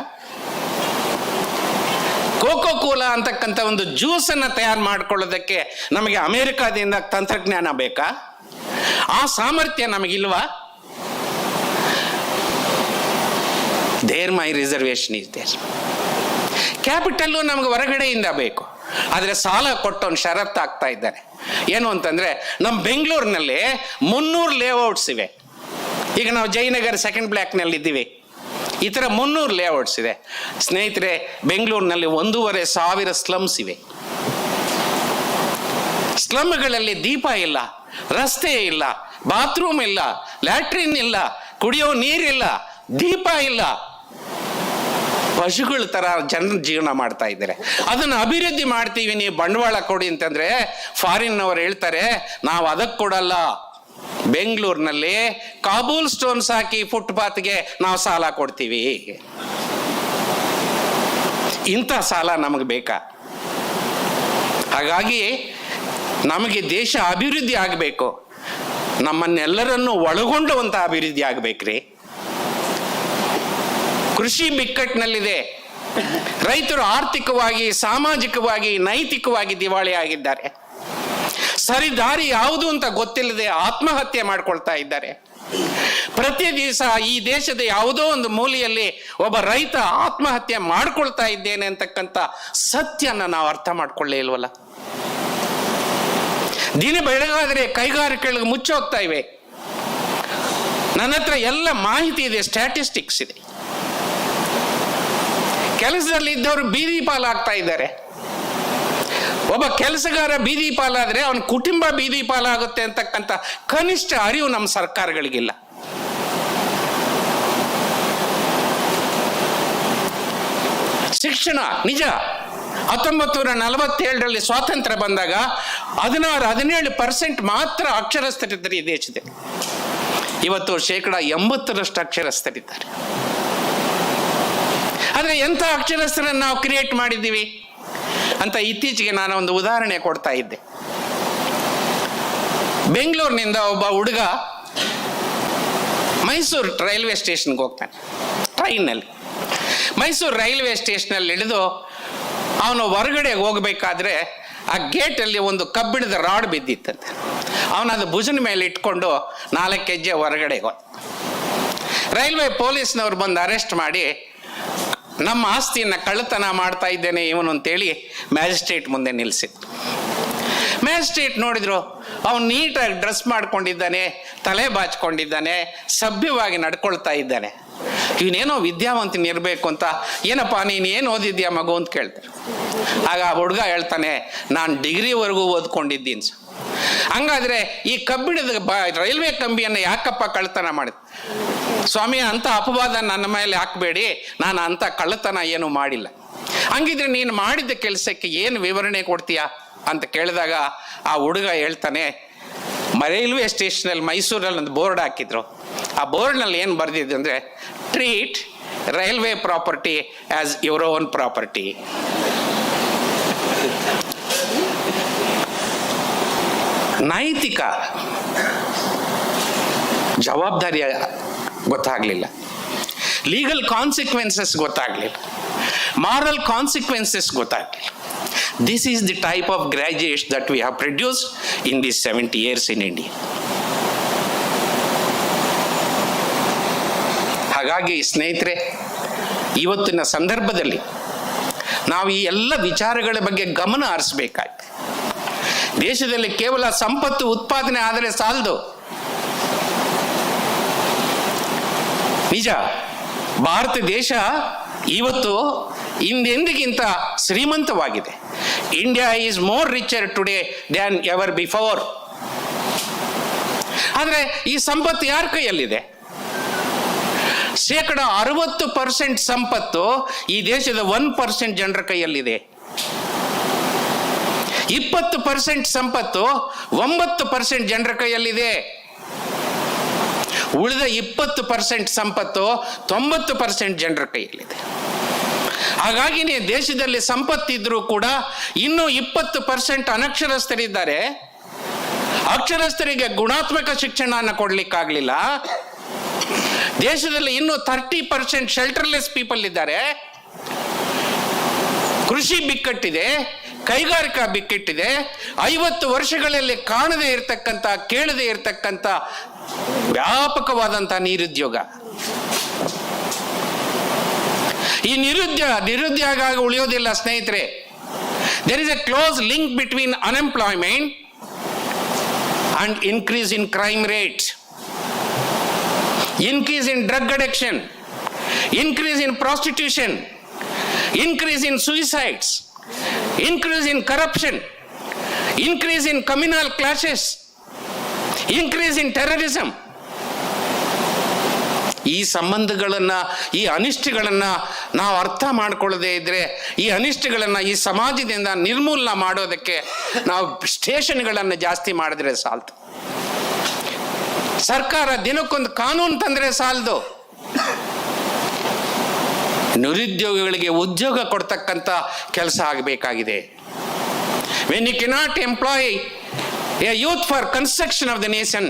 ಕೋಕೋ ಕೋಲಾ ಅಂತಕ್ಕಂಥ ಒಂದು ಜ್ಯೂಸನ್ನು ತಯಾರು ಮಾಡ್ಕೊಳ್ಳೋದಕ್ಕೆ ನಮಗೆ ಅಮೆರಿಕಾದಿಂದ ತಂತ್ರಜ್ಞಾನ ಬೇಕಾ? ಆ ಸಾಮರ್ಥ್ಯ ನಮಗಿಲ್ವಾ? There my reservation is there. Capital ನಮಗೆ ಹೊರಗಡೆಯಿಂದ ಬೇಕು. ಆದರೆ ಸಾಲ ಕೊಟ್ಟವನು ಷರತ್ತು ಆಗ್ತಾ ಇದ್ದಾರೆ. ಏನು ಅಂತಂದರೆ, ನಮ್ಮ ಬೆಂಗಳೂರಿನಲ್ಲಿ 300 ಲೇಔಟ್ಸ್ ಇವೆ. ಈಗ ನಾವು ಜಯನಗರ್ 2nd ಬ್ಲಾಕ್ನಲ್ಲಿ ಇದ್ದೀವಿ. ಈ ಥರ 300 ಲೇಔಟ್ಸ್ ಇದೆ. ಸ್ನೇಹಿತರೆ, ಬೆಂಗಳೂರಿನಲ್ಲಿ 1,500 ಸ್ಲಮ್ಸ್ ಇವೆ. ಸ್ಲಮ್ಗಳಲ್ಲಿ ದೀಪ ಇಲ್ಲ, ರಸ್ತೆ ಇಲ್ಲ, ಬಾತ್ರೂಮ್ ಇಲ್ಲ, ಲ್ಯಾಟ್ರಿನ್ ಇಲ್ಲ, ಕುಡಿಯೋ ನೀರಿಲ್ಲ, ದೀಪ ಇಲ್ಲ. ಪಶುಗಳ ಥರ ಜನರ ಜೀವನ ಮಾಡ್ತಾ ಇದ್ದಾರೆ. ಅದನ್ನು ಅಭಿವೃದ್ಧಿ ಮಾಡ್ತೀವಿ, ನೀವು ಬಂಡವಾಳ ಕೊಡಿ ಅಂತಂದರೆ ಫಾರಿನ್ನವರು ಹೇಳ್ತಾರೆ, ನಾವು ಅದಕ್ಕೆ ಕೊಡಲ್ಲ. ಬೆಂಗಳೂರಿನಲ್ಲಿ ಕಾಬೂಲ್ ಸ್ಟೋನ್ಸ್ ಹಾಕಿ ಫುಟ್ಪಾತ್ಗೆ ನಾವು ಸಾಲ ಕೊಡ್ತೀವಿ. ಇಂಥ ಸಾಲ ನಮಗೆ ಬೇಕಾ? ಹಾಗಾಗಿ ನಮಗೆ ದೇಶ ಅಭಿವೃದ್ಧಿ ಆಗಬೇಕು, ನಮ್ಮನ್ನೆಲ್ಲರನ್ನು ಒಳಗೊಂಡುವಂಥ ಅಭಿವೃದ್ಧಿ ಆಗಬೇಕ್ರಿ. ಕೃಷಿ ಬಿಕ್ಕಟ್ಟಿನಲ್ಲಿದೆ. ರೈತರು ಆರ್ಥಿಕವಾಗಿ, ಸಾಮಾಜಿಕವಾಗಿ, ನೈತಿಕವಾಗಿ ದಿವಾಳಿ ಆಗಿದ್ದಾರೆ. ಸರಿದಾರಿ ಯಾವುದು ಅಂತ ಗೊತ್ತಿಲ್ಲದೆ ಆತ್ಮಹತ್ಯೆ ಮಾಡ್ಕೊಳ್ತಾ ಇದ್ದಾರೆ. ಪ್ರತಿ ದಿವಸ ಈ ದೇಶದ ಯಾವುದೋ ಒಂದು ಮೂಲೆಯಲ್ಲಿ ಒಬ್ಬ ರೈತ ಆತ್ಮಹತ್ಯೆ ಮಾಡ್ಕೊಳ್ತಾ ಇದ್ದೇನೆ ಅಂತಕ್ಕಂಥ ಸತ್ಯನ ನಾವು ಅರ್ಥ ಮಾಡ್ಕೊಳ್ಳೇ ಇಲ್ವಲ್ಲ. ದಿನ ಬೆಳಗಾದರೆ ಕೈಗಾರಿಕೆಗಳಿಗೆ ಮುಚ್ಚೋಗ್ತಾ ಇವೆ. ನನ್ನ ಹತ್ರ ಎಲ್ಲ ಮಾಹಿತಿ ಇದೆ, ಸ್ಟ್ಯಾಟಿಸ್ಟಿಕ್ಸ್ ಇದೆ. ಕೆಲಸದಲ್ಲಿ ಇದ್ದವರು ಬೀದಿ ಪಾಲಾಗ್ತಾ ಇದ್ದಾರೆ. ಒಬ್ಬ ಕೆಲಸಗಾರ ಬೀದಿ ಪಾಲಾದ್ರೆ ಅವನ ಕುಟುಂಬ ಬೀದಿ ಪಾಲಾಗುತ್ತೆ ಅಂತಕ್ಕಂಥ ಕನಿಷ್ಠ ಅರಿವು ನಮ್ಮ ಸರ್ಕಾರಗಳಿಗಿಲ್ಲ. ಶಿಕ್ಷಣ ನಿಜ, 1947ರಲ್ಲಿ ಸ್ವಾತಂತ್ರ್ಯ ಬಂದಾಗ 16-17% ಮಾತ್ರ ಅಕ್ಷರಸ್ಥರಿದ್ದಾರೆ ಈ ದೇಶದಲ್ಲಿ. ಇವತ್ತು 80% ಅಕ್ಷರಸ್ಥರಿದ್ದಾರೆ. ಆದರೆ ಎಂಥ ಅಕ್ಷರಸ್ಥರನ್ನು ನಾವು ಕ್ರಿಯೇಟ್ ಮಾಡಿದ್ದೀವಿ ಅಂತ ಇತ್ತೀಚೆಗೆ ನಾನು ಒಂದು ಉದಾಹರಣೆ ಕೊಡ್ತಾ ಇದ್ದೆ. ಬೆಂಗಳೂರಿನಿಂದ ಒಬ್ಬ ಹುಡುಗ ಮೈಸೂರು ರೈಲ್ವೆ ಸ್ಟೇಷನ್ಗೆ ಹೋಗ್ತಾನೆ ಟ್ರೈನ್ನಲ್ಲಿ. ಮೈಸೂರು ರೈಲ್ವೆ ಸ್ಟೇಷನಲ್ಲಿ ಇಳಿದು ಅವನು ಹೊರಗಡೆ ಹೋಗಬೇಕಾದ್ರೆ ಆ ಗೇಟಲ್ಲಿ ಒಂದು ಕಬ್ಬಿಣದ ರಾಡ್ ಬಿದ್ದಿತ್ತಂತೆ. ಅವನದು ಭುಜನ ಮೇಲೆ ಇಟ್ಕೊಂಡು 4 ಹೆಜ್ಜೆ ಹೊರಗಡೆ ರೈಲ್ವೆ ಪೊಲೀಸ್ನವ್ರು ಬಂದು ಅರೆಸ್ಟ್ ಮಾಡಿ ನಮ್ಮ ಆಸ್ತಿಯನ್ನು ಕಳ್ಳತನ ಮಾಡ್ತಾ ಇದ್ದೇನೆ ಇವನು ಅಂತೇಳಿ ಮ್ಯಾಜಿಸ್ಟ್ರೇಟ್ ಮುಂದೆ ನಿಲ್ಲಿಸಿದ್ರು. ಮ್ಯಾಜಿಸ್ಟ್ರೇಟ್ ನೋಡಿದ್ರು, ಅವನು ನೀಟಾಗಿ ಡ್ರೆಸ್ ಮಾಡ್ಕೊಂಡಿದ್ದಾನೆ, ತಲೆ ಬಾಚ್ಕೊಂಡಿದ್ದಾನೆ, ಸಭ್ಯವಾಗಿ ನಡ್ಕೊಳ್ತಾ ಇದ್ದಾನೆ. ಇವನೇನೋ ವಿದ್ಯಾವಂತನಿರಬೇಕು ಅಂತ, ಏನಪ್ಪ ನೀನು ಏನು ಓದಿದ್ಯಾ ಮಗು ಅಂತ ಕೇಳ್ತಾರೆ. ಆಗ ಆ ಹುಡುಗ ಹೇಳ್ತಾನೆ, ನಾನು ಡಿಗ್ರಿವರೆಗೂ ಓದ್ಕೊಂಡಿದ್ದೀನಿ. ಹಂಗಾದ್ರೆ ಈ ಕಬ್ಬಿಣದ ರೈಲ್ವೆ ಕಂಬಿಯನ್ನು ಯಾಕಪ್ಪ ಕಳ್ಳತನ ಮಾಡಿದ? ಸ್ವಾಮಿ, ಅಂತ ಅಪವಾದ ನನ್ನ ಮೇಲೆ ಹಾಕಬೇಡಿ, ನಾನು ಅಂತ ಕಳ್ಳತನ ಏನು ಮಾಡಿಲ್ಲ. ಹಂಗಿದ್ರೆ ನೀನು ಮಾಡಿದ ಕೆಲಸಕ್ಕೆ ಏನು ವಿವರಣೆ ಕೊಡ್ತೀಯಾ ಅಂತ ಕೇಳಿದಾಗ ಆ ಹುಡುಗ ಹೇಳ್ತಾನೆ, ರೈಲ್ವೆ ಸ್ಟೇಷನಲ್ಲಿ ಮೈಸೂರಲ್ಲಿ ಒಂದು ಬೋರ್ಡ್ ಹಾಕಿದ್ರು. ಆ ಬೋರ್ಡ್ನಲ್ಲಿ ಏನು ಬರೆದಿದ್ದು ಅಂದರೆ, treat railway property as your own property. ನೈತಿಕ ಜವಾಬ್ದಾರಿಯ ಗೊತ್ತಾಗಲಿಲ್ಲ, ಲೀಗಲ್ ಕಾನ್ಸಿಕ್ವೆನ್ಸಸ್ ಗೊತ್ತಾಗಲಿಲ್ಲ, ಮಾರಲ್ ಕಾನ್ಸಿಕ್ವೆನ್ಸಸ್ ಗೊತ್ತಾಗಲಿಲ್ಲ. This is the type of graduates that we have produced in these 70 years in India. ಹಾಗಾಗಿ ಸ್ನೇಹಿತರೆ, ಇವತ್ತಿನ ಸಂದರ್ಭದಲ್ಲಿ ನಾವು ಈ ಎಲ್ಲ ವಿಚಾರಗಳ ಬಗ್ಗೆ ಗಮನ ಹರಿಸಬೇಕಾಗಿದೆ. ದೇಶದಲ್ಲಿ ಕೇವಲ ಸಂಪತ್ತು ಉತ್ಪಾದನೆ ಆದರೆ ಸಾಲದು. ನಿಜ, ಭಾರತ ದೇಶ ಇವತ್ತು ಹಿಂದೆಂದಿಗಿಂತ ಶ್ರೀಮಂತವಾಗಿದೆ. India is more richer today than ever before. ಆದರೆ ಈ ಸಂಪತ್ತು ಯಾರ ಕೈಯಲ್ಲಿದೆ? 60% ಸಂಪತ್ತು ಈ ದೇಶದ 1% ಜನರ ಕೈಯಲ್ಲಿದೆ. 20% ಸಂಪತ್ತು 9% ಜನರ ಕೈಯಲ್ಲಿದೆ. ಉಳಿದ 20% ಸಂಪತ್ತು 90% ಜನರ ಕೈಯಲ್ಲಿದೆ. ಹಾಗಾಗಿನೇ ದೇಶದಲ್ಲಿ ಸಂಪತ್ತಿದ್ರೂ ಕೂಡ ಇನ್ನೂ 20% ಅನಕ್ಷರಸ್ಥರಿದ್ದಾರೆ. ಅಕ್ಷರಸ್ಥರಿಗೆ ಗುಣಾತ್ಮಕ ಶಿಕ್ಷಣವನ್ನು ಕೊಡ್ಲಿಕ್ಕಾಗಲಿಲ್ಲ. ದೇಶದಲ್ಲಿ ಇನ್ನೂ 30% ಶೆಲ್ಟರ್ಲೆಸ್ ಪೀಪಲ್ ಇದ್ದಾರೆ. ಕೃಷಿ ಬಿಕ್ಕಟ್ಟಿದೆ, ಕೈಗಾರಿಕಾ ಬಿಕ್ಕಟ್ಟಿದೆ. 50 ವರ್ಷಗಳಲ್ಲಿ ಕಾಣದೇ ಇರತಕ್ಕಂಥ, ಕೇಳದೇ ಇರತಕ್ಕಂಥ ವ್ಯಾಪಕವಾದಂಥ ನಿರುದ್ಯೋಗ. ಈ ನಿರುದ್ಯೋಗ ಉಳಿಯೋದಿಲ್ಲ ಸ್ನೇಹಿತರೆ. There is a close link between unemployment and increase in crime rate, increase in drug addiction, increase in prostitution, increase in suicides, increase in corruption, increase in communal clashes, increase in terrorism. ಈ ಸಂಬಂಧಗಳನ್ನ, ಈ ಅನಿಷ್ಟಗಳನ್ನ ನಾವು ಅರ್ಥ ಮಾಡ್ಕೊಳ್ಳದೆ ಇದ್ರೆ, ಈ ಅನಿಷ್ಟಗಳನ್ನ ಈ ಸಮಾಜದಿಂದ ನಿರ್ಮೂಲನ ಮಾಡೋದಕ್ಕೆ ನಾವು ಸ್ಟೇಷನ್ಗಳನ್ನು ಜಾಸ್ತಿ ಮಾಡಿದ್ರೆ ಸಾಲ್ತು. ಸರ್ಕಾರ ದಿನಕ್ಕೊಂದು ಕಾನೂನು ತಂದ್ರೆ ಸಾಲದು. ನಿರುದ್ಯೋಗಿಗಳಿಗೆ ಉದ್ಯೋಗ ಕೊಡ್ತಕ್ಕಂಥ ಕೆಲಸ ಆಗಬೇಕಾಗಿದೆ. When you cannot employ a youth for construction of the nation,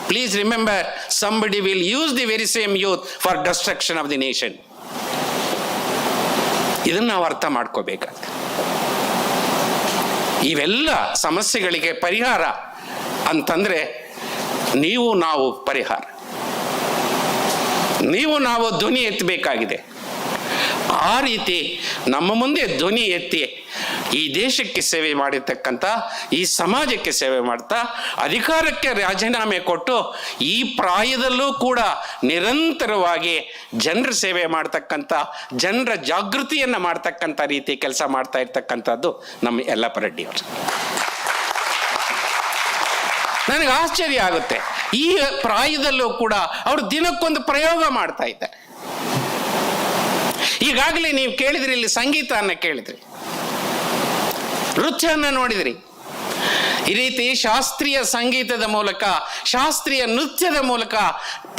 please remember somebody will use the very same youth for destruction of the nation. ಇದನ್ನು ನಾವು ಅರ್ಥ ಮಾಡ್ಕೋಬೇಕಾಗ್ತದೆ. ಇವೆಲ್ಲ ಸಮಸ್ಯೆಗಳಿಗೆ ಪರಿಹಾರ ಅಂತಂದ್ರೆ ನೀವು ನಾವು ಪರಿಹಾರ, ನೀವು ನಾವು ಧ್ವನಿ ಎತ್ತಬೇಕಾಗಿದೆ. ಆ ರೀತಿ ನಮ್ಮ ಮುಂದೆ ಧ್ವನಿ ಎತ್ತಿ ಈ ದೇಶಕ್ಕೆ ಸೇವೆ ಮಾಡಿರ್ತಕ್ಕಂಥ, ಈ ಸಮಾಜಕ್ಕೆ ಸೇವೆ ಮಾಡ್ತಾ ಅಧಿಕಾರಕ್ಕೆ ರಾಜೀನಾಮೆ ಕೊಟ್ಟು ಈ ಪ್ರಾಯದಲ್ಲೂ ಕೂಡ ನಿರಂತರವಾಗಿ ಜನರ ಸೇವೆ ಮಾಡ್ತಕ್ಕಂಥ, ಜನರ ಜಾಗೃತಿಯನ್ನು ಮಾಡ್ತಕ್ಕಂಥ ರೀತಿ ಕೆಲಸ ಮಾಡ್ತಾ ಇರ್ತಕ್ಕಂಥದ್ದು ನಮ್ಮ ಯಲ್ಲಪ್ಪ ರೆಡ್ಡಿ ಅವರು. ನನಗೆ ಆಶ್ಚರ್ಯ ಆಗುತ್ತೆ, ಈ ಪ್ರಾಯದಲ್ಲೂ ಕೂಡ ಅವರು ದಿನಕ್ಕೊಂದು ಪ್ರಯೋಗ ಮಾಡ್ತಾ ಇದ್ದಾರೆ. ಈಗಾಗಲೇ ನೀವು ಕೇಳಿದ್ರಿ, ಇಲ್ಲಿ ಸಂಗೀತವನ್ನ ಕೇಳಿದ್ರಿ, ನೃತ್ಯವನ್ನ ನೋಡಿದ್ರಿ. ಈ ರೀತಿ ಶಾಸ್ತ್ರೀಯ ಸಂಗೀತದ ಮೂಲಕ, ಶಾಸ್ತ್ರೀಯ ನೃತ್ಯದ ಮೂಲಕ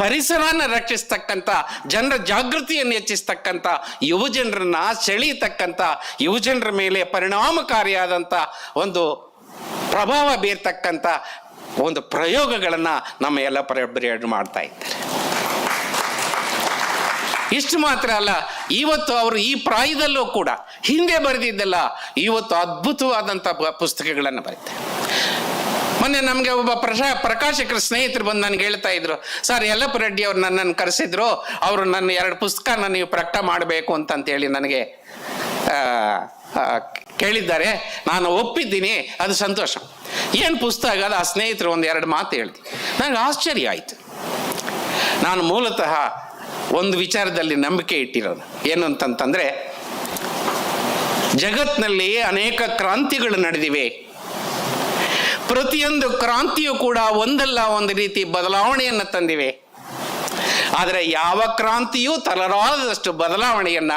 ಪರಿಸರನ ರಕ್ಷಿಸ್ತಕ್ಕಂಥ, ಜನರ ಜಾಗೃತಿಯನ್ನು ಹೆಚ್ಚಿಸ್ತಕ್ಕಂಥ, ಯುವಜನರನ್ನ ಸೆಳೆಯತಕ್ಕಂಥ, ಯುವಜನರ ಮೇಲೆ ಪರಿಣಾಮಕಾರಿಯಾದಂಥ ಒಂದು ಪ್ರಭಾವ ಬೀರ್ತಕ್ಕಂಥ ಒಂದು ಪ್ರಯೋಗಗಳನ್ನು ನಮ್ಮ ಯಲ್ಲಪ್ಪ ರೆಡ್ಡಿ ಮಾಡ್ತಾ ಇದ್ದಾರೆ. ಇಷ್ಟು ಮಾತ್ರ ಅಲ್ಲ, ಇವತ್ತು ಅವರು ಈ ಪ್ರಾಯದಲ್ಲೂ ಕೂಡ ಹಿಂದೆ ಬರೆದಿದ್ದಲ್ಲ, ಇವತ್ತು ಅದ್ಭುತವಾದಂಥ ಪುಸ್ತಕಗಳನ್ನು ಬರೀತಾರೆ. ಮೊನ್ನೆ ನಮಗೆ ಒಬ್ಬ ಪ್ರಕಾಶಕರ ಸ್ನೇಹಿತರು ಬಂದು ನನಗೆ ಹೇಳ್ತಾ ಇದ್ರು, ಸರ್ ಯಲ್ಲಪ್ಪ ರೆಡ್ಡಿ ಅವ್ರು ನನ್ನನ್ನು ಕರೆಸಿದ್ರು, ಅವರು ನನ್ನ 2 ಪುಸ್ತಕನ ನೀವು ಪ್ರಕಟ ಮಾಡಬೇಕು ಅಂತಂತೇಳಿ ನನಗೆ ಕೇಳಿದ್ದಾರೆ. ನಾನು ಒಪ್ಪಿದ್ದೀನಿ, ಅದು ಸಂತೋಷ. ಏನು ಪುಸ್ತಕ ಅದು? ಆ ಸ್ನೇಹಿತರು 1-2 ಮಾತು ಹೇಳಿದ್ರು. ನನಗೆ ಆಶ್ಚರ್ಯ ಆಯಿತು. ನಾನು ಮೂಲತಃ ಒಂದು ವಿಚಾರದಲ್ಲಿ ನಂಬಿಕೆ ಇಟ್ಟಿರೋದು, ಏನು ಅಂತಂತಂದರೆ, ಜಗತ್ತಿನಲ್ಲಿ ಅನೇಕ ಕ್ರಾಂತಿಗಳು ನಡೆದಿವೆ. ಪ್ರತಿಯೊಂದು ಕ್ರಾಂತಿಯು ಕೂಡ ಒಂದಲ್ಲ ಒಂದು ರೀತಿ ಬದಲಾವಣೆಯನ್ನು ತಂದಿವೆ. ಆದರೆ ಯಾವ ಕ್ರಾಂತಿಯೂ ತರಲಾರದಷ್ಟು ಬದಲಾವಣೆಯನ್ನ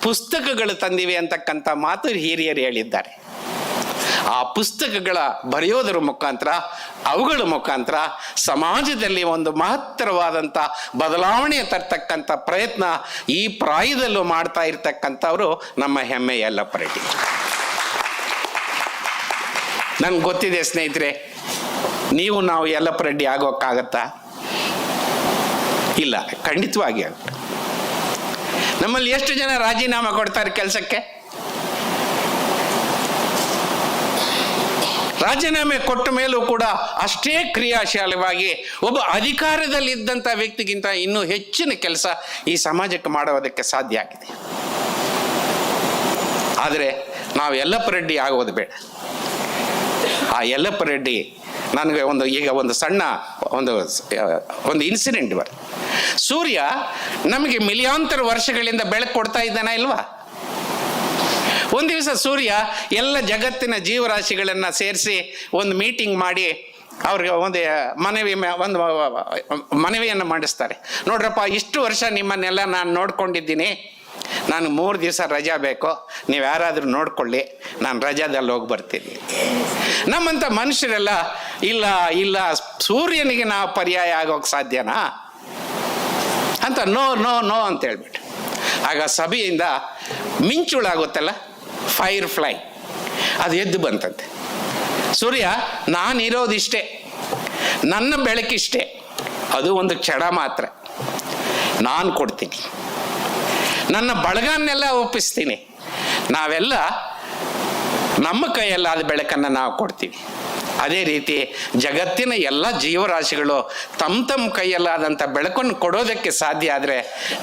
ಪುಸ್ತಕಗಳು ತಂದಿವೆ ಅಂತಕ್ಕಂಥ ಮಾತು ಹಿರಿಯರು ಹೇಳಿದ್ದಾರೆ. ಆ ಪುಸ್ತಕಗಳ ಬರೆಯೋದರ ಮುಖಾಂತರ, ಅವುಗಳ ಮುಖಾಂತರ ಸಮಾಜದಲ್ಲಿ ಒಂದು ಮಹತ್ತರವಾದಂಥ ಬದಲಾವಣೆ ತರ್ತಕ್ಕಂಥ ಪ್ರಯತ್ನ ಈ ಪ್ರಾಯದಲ್ಲೂ ಮಾಡ್ತಾ ಇರ್ತಕ್ಕಂಥವರು ನಮ್ಮ ಹೆಮ್ಮೆ ಯಲ್ಲಪ್ಪ ರೆಡ್ಡಿ. ನನ್ಗೆ ಗೊತ್ತಿದೆ ಸ್ನೇಹಿತರೆ, ನಾವು ಯಲ್ಲಪ್ಪ ರೆಡ್ಡಿ ಆಗೋಕ್ಕಾಗತ್ತಾ? ಇಲ್ಲ, ಖಂಡಿತವಾಗಿ ಆಗುತ್ತೆ. ನಮ್ಮಲ್ಲಿ ಎಷ್ಟು ಜನ ರಾಜೀನಾಮೆ ಕೊಡ್ತಾರೆ ಕೆಲಸಕ್ಕೆ? ರಾಜೀನಾಮೆ ಕೊಟ್ಟ ಮೇಲೂ ಕೂಡ ಅಷ್ಟೇ ಕ್ರಿಯಾಶೀಲವಾಗಿ ಒಬ್ಬ ಅಧಿಕಾರದಲ್ಲಿದ್ದಂಥ ವ್ಯಕ್ತಿಗಿಂತ ಇನ್ನೂ ಹೆಚ್ಚಿನ ಕೆಲಸ ಈ ಸಮಾಜಕ್ಕೆ ಮಾಡೋದಕ್ಕೆ ಸಾಧ್ಯ ಆಗಿದೆ. ಆದರೆ ನಾವು ಯಲ್ಲಪ್ಪ ರೆಡ್ಡಿ ಆಗೋದು ಬೇಡ. ಆ ಯಲ್ಲಪ್ಪ ರೆಡ್ಡಿ ನನಗೆ ಈಗ ಒಂದು ಸಣ್ಣ ಒಂದು ಇನ್ಸಿಡೆಂಟ್ ಬರ. ಸೂರ್ಯ ನಮಗೆ ಮಿಲಿಯಾಂತರ ವರ್ಷಗಳಿಂದ ಬೆಳಕು ಕೊಡ್ತಾ ಇದ್ದಾನ ಇಲ್ವಾ? ಒಂದು ದಿವಸ ಸೂರ್ಯ ಎಲ್ಲ ಜಗತ್ತಿನ ಜೀವರಾಶಿಗಳನ್ನು ಸೇರಿಸಿ ಒಂದು ಮೀಟಿಂಗ್ ಮಾಡಿ ಅವ್ರಿಗೆ ಒಂದು ಮನವಿಯನ್ನು ಮಾಡಿಸ್ತಾರೆ. ನೋಡ್ರಪ್ಪ, ಇಷ್ಟು ವರ್ಷ ನಿಮ್ಮನ್ನೆಲ್ಲ ನಾನು ನೋಡ್ಕೊಂಡಿದ್ದೀನಿ, ನಾನು 3 ದಿವಸ ರಜಾ ಬೇಕು, ನೀವು ಯಾರಾದರೂ ನೋಡ್ಕೊಳ್ಳಿ, ನಾನು ರಜಾದಲ್ಲಿ ಹೋಗಿ ಬರ್ತೀನಿ. ನಮ್ಮಂಥ ಮನುಷ್ಯರೆಲ್ಲ ಇಲ್ಲ ಇಲ್ಲ, ಸೂರ್ಯನಿಗೆ ನಾವು ಪರ್ಯಾಯ ಆಗೋಕ್ಕೆ ಸಾಧ್ಯನಾ ಅಂತ ನೋ ನೋ ನೋ ಅಂತ ಹೇಳ್ಬಿಟ್ಟು, ಆಗ ಸಭೆಯಿಂದ ಮಿಂಚುಳಾಗುತ್ತಲ್ಲ, ಫೈರ್ ಫ್ಲೈ, ಅದು ಎದ್ದು ಬಂತಂತೆ. ಸೂರ್ಯ, ನಾನಿರೋದಿಷ್ಟೇ, ನನ್ನ ಬೆಳಕಿಷ್ಟೇ, ಅದು ಒಂದು ಕ್ಷಣ ಮಾತ್ರ, ನಾನು ಕೊಡ್ತೀನಿ, ನನ್ನ ಬಳಗನ್ನೆಲ್ಲ ಒಪ್ಪಿಸ್ತೀನಿ, ನಾವೆಲ್ಲ ನಮ್ಮ ಕೈಯಲ್ಲಾದ ಬೆಳಕನ್ನು ನಾವು ಕೊಡ್ತೀವಿ. ಅದೇ ರೀತಿ ಜಗತ್ತಿನ ಎಲ್ಲ ಜೀವರಾಶಿಗಳು ತಮ್ಮ ಕೈಯಲ್ಲಾದಂಥ ಬೆಳಕನ್ನು ಕೊಡೋದಕ್ಕೆ ಸಾಧ್ಯ ಆದರೆ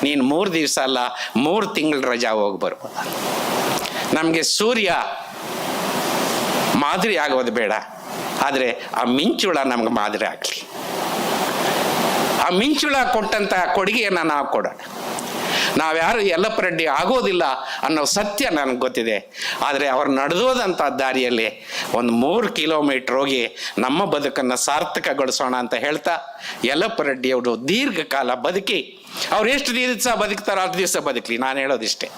ನೀನು 3 ದಿವಸ ಅಲ್ಲ 3 ತಿಂಗಳು ರಜಾ ಹೋಗಿ ಬರ್ಬೋದು. ನಮಗೆ ಸೂರ್ಯ ಮಾದರಿ ಆಗೋದು ಬೇಡ, ಆದರೆ ಆ ಮಿಂಚುಳ ನಮ್ಗೆ ಮಾದರಿ ಆಗಲಿ. ಆ ಮಿಂಚುಳ ಕೊಟ್ಟಂಥ ಕೊಡುಗೆಯನ್ನು ನಾವು ಕೊಡೋಣ. ನಾವ್ಯಾರು ಯಲ್ಲಪ್ಪ ರೆಡ್ಡಿ ಆಗೋದಿಲ್ಲ ಅನ್ನೋ ಸತ್ಯ ನನಗೆ ಗೊತ್ತಿದೆ. ಆದರೆ ಅವ್ರು ನಡೆದೋದಂಥ ದಾರಿಯಲ್ಲಿ ಒಂದು 3 ಕಿಲೋಮೀಟರ್ ಹೋಗಿ ನಮ್ಮ ಬದುಕನ್ನು ಸಾರ್ಥಕಗೊಳಿಸೋಣ ಅಂತ ಹೇಳ್ತಾ, ಯಲ್ಲಪ್ಪ ರೆಡ್ಡಿ ಅವರು ದೀರ್ಘಕಾಲ ಬದುಕಿ, ಅವ್ರು ಎಷ್ಟು ದಿವಸ ಬದುಕ್ತಾರೋ ಅಷ್ಟು ದಿವಸ ಬದುಕಲಿ. ನಾನು ಹೇಳೋದಿಷ್ಟೇ,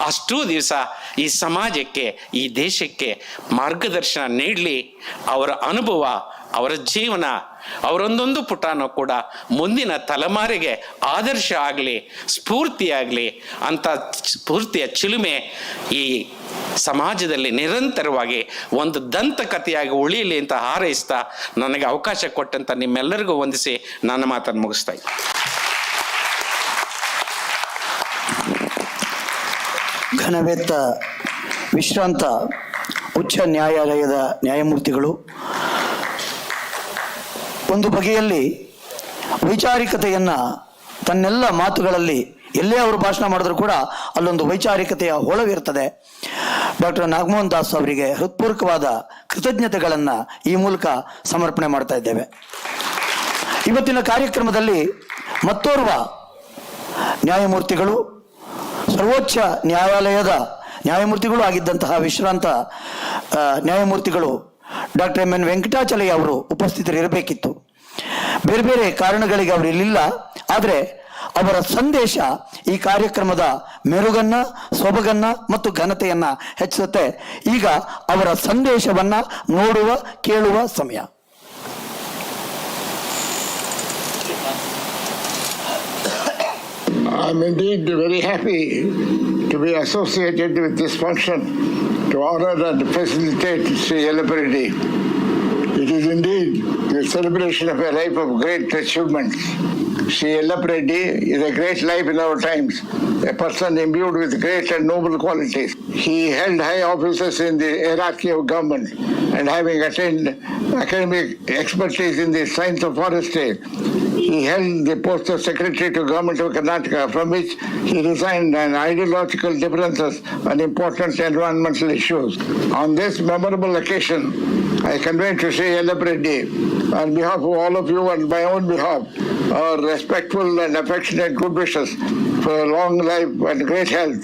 ಅಷ್ಟೂ ದಿವಸ ಈ ಸಮಾಜಕ್ಕೆ, ಈ ದೇಶಕ್ಕೆ ಮಾರ್ಗದರ್ಶನ ನೀಡಲಿ. ಅವರ ಅನುಭವ, ಅವರ ಜೀವನ, ಅವರೊಂದೊಂದು ಪುಟನೂ ಕೂಡ ಮುಂದಿನ ತಲೆಮಾರಿಗೆ ಆದರ್ಶ ಆಗಲಿ, ಸ್ಫೂರ್ತಿಯಾಗಲಿ ಅಂತ ಸ್ಫೂರ್ತಿಯ ಚಿಲುಮೆ ಈ ಸಮಾಜದಲ್ಲಿ ನಿರಂತರವಾಗಿ ಒಂದು ದಂತಕಥೆಯಾಗಿ ಉಳಿಯಲಿ ಅಂತ ಹಾರೈಸ್ತಾ, ನನಗೆ ಅವಕಾಶ ಕೊಟ್ಟಂತ ನಿಮ್ಮೆಲ್ಲರಿಗೂ ವಂದಿಸಿ ನನ್ನ ಮಾತನ್ನು ಮುಗಿಸ್ತಾ ಇದ್ದೀನಿ. ಘನವೆತ್ತ ವಿಶ್ರಾಂತ ಉಚ್ಚ ನ್ಯಾಯಾಲಯದ ನ್ಯಾಯಮೂರ್ತಿಗಳು ಒಂದು ಬಗೆಯಲ್ಲಿ ವೈಚಾರಿಕತೆಯನ್ನು ತನ್ನೆಲ್ಲ ಮಾತುಗಳಲ್ಲಿ ಎಲ್ಲೇ ಅವರು ಭಾಷಣ ಮಾಡಿದ್ರು ಕೂಡ ಅಲ್ಲೊಂದು ವೈಚಾರಿಕತೆಯ ಹೊಳವಿರ್ತದೆ. ಡಾಕ್ಟರ್ ನಾಗಮೋಹನ್ ದಾಸ್ ಅವರಿಗೆ ಹೃತ್ಪೂರ್ವಕವಾದ ಕೃತಜ್ಞತೆಗಳನ್ನು ಈ ಮೂಲಕ ಸಮರ್ಪಣೆ ಮಾಡ್ತಾ ಇದ್ದೇವೆ. ಇವತ್ತಿನ ಕಾರ್ಯಕ್ರಮದಲ್ಲಿ ಮತ್ತೋರ್ವ ನ್ಯಾಯಮೂರ್ತಿಗಳು, ಸರ್ವೋಚ್ಚ ನ್ಯಾಯಾಲಯದ ನ್ಯಾಯಮೂರ್ತಿಗಳು ಆಗಿದ್ದಂತಹ ವಿಶ್ರಾಂತ ನ್ಯಾಯಮೂರ್ತಿಗಳು ಡಾಕ್ಟರ್ ಎಂ ಎನ್ ವೆಂಕಟಾಚಲಯ್ಯ ಅವರು ಉಪಸ್ಥಿತರಿರಬೇಕಿತ್ತು. ಬೇರೆ ಬೇರೆ ಕಾರಣಗಳಿಗೆ ಅವರು ಇರಲಿಲ್ಲ. ಆದರೆ ಅವರ ಸಂದೇಶ ಈ ಕಾರ್ಯಕ್ರಮದ ಮೆರುಗನ್ನ, ಸೊಬಗನ್ನ ಮತ್ತು ಘನತೆಯನ್ನ ಹೆಚ್ಚಿಸುತ್ತೆ. ಈಗ ಅವರ ಸಂದೇಶವನ್ನ ನೋಡುವ, ಕೇಳುವ ಸಮಯ. I'm indeed very happy to be associated with this function to honor and facilitate Sri Yellappa Reddy. It is indeed the celebration of a life of great achievements. Sri Yellappa Reddy is a great life in our times, a person imbued with great and noble qualities. He held high offices in the hierarchy of government, and having attained academic expertise in the science of forestry, he held the post of Secretary to Government of Karnataka, from which he resigned on ideological differences on important environmental issues. On this memorable occasion, I convey to Sri Yellappa Reddy, on behalf of all of you and my own behalf, our respectful and affectionate good wishes for a long life and great health,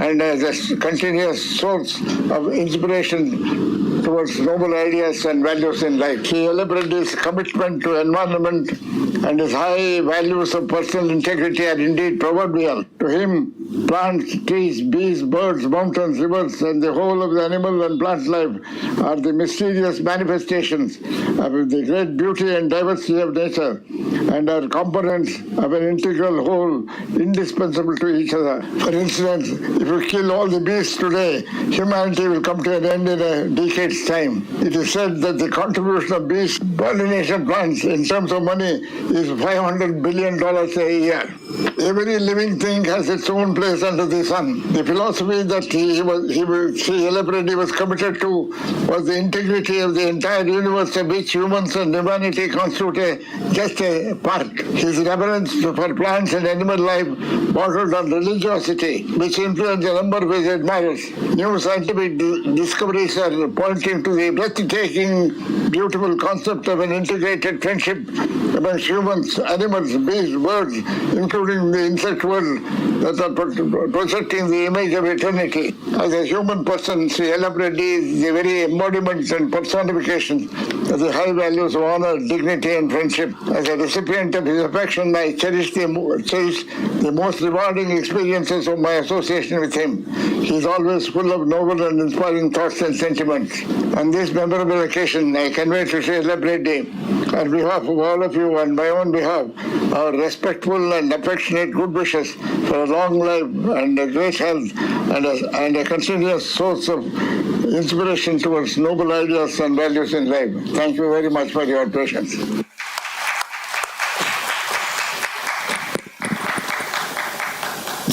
and as a continuous source of inspiration towards noble ideas and values in life. Sri Yellappa Reddy's commitment to environment and his high values of personal integrity are indeed proverbial. To him, plants, trees, bees, birds, mountains, rivers, and the whole of the animal and plant life are the mysterious manifestations of the great beauty and diversity of nature, and are components of an integral whole, indispensable to each other. For instance, if you kill all the bees today, humanity will come to an end in a decade's time. It is said that the contribution of bees, pollination plants, in terms of money, is $500 billion a year. Every living thing has its own place under the sun. The philosophy that Sri Yellappa Reddy was committed to was the integrity of the entire universe, of which humans and humanity constitute just a part. His reverence for plants and animal life bordered on religiosity, which influenced a number of his admirers. New scientific discoveries are pointing to the breathtaking, beautiful concept of an integrated friendship amongst humans, animals, bees, birds, including the insect world, that are projecting the image of eternity. As a human person, Sri Yellappa Reddy is the very embodiment and personification of the high values of honor, dignity, and friendship. As a recipient of his affection, I cherish the most rewarding experiences of my association with him. He is always full of noble and inspiring thoughts and sentiments. On this memorable occasion, I convey to Sri Yellappa Reddy, on behalf of all of you and my own behalf, our respectful and affectionate good wishes for a long life and a great health, and a continuous source of inspiration towards noble ideas and values in life. Thank you very much for your patience.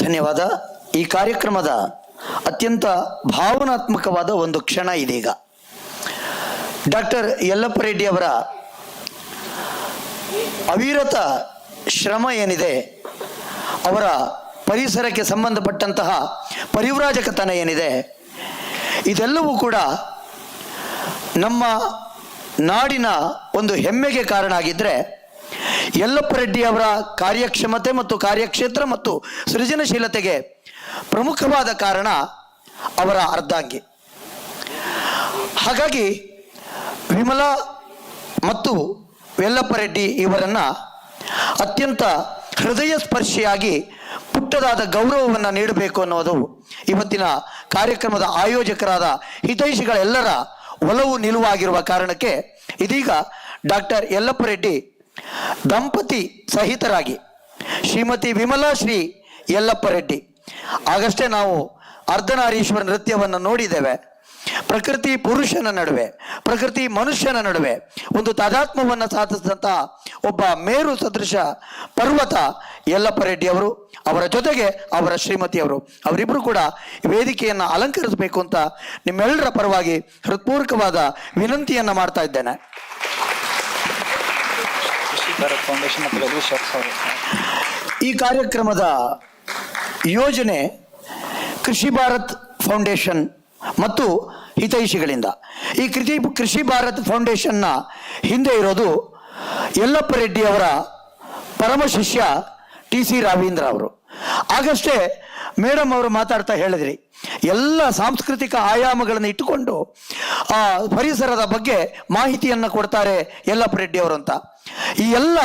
ಧನ್ಯವಾದ. ಈ ಕಾರ್ಯಕ್ರಮದ ಅತ್ಯಂತ ಭಾವನಾತ್ಮಕವಾದ ಒಂದು ಕ್ಷಣ ಇದೀಗ. Doctor Yellappa Reddy ಅವರ ಅವಿರತ ಶ್ರಮ ಏನಿದೆ, ಅವರ ಪರಿಸರಕ್ಕೆ ಸಂಬಂಧಪಟ್ಟಂತಹ ಪರಿವ್ರಾಜಕತನ ಏನಿದೆ, ಇದೆಲ್ಲವೂ ಕೂಡ ನಮ್ಮ ನಾಡಿನ ಒಂದು ಹೆಮ್ಮೆಗೆ ಕಾರಣ ಆಗಿದ್ದರೆ, ಯಲ್ಲಪ್ಪ ರೆಡ್ಡಿ ಅವರ ಕಾರ್ಯಕ್ಷಮತೆ ಮತ್ತು ಕಾರ್ಯಕ್ಷೇತ್ರ ಮತ್ತು ಸೃಜನಶೀಲತೆಗೆ ಪ್ರಮುಖವಾದ ಕಾರಣ ಅವರ ಅರ್ಧಾಂಗಿ. ಹಾಗಾಗಿ ವಿಮಲಾ ಮತ್ತು ಯಲ್ಲಪ್ಪ ರೆಡ್ಡಿ ಇವರನ್ನು ಅತ್ಯಂತ ಹೃದಯ ಸ್ಪರ್ಶಿಯಾಗಿ ಪುಟ್ಟದಾದ ಗೌರವವನ್ನು ನೀಡಬೇಕು ಅನ್ನೋದು ಇವತ್ತಿನ ಕಾರ್ಯಕ್ರಮದ ಆಯೋಜಕರಾದ ಹಿತೈಷಿಗಳೆಲ್ಲರ ಒಲವು ನಿಲುವಾಗಿರುವ ಕಾರಣಕ್ಕೆ ಇದೀಗ ಡಾಕ್ಟರ್ ಯಲ್ಲಪ್ಪ ರೆಡ್ಡಿ ದಂಪತಿ ಸಹಿತರಾಗಿ ಶ್ರೀಮತಿ ವಿಮಲಾ ಶ್ರೀ ಯಲ್ಲಪ್ಪ ರೆಡ್ಡಿ, ಆಗಷ್ಟೇ ನಾವು ಅರ್ಧನಾರೀಶ್ವರ ನೃತ್ಯವನ್ನು ನೋಡಿದ್ದೇವೆ. ಪ್ರಕೃತಿ ಪುರುಷನ ನಡುವೆ, ಪ್ರಕೃತಿ ಮನುಷ್ಯನ ನಡುವೆ ಒಂದು ತಾದಾತ್ಮ್ಯವನ್ನು ಸಾಧಿಸಿದಂತಹ ಒಬ್ಬ ಮೇರು ಸದೃಶ ಪರ್ವತ ಯಲ್ಲಪ್ಪ ರೆಡ್ಡಿ ಅವರು, ಅವರ ಜೊತೆಗೆ ಅವರ ಶ್ರೀಮತಿಯವರು, ಅವರಿಬ್ಬರು ಕೂಡ ವೇದಿಕೆಯನ್ನು ಅಲಂಕರಿಸಬೇಕು ಅಂತ ನಿಮ್ಮೆಲ್ಲರ ಪರವಾಗಿ ಹೃತ್ಪೂರ್ವಕವಾದ ವಿನಂತಿಯನ್ನು ಮಾಡ್ತಾ ಇದ್ದೇನೆ. ಈ ಕಾರ್ಯಕ್ರಮದ ಯೋಜನೆ ಕೃಷಿ ಭಾರತ್ ಫೌಂಡೇಶನ್ ಮತ್ತು ಹಿತೈಷಿಗಳಿಂದ. ಈ ಕೃಷಿ ಭಾರತ್ ಫೌಂಡೇಶನ್ನ ಹಿಂದೆ ಇರೋದು ಯಲ್ಲಪ್ಪ ರೆಡ್ಡಿ ಅವರ ಪರಮ ಶಿಷ್ಯ TC ರಾವೀಂದ್ರ ಅವರು. ಆಗಷ್ಟೇ ಮೇಡಮ್ ಅವರು ಮಾತಾಡ್ತಾ ಹೇಳಿದ್ರಿ, ಎಲ್ಲ ಸಾಂಸ್ಕೃತಿಕ ಆಯಾಮಗಳನ್ನು ಇಟ್ಟುಕೊಂಡು ಆ ಪರಿಸರದ ಬಗ್ಗೆ ಮಾಹಿತಿಯನ್ನು ಕೊಡ್ತಾರೆ ಯಲ್ಲಪ್ಪ ರೆಡ್ಡಿ ಅವರು ಅಂತ. ಈ ಎಲ್ಲ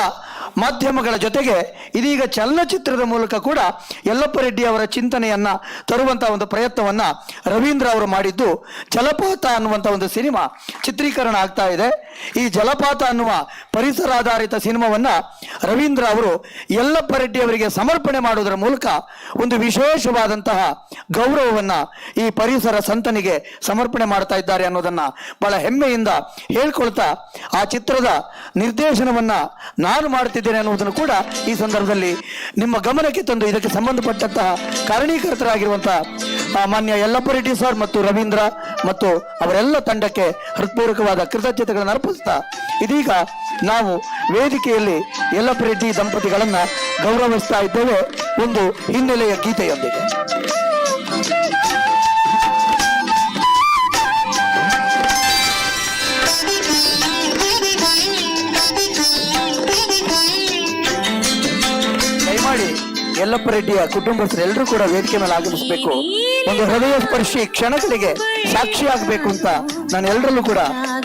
ಮಾಧ್ಯಮಗಳ ಜೊತೆಗೆ ಇದೀಗ ಚಲನಚಿತ್ರದ ಮೂಲಕ ಕೂಡ ಯಲ್ಲಪ್ಪ ರೆಡ್ಡಿ ಅವರ ಚಿಂತನೆಯನ್ನ ತರುವಂತಹ ಒಂದು ಪ್ರಯತ್ನವನ್ನ ರವೀಂದ್ರ ಅವರು ಮಾಡಿದ್ದು ಜಲಪಾತ ಅನ್ನುವಂಥ ಒಂದು ಸಿನಿಮಾ ಚಿತ್ರೀಕರಣ ಆಗ್ತಾ ಇದೆ. ಈ ಜಲಪಾತ ಅನ್ನುವ ಪರಿಸರ ಆಧಾರಿತ ಸಿನಿಮಾವನ್ನ ರವೀಂದ್ರ ಅವರು ಯಲ್ಲಪ್ಪ ರೆಡ್ಡಿ ಅವರಿಗೆ ಸಮರ್ಪಣೆ ಮಾಡುವುದರ ಮೂಲಕ ಒಂದು ವಿಶೇಷವಾದಂತಹ ಗೌರವವನ್ನ ಈ ಪರಿಸರ ಸಂತನಿಗೆ ಸಮರ್ಪಣೆ ಮಾಡ್ತಾ ಇದ್ದಾರೆ ಅನ್ನೋದನ್ನ ಬಹಳ ಹೆಮ್ಮೆಯಿಂದ ಹೇಳ್ಕೊಳ್ತಾ ಆ ಚಿತ್ರದ ನಿರ್ದೇಶನವನ್ನ ನಾನು ಮಾಡ್ತಿದ್ದೇನೆ ಅನ್ನುವುದನ್ನು ಕೂಡ ಈ ಸಂದರ್ಭದಲ್ಲಿ ನಿಮ್ಮ ಗಮನಕ್ಕೆ ತಂದು ಇದಕ್ಕೆ ಸಂಬಂಧಪಟ್ಟಂತಹ ಕಾರಣೀಕರ್ತರಾಗಿರುವಂತಹ ಮಾನ್ಯ ಯಲ್ಲಪ್ಪ ರೆಡ್ಡಿ ಸರ್ ಮತ್ತು ರವೀಂದ್ರ ಮತ್ತು ಅವರೆಲ್ಲ ತಂಡಕ್ಕೆ ಹೃತ್ಪೂರ್ವಕವಾದ ಕೃತಜ್ಞತೆಗಳನ್ನು ಅರ್ಪಿಸ್ತಾ ಇದೀಗ ನಾವು ವೇದಿಕೆಯಲ್ಲಿ ಯಲ್ಲಪ್ಪ ರೆಡ್ಡಿ ದಂಪತಿಗಳನ್ನ ಗೌರವಿಸ್ತಾ ಇದ್ದೇವೆ ಒಂದು ಹಿನ್ನೆಲೆಯ ಗೀತೆಯೊಂದಿಗೆ. ದಯಮಾಡಿ ಯಲ್ಲಪ್ಪ ರೆಡ್ಡಿಯ ಕುಟುಂಬಸ್ಥರು ಎಲ್ಲರೂ ಕೂಡ ವೇದಿಕೆ ಮೇಲೆ ಆಗಮಿಸಬೇಕು. ಒಂದು ಹೃದಯ ಸ್ಪರ್ಶಿ ಕ್ಷಣಗಳಿಗೆ ಸಾಕ್ಷಿ ಆಗಬೇಕು ಅಂತ ನಾನು ಎಲ್ಲರಲ್ಲೂ ಕೂಡ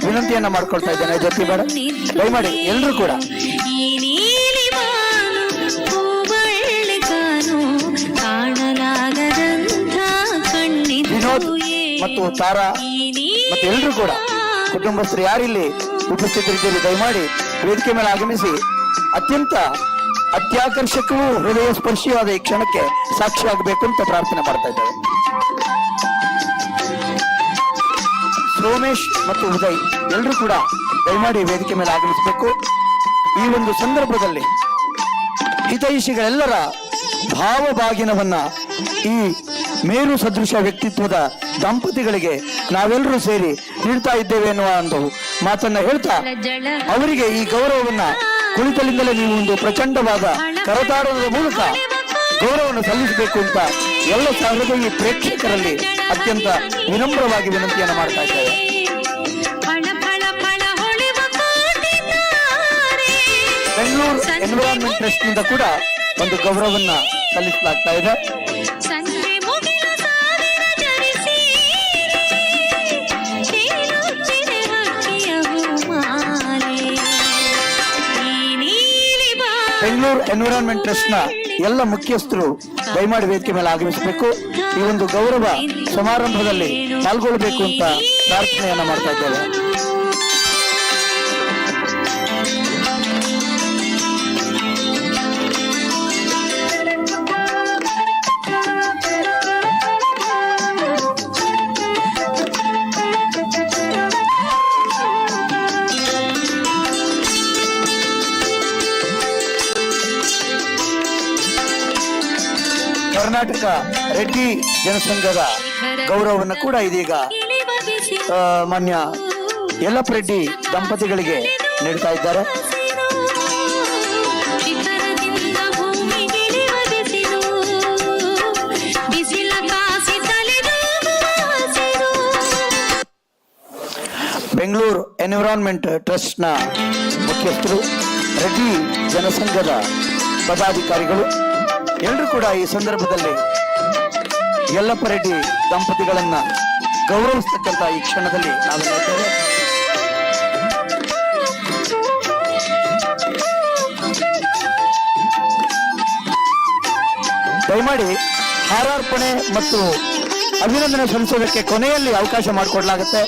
ವಿನಂತಿಯನ್ನ ಮಾಡ್ಕೊಳ್ತಾ ಇದ್ದೇನೆ. ಜೊತೆ ಬೇಡ, ದಯಮಾಡಿ ಎಲ್ಲರೂ ಕೂಡ. ವಿನೋದ್ ಮತ್ತು ತಾರಾ ಮತ್ತು ಎಲ್ಲರೂ ಕೂಡ ಕುಟುಂಬಸ್ಥರು ಯಾರಿಲ್ಲಿ ಉಪಸ್ಥಿತರಿದ್ದೀರಿ ದಯಮಾಡಿ ವೇದಿಕೆ ಮೇಲೆ ಆಗಮಿಸಿ ಅತ್ಯಂತ ಅತ್ಯಾಕರ್ಷಕವೂ ಹೃದಯ ಸ್ಪರ್ಶಿಯಾದ ಈ ಕ್ಷಣಕ್ಕೆ ಸಾಕ್ಷಿಯಾಗಬೇಕು ಅಂತ ಪ್ರಾರ್ಥನೆ ಮಾಡ್ತಾ ಇದ್ದೇವೆ. ಸೋಮೇಶ್ ಮತ್ತು ಉದಯ್ ಎಲ್ಲರೂ ಕೂಡ ದಯಮಾಡಿ ವೇದಿಕೆ ಮೇಲೆ ಆಗಮಿಸಬೇಕು. ಈ ಒಂದು ಸಂದರ್ಭದಲ್ಲಿ ಹಿತೈಷಿಗಳೆಲ್ಲರ ಭಾವಭಾಗಿನವನ್ನ ಈ ಮೇರು ಸದೃಶ ವ್ಯಕ್ತಿತ್ವದ ದಂಪತಿಗಳಿಗೆ ನಾವೆಲ್ಲರೂ ಸೇರಿ ನೀಡ್ತಾ ಇದ್ದೇವೆ ಎನ್ನುವ ಒಂದು ಮಾತನ್ನ ಹೇಳ್ತಾ ಅವರಿಗೆ ಈ ಗೌರವವನ್ನ ಕುಳಿತಲಿಂದಲೇ ನೀವು ಒಂದು ಪ್ರಚಂಡವಾದ ಕರತಾಡದ ಮೂಲಕ ಗೌರವವನ್ನು ಸಲ್ಲಿಸಬೇಕು ಅಂತ ಎಲ್ಲ ಸಹೃದಯಿ ಪ್ರೇಕ್ಷಕರಲ್ಲಿ ಅತ್ಯಂತ ವಿನಮ್ರವಾಗಿ ವಿನಂತಿಯನ್ನು ಮಾಡ್ತಾ ಇದ್ದೇವೆ. ಬೆಂಗಳೂರು ಎನ್ವಿರಾನ್ಮೆಂಟ್ ಟ್ರಸ್ಟ್ ನಿಂದ ಕೂಡ ಒಂದು ಗೌರವವನ್ನ ಸಲ್ಲಿಸಲಾಗ್ತಾ ಇದೆ. ಬೆಂಗಳೂರು ಎನ್ವಿರಾನ್ಮೆಂಟ್ ಟ್ರಸ್ಟ್ ನ ಎಲ್ಲ ಮುಖ್ಯಸ್ಥರು ದಯಮಾಡಿ ವೇದಿಕೆ ಮೇಲೆ ಆಗಮಿಸಬೇಕು. ಈ ಒಂದು ಗೌರವ ಸಮಾರಂಭದಲ್ಲಿ ಪಾಲ್ಗೊಳ್ಳಬೇಕು ಅಂತ ಪ್ರಾರ್ಥನೆಯನ್ನ ಮಾಡ್ತಾ ಇದ್ದೇವೆ. ಕರ್ನಾಟಕ ರೆಡ್ಡಿ ಜನಸಂಘದ ಗೌರವವನ್ನು ಕೂಡ ಇದೀಗ ಮಾನ್ಯ ಯಲ್ಲಪ್ಪ ರೆಡ್ಡಿ ದಂಪತಿಗಳಿಗೆ ನೀಡ್ತಾ ಇದ್ದಾರೆ. ಬೆಂಗಳೂರು ಎನ್ವಿರಾನ್ಮೆಂಟ್ ಟ್ರಸ್ಟ್ ನ ಮುಖ್ಯಸ್ಥರು, ರೆಡ್ಡಿ ಜನಸಂಘದ ಪದಾಧಿಕಾರಿಗಳು ಎಲ್ಲರೂ ಕೂಡ ಈ ಸಂದರ್ಭದಲ್ಲಿ ಯಲ್ಲಪ್ಪ ರೆಡ್ಡಿ ದಂಪತಿಗಳನ್ನ ಗೌರವಿಸ್ತಕ್ಕಂಥ ಈ ಕ್ಷಣದಲ್ಲಿ ನಾವೆಲ್ಲ ಇದ್ದೇವೆ. ದಯಮಾಡಿ ಹಾರಾರ್ಪಣೆ ಮತ್ತು ಅಭಿನಂದನೆ ಸಲ್ಲಿಸೋದಕ್ಕೆ ಕೊನೆಯಲ್ಲಿ ಅವಕಾಶ ಮಾಡಿಕೊಡ್ಲಾಗುತ್ತೆ.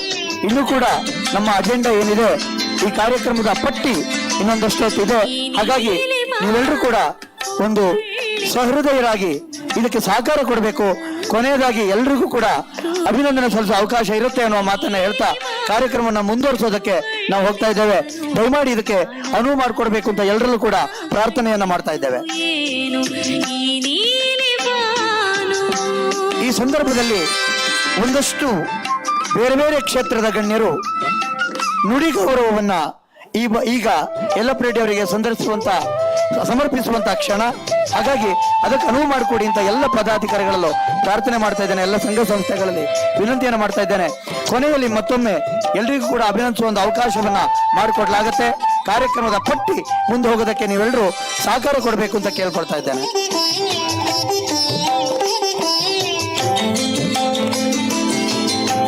ಇನ್ನೂ ಕೂಡ ನಮ್ಮ ಅಜೆಂಡಾ ಏನಿದೆ ಈ ಕಾರ್ಯಕ್ರಮದ ಪಟ್ಟಿ ಇನ್ನೊಂದಷ್ಟು ಇದೆ. ಹಾಗಾಗಿ ನೀವೆಲ್ಲರೂ ಕೂಡ ಒಂದು ಸಹೃದಯರಾಗಿ ಇದಕ್ಕೆ ಸಹಕಾರ ಕೊಡಬೇಕು. ಕೊನೆಯದಾಗಿ ಎಲ್ರಿಗೂ ಕೂಡ ಅಭಿನಂದನೆ ಸಲ್ಲಿಸುವ ಅವಕಾಶ ಇರುತ್ತೆ ಅನ್ನುವ ಮಾತನ್ನ ಹೇಳ್ತಾ ಕಾರ್ಯಕ್ರಮವನ್ನು ಮುಂದುವರಿಸೋದಕ್ಕೆ ನಾವು ಹೋಗ್ತಾ ಇದ್ದೇವೆ. ದಯಮಾಡಿ ಇದಕ್ಕೆ ಅನುವು ಮಾಡಿಕೊಡ್ಬೇಕು ಅಂತ ಎಲ್ಲರಲ್ಲೂ ಕೂಡ ಪ್ರಾರ್ಥನೆಯನ್ನ ಮಾಡ್ತಾ ಇದ್ದೇವೆ. ಈ ಸಂದರ್ಭದಲ್ಲಿ ಒಂದಷ್ಟು ಬೇರೆ ಬೇರೆ ಕ್ಷೇತ್ರದ ಗಣ್ಯರು ನುಡಿ ಗೌರವವನ್ನ ಈಗ ಯಲ್ಲಪ್ಪ ರೆಡ್ಡಿ ಅವರಿಗೆ ಸಮರ್ಪಿಸುವಂತ ಕ್ಷಣ. ಹಾಗಾಗಿ ಅದಕ್ಕೆ ಅನುವು ಮಾಡಿಕೊಡಿ ಅಂತ ಎಲ್ಲ ಪದಾಧಿಕಾರಿಗಳಲ್ಲೂ ಪ್ರಾರ್ಥನೆ ಮಾಡ್ತಾ ಇದ್ದೇನೆ. ಎಲ್ಲ ಸಂಘ ಸಂಸ್ಥೆಗಳಲ್ಲಿ ವಿನಂತಿಯನ್ನು ಮಾಡ್ತಾ ಇದ್ದೇನೆ. ಕೊನೆಯಲ್ಲಿ ಮತ್ತೊಮ್ಮೆ ಎಲ್ರಿಗೂ ಕೂಡ ಅಭಿನಂದಿಸುವ ಒಂದು ಅವಕಾಶವನ್ನ ಮಾಡಿಕೊಡ್ಲಾಗತ್ತೆ. ಕಾರ್ಯಕ್ರಮದ ಪಟ್ಟಿ ಮುಂದೆ ಹೋಗೋದಕ್ಕೆ ನೀವೆಲ್ಲರೂ ಸಹಕಾರ ಕೊಡಬೇಕು ಅಂತ ಕೇಳ್ಕೊಳ್ತಾ ಇದ್ದೇನೆ.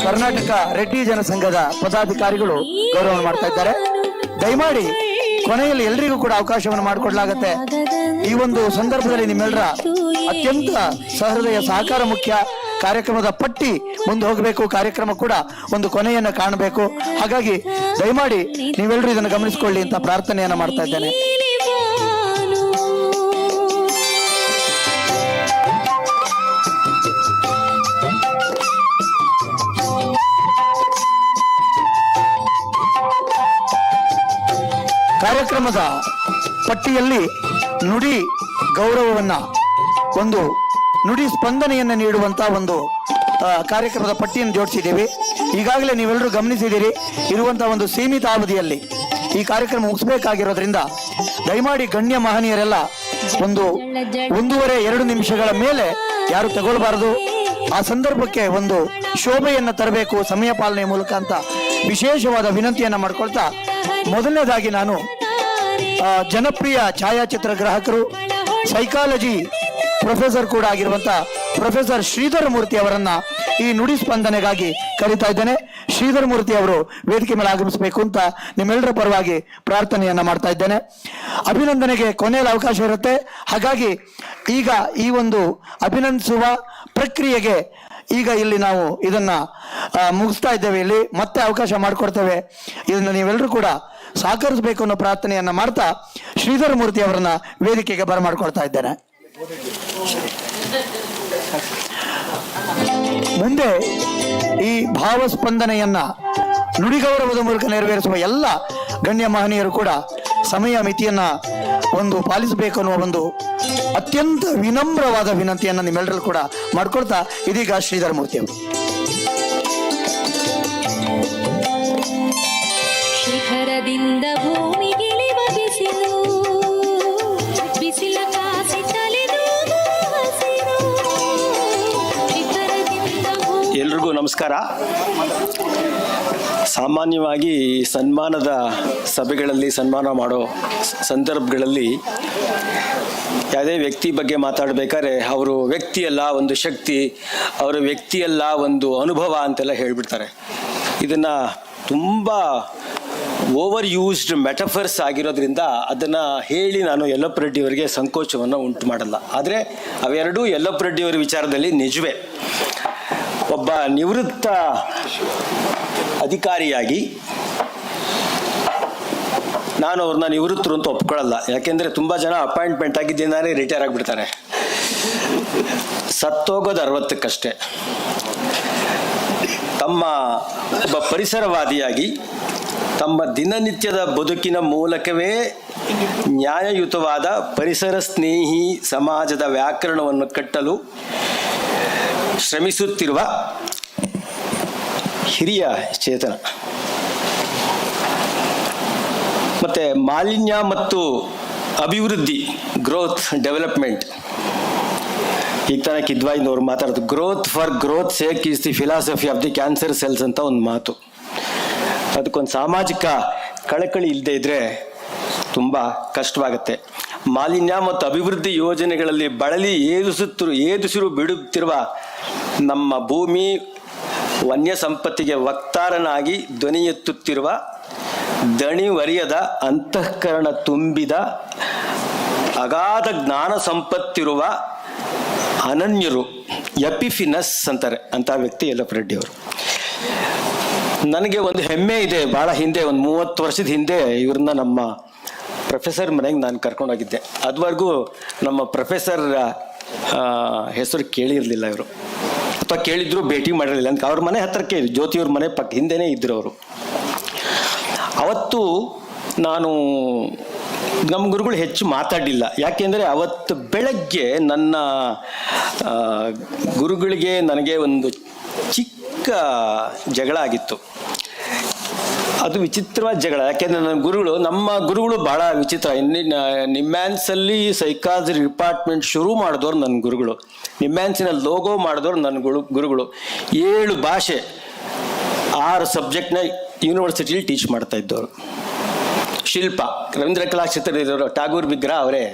ಕರ್ನಾಟಕ ರೆಡ್ಡಿ ಜನಸಂಘದ ಪದಾಧಿಕಾರಿಗಳು ಗೌರವ ಮಾಡ್ತಾ ಇದ್ದಾರೆ. ದಯಮಾಡಿ ಕೊನೆಯಲ್ಲಿ ಎಲ್ರಿಗೂ ಕೂಡ ಅವಕಾಶವನ್ನು ಮಾಡಿಕೊಡ್ಲಾಗತ್ತೆ. ಈ ಒಂದು ಸಂದರ್ಭದಲ್ಲಿ ನಿಮ್ಮೆಲ್ಲರ ಅತ್ಯಂತ ಸಹೃದಯ ಸಹಕಾರ ಮುಖ್ಯ. ಕಾರ್ಯಕ್ರಮದ ಪಟ್ಟಿ ಮುಂದೆ ಹೋಗಬೇಕು, ಕಾರ್ಯಕ್ರಮ ಕೂಡ ಒಂದು ಕೊನೆಯನ್ನು ಕಾಣಬೇಕು. ಹಾಗಾಗಿ ದಯಮಾಡಿ ನೀವೆಲ್ಲರೂ ಇದನ್ನು ಗಮನಿಸಿಕೊಳ್ಳಿ ಅಂತ ಪ್ರಾರ್ಥನೆಯನ್ನ ಮಾಡ್ತಾ ಇದ್ದೇನೆ. ಕಾರ್ಯಕ್ರಮದ ಪಟ್ಟಿಯಲ್ಲಿ ನುಡಿ ಗೌರವವನ್ನ, ಒಂದು ನುಡಿ ಸ್ಪಂದನೆಯನ್ನು ನೀಡುವಂತ ಒಂದು ಕಾರ್ಯಕ್ರಮದ ಪಟ್ಟಿಯನ್ನು ಜೋಡಿಸಿದ್ದೀವಿ. ಈಗಾಗಲೇ ನೀವೆಲ್ಲರೂ ಗಮನಿಸಿದ್ದೀರಿ, ಇರುವಂತಹ ಒಂದು ಸೀಮಿತ ಅವಧಿಯಲ್ಲಿ ಈ ಕಾರ್ಯಕ್ರಮ ಮುಗಿಸಬೇಕಾಗಿರೋದ್ರಿಂದ ದಯಮಾಡಿ ಗಣ್ಯ ಮಹನೀಯರೆಲ್ಲ ಒಂದು 1.5-2 ನಿಮಿಷಗಳ ಮೇಲೆ ಯಾರು ತಗೊಳ್ಬಾರದು. ಆ ಸಂದರ್ಭಕ್ಕೆ ಒಂದು ಶೋಭೆಯನ್ನು ತರಬೇಕು ಸಮಯ ಪಾಲನೆ ಮೂಲಕ ಅಂತ ವಿಶೇಷವಾದ ವಿನಂತಿಯನ್ನ ಮಾಡ್ಕೊಳ್ತಾ, ಮೊದಲನೇದಾಗಿ ನಾನು ಜನಪ್ರಿಯ ಛಾಯಾಚಿತ್ರ ಗ್ರಾಹಕರು, ಸೈಕಾಲಜಿ ಪ್ರೊಫೆಸರ್ ಕೂಡ ಆಗಿರುವಂತ ಪ್ರೊಫೆಸರ್ ಶ್ರೀಧರ ಮೂರ್ತಿ ಅವರನ್ನ ಈ ನುಡಿ ಸ್ಪಂದನೆಗಾಗಿ ಕರೀತಾ ಇದ್ದೇನೆ. ಶ್ರೀಧರ ಮೂರ್ತಿ ಅವರು ವೇದಿಕೆ ಮೇಲೆ ಆಗಮಿಸಬೇಕು ಅಂತ ನಿಮ್ಮೆಲ್ಲರ ಪರವಾಗಿ ಪ್ರಾರ್ಥನೆಯನ್ನ ಮಾಡ್ತಾ ಇದ್ದೇನೆ. ಅಭಿನಂದನೆಗೆ ಕೊನೆಯಲ್ಲಿ ಅವಕಾಶ ಇರುತ್ತೆ. ಹಾಗಾಗಿ ಈಗ ಈ ಒಂದು ಅಭಿನಂದಿಸುವ ಪ್ರಕ್ರಿಯೆಗೆ ಈಗ ಇಲ್ಲಿ ನಾವು ಇದನ್ನ ಮುಗಿಸ್ತಾ ಇದ್ದೇವೆ. ಇಲ್ಲಿ ಮತ್ತೆ ಅವಕಾಶ ಮಾಡಿಕೊಡ್ತೇವೆ. ಇದನ್ನು ನೀವೆಲ್ಲರೂ ಕೂಡ ಸಹಕರಿಸಬೇಕು ಅನ್ನೋ ಪ್ರಾರ್ಥನೆಯನ್ನ ಮಾಡ್ತಾ ಶ್ರೀಧರ ಮೂರ್ತಿ ಅವರನ್ನ ವೇದಿಕೆಗೆ ಬರಮಾಡ್ಕೊಳ್ತಾ ಇದ್ದೇನೆ. ಮುಂದೆ ಈ ಭಾವಸ್ಪಂದನೆಯನ್ನ ನುಡಿಗೌರವದ ಮೂಲಕ ನೆರವೇರಿಸುವ ಎಲ್ಲ ಗಣ್ಯ ಮಹನೀಯರು ಕೂಡ ಸಮಯ ಮಿತಿಯನ್ನ ಒಂದು ಪಾಲಿಸಬೇಕು ಅನ್ನುವ ಒಂದು ಅತ್ಯಂತ ವಿನಮ್ರವಾದ ವಿನಂತಿಯನ್ನ ನಿಮ್ಮೆಲ್ಲರೂ ಕೂಡ ಮಾಡ್ಕೊಳ್ತಾ ಇದೀಗ ಶ್ರೀಧರ ಮೂರ್ತಿ ಅವರು. ಶಿಖರದಿಂದ ಭೂಮಿಗಿಳಿವ ಬಿಸಿಲು, ಬಿಸಿಲ ಕಾಸಿ ತಲೆದೂಗುವ ಹಸಿರು. ಎಲ್ರಿಗೂ ನಮಸ್ಕಾರ. ಸಾಮಾನ್ಯವಾಗಿ ಸನ್ಮಾನದ ಸಭೆಗಳಲ್ಲಿ, ಸನ್ಮಾನ ಮಾಡೋ ಸಂದರ್ಭಗಳಲ್ಲಿ ಯಾವುದೇ ವ್ಯಕ್ತಿ ಬಗ್ಗೆ ಮಾತಾಡಬೇಕಾದ್ರೆ ಅವರು ವ್ಯಕ್ತಿಯಲ್ಲ ಒಂದು ಶಕ್ತಿ, ಅವರ ವ್ಯಕ್ತಿಯಲ್ಲ ಒಂದು ಅನುಭವ ಅಂತೆಲ್ಲ ಹೇಳಿಬಿಡ್ತಾರೆ. ಇದನ್ನು ತುಂಬ ಓವರ್ ಯೂಸ್ಡ್ ಮೆಟಫರ್ಸ್ ಆಗಿರೋದ್ರಿಂದ ಅದನ್ನು ಹೇಳಿ ನಾನು ಯಲ್ಲಪ್ಪ ರೆಡ್ಡಿ ಅವರಿಗೆ ಸಂಕೋಚವನ್ನು ಉಂಟು ಮಾಡಲ್ಲ. ಆದರೆ ಅವೆರಡೂ ಯಲ್ಲಪ್ಪ ರೆಡ್ಡಿ ಅವರ ವಿಚಾರದಲ್ಲಿ ನಿಜವೇ. ಒಬ್ಬ ನಿವೃತ್ತ ಅಧಿಕಾರಿಯಾಗಿ ನಾನು ಅವ್ರನ್ನ ನಿವೃತ್ತರು ಅಂತ ಒಪ್ಕೊಳ್ಳಲ್ಲ. ಯಾಕೆಂದರೆ ತುಂಬ ಜನ ಅಪಾಯಿಂಟ್ಮೆಂಟ್ ಆಗಿದ್ದೇನೆ ರಿಟೈರ್ ಆಗಿಬಿಡ್ತಾರೆ. ಸತ್ತೋಗೋದು 60ಕ್ಕಷ್ಟೇ. ತಮ್ಮ ಒಬ್ಬ ಪರಿಸರವಾದಿಯಾಗಿ ತಮ್ಮ ದಿನನಿತ್ಯದ ಬದುಕಿನ ಮೂಲಕವೇ ನ್ಯಾಯಯುತವಾದ ಪರಿಸರ ಸ್ನೇಹಿ ಸಮಾಜದ ವ್ಯಾಕರಣವನ್ನು ಕಟ್ಟಲು ಶ್ರಮಿಸುತ್ತಿರುವ ಹಿರಿಯ ಚೇತನ. ಮತ್ತು ಮಾಲಿನ್ಯ ಮತ್ತು ಅಭಿವೃದ್ಧಿ, ಗ್ರೋತ್ ಡೆವಲಪ್ಮೆಂಟ್, ಈಗ ತಾನೇ ಕಿದ್ವಾಯಿನವ್ರು ಮಾತಾಡೋದು growth for growth sake is the philosophy of the cancer cells ಅಂತ ಒಂದು ಮಾತು. ಅದಕ್ಕೊಂದು ಸಾಮಾಜಿಕ ಕಳಕಳಿ ಇಲ್ಲದೆ ಇದ್ದರೆ ತುಂಬ ಕಷ್ಟವಾಗುತ್ತೆ. ಮಾಲಿನ್ಯ ಮತ್ತು ಅಭಿವೃದ್ಧಿ ಯೋಜನೆಗಳಲ್ಲಿ ಬಳಲಿ ಏದುಸಿರು ಬಿಡುತ್ತಿರುವ ನಮ್ಮ ಭೂಮಿ ವನ್ಯ ಸಂಪತ್ತಿಗೆ ವಕ್ತಾರನಾಗಿ ಧ್ವನಿ ಎತ್ತುತ್ತಿರುವ ದಣಿವರಿಯದ ಅಂತಃಕರಣ ತುಂಬಿದ ಅಗಾಧ ಜ್ಞಾನ ಸಂಪತ್ತಿರುವ ಅನನ್ಯರು, ಎಪಿಫಿನಸ್ ಅಂತಾರೆ ಅಂತ ವ್ಯಕ್ತಿ ಯಲ್ಲಪ್ಪ ರೆಡ್ಡಿ ಅವರು. ನನಗೆ ಒಂದು ಹೆಮ್ಮೆ ಇದೆ. ಭಾಳ ಹಿಂದೆ, ಒಂದು 30 ವರ್ಷದ ಹಿಂದೆ ಇವ್ರನ್ನ ನಮ್ಮ ಪ್ರೊಫೆಸರ್ ಮನೆಗೆ ನಾನು ಕರ್ಕೊಂಡೋಗಿದ್ದೆ. ಅದುವರೆಗೂ ನಮ್ಮ ಪ್ರೊಫೆಸರ್ ಹೆಸರು ಕೇಳಿರಲಿಲ್ಲ ಇವರು, ಅಥವಾ ಕೇಳಿದ್ರು ಭೇಟಿ ಮಾಡಿರಲಿಲ್ಲ ಅಂತ. ಅವ್ರ ಮನೆ ಹತ್ರಕ್ಕೆ, ಜ್ಯೋತಿಯವ್ರ ಮನೆ ಪಕ್ಕ ಹಿಂದೆನೇ ಇದ್ರು ಅವರು. ಅವತ್ತು ನಾನು ನಮ್ಮ ಗುರುಗಳು ಹೆಚ್ಚು ಮಾತಾಡಲಿಲ್ಲ. ಯಾಕೆಂದರೆ ಅವತ್ತು ಬೆಳಗ್ಗೆ ನನ್ನ ಗುರುಗಳಿಗೆ ನನಗೆ ಒಂದು ಚಿಕ್ಕ ಜಗಳ ಆಗಿತ್ತು. ಅದು ವಿಚಿತ್ರವಾದ ಜಗಳ. ಯಾಕೆಂದರೆ ನಮ್ಮ ಗುರುಗಳು ಭಾಳ ವಿಚಿತ್ರ. ನಿಮ್ಯಾನ್ಸಲ್ಲಿ ಸೈಕಾಲಜಿ ಡಿಪಾರ್ಟ್ಮೆಂಟ್ ಶುರು ಮಾಡಿದವ್ರು ನನ್ನ ಗುರುಗಳು. ನಿಮ್ಯಾನ್ಸಿನ ಲೋಗೋ ಮಾಡಿದವ್ರು ನನ್ನ ಗುರುಗಳು. 7 ಭಾಷೆ 6 ಸಬ್ಜೆಕ್ಟ್ನ ಯೂನಿವರ್ಸಿಟಿಲಿ ಟೀಚ್ ಮಾಡ್ತಾ ಇದ್ದವರು. ಶಿಲ್ಪ, ರವೀಂದ್ರ ಕಲಾಕ್ಷೇತ್ರ ಇರೋರು, ಟಾಗೂರ್ ವಿಗ್ರಹ ಅವರೇ.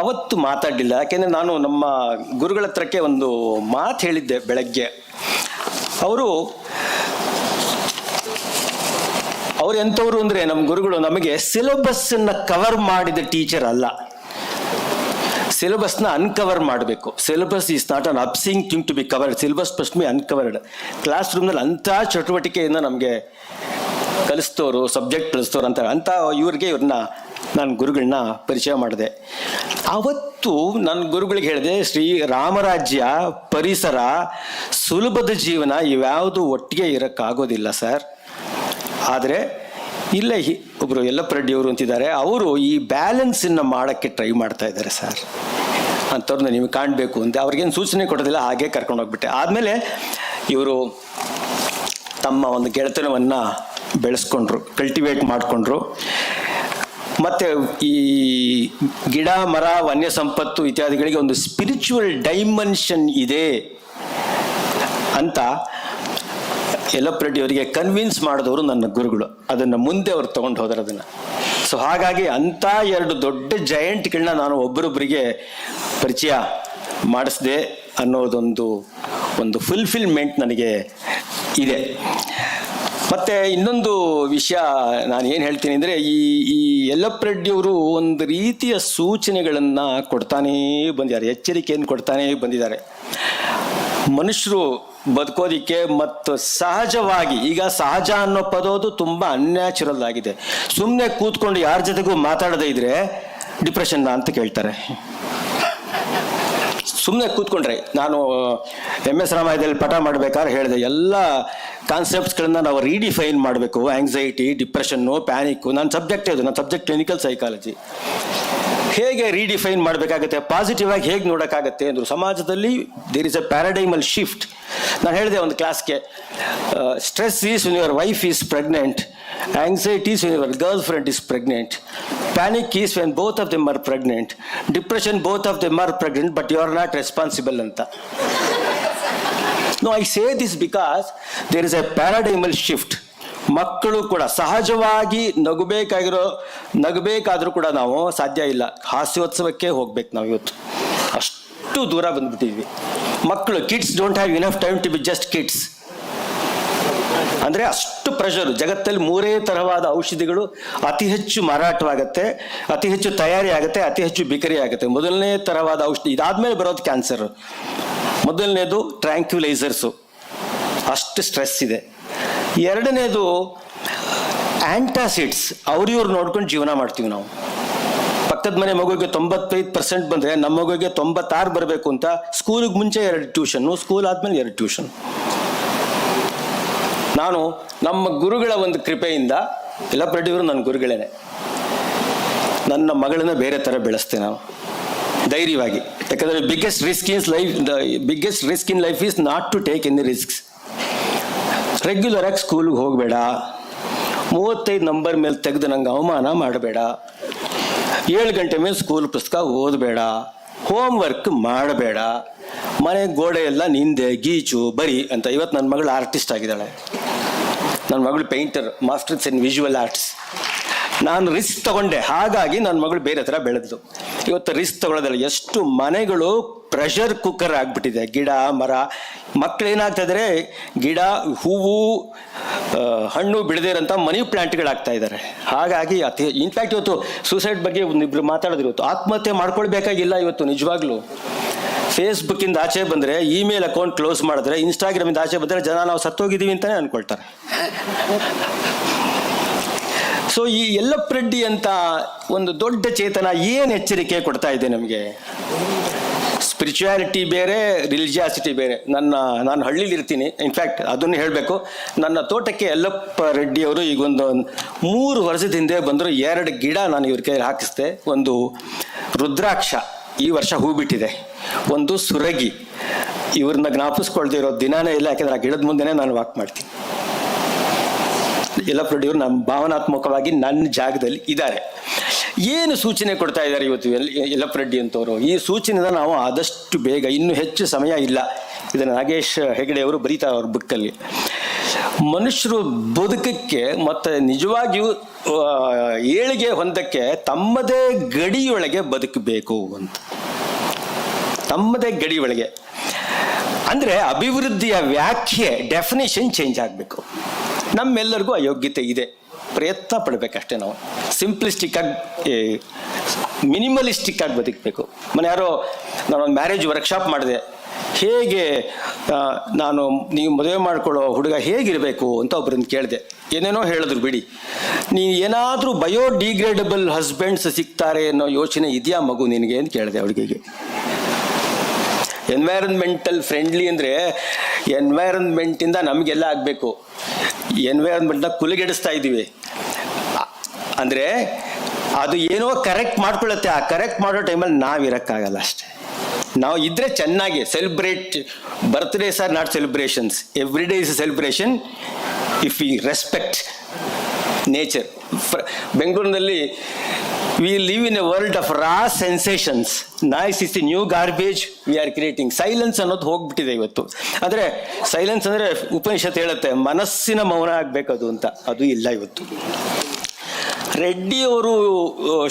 ಅವತ್ತು ಮಾತಾಡಲಿಲ್ಲ. ಯಾಕೆಂದರೆ ನಾನು ನಮ್ಮ ಗುರುಗಳ ಹತ್ರಕ್ಕೆ ಒಂದು ಮಾತು ಹೇಳಿದ್ದೆ ಬೆಳಗ್ಗೆ. ಅವ್ರು ಎಂಥವ್ರು ಅಂದರೆ ನಮ್ಮ ಗುರುಗಳು ನಮಗೆ ಸಿಲೆಬಸ್ಸನ್ನು ಕವರ್ ಮಾಡಿದ ಟೀಚರ್ ಅಲ್ಲ, ಸಿಲೆಬಸ್ನ ಅನ್ಕವರ್ ಮಾಡಬೇಕು. Syllabus is not an upsing thing to be covered, syllabus first be uncovered. Class ರೂಮ್ನಲ್ಲಿ ಅಂಥ ಚಟುವಟಿಕೆಯನ್ನು ನಮಗೆ ಕಲಿಸ್ತೋರು, ಸಬ್ಜೆಕ್ಟ್ ಕಲಿಸ್ತೋರು ಅಂತ ಇವ್ರನ್ನ ನಾನು ಗುರುಗಳನ್ನ ಪರಿಚಯ ಮಾಡಿದೆ. ಅವತ್ತು ನನ್ನ ಗುರುಗಳಿಗೆ ಹೇಳಿದೆ, ಶ್ರೀ ರಾಮರಾಜ್ಯ, ಪರಿಸರ, ಸುಲಭದ ಜೀವನ ಇವ್ಯಾವುದು ಒಟ್ಟಿಗೆ ಇರೋಕ್ಕಾಗೋದಿಲ್ಲ ಸರ್. ಆದರೆ ಇಲ್ಲೇ ಒಬ್ಬರು ಯಲ್ಲಪ್ಪ ರೆಡ್ಡಿ ಅವರು ಅಂತಿದ್ದಾರೆ, ಅವರು ಈ ಬ್ಯಾಲೆನ್ಸನ್ನು ಮಾಡೋಕ್ಕೆ ಟ್ರೈ ಮಾಡ್ತಾ ಇದ್ದಾರೆ ಸರ್. ಅಂಥವ್ರನ್ನ ನೀವು ಕಾಣಬೇಕು ಅಂತ ಅವ್ರಿಗೇನು ಸೂಚನೆ ಕೊಡೋದಿಲ್ಲ, ಹಾಗೆ ಕರ್ಕೊಂಡು ಹೋಗ್ಬಿಟ್ಟೆ. ಆದಮೇಲೆ ಇವರು ತಮ್ಮ ಒಂದು ಗೆಳೆತನವನ್ನು ಬೆಳೆಸ್ಕೊಂಡ್ರು, ಕಲ್ಟಿವೇಟ್ ಮಾಡಿಕೊಂಡ್ರು. ಮತ್ತು ಈ ಗಿಡ ಮರ ವನ್ಯ ಸಂಪತ್ತು ಇತ್ಯಾದಿಗಳಿಗೆ ಒಂದು ಸ್ಪಿರಿಚುವಲ್ ಡೈಮೆನ್ಷನ್ ಇದೆ ಅಂತ ಯಲ್ಲಪ್ಪ ರೆಡ್ಡಿ ಅವರಿಗೆ ಕನ್ವಿನ್ಸ್ ಮಾಡಿದವರು ನನ್ನ ಗುರುಗಳು. ಅದನ್ನು ಮುಂದೆ ಅವ್ರು ತೊಗೊಂಡು ಹೋದರು ಅದನ್ನು. ಸೊ ಹಾಗಾಗಿ ಅಂಥ 2 ದೊಡ್ಡ ಜಯಂಟ್ಗಳನ್ನ ನಾನು ಒಬ್ಬರೊಬ್ಬರಿಗೆ ಪರಿಚಯ ಮಾಡಿಸಿದೆ ಅನ್ನೋದೊಂದು ಫುಲ್ಫಿಲ್ಮೆಂಟ್ ನನಗೆ ಇದೆ. ಮತ್ತು ಇನ್ನೊಂದು ವಿಷಯ ನಾನು ಏನು ಹೇಳ್ತೀನಿ ಅಂದರೆ, ಈ ಯಲ್ಲಪ್ಪ ರೆಡ್ಡಿಯವರು ಒಂದು ರೀತಿಯ ಸೂಚನೆಗಳನ್ನು ಕೊಡ್ತಾನೇ ಬಂದಿದ್ದಾರೆ, ಎಚ್ಚರಿಕೆಯನ್ನು ಕೊಡ್ತಾನೇ ಬಂದಿದ್ದಾರೆ. ಮನುಷ್ಯರು ಬದುಕೋದಿಕ್ಕೆ ಮತ್ತು ಸಹಜವಾಗಿ, ಈಗ ಸಹಜ ಅನ್ನೋ ಪದೋದು ತುಂಬ ಅನ್ಯಾಚುರಲ್ ಆಗಿದೆ. ಸುಮ್ಮನೆ ಕೂತ್ಕೊಂಡು ಯಾರ ಜೊತೆಗೂ ಮಾತಾಡದೇ ಇದ್ರೆ ಡಿಪ್ರೆಷನ್ ಅಂತ ಕೇಳ್ತಾರೆ. ಸುಮ್ಮನೆ ಕೂತ್ಕೊಂಡ್ರೆ, ನಾನು MS ರಾಮಾಯಣದಲ್ಲಿ ಪಾಠ ಮಾಡಬೇಕಾದ್ರೆ ಹೇಳಿದೆ, ಎಲ್ಲ ಕಾನ್ಸೆಪ್ಟ್ಸ್ಗಳನ್ನ ನಾವು ರೀಡಿಫೈನ್ ಮಾಡಬೇಕು. ಆಂಗ್ಸೈಟಿ, ಡಿಪ್ರೆಷನ್ನು, ಪ್ಯಾನಿಕ್ಕು, ನನ್ನ ಸಬ್ಜೆಕ್ಟ್ ಕ್ಲಿನಿಕಲ್ ಸೈಕಾಲಜಿ. ಹೇಗೆ ರೀಡಿಫೈನ್ ಮಾಡಬೇಕಾಗತ್ತೆ, ಪಾಸಿಟಿವ್ ಆಗಿ ಹೇಗೆ ನೋಡೋಕ್ಕಾಗತ್ತೆ ಅಂದರು. ಸಮಾಜದಲ್ಲಿ there is a paradigmal shift. ನಾನು ಹೇಳಿದೆ ಒಂದು ಕ್ಲಾಸ್ಗೆ, stress is when your wife is pregnant, anxiety is when your girlfriend is pregnant, panic is when both of them are pregnant, depression both of them are pregnant, but you are not responsible ಅಂತ. No, I say this because there is a paradigmal shift. ಮಕ್ಕಳು ಕೂಡ ಸಹಜವಾಗಿ ನಗಬೇಕಾದ್ರೂ ಕೂಡ ನಾವು ಸಾಧ್ಯ ಇಲ್ಲ, ಹಾಸ್ಯೋತ್ಸವಕ್ಕೆ ಹೋಗ್ಬೇಕು ನಾವು. ಇವತ್ತು ಅಷ್ಟು ದೂರ ಬಂದ್ಬಿಟ್ಟಿದ್ವಿ. ಮಕ್ಕಳು, kids don't have enough time to be just kids. ಅಂದರೆ ಅಷ್ಟು ಪ್ರೆಷರ್. ಜಗತ್ತಲ್ಲಿ 3 ತರವಾದ ಔಷಧಿಗಳು ಅತಿ ಹೆಚ್ಚು ಮಾರಾಟವಾಗುತ್ತೆ, ಅತಿ ಹೆಚ್ಚು ತಯಾರಿ ಆಗುತ್ತೆ, ಅತಿ ಹೆಚ್ಚು ಬಿಕರಿ ಆಗುತ್ತೆ. ಮೊದಲನೇ ತರವಾದ ಔಷಧಿ, ಇದಾದ್ಮೇಲೆ ಬರೋದು ಕ್ಯಾನ್ಸರ್. ಮೊದಲನೇದು ಟ್ರ್ಯಾಂಕ್ಯುಲೈಸರ್ಸು, ಅಷ್ಟು ಸ್ಟ್ರೆಸ್ ಇದೆ. ಎರಡನೇದು ಆಂಟಾಸಿಡ್ಸ್, ಇವ್ರು ನೋಡ್ಕೊಂಡು ಜೀವನ ಮಾಡ್ತೀವಿ ನಾವು. ಪಕ್ಕದ ಮನೆ ಮಗುವಿಗೆ 95% ಬಂದರೆ ನಮ್ಮ ಮಗುವಿಗೆ 96 ಬರಬೇಕು ಅಂತ ಸ್ಕೂಲಿಗೆ ಮುಂಚೆ 2 ಟ್ಯೂಷನ್ನು, ಸ್ಕೂಲ್ ಆದಮೇಲೆ 2 ಟ್ಯೂಷನ್. ನಾನು ನಮ್ಮ ಗುರುಗಳ ಒಂದು ಕೃಪೆಯಿಂದ, ಯಲ್ಲಪ್ಪ ರೆಡ್ಡಿ ಅವರು ನನ್ನ ಗುರುಗಳೇನೆ, ನನ್ನ ಮಗಳನ್ನ ಬೇರೆ ಥರ ಬೆಳೆಸ್ತೆ ನಾವು ಧೈರ್ಯವಾಗಿ. ಯಾಕಂದರೆ biggest risk in life is not to take any risks. ರೆಗ್ಯುಲರಾಗಿ ಸ್ಕೂಲಿಗೆ ಹೋಗಬೇಡ, 35 ನಂಬರ್ ಮೇಲೆ ತೆಗೆದು ನಂಗೆ ಅವಮಾನ ಮಾಡಬೇಡ, 7 ಗಂಟೆ ಮೇಲೆ ಸ್ಕೂಲ್ ಪುಸ್ತಕ ಓದಬೇಡ, ಹೋಮ್ ವರ್ಕ್ ಮಾಡಬೇಡ, ಮನೆ ಗೋಡೆ ಎಲ್ಲ ನಿಂದೆ ಗೀಚು ಬರಿ ಅಂತ. ಇವತ್ತು ನನ್ನ ಮಗಳು ಆರ್ಟಿಸ್ಟ್ ಆಗಿದ್ದಾಳೆ, ನನ್ನ ಮಗಳು painter, masters in visual arts. ನಾನು ರಿಸ್ಕ್ ತಗೊಂಡೆ, ಹಾಗಾಗಿ ನನ್ನ ಮಗಳು ಬೇರೆ ಥರ ಬೆಳೆದ್ಲು. ಇವತ್ತು ರಿಸ್ಕ್ ತಗೊಳ್ಳೋದಲ್ಲ. ಎಷ್ಟು ಮನೆಗಳು ಪ್ರೆಷರ್ ಕುಕ್ಕರ್ ಆಗಿಬಿಟ್ಟಿದೆ. ಗಿಡ ಮರ, ಮಕ್ಕಳು ಏನಾಗ್ತಾ ಇದ್ದಾರೆ, ಗಿಡ ಹೂವು ಹಣ್ಣು ಬಿಡದಿರೋಂಥ ಮನಿ ಪ್ಲಾಂಟ್ಗಳಾಗ್ತಾ ಇದ್ದಾರೆ. ಹಾಗಾಗಿ ಇನ್ಫ್ಯಾಕ್ಟ್ ಇವತ್ತು ಸೂಸೈಡ್ ಬಗ್ಗೆ ಒಂದಿಬ್ರು ಮಾತಾಡಿದ್ರು. ಇವತ್ತು ಆತ್ಮಹತ್ಯೆ ಮಾಡ್ಕೊಳ್ಬೇಕಾಗಿಲ್ಲ. ಇವತ್ತು ನಿಜವಾಗ್ಲೂ ಫೇಸ್ಬುಕ್ಕಿಂದ ಆಚೆ ಬಂದರೆ, ಇಮೇಲ್ ಅಕೌಂಟ್ ಕ್ಲೋಸ್ ಮಾಡಿದ್ರೆ, ಇನ್ಸ್ಟಾಗ್ರಾಮಿಂದ ಆಚೆ ಬಂದರೆ ಜನ ನಾವು ಸತ್ತೋಗಿದ್ದೀವಿ ಅಂತಲೇ ಅಂದ್ಕೊಳ್ತಾರೆ. ಸೊ ಈ ಯಲ್ಲಪ್ಪ ರೆಡ್ಡಿ ಅಂತ ಒಂದು ದೊಡ್ಡ ಚೇತನ ಏನು ಎಚ್ಚರಿಕೆ ಕೊಡ್ತಾ ಇದೆ ನಮಗೆ. ಸ್ಪಿರಿಚುಯಾಲಿಟಿ ಬೇರೆ, ರಿಲಿಜಿಯಾಸಿಟಿ ಬೇರೆ. ನಾನು ಹಳ್ಳಿಲಿ ಇರ್ತೀನಿ. ಇನ್ಫ್ಯಾಕ್ಟ್ ಅದನ್ನು ಹೇಳಬೇಕು, ನನ್ನ ತೋಟಕ್ಕೆ ಯಲ್ಲಪ್ಪ ರೆಡ್ಡಿ ಅವರು ಈಗ ಒಂದು 3 ವರ್ಷದ ಹಿಂದೆ ಬಂದರು. 2 ಗಿಡ ನಾನು ಇವ್ರ ಕೈಯಲ್ಲಿ ಹಾಕಿಸ್ದೆ. ಒಂದು ರುದ್ರಾಕ್ಷ, ಈ ವರ್ಷ ಹೂ ಬಿಟ್ಟಿದೆ. ಒಂದು ಸುರಗಿ. ಇವ್ರನ್ನ ಜ್ಞಾಪಿಸ್ಕೊಳ್ದೇ ಇರೋ ದಿನಾನೇ ಇಲ್ಲ, ಯಾಕೆಂದ್ರೆ ಆ ಗಿಡದ ಮುಂದೆನೇ ನಾನು ವಾಕ್ ಮಾಡ್ತೀನಿ. ಯಲ್ಲಪ್ಪ ರೆಡ್ಡಿ ಅವರು ನಮ್ಮ ಭಾವನಾತ್ಮಕವಾಗಿ ನನ್ನ ಜಾಗದಲ್ಲಿ ಇದ್ದಾರೆ. ಏನು ಸೂಚನೆ ಕೊಡ್ತಾ ಇದ್ದಾರೆ ಇವತ್ತು ಯಲ್ಲಪ್ಪ ರೆಡ್ಡಿ ಅಂತವರು? ಈ ಸೂಚನೆನ ನಾವು ಆದಷ್ಟು ಬೇಗ, ಇನ್ನೂ ಹೆಚ್ಚು ಸಮಯ ಇಲ್ಲ, ಇದನ್ನು ನಾಗೇಶ್ ಹೆಗಡೆ ಅವರು ಬರೀತಾರೆ ಅವ್ರ ಬುಕ್ಕಲ್ಲಿ. ಮನುಷ್ಯರು ಬದುಕಕ್ಕೆ ಮತ್ತು ನಿಜವಾಗಿಯೂ ಏಳಿಗೆ ಹೊಂದಕ್ಕೆ ತಮ್ಮದೇ ಗಡಿಯೊಳಗೆ ಬದುಕಬೇಕು ಅಂತ. ತಮ್ಮದೇ ಗಡಿಯೊಳಗೆ ಅಂದರೆ ಅಭಿವೃದ್ಧಿಯ ವ್ಯಾಖ್ಯೆ, ಡೆಫಿನೇಷನ್ ಚೇಂಜ್ ಆಗಬೇಕು. ನಮ್ಮೆಲ್ಲರಿಗೂ ಅಯೋಗ್ಯತೆ ಇದೆ. ಪ್ರಯತ್ನ ಪಡಬೇಕಷ್ಟೇ. ನಾವು ಸಿಂಪ್ಲಿಸ್ಟಿಕ್ ಆಗಿ ಮಿನಿಮಲಿಸ್ಟಿಕ್ ಆಗಿ ಬದುಕಬೇಕು. ಯಾರೋ ನಾನೊಂದು ಮ್ಯಾರೇಜ್ ವರ್ಕ್ಶಾಪ್ ಮಾಡಿದೆ, ಹೇಗೆ ನೀವು ಮದುವೆ ಮಾಡ್ಕೊಳ್ಳೋ ಹುಡುಗ ಹೇಗಿರಬೇಕು ಅಂತ ಒಬ್ಬರನ್ನು ಕೇಳಿದೆ. ಏನೇನೋ ಹೇಳಿದ್ರು ಬಿಡಿ. ನೀನು ಏನಾದರೂ ಬಯೋಡಿಗ್ರೇಡಬಲ್ ಹಸ್ಬೆಂಡ್ಸ್ ಸಿಗ್ತಾರೆ ಅನ್ನೋ ಯೋಚನೆ ಇದೆಯಾ ಮಗು ನಿನಗೆ ಅಂತ ಕೇಳಿದೆ ಹುಡುಗಿಗೆ. ಎನ್ವೈರನ್ಮೆಂಟಲ್ ಫ್ರೆಂಡ್ಲಿ ಅಂದರೆ ಎನ್ವೈರನ್ಮೆಂಟಿಂದ ನಮಗೆಲ್ಲ ಆಗಬೇಕು. ಎನ್ವೈರನ್ಮೆಂಟ್ನ ಕುಲಗೆಡಿಸ್ತಾ ಇದ್ದೀವಿ ಅಂದರೆ ಅದು ಏನೋ ಕರೆಕ್ಟ್ ಮಾಡ್ಕೊಳ್ಳುತ್ತೆ. ಆ ಕರೆಕ್ಟ್ ಮಾಡೋ ಟೈಮಲ್ಲಿ ನಾವಿರೋಕ್ಕಾಗಲ್ಲ ಅಷ್ಟೇ. ನಾವು ಇದ್ರೆ ಚೆನ್ನಾಗಿ celebrate. Birthdays are not celebrations, every day is a celebration if we respect nature. ಬೆಂಗಳೂರಿನಲ್ಲಿ we live in a world of raw sensations. Noise is the new garbage we are creating. Silence ಅನ್ನೋದು ಹೋಗ್ಬಿಟ್ಟಿದೆ ಇವತ್ತು. ಅಂದರೆ silence ಅಂದರೆ ಉಪನಿಷತ್ ಹೇಳುತ್ತೆ ಮನಸ್ಸಿನ ಮೌನ ಆಗಬೇಕದು ಅಂತ. ಅದು ಇಲ್ಲ ಇವತ್ತು. ರೆಡ್ಡಿಯವರು,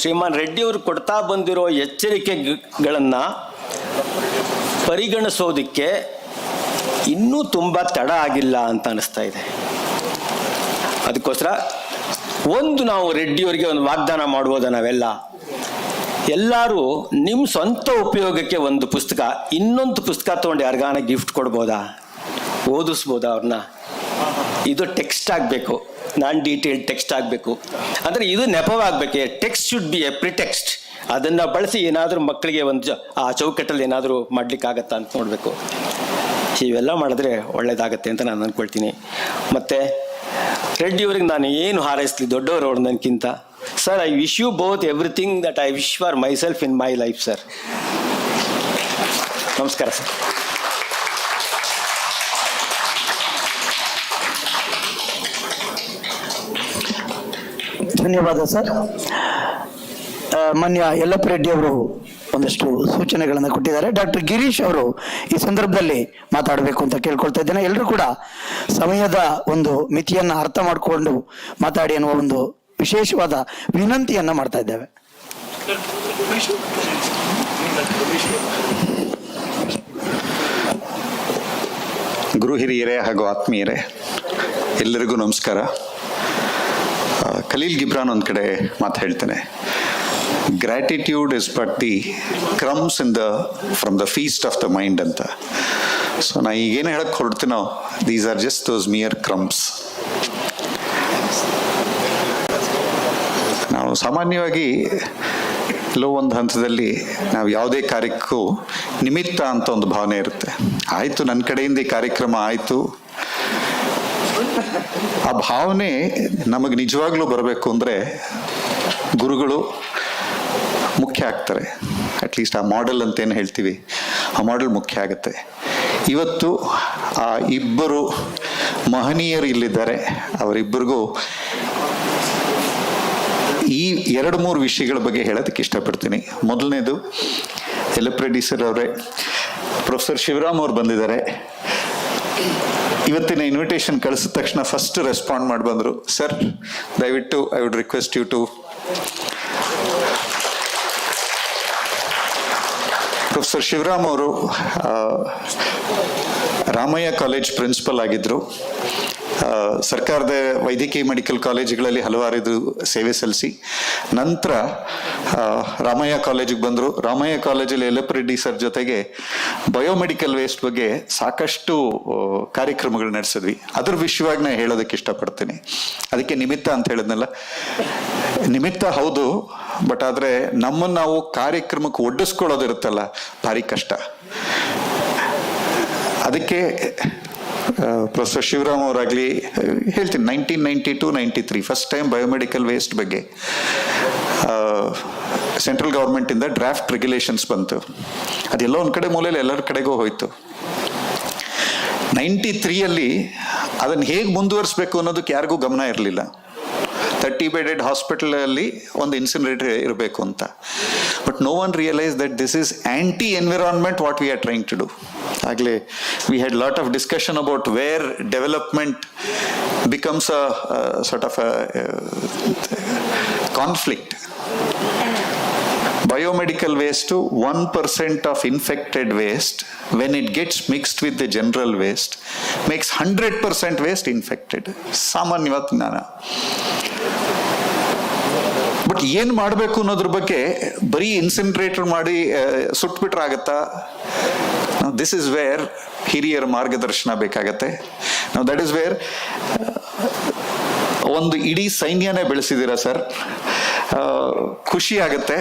ಶ್ರೀಮಾನ್ ರೆಡ್ಡಿಯವರು ಕೊಡ್ತಾ ಬಂದಿರೋ ಎಚ್ಚರಿಕೆಗಳನ್ನು ಪರಿಗಣಿಸೋದಕ್ಕೆ ಇನ್ನೂ ತುಂಬ ತಡ ಆಗಿಲ್ಲ ಅಂತ ಅನಿಸ್ತಾ ಇದೆ. ಅದಕ್ಕೋಸ್ಕರ ನಾವು ರೆಡ್ಡಿಯವರಿಗೆ ಒಂದು ವಾಗ್ದಾನ ಮಾಡ್ಬೋದ, ನಾವೆಲ್ಲ ಎಲ್ಲರೂ ನಿಮ್ಮ ಸ್ವಂತ ಉಪಯೋಗಕ್ಕೆ ಒಂದು ಪುಸ್ತಕ, ಇನ್ನೊಂದು ಪುಸ್ತಕ ತೊಗೊಂಡು ಯಾರಿಗಾನ ಗಿಫ್ಟ್ ಕೊಡ್ಬೋದಾ, ಓದಿಸ್ಬೋದಾ ಅವ್ರನ್ನ? ಇದು ಟೆಕ್ಸ್ಟ್ ಆಗಬೇಕು, ನಾನ್ ಡೀಟೇಲ್ಡ್ ಟೆಕ್ಸ್ಟ್ ಆಗಬೇಕು. ಅಂದರೆ ಇದು ನೆಪವಾಗಬೇಕು. Text should be a pretext. ಅದನ್ನು ಬಳಸಿ ಏನಾದರೂ ಮಕ್ಕಳಿಗೆ ಆ ಚೌಕಟ್ಟಲ್ಲಿ ಏನಾದರೂ ಮಾಡ್ಲಿಕ್ಕಾಗತ್ತಾ ಅಂತ ನೋಡಬೇಕು. ಇವೆಲ್ಲ ಮಾಡಿದ್ರೆ ಒಳ್ಳೇದಾಗತ್ತೆ ಅಂತ ನಾನು ಅಂದ್ಕೊಳ್ತೀನಿ. ಮತ್ತು ರೆಡ್ಡಿಯವ್ರಿಗೆ ನಾನು ಏನು ಹಾರೈಸ್ಲಿ, ದೊಡ್ಡವರು ಅವ್ರು ನನಗಿಂತ. Sir, I wish you both everything that I wish for myself in my life sir. ನಮಸ್ಕಾರ ಸರ್. ಧನ್ಯವಾದ ಸರ್. ಮಾನ್ಯ ಯಲ್ಲಪ್ಪ ರೆಡ್ಡಿ ಅವರು ಒಂದಷ್ಟು ಸೂಚನೆಗಳನ್ನು ಕೊಟ್ಟಿದ್ದಾರೆ. ಡಾಕ್ಟರ್ ಗಿರೀಶ್ ಅವರು ಈ ಸಂದರ್ಭದಲ್ಲಿ ಮಾತಾಡಬೇಕು ಅಂತ ಕೇಳ್ಕೊಳ್ತಾ ಇದ್ದೇನೆ. ಎಲ್ಲರೂ ಕೂಡ ಸಮಯದ ಒಂದು ಮಿತಿಯನ್ನು ಅರ್ಥ ಮಾಡಿಕೊಂಡು ಮಾತಾಡಿ ಅನ್ನುವ ಒಂದು ವಿಶೇಷವಾದ ವಿನಂತಿಯನ್ನು ಮಾಡ್ತಾ ಇದ್ದೇವೆ. ಗುರು ಹಿರಿಯರೇ ಹಾಗೂ ಆತ್ಮೀಯರೇ, ಎಲ್ಲರಿಗೂ ನಮಸ್ಕಾರ. ಖಲೀಲ್ ಗಿಬ್ರಾನ್ ಒಂದು ಕಡೆ ಮಾತು ಹೇಳ್ತೇನೆ, gratitude is but the crumbs from the feast of the mind ಅಂತ. ಸೊ ನಾ ಈಗೇನು ಹೇಳಕ್ಕೆ ಹೊರಡ್ತೀನೋ, these are just those mere crumbs. ನಾವು ಸಾಮಾನ್ಯವಾಗಿ ಎಲ್ಲೋ ಒಂದು ಹಂತದಲ್ಲಿ ನಾವು ಯಾವುದೇ ಕಾರ್ಯಕ್ಕೂ ನಿಮಿತ್ತ ಅಂತ ಒಂದು ಭಾವನೆ ಇರುತ್ತೆ. ಆಯಿತು, ನನ್ನ ಕಡೆಯಿಂದ ಈ ಕಾರ್ಯಕ್ರಮ ಆಯಿತು, ಆ ಭಾವನೆ ನಮಗೆ ನಿಜವಾಗ್ಲೂ ಬರಬೇಕು ಅಂದರೆ ಗುರುಗಳು ಮುಖ್ಯ ಆಗ್ತಾರೆ. ಅಟ್ಲೀಸ್ಟ್ ಆ ಮಾಡೆಲ್ ಅಂತ ಏನು ಹೇಳ್ತೀವಿ, ಆ ಮಾಡೆಲ್ ಮುಖ್ಯ ಆಗುತ್ತೆ. ಇವತ್ತು ಆ ಇಬ್ಬರು ಮಹನೀಯರು ಇಲ್ಲಿದ್ದಾರೆ. ಅವರಿಬ್ಬರಿಗೂ ಈ 2-3 ವಿಷಯಗಳ ಬಗ್ಗೆ ಹೇಳೋದಕ್ಕೆ ಇಷ್ಟಪಡ್ತೀನಿ. ಮೊದಲನೇದು, ಯಲ್ಲಪ್ಪ ರೆಡ್ಡಿ ಸರ್ ಅವರೇ, ಪ್ರೊಫೆಸರ್ ಶಿವರಾಮ್ ಅವ್ರು ಬಂದಿದ್ದಾರೆ. ಇವತ್ತಿನ ಇನ್ವಿಟೇಷನ್ ಕಳಿಸಿದ ತಕ್ಷಣ ಫಸ್ಟ್ ರೆಸ್ಪಾಂಡ್ ಮಾಡಿ ಬಂದರು. ಸರ್, ದಯವಿಟ್ಟು I would request you to. Professor Shivaram ಅವರು ರಾಮಯ್ಯ ಕಾಲೇಜ್ ಪ್ರಿನ್ಸಿಪಲ್ ಆಗಿದ್ದರು. ಸರ್ಕಾರದ ವೈದ್ಯಕೀಯ ಮೆಡಿಕಲ್ ಕಾಲೇಜುಗಳಲ್ಲಿ ಹಲವಾರು ಸೇವೆ ಸಲ್ಲಿಸಿ ನಂತರ ರಾಮಯ್ಯ ಕಾಲೇಜಿಗೆ ಬಂದರು. ರಾಮಯ್ಯ ಕಾಲೇಜಲ್ಲಿ ಯಲ್ಲಪ್ಪ ರೆಡ್ಡಿ ಸರ್ ಜೊತೆಗೆ ಬಯೋಮೆಡಿಕಲ್ ವೇಸ್ಟ್ ಬಗ್ಗೆ ಸಾಕಷ್ಟು ಕಾರ್ಯಕ್ರಮಗಳು ನಡೆಸಿದ್ವಿ. ಅದ್ರ ವಿಷಯವಾಗಿ ನಾನು ಹೇಳೋದಕ್ಕೆ ಇಷ್ಟಪಡ್ತೀನಿ. ಅದಕ್ಕೆ ನಿಮಿತ್ತ ಅಂತ ಹೇಳಿದ್ನಲ್ಲ, ನಿಮಿತ್ತ ಹೌದು, ಬಟ್ ಆದರೆ ನಮ್ಮನ್ನು ನಾವು ಕಾರ್ಯಕ್ರಮಕ್ಕೆ ಒಡ್ಡಿಸ್ಕೊಳ್ಳೋದಿರುತ್ತಲ್ಲ, ಭಾರಿ ಕಷ್ಟ. ಅದಕ್ಕೆ ಪ್ರೊಫೆಸರ್ ಶಿವರಾಮ್ ಅವರಾಗಲಿ ಹೇಳ್ತೀನಿ, 1992-93 ಫಸ್ಟ್ ಟೈಮ್ ಬಯೋಮೆಡಿಕಲ್ ವೇಸ್ಟ್ ಬಗ್ಗೆ ಸೆಂಟ್ರಲ್ ಗೌರ್ಮೆಂಟಿಂದ ಡ್ರಾಫ್ಟ್ ರೆಗ್ಯುಲೇಷನ್ಸ್ ಬಂತು. ಅದೆಲ್ಲೋ ಒಂದು ಕಡೆ ಮೂಲೆಯಲ್ಲಿ ಎಲ್ಲರ ಕಡೆಗೂ ಹೋಯ್ತು. 93ಯಲ್ಲಿ ಅದನ್ನು ಹೇಗೆ ಮುಂದುವರಿಸಬೇಕು ಅನ್ನೋದಕ್ಕೆ ಯಾರಿಗೂ ಗಮನ ಇರಲಿಲ್ಲ. 30 ಬೆಡೆಡ್ ಹಾಸ್ಪಿಟಲಲ್ಲಿ ಒಂದು ಇನ್ಸಿನರೇಟರ್ ಇರಬೇಕು ಅಂತ. But no one realize that this is anti environment what we are trying to do. ಆಗಲೇ we had lot of discussion about where development becomes a sort of conflict. Biomedical waste, 1% of infected waste, when it gets mixed with the general waste, makes 100% waste infected. ಸಾಮಾನ್ಯವಾದ ಜ್ಞಾನ. But ಏನ್ ಮಾಡಬೇಕು ಅನ್ನೋದ್ರ ಬಗ್ಗೆ ಬರೀ ಇನ್ಸಿನ್ರೇಟರ್ ಮಾಡಿ ಸುಟ್ಬಿಟ್ರೆ ಆಗತ್ತಾ? ದಿಸ್ ಇಸ್ ವೇರ್ ಹಿರಿಯರ ಮಾರ್ಗದರ್ಶನ ಬೇಕಾಗತ್ತೆ. ನಾವು ದಟ್ ಇಸ್ ವೇರ್ ಒಂದು ಇಡೀ ಸೈನ್ಯನೇ ಬೆಳೆಸಿದ್ದೀರಾ ಸರ್. ಖುಷಿ ಆಗತ್ತೆ.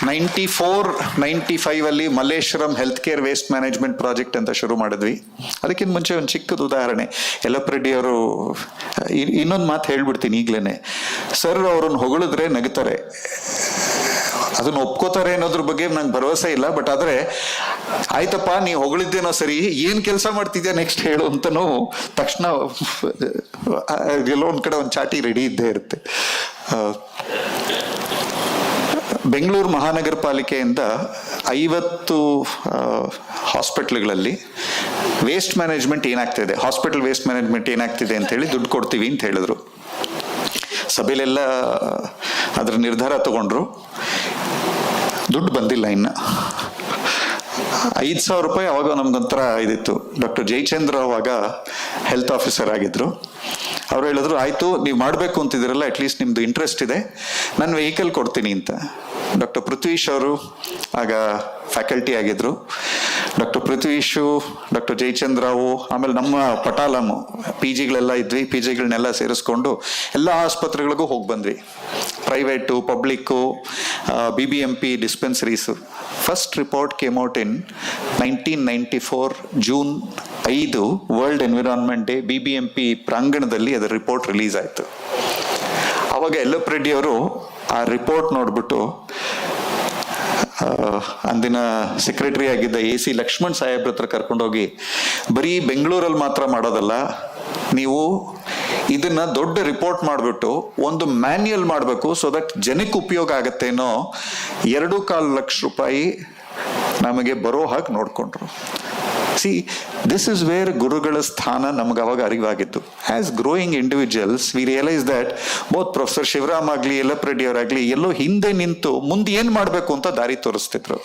94-95 ಅಲ್ಲಿ Malleshwaram health care waste management project ಅಂತ ಶುರು ಮಾಡಿದ್ವಿ. ಅದಕ್ಕಿಂತ ಮುಂಚೆ ಒಂದು ಚಿಕ್ಕದ ಉದಾಹರಣೆ, ಯಲ್ಲಪ್ಪ ರೆಡ್ಡಿ ಅವರು ಇನ್ನೊಂದು ಮಾತು ಹೇಳ್ಬಿಡ್ತೀನಿ ಈಗ್ಲೇನೆ. ಸರ್ ಅವ್ರನ್ನ ಹೊಗಳಿದ್ರೆ ನಗ್ತಾರೆ, ಅದನ್ನ ಒಪ್ಕೋತಾರೆ ಅನ್ನೋದ್ರ ಬಗ್ಗೆ ನಂಗೆ ಭರವಸೆ ಇಲ್ಲ. ಬಟ್ ಆದ್ರೆ ಆಯ್ತಪ್ಪ ನೀ ಹೊಗಳಿದ್ದೇನೋ ಸರಿ, ಏನ್ ಕೆಲಸ ಮಾಡ್ತಿದ್ಯಾ ನೆಕ್ಸ್ಟ್ ಹೇಳು ಅಂತನೂ ತಕ್ಷಣ ಎಲ್ಲೋ ಒಂದ್ ಕಡೆ ಒಂದು ಚಾಟಿ ರೆಡಿ ಇದ್ದೇ ಇರುತ್ತೆ. ಬೆಂಗಳೂರು ಮಹಾನಗರ ಪಾಲಿಕೆಯಿಂದ 50 ಹಾಸ್ಪಿಟ್ಲ್ಗಳಲ್ಲಿ ವೇಸ್ಟ್ ಮ್ಯಾನೇಜ್ಮೆಂಟ್ ಏನಾಗ್ತಿದೆ, ಹಾಸ್ಪಿಟಲ್ ವೇಸ್ಟ್ ಮ್ಯಾನೇಜ್ಮೆಂಟ್ ಏನಾಗ್ತಿದೆ ಅಂತ ಹೇಳಿ ದುಡ್ಡು ಕೊಡ್ತೀವಿ ಅಂತ ಹೇಳಿದ್ರು. ಸಭೆಯಲ್ಲೆಲ್ಲ ಅದ್ರ ನಿರ್ಧಾರ ತಗೊಂಡ್ರು. ದುಡ್ಡು ಬಂದಿಲ್ಲ ಇನ್ನ. 5,000 ರೂಪಾಯಿ ಅವಾಗ ನಮ್ಗೊಂಥರ ಇದಿತ್ತು. ಡಾಕ್ಟರ್ ಜಯಚಂದ್ರ ಅವಾಗ ಹೆಲ್ತ್ ಆಫೀಸರ್ ಆಗಿದ್ರು. ಅವ್ರು ಹೇಳಿದ್ರು, ಆಯ್ತು ನೀವು ಮಾಡಬೇಕು ಅಂತಿದ್ದೀರಲ್ಲ, ಅಟ್ಲೀಸ್ಟ್ ನಿಮ್ದು ಇಂಟ್ರೆಸ್ಟ್ ಇದೆ, ನಾನು ವೆಹಿಕಲ್ ಕೊಡ್ತೀನಿ ಅಂತ. ಡಾಕ್ಟರ್ ಪೃಥ್ವೀಶ್ ಅವರು ಆಗ ಫ್ಯಾಕಲ್ಟಿ ಆಗಿದ್ರು. ಡಾಕ್ಟರ್ ಪೃಥ್ವೀಶು, ಡಾಕ್ಟರ್ ಜಯಚಂದ್ರಾವು, ಆಮೇಲೆ ನಮ್ಮ ಪಟಾಲಮು PGಗಳೆಲ್ಲ ಇದ್ವಿ. PGಗಳನ್ನೆಲ್ಲ ಸೇರಿಸ್ಕೊಂಡು ಎಲ್ಲ ಆಸ್ಪತ್ರೆಗಳಿಗೂ ಹೋಗಿ ಬಂದ್ವಿ. Private, public, BBMP dispensaries. First report came out in 1994 June 5 world environment day. BBMP ಪ್ರಾಂಗಣದಲ್ಲಿ ಅದರ ರಿಪೋರ್ಟ್ ರಿಲೀಸ್ ಆಯಿತು. ಅವಾಗ ಯಲ್ಲಪ್ಪ ರೆಡ್ಡಿ ಅವರು ಆ ರಿಪೋರ್ಟ್ ನೋಡ್ಬಿಟ್ಟು ಅಂದಿನ ಸೆಕ್ರೆಟರಿ ಆಗಿದ್ದ AC ಲಕ್ಷ್ಮಣ್ ಸಾಹೇಬ್ರ ಹತ್ರ ಕರ್ಕೊಂಡೋಗಿ, ಬರೀ ಬೆಂಗಳೂರಲ್ಲಿ ಮಾತ್ರ ಮಾಡೋದಲ್ಲ, ನೀವು ಇದನ್ನ ದೊಡ್ಡ ರಿಪೋರ್ಟ್ ಮಾಡಿಬಿಟ್ಟು ಒಂದು ಮ್ಯಾನ್ಯಲ್ ಮಾಡಬೇಕು, ಸೊ ದಟ್ ಜನಕ್ಕೆ ಉಪಯೋಗ ಆಗತ್ತೆ ಅನ್ನೋ 2.25 ಲಕ್ಷ ರೂಪಾಯಿ ನಮಗೆ ಬರೋ ಹಾಗೆ ನೋಡ್ಕೊಂಡ್ರು. See, this is where ಗುರುಗಳ ಸ್ಥಾನ ನಮ್ಗೆ ಅವಾಗ ಅರಿವಾಗಿತ್ತು. As growing individuals we realize that both professor Shivaram ಆಗ್ಲಿ, ಯಲ್ಲಪ್ಪ ರೆಡ್ಡಿ ಅವರಾಗ್ಲಿ ಎಲ್ಲೋ ಹಿಂದೆ ನಿಂತು ಮುಂದೆ ಏನ್ ಮಾಡ್ಬೇಕು ಅಂತ ದಾರಿ ತೋರಿಸ್ತಿದ್ರು.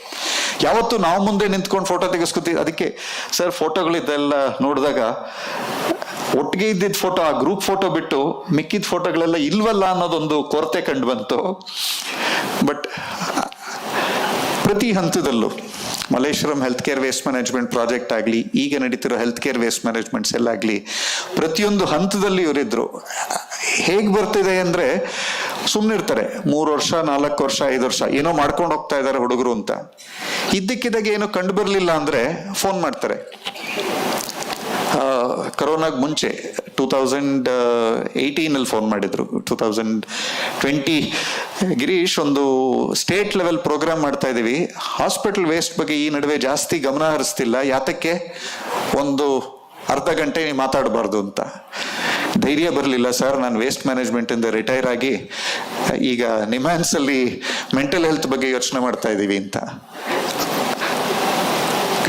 ಯಾವತ್ತು ನಾವು ಮುಂದೆ ನಿಂತ್ಕೊಂಡು ಫೋಟೋ ತೆಗೆಸ್ಕೊತೀವಿ. ಅದಕ್ಕೆ ಸರ್ ಫೋಟೋಗಳಿದ್ದೆಲ್ಲ ನೋಡಿದಾಗ ಒಟ್ಟಿಗೆ ಇದ್ದಿದ್ದ ಫೋಟೋ, ಆ ಗ್ರೂಪ್ ಫೋಟೋ ಬಿಟ್ಟು ಮಿಕ್ಕಿದ ಫೋಟೋಗಳೆಲ್ಲ ಇಲ್ವಲ್ಲ ಅನ್ನೋದೊಂದು ಕೊರತೆ ಕಂಡು ಬಂತು. ಬಟ್ ಪ್ರತಿ ಹಂತದಲ್ಲೂ Malleshwaram health care waste management project ಆಗಲಿ, ಈಗ ನಡೀತಿರೋ health care waste management cell ಆಗಲಿ, ಪ್ರತಿಯೊಂದು ಹಂತದಲ್ಲಿ ಇವರಿದ್ರು. ಹೇಗೆ ಬರ್ತಿದೆ ಅಂದ್ರೆ, ಸುಮ್ಮನಿರ್ತಾರೆ 3 ವರ್ಷ 4 ವರ್ಷ 5 ವರ್ಷ ಏನೋ ಮಾಡ್ಕೊಂಡು ಹೋಗ್ತಾ ಇದ್ದಾರೆ ಹುಡುಗರು ಅಂತ. ಇದ್ದಕ್ಕಿದ್ದಾಗ ಏನೋ ಕಂಡು ಬರಲಿಲ್ಲ ಅಂದ್ರೆ ಫೋನ್ ಮಾಡ್ತಾರೆ. ಕರೋನಾಗ ಮುಂಚೆ 2018 ಫೋನ್ ಮಾಡಿದ್ರು. 2020 ಗಿರೀಶ್ ಒಂದು ಸ್ಟೇಟ್ ಲೆವೆಲ್ ಪ್ರೋಗ್ರಾಮ್ ಮಾಡ್ತಾ ಇದೀವಿ, ಹಾಸ್ಪಿಟಲ್ ವೇಸ್ಟ್ ಬಗ್ಗೆ ಈ ನಡುವೆ ಜಾಸ್ತಿ ಗಮನ ಹರಿಸ್ತಿಲ್ಲ, ಯಾತಕ್ಕೆ ಒಂದು ಅರ್ಧ ಗಂಟೆ ಮಾತಾಡಬಾರ್ದು ಅಂತ. ಧೈರ್ಯ ಬರಲಿಲ್ಲ ಸರ್, ನಾನು ವೇಸ್ಟ್ ಮ್ಯಾನೇಜ್ಮೆಂಟ್ ಇಂದ ರಿಟೈರ್ ಆಗಿ ಈಗ ನಿಮ್ಯಾನ್ಸ್ ಅಲ್ಲಿ ಮೆಂಟಲ್ ಹೆಲ್ತ್ ಬಗ್ಗೆ ಯೋಚನೆ ಮಾಡ್ತಾ ಇದೀವಿ ಅಂತ.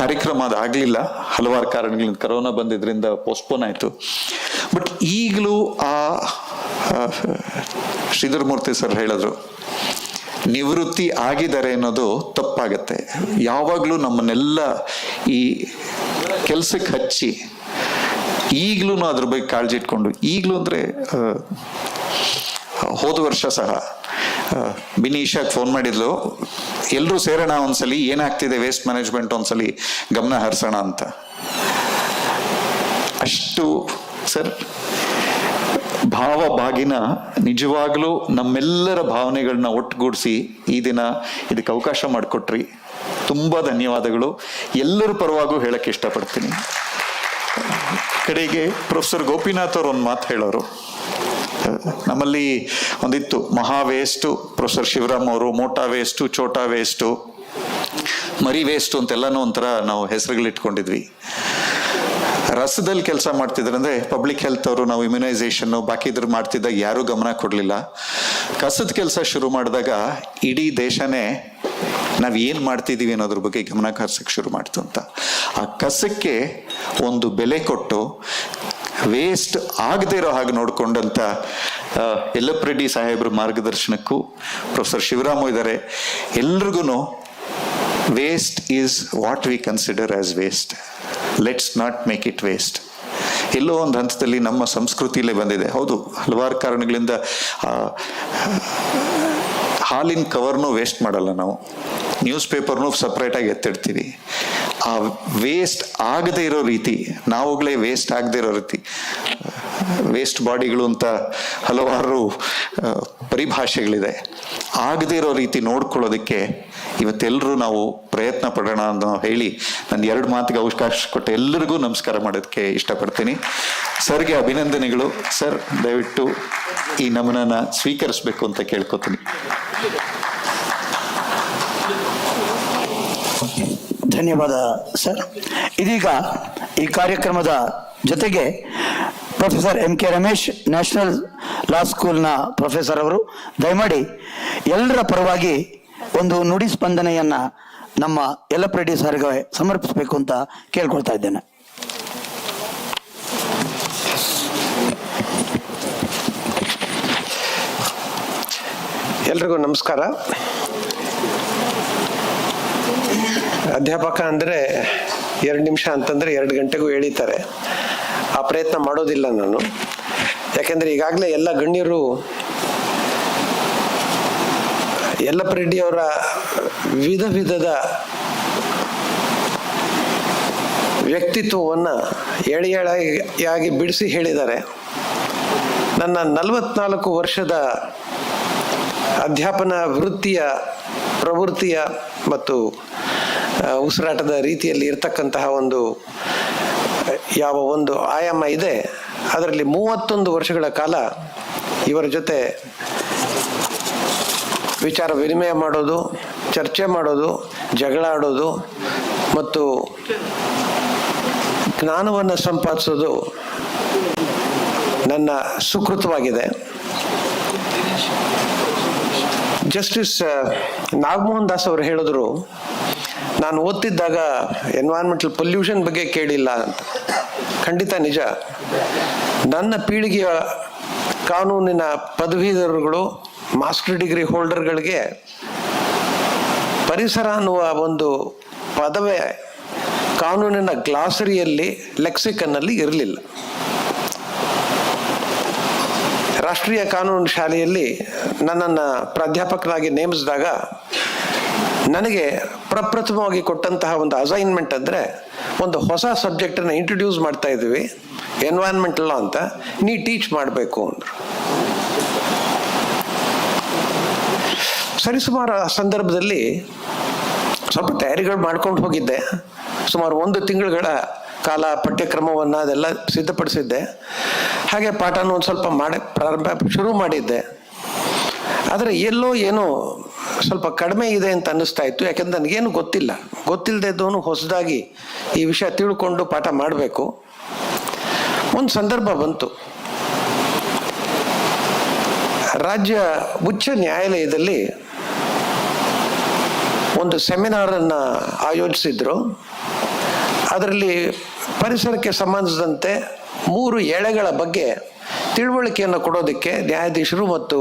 ಕಾರ್ಯಕ್ರಮ ಅದಾಗಲಿಲ್ಲ, ಹಲವಾರು ಕಾರಣಗಳಿಂದ. ಕರೋನಾ ಬಂದಿದ್ರಿಂದ ಪೋಸ್ಟ್ಪೋನ್ ಆಯಿತು. ಬಟ್ ಈಗಲೂ ಆ ಶ್ರೀಧರ್ ಮೂರ್ತಿ ಸರ್ ಹೇಳಿದ್ರು, ನಿವೃತ್ತಿ ಆಗಿದ್ದಾರೆ ಅನ್ನೋದು ತಪ್ಪಾಗತ್ತೆ. ಯಾವಾಗಲೂ ನಮ್ಮನ್ನೆಲ್ಲ ಈ ಕೆಲ್ಸಕ್ಕೆ ಹಚ್ಚಿ ಈಗಲೂ ಅದ್ರ ಬಗ್ಗೆ ಕಾಳಜಿ ಇಟ್ಕೊಂಡು, ಈಗಲೂ ಅಂದರೆ ಹೋದ ವರ್ಷ ಸಹ ಬಿನೀಶಾಗ್ ಫೋನ್ ಮಾಡಿದ್ಲು, ಎಲ್ಲರೂ ಸೇರೋಣ ಒಂದ್ಸಲಿ, ಏನಾಗ್ತಿದೆ ವೇಸ್ಟ್ ಮ್ಯಾನೇಜ್ಮೆಂಟ್ ಒಂದ್ಸಲಿ ಗಮನ ಹರಿಸೋಣ ಅಂತ. ಅಷ್ಟು ಸರ್ ಭಾವಭಾಗಿನ ನಿಜವಾಗ್ಲೂ ನಮ್ಮೆಲ್ಲರ ಭಾವನೆಗಳನ್ನ ಒಟ್ಟುಗೂಡಿಸಿ ಈ ದಿನ ಇದಕ್ಕೆ ಅವಕಾಶ ಮಾಡಿಕೊಟ್ರಿ. ತುಂಬಾ ಧನ್ಯವಾದಗಳು. ಎಲ್ಲರ ಪರವಾಗೂ ಹೇಳಕ್ಕೆ ಇಷ್ಟಪಡ್ತೀನಿ. ಕಡೆಗೆ ಪ್ರೊಫೆಸರ್ ಗೋಪಿನಾಥ್ ಅವರು ಒಂದು ಮಾತು ಹೇಳೋರು. ನಮ್ಮಲ್ಲಿ ಒಂದಿತ್ತು ಮಹಾ ವೇಸ್ಟು, ಪ್ರೊಫೆಸರ್ ಶಿವರಾಮ್ ಅವರು ಮೋಟಾ ವೇಸ್ಟು, ಚೋಟಾ ವೇಸ್ಟು, ಮರಿ ವೇಸ್ಟು ಅಂತೆಲ್ಲಾನು ಒಂಥರ ನಾವು ಹೆಸರುಗಳಿಟ್ಕೊಂಡಿದ್ವಿ. ರಸದಲ್ಲಿ ಕೆಲಸ ಮಾಡ್ತಿದ್ರೆ ಅಂದ್ರೆ ಪಬ್ಲಿಕ್ ಹೆಲ್ತ್ ಅವರು ನಾವು ಇಮ್ಯುನೈಸೇಷನ್ ಬಾಕಿ ಇದ್ರ ಮಾಡ್ತಿದ್ದಾಗ ಯಾರೂ ಗಮನ ಕೊಡ್ಲಿಲ್ಲ. ಕಸದ ಕೆಲಸ ಶುರು ಮಾಡಿದಾಗ ಇಡೀ ದೇಶನೇ ನಾವ್ ಏನ್ ಮಾಡ್ತಿದೀವಿ ಅನ್ನೋದ್ರ ಬಗ್ಗೆ ಗಮನ ಹರಿಸಕ್ಕೆ ಶುರು ಮಾಡ್ತು ಅಂತ. ಆ ಕಸಕ್ಕೆ ಒಂದು ಬೆಲೆ ಕೊಟ್ಟು ವೇಸ್ಟ್ ಆಗದೆ ಇರೋ ಹಾಗೆ ನೋಡ್ಕೊಂಡಂತ ಯಲ್ಲಪ್ಪ ರೆಡ್ಡಿ ಸಾಹೇಬ್ರ ಮಾರ್ಗದರ್ಶನಕ್ಕೂ ಪ್ರೊಫೆಸರ್ ಶಿವರಾಮು ಇದ್ದಾರೆ. ಎಲ್ರಿಗೂ waste is what we consider as waste. Let's not make it waste. ಎಲ್ಲೋ ಒಂದು ಹಂತದಲ್ಲಿ ನಮ್ಮ ಸಂಸ್ಕೃತಿಯಲ್ಲೇ ಬಂದಿದೆ. ಹೌದು, ಹಲವಾರು ಕಾರಣಗಳಿಂದ ಹಾಲಿನ ಕವರ್ನೂ ವೇಸ್ಟ್ ಮಾಡಲ್ಲ ನಾವು, ನ್ಯೂಸ್ ಪೇಪರ್ನೂ ಸಪ್ರೇಟಾಗಿ ಎತ್ತಿಡ್ತೀವಿ. ಆ ವೇಸ್ಟ್ ಆಗದೆ ಇರೋ ರೀತಿ, ನಾವುಗಳೇ ವೇಸ್ಟ್ ಆಗದೆ ಇರೋ ರೀತಿ, ವೇಸ್ಟ್ ಬಾಡಿಗಳು ಅಂತ ಹಲವಾರು ಪರಿಭಾಷೆಗಳಿದೆ, ಆಗದೆ ಇರೋ ರೀತಿ ನೋಡ್ಕೊಳ್ಳೋದಕ್ಕೆ ಇವತ್ತೆಲ್ಲರೂ ನಾವು ಪ್ರಯತ್ನ ಪಡೋಣ ಅಂತ ಹೇಳಿ ನಾನು 2 ಮಾತಿಗೆ ಅವಕಾಶ ಕೊಟ್ಟ ಎಲ್ಲರಿಗೂ ನಮಸ್ಕಾರ ಮಾಡೋದಕ್ಕೆ ಇಷ್ಟಪಡ್ತೀನಿ. ಸರ್ಗೆ ಅಭಿನಂದನೆಗಳು. ಸರ್, ದಯವಿಟ್ಟು ಈ ನಮನನ ಸ್ವೀಕರಿಸಬೇಕು ಅಂತ ಕೇಳ್ಕೊತೀನಿ. ಧನ್ಯವಾದ ಸರ್. ಇದೀಗ ಈ ಕಾರ್ಯಕ್ರಮದ ಜೊತೆಗೆ professor MK Ramesh, national law ಸ್ಕೂಲ್ನ ಪ್ರೊಫೆಸರ್ ಅವರು ದಯಮಾಡಿ ಎಲ್ಲರ ಪರವಾಗಿ ಒಂದು ನುಡಿ ಸ್ಪಂದನೆಯನ್ನ ನಮ್ಮ ಯಲ್ಲಪ್ಪ ರೆಡ್ಡಿ ಸರ್ಗೆ ಸಮರ್ಪಿಸಬೇಕು ಅಂತ ಕೇಳ್ಕೊಳ್ತಾ ಇದ್ದೇನೆ. ಎಲ್ರಿಗೂ ನಮಸ್ಕಾರ. ಅಧ್ಯಾಪಕ ಅಂದರೆ 2 ನಿಮಿಷ ಅಂತಂದರೆ 2 ಗಂಟೆಗೂ ಎಳೀತಾರೆ. ಆ ಪ್ರಯತ್ನ ಮಾಡೋದಿಲ್ಲ ನಾನು. ಯಾಕೆಂದರೆ ಈಗಾಗಲೇ ಎಲ್ಲ ಗಣ್ಯರು ಯಲ್ಲಪ್ಪ ರೆಡ್ಡಿಯವರ ವಿಧ ವಿಧದ ವ್ಯಕ್ತಿತ್ವವನ್ನು ಎಳೆಯಾಗಿ ಬಿಡಿಸಿ ಹೇಳಿದ್ದಾರೆ. ನನ್ನ 44 ವರ್ಷದ ಅಧ್ಯಾಪನ ಪ್ರವೃತ್ತಿಯ ಮತ್ತು ಉಸಿರಾಟದ ರೀತಿಯಲ್ಲಿ ಇರ್ತಕ್ಕಂತಹ ಯಾವ ಒಂದು ಆಯಾಮ ಇದೆ, ಅದರಲ್ಲಿ 31 ವರ್ಷಗಳ ಕಾಲ ಇವರ ಜೊತೆ ವಿಚಾರ ವಿನಿಮಯ ಮಾಡೋದು, ಚರ್ಚೆ ಮಾಡೋದು, ಜಗಳ ಆಡೋದು ಮತ್ತು ಜ್ಞಾನವನ್ನು ಸಂಪಾದಿಸೋದು ನನ್ನ ಸುಕೃತವಾಗಿದೆ. ಜಸ್ಟಿಸ್ ನಾಗಮೋಹನ್ ದಾಸ್ ಅವರು ಹೇಳಿದ್ರು, ನಾನು ಓದ್ತಿದ್ದಾಗ ಎನ್ವೈರನ್ಮೆಂಟಲ್ ಪೊಲ್ಯೂಷನ್ ಬಗ್ಗೆ ಕೇಳಿಲ್ಲ ಅಂತ. ಖಂಡಿತ ನಿಜ. ನನ್ನ ಪೀಳಿಗೆಯ ಕಾನೂನಿನ ಪದವೀಧರರುಗಳು, ಮಾಸ್ಟರ್ ಡಿಗ್ರಿ ಹೋಲ್ಡರ್ಗಳಿಗೆ ಪರಿಸರ ಅನ್ನುವ ಒಂದು ಪದವೇ ಕಾನೂನಿನ ಗ್ಲಾಸರಿಯಲ್ಲಿ, ಲೆಕ್ಸಿಕನ್ನಲ್ಲಿ ಇರಲಿಲ್ಲ. ರಾಷ್ಟ್ರೀಯ ಕಾನೂನು ಶಾಲೆಯಲ್ಲಿ ನನ್ನನ್ನು ಪ್ರಾಧ್ಯಾಪಕನಾಗಿ ನೇಮಿಸಿದಾಗ ನನಗೆ ಪ್ರಪ್ರಥಮವಾಗಿ ಕೊಟ್ಟಂತಹ ಒಂದು ಅಸೈನ್ಮೆಂಟ್ ಅಂದರೆ, ಒಂದು ಹೊಸ ಸಬ್ಜೆಕ್ಟನ್ನು ಇಂಟ್ರೊಡ್ಯೂಸ್ ಮಾಡ್ತಾ ಇದ್ದೀವಿ, ಎನ್ವೈರನ್ಮೆಂಟಲ್ ಲಾ ಅಂತ, ನೀ ಟೀಚ್ ಮಾಡಬೇಕು ಅಂದರು. ಸರಿಸುಮಾರು ಆ ಸಂದರ್ಭದಲ್ಲಿ ಸ್ವಲ್ಪ ತಯಾರಿಗಳು ಮಾಡ್ಕೊಂಡು ಹೋಗಿದ್ದೆ. ಸುಮಾರು 1 ತಿಂಗಳುಗಳ ಕಾಲ ಪಠ್ಯಕ್ರಮವನ್ನು ಅದೆಲ್ಲ ಸಿದ್ಧಪಡಿಸಿದ್ದೆ. ಹಾಗೆ ಪಾಠನ ಒಂದು ಸ್ವಲ್ಪ ಶುರು ಮಾಡಿದ್ದೆ. ಆದರೆ ಏನೋ ಸ್ವಲ್ಪ ಕಡಿಮೆ ಇದೆ ಅಂತ ಅನ್ನಿಸ್ತಾ ಇತ್ತು. ಯಾಕೆಂದ್ರೆ ನನಗೇನು ಗೊತ್ತಿಲ್ಲದೆ ಇದ್ದವನು ಹೊಸದಾಗಿ ಈ ವಿಷಯ ತಿಳ್ಕೊಂಡು ಪಾಠ ಮಾಡಬೇಕು. ಒಂದು ಸಂದರ್ಭ ಬಂತು. ರಾಜ್ಯ ಉಚ್ಚ ನ್ಯಾಯಾಲಯದಲ್ಲಿ ಒಂದು ಸೆಮಿನಾರನ್ನು ಆಯೋಜಿಸಿದ್ರು. ಅದರಲ್ಲಿ ಪರಿಸರಕ್ಕೆ ಸಂಬಂಧಿಸಿದಂತೆ 3 ಎಳೆಗಳ ಬಗ್ಗೆ ತಿಳುವಳಿಕೆಯನ್ನು ಕೊಡೋದಕ್ಕೆ ನ್ಯಾಯಾಧೀಶರು ಮತ್ತು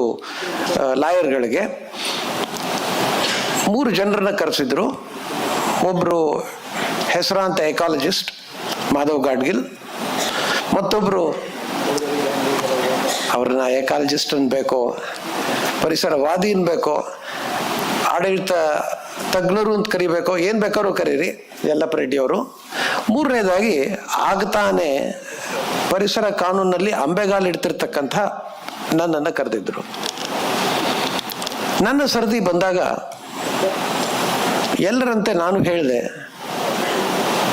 ಲಾಯರ್ಗಳಿಗೆ 3 ಜನರನ್ನ ಕರೆಸಿದ್ರು. ಒಬ್ಬರು ಹೆಸರಾಂತ ಎಕಾಲಜಿಸ್ಟ್ ಮಾಧವ್ ಗಾಡ್ಗಿಲ್, ಮತ್ತೊಬ್ಬರು ಅವ್ರನ್ನ ಎಕಾಲಜಿಸ್ಟ್ ಅನ್ಬೇಕೋ, ಪರಿಸರವಾದಿ ಅನ್ಬೇಕೋ, ಆಡಳಿತ ತಜ್ಞರು ಅಂತ ಕರಿಬೇಕೋ, ಏನು ಬೇಕಾದ್ರೂ ಕರೀರಿ, ಯಲ್ಲಪ್ಪ ರೆಡ್ಡಿ ಅವರು. 3ನೇದಾಗಿ ಆಗ್ತಾನೆ ಪರಿಸರ ಕಾನೂನಲ್ಲಿ ಅಂಬೆಗಾಲಿಡ್ತಿರ್ತಕ್ಕಂಥ ನನ್ನನ್ನು ಕರೆದಿದ್ರು. ನನ್ನ ಸರದಿ ಬಂದಾಗ ಎಲ್ಲರಂತೆ ನಾನು ಹೇಳಿದೆ,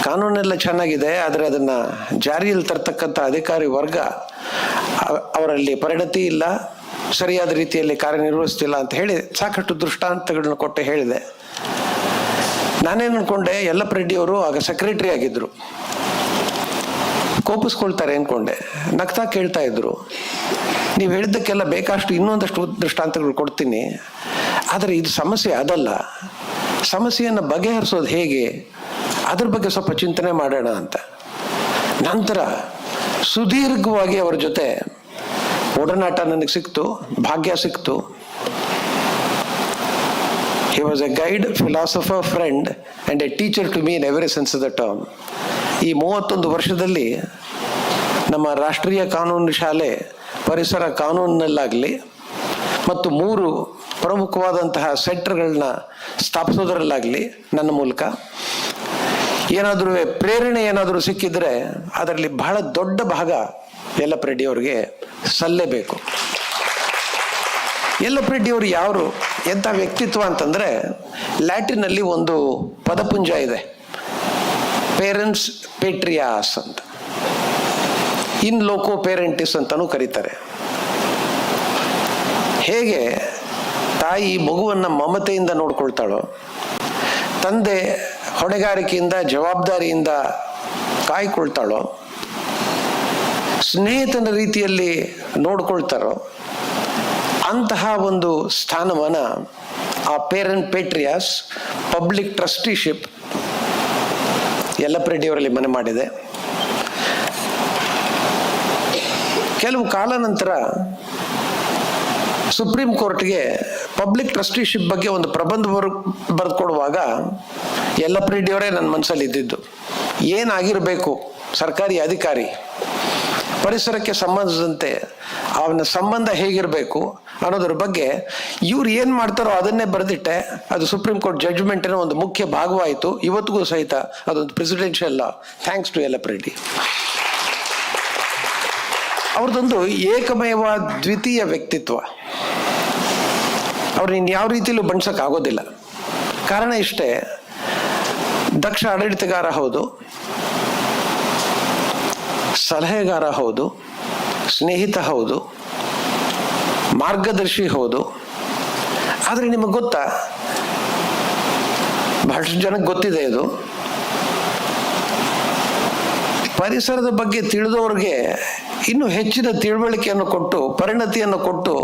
ಕಾನೂನೆಲ್ಲ ಚೆನ್ನಾಗಿದೆ, ಆದರೆ ಅದನ್ನು ಜಾರಿಯಲ್ಲಿ ತರ್ತಕ್ಕಂಥ ಅಧಿಕಾರಿ ವರ್ಗ ಅವರಲ್ಲಿ ಪರಿಣತಿ ಇಲ್ಲ, ಸರಿಯಾದ ರೀತಿಯಲ್ಲಿ ಕಾರ್ಯನಿರ್ವಹಿಸ್ತಿಲ್ಲ ಅಂತ ಹೇಳಿ ಸಾಕಷ್ಟು ದೃಷ್ಟಾಂತಗಳನ್ನ ಕೊಟ್ಟು ಹೇಳಿದೆ. ನಾನೇನು ಅನ್ಕೊಂಡೆ, ಯಲ್ಲಪ್ಪ ರೆಡ್ಡಿ ಅವರು ಆಗ ಸೆಕ್ರೆಟರಿ ಆಗಿದ್ರು, ಕೋಪಿಸ್ಕೊಳ್ತಾರೆ ಅನ್ಕೊಂಡೆ. ನಗ್ತಾ ಕೇಳ್ತಾ ಇದ್ರು, ನೀವು ಹೇಳಿದ್ದಕ್ಕೆಲ್ಲ ಬೇಕಷ್ಟು ಇನ್ನೊಂದಷ್ಟು ದೃಷ್ಟಾಂತಗಳು ಕೊಡ್ತೀನಿ, ಆದರೆ ಇದು ಸಮಸ್ಯೆ ಅದಲ್ಲ, ಸಮಸ್ಯೆಯನ್ನು ಬಗೆಹರಿಸೋದು ಹೇಗೆ, ಅದ್ರ ಬಗ್ಗೆ ಸ್ವಲ್ಪ ಚಿಂತನೆ ಮಾಡೋಣ ಅಂತ. ನಂತರ ಸುದೀರ್ಘವಾಗಿ ಅವರ ಜೊತೆ ಒಡನಾಟ ನನಗೆ ಸಿಕ್ತು, ಭಾಗ್ಯ ಸಿಕ್ತು. He was a guide, philosopher, friend and a teacher to me in every sense of the term. ಈ 31 ವರ್ಷದಲ್ಲಿ ನಮ್ಮ ರಾಷ್ಟ್ರೀಯ ಕಾನೂನು ಶಾಲೆ ಪರಿಸರ ಕಾನೂನಿನಲ್ಲಾಗಲಿ ಮತ್ತು 3 ಪ್ರಮುಖವಾದಂತಹ ಸೆಂಟರ್ಗಳನ್ನ ಸ್ಥಾಪಿಸೋದ್ರಲ್ಲಾಗಲಿ ನನ್ನ ಮೂಲಕ ಏನಾದರೂ ಪ್ರೇರಣೆ ಏನಾದರೂ ಸಿಕ್ಕಿದ್ರೆ ಅದರಲ್ಲಿ ಬಹಳ ದೊಡ್ಡ ಭಾಗ ಯಲ್ಲಪ್ಪ ರೆಡ್ಡಿ ಅವರಿಗೆ ಸಲ್ಲೇಬೇಕು. ಯಲ್ಲಪ್ಪ ರೆಡ್ಡಿ ಅವರು ಯಾರು ಎಂಥ ವ್ಯಕ್ತಿತ್ವ ಅಂತಂದರೆ, ಲ್ಯಾಟಿನಲ್ಲಿ ಒಂದು ಪದಪುಂಜ ಇದೆ, ಪೇರೆಂಟ್ಸ್ ಪೇಟ್ರಿಯಾಸ್ ಅಂತ, ಇನ್ ಲೋಕೋ ಪೇರೆಂಟಿಸ್ ಅಂತಲೂ ಕರೀತಾರೆ. ಹೇಗೆ ತಾಯಿ ಮಗುವನ್ನು ಮಮತೆಯಿಂದ ನೋಡ್ಕೊಳ್ತಾಳೋ, ತಂದೆ ಹೊಣೆಗಾರಿಕೆಯಿಂದ ಜವಾಬ್ದಾರಿಯಿಂದ ಕಾಯ್ಕೊಳ್ತಾಳೋ, ಸ್ನೇಹಿತನ ರೀತಿಯಲ್ಲಿ ನೋಡ್ಕೊಳ್ತಾರೋ, ಅಂತಹ ಒಂದು ಸ್ಥಾನಮಾನ ಆ parent patriae public trusteeship Yellappa Reddy ಅವರಲ್ಲಿ ಮನೆ ಮಾಡಿದೆ. ಕೆಲವು ಕಾಲ ನಂತರ ಸುಪ್ರೀಂ ಕೋರ್ಟ್ಗೆ ಪಬ್ಲಿಕ್ ಟ್ರಸ್ಟಿಶಿಪ್ ಬಗ್ಗೆ ಒಂದು ಪ್ರಬಂಧ ಬರೆದುಕೊಡುವಾಗ ಯಲ್ಲಪ್ಪ ರೆಡ್ಡಿ ಅವರೇ ನನ್ನ ಮನಸ್ಸಲ್ಲಿ ಇದ್ದಿದ್ದು, ಏನಾಗಿರಬೇಕು ಸರ್ಕಾರಿ ಅಧಿಕಾರಿ, ಪರಿಸರಕ್ಕೆ ಸಂಬಂಧಿಸಿದಂತೆ ಅವನ ಸಂಬಂಧ ಹೇಗಿರಬೇಕು ಅನ್ನೋದ್ರ ಬಗ್ಗೆ ಇವ್ರು ಏನು ಮಾಡ್ತಾರೋ ಅದನ್ನೇ ಬರೆದಿಟ್ಟೆ. ಅದು ಸುಪ್ರೀಂ ಕೋರ್ಟ್ ಜಡ್ಜ್ಮೆಂಟಿನ ಒಂದು ಮುಖ್ಯ ಭಾಗವಾಯಿತು. ಇವತ್ತಿಗೂ ಸಹಿತ ಅದೊಂದು presidential law. Thanks to Yellappa Reddy. ಅವ್ರದ್ದೊಂದು ಏಕಮೇವ ದ್ವಿತೀಯ ವ್ಯಕ್ತಿತ್ವ. ಅವ್ರನ್ನ ಇನ್ಯಾವ ರೀತಿಯಲ್ಲೂ ಬಣ್ಸೋಕ್ಕಾಗೋದಿಲ್ಲ. ಕಾರಣ ಇಷ್ಟೇ, ದಕ್ಷ ಆಡಳಿತಗಾರ ಹೌದು, ಸಲಹೆಗಾರ ಹೌದು, ಸ್ನೇಹಿತ ಹೌದು, ಮಾರ್ಗದರ್ಶಿ ಹೌದು. ಆದರೆ ನಿಮಗೆ ಗೊತ್ತಾ, ಬಹಳಷ್ಟು ಜನಕ್ಕೆ ಗೊತ್ತಿದೆ ಇದು, ಪರಿಸರದ ಬಗ್ಗೆ ತಿಳಿದವ್ರಿಗೆ ಇನ್ನೂ ಹೆಚ್ಚಿನ ತಿಳುವಳಿಕೆಯನ್ನು ಕೊಟ್ಟು ಪರಿಣತಿಯನ್ನು ಕೊಟ್ಟು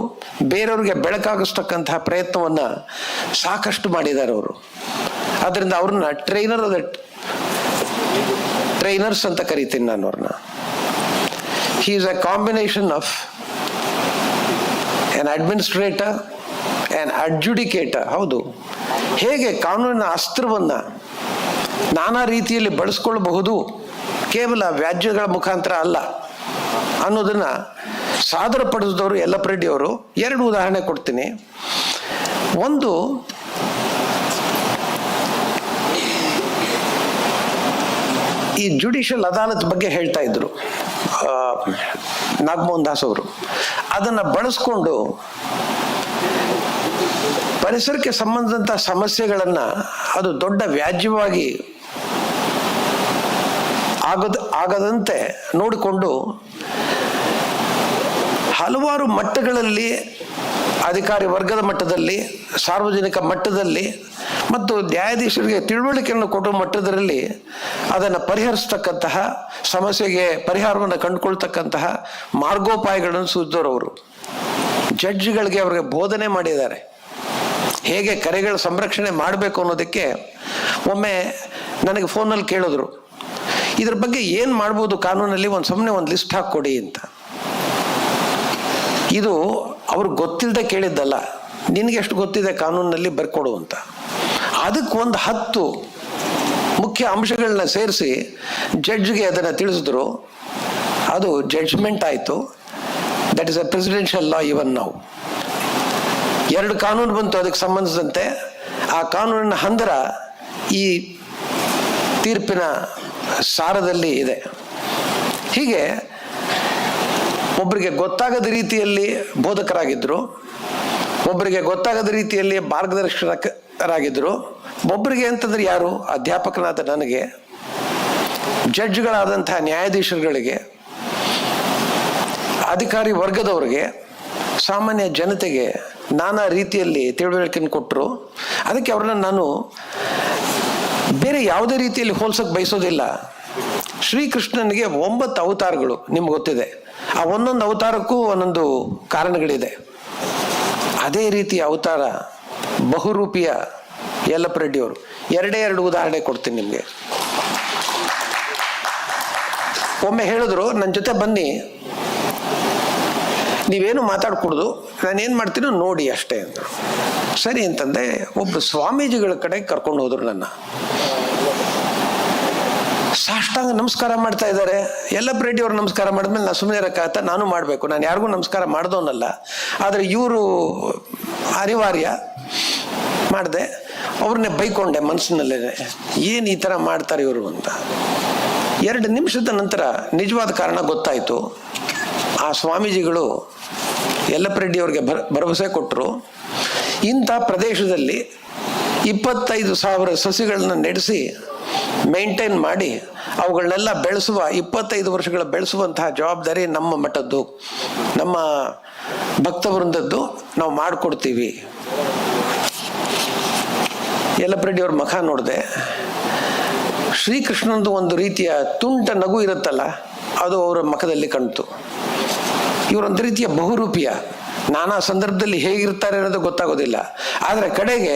ಬೇರೆಯವ್ರಿಗೆ ಬೆಳಕಾಗಿಸ್ತಕ್ಕಂತಹ ಪ್ರಯತ್ನವನ್ನು ಸಾಕಷ್ಟು ಮಾಡಿದ್ದಾರೆ ಅವರು. ಅದರಿಂದ ಅವ್ರನ್ನ ಟ್ರೈನರ್ಸ್ ಅಂತ ಕರಿತೀನಿ ನಾನು ಅವ್ರನ್ನ. He is a combination of an administrator and adjudicator. ಹೌದು, ಹೇಗೆ ಕಾನೂನಿನ ಅಸ್ತ್ರವನ್ನು ನಾನಾ ರೀತಿಯಲ್ಲಿ ಬಳಸ್ಕೊಳ್ಬಹುದು, ಕೇವಲ ವ್ಯಾಜ್ಯಗಳ ಮುಖಾಂತರ ಅಲ್ಲ ಅನ್ನೋದನ್ನ ಸಾದರಪಡಿಸಿದವರು ಯಲ್ಲಪ್ಪ ರೆಡ್ಡಿ ಅವರು. 2 ಉದಾಹರಣೆ ಕೊಡ್ತೀನಿ. ಒಂದು, ಈ ಜುಡಿಷಿಯಲ್ ಅದಾಲತ್ ಬಗ್ಗೆ ಹೇಳ್ತಾ ಇದ್ರು ನಾಗಮೋಹನ್ ದಾಸ್ ಅವರು. ಅದನ್ನ ಬಳಸ್ಕೊಂಡು ಪರಿಸರಕ್ಕೆ ಸಂಬಂಧಿಸಿದಂತಹ ಸಮಸ್ಯೆಗಳನ್ನ ಅದು ದೊಡ್ಡ ವ್ಯಾಜ್ಯವಾಗಿ ಆಗದಂತೆ ನೋಡಿಕೊಂಡು ಹಲವಾರು ಮಟ್ಟಗಳಲ್ಲಿ, ಅಧಿಕಾರಿ ವರ್ಗದ ಮಟ್ಟದಲ್ಲಿ, ಸಾರ್ವಜನಿಕ ಮಟ್ಟದಲ್ಲಿ ಮತ್ತು ನ್ಯಾಯಾಧೀಶರಿಗೆ ತಿಳುವಳಿಕೆಯನ್ನು ಕೊಡುವ ಮಟ್ಟದಲ್ಲಿ ಅದನ್ನು ಪರಿಹರಿಸ್ತಕ್ಕಂತಹ, ಸಮಸ್ಯೆಗೆ ಪರಿಹಾರವನ್ನು ಕಂಡುಕೊಳ್ತಕ್ಕಂತಹ ಮಾರ್ಗೋಪಾಯಗಳನ್ನು ಸೂಚಿಸಿದವರು. ಜಡ್ಜ್ಗಳಿಗೆ ಅವರಿಗೆ ಬೋಧನೆ ಮಾಡಿದ್ದಾರೆ, ಹೇಗೆ ಕೆರೆಗಳ ಸಂರಕ್ಷಣೆ ಮಾಡಬೇಕು ಅನ್ನೋದಕ್ಕೆ. ಒಮ್ಮೆ ನನಗೆ ಫೋನಲ್ಲಿ ಕೇಳಿದ್ರು, ಇದ್ರ ಬಗ್ಗೆ ಏನು ಮಾಡ್ಬೋದು ಕಾನೂನಲ್ಲಿ, ಸುಮ್ಮನೆ ಒಂದು ಲಿಸ್ಟ್ ಹಾಕ್ಕೊಡಿ ಅಂತ. ಇದು ಅವ್ರಿಗೆ ಗೊತ್ತಿಲ್ಲದೆ ಕೇಳಿದ್ದಲ್ಲ, ನಿನಗೆ ಎಷ್ಟು ಗೊತ್ತಿದೆ ಕಾನೂನಲ್ಲಿ ಬರ್ಕೊಡು ಅಂತ. ಅದಕ್ಕೆ ಒಂದು 10 ಮುಖ್ಯ ಅಂಶಗಳನ್ನ ಸೇರಿಸಿ ಜಡ್ಜ್ಗೆ ಅದನ್ನು ತಿಳಿಸಿದ್ರು. ಅದು ಜಡ್ಜ್ಮೆಂಟ್ ಆಯಿತು. ದಟ್ ಇಸ್ ಅ ಪ್ರೆಸಿಡೆನ್ಷಿಯಲ್ ಲಾ ಇವನ್ ನಾವು. 2 ಕಾನೂನು ಬಂತು ಅದಕ್ಕೆ ಸಂಬಂಧಿಸಿದಂತೆ. ಆ ಕಾನೂನಿನ ಹಂದರ ಈ ತೀರ್ಪಿನ ಸಾರದಲ್ಲಿ ಇದೆ. ಹೀಗೆ ಒಬ್ಬರಿಗೆ ಗೊತ್ತಾಗದ ರೀತಿಯಲ್ಲಿ ಬೋಧಕರಾಗಿದ್ದರು, ಒಬ್ಬರಿಗೆ ಗೊತ್ತಾಗದ ರೀತಿಯಲ್ಲಿ ಮಾರ್ಗದರ್ಶಕರಾಗಿದ್ದರು, ಒಬ್ಬರಿಗೆ ಅಂತಂದ್ರೆ ಯಾರು, ಅಧ್ಯಾಪಕನಾದ ನನಗೆ, ಜಡ್ಜ್ಗಳಾದಂತಹ ನ್ಯಾಯಾಧೀಶರುಗಳಿಗೆ, ಅಧಿಕಾರಿ ವರ್ಗದವರಿಗೆ, ಸಾಮಾನ್ಯ ಜನತೆಗೆ ನಾನಾ ರೀತಿಯಲ್ಲಿ ತಿಳುವಳಿಕೆಯನ್ನು ಕೊಟ್ಟರು. ಅದಕ್ಕೆ ಅವ್ರನ್ನ ನಾನು ಬೇರೆ ಯಾವುದೇ ರೀತಿಯಲ್ಲಿ ಹೋಲ್ಸಕ್ಕೆ ಬಯಸೋದಿಲ್ಲ. ಶ್ರೀಕೃಷ್ಣನಿಗೆ 9 ಅವತಾರಗಳು ನಿಮ್ಗೆ ಗೊತ್ತಿದೆ. ಆ ಒಂದೊಂದು ಅವತಾರಕ್ಕೂ ಒಂದೊಂದು ಕಾರಣಗಳಿದೆ. ಅದೇ ರೀತಿಯ ಅವತಾರ ಬಹುರೂಪಿಯ ಯಲ್ಲಪ್ಪ ರೆಡ್ಡಿ ಅವರು. 2 ಉದಾಹರಣೆ ಕೊಡ್ತೀನಿ ನಿಮಗೆ. ಒಮ್ಮೆ ಹೇಳಿದ್ರು, ನನ್ನ ಜೊತೆ ಬನ್ನಿ, ನೀವೇನು ಮಾತಾಡ್ಕೊಡ್ದು, ನಾನೇನು ಮಾಡ್ತೀನೋ ನೋಡಿ ಅಷ್ಟೇ ಅಂದರು. ಸರಿ ಅಂತಂದೆ. ಒಬ್ಬ ಸ್ವಾಮೀಜಿಗಳ ಕಡೆ ಕರ್ಕೊಂಡು ಹೋದ್ರು ನನ್ನ. ಸಾಷ್ಟಾಂಗ ನಮಸ್ಕಾರ ಮಾಡ್ತಾ ಇದ್ದಾರೆ. ಯಲ್ಲಪ್ಪ ರೆಡ್ಡಿ ಅವ್ರು ನಮಸ್ಕಾರ ಮಾಡಿದ್ಮೇಲೆ ನಾನು ಸುಮ್ಮನೆ ಇರೋಕ್ಕಾಗತ್ತ, ನಾನು ಮಾಡಬೇಕು. ನಾನು ಯಾರಿಗೂ ನಮಸ್ಕಾರ ಮಾಡಿದವನಲ್ಲ, ಆದರೆ ಇವರು ಅನಿವಾರ್ಯ ಮಾಡಿದೆ. ಅವ್ರನ್ನೇ ಬೈಕೊಂಡೆ ಮನಸ್ಸಿನಲ್ಲೇ, ಏನು ಈ ಥರ ಮಾಡ್ತಾರೆ ಇವರು ಅಂತ. 2 ನಿಮಿಷದ ನಂತರ ನಿಜವಾದ ಕಾರಣ ಗೊತ್ತಾಯಿತು. ಆ ಸ್ವಾಮೀಜಿಗಳು ಯಲ್ಲಪ್ಪ ರೆಡ್ಡಿ ಅವ್ರಿಗೆ ಭರವಸೆ ಕೊಟ್ಟರು, ಇಂಥ ಪ್ರದೇಶದಲ್ಲಿ 25,000 ಸಸಿಗಳನ್ನ ನೆಡೆಸಿ ಮೇಂಟೈನ್ ಮಾಡಿ ಅವುಗಳನ್ನೆಲ್ಲ ಬೆಳೆಸುವ 25 ವರ್ಷಗಳ ಬೆಳೆಸುವಂತಹ ಜವಾಬ್ದಾರಿ ನಮ್ಮ ಮಠದ್ದು, ನಮ್ಮ ಭಕ್ತವೃಂದದ್ದು, ನಾವು ಮಾಡಿಕೊಡ್ತೀವಿ. ಯಲ್ಲಪ್ಪ ರೆಡ್ಡಿ ಅವ್ರ ಮುಖ ನೋಡಿದೆ. ಶ್ರೀಕೃಷ್ಣಂದು ಒಂದು ರೀತಿಯ ತುಂಟ ನಗು ಇರುತ್ತಲ್ಲ, ಅದು ಅವರ ಮುಖದಲ್ಲಿ ಕಾಣ್ತು. ಇವರೊಂದು ರೀತಿಯ ಬಹುರೂಪಿಯ, ನಾನಾ ಸಂದರ್ಭದಲ್ಲಿ ಹೇಗಿರ್ತಾರೆ ಅನ್ನೋದು ಗೊತ್ತಾಗೋದಿಲ್ಲ. ಆದರೆ ಕಡೆಗೆ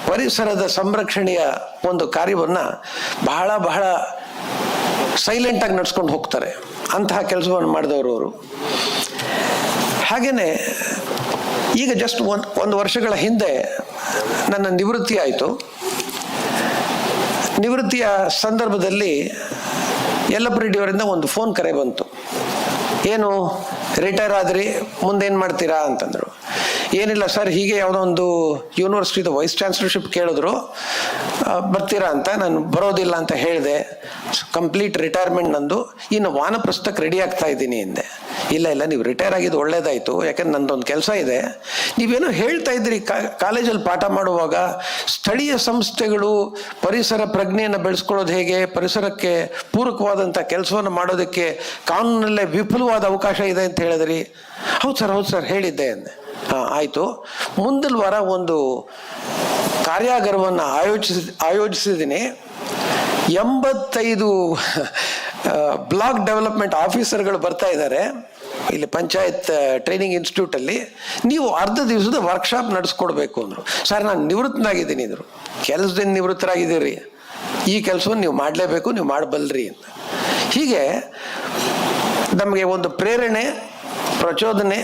ಪರಿಸರದ ಸಂರಕ್ಷಣೆಯ ಒಂದು ಕಾರ್ಯವನ್ನು ಬಹಳ ಬಹಳ ಸೈಲೆಂಟಾಗಿ ನಡ್ಸ್ಕೊಂಡು ಹೋಗ್ತಾರೆ. ಅಂತಹ ಕೆಲಸವನ್ನು ಮಾಡಿದವರು ಅವರು. ಹಾಗೆಯೇ ಈಗ ಜಸ್ಟ್ ಒಂದು ವರ್ಷಗಳ ಹಿಂದೆ ನನ್ನ ನಿವೃತ್ತಿ ಆಯಿತು. ನಿವೃತ್ತಿಯ ಸಂದರ್ಭದಲ್ಲಿ ಯಲ್ಲಪ್ಪ ರೆಡ್ಡಿ ಅವರಿಂದ ಒಂದು ಫೋನ್ ಕರೆ ಬಂತು. ಏನು ರಿಟೈರ್ ಆದ್ರಿ, ಮುಂದೇನು ಮಾಡ್ತೀರಾ ಅಂತಂದರು. ಏನಿಲ್ಲ ಸರ್, ಹೀಗೆ ಯಾವುದೋ ಒಂದು ಯೂನಿವರ್ಸಿಟಿದು ವೈಸ್ ಚಾನ್ಸಲರ್ಶಿಪ್ ಕೇಳಿದ್ರು, ಬರ್ತೀರಾ ಅಂತ. ನಾನು ಬರೋದಿಲ್ಲ ಅಂತ ಹೇಳಿದೆ. ಕಂಪ್ಲೀಟ್ ರಿಟೈರ್ಮೆಂಟ್ ನಂದು, ಇನ್ನು ವಾನಪ್ರಸ್ಥಕ್ಕೆ ರೆಡಿ ಆಗ್ತಾ ಇದ್ದೀನಿ ಎಂದೆ. ಇಲ್ಲ ನೀವು ರಿಟೈರ್ ಆಗಿದ್ದು ಒಳ್ಳೇದಾಯಿತು, ಯಾಕಂದ್ರೆ ನಂದೊಂದು ಕೆಲಸ ಇದೆ. ನೀವೇನೋ ಹೇಳ್ತಾ ಇದ್ರಿ ಕಾಲೇಜಲ್ಲಿ ಪಾಠ ಮಾಡುವಾಗ, ಸ್ಥಳೀಯ ಸಂಸ್ಥೆಗಳು ಪರಿಸರ ಪ್ರಜ್ಞೆಯನ್ನು ಬೆಳೆಸ್ಕೊಳ್ಳೋದು ಹೇಗೆ, ಪರಿಸರಕ್ಕೆ ಪೂರಕವಾದಂಥ ಕೆಲಸವನ್ನು ಮಾಡೋದಕ್ಕೆ ಕಾನೂನಲ್ಲೇ ವಿಪುಲವಾದ ಅವಕಾಶ ಇದೆ ಅಂತ ಹೇಳಿದ್ರಿ. ಹೌದು ಸರ್ ಹೇಳಿದ್ದೆ ಅಂದೆ. ಆಯಿತು, ಮುಂದಿನ ವಾರ ಒಂದು ಕಾರ್ಯಾಗಾರವನ್ನು ಆಯೋಜಿಸಿದ್ದೀನಿ. 85 ಬ್ಲಾಕ್ ಡೆವಲಪ್ಮೆಂಟ್ ಆಫೀಸರ್ಗಳು ಬರ್ತಾ ಇದ್ದಾರೆ ಇಲ್ಲಿ ಪಂಚಾಯತ್ ಟ್ರೈನಿಂಗ್ ಇನ್ಸ್ಟಿಟ್ಯೂಟಲ್ಲಿ. ನೀವು ಅರ್ಧ ದಿವಸದ ವರ್ಕ್ಶಾಪ್ ನಡೆಸ್ಕೊಡ್ಬೇಕು ಅಂದರು. ಸರ್, ನಾನು ನಿವೃತ್ತನಾಗಿದ್ದೀನಿ ಅಂದರು. ಕೆಲಸದಿಂದ ನಿವೃತ್ತರಾಗಿದ್ದೀರಿ, ಈ ಕೆಲಸವನ್ನು ನೀವು ಮಾಡಲೇಬೇಕು, ನೀವು ಮಾಡಬಲ್ಲರಿ ಅಂತ. ಹೀಗೆ ನಮಗೆ ಒಂದು ಪ್ರೇರಣೆ, ಪ್ರಚೋದನೆ,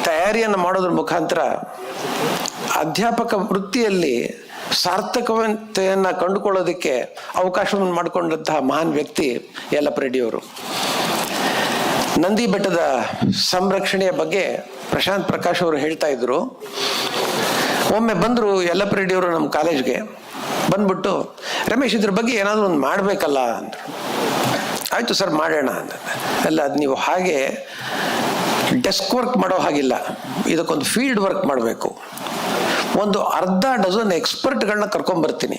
ತಯಾರಿಯನ್ನು ಮಾಡೋದ್ರ ಮುಖಾಂತರ ಅಧ್ಯಾಪಕ ವೃತ್ತಿಯಲ್ಲಿ ಸಾರ್ಥಕತೆಯನ್ನು ಕಂಡುಕೊಳ್ಳೋದಕ್ಕೆ ಅವಕಾಶವನ್ನು ಮಾಡಿಕೊಂಡಂತಹ ಮಹಾನ್ ವ್ಯಕ್ತಿ ಯಲ್ಲಪ್ಪ ರೆಡ್ಡಿಯವರು. ನಂದಿ ಬೆಟ್ಟದ ಸಂರಕ್ಷಣೆಯ ಬಗ್ಗೆ ಪ್ರಶಾಂತ್ ಪ್ರಕಾಶ್ ಅವರು ಹೇಳ್ತಾ ಇದ್ರು. ಒಮ್ಮೆ ಬಂದರು ಯಲ್ಲಪ್ಪ ರೆಡ್ಡಿಯವರು ನಮ್ಮ ಕಾಲೇಜ್ಗೆ. ಬಂದ್ಬಿಟ್ಟು, ರಮೇಶ್, ಇದ್ರ ಬಗ್ಗೆ ಏನಾದರೂ ಒಂದು ಮಾಡಬೇಕಲ್ಲ ಅಂದರು. ಆಯಿತು ಸರ್, ಮಾಡೋಣ ಅಂತ. ಅಲ್ಲ, ಅದು ನೀವು ಹಾಗೆ ಡೆಸ್ಕ್ ವರ್ಕ್ ಮಾಡೋ ಹಾಗಿಲ್ಲ, ಇದಕ್ಕೊಂದು ಫೀಲ್ಡ್ ವರ್ಕ್ ಮಾಡಬೇಕು. ಒಂದು ಅರ್ಧ ಡಜನ್ ಎಕ್ಸ್ಪರ್ಟ್ಗಳನ್ನ ಕರ್ಕೊಂಬರ್ತೀನಿ,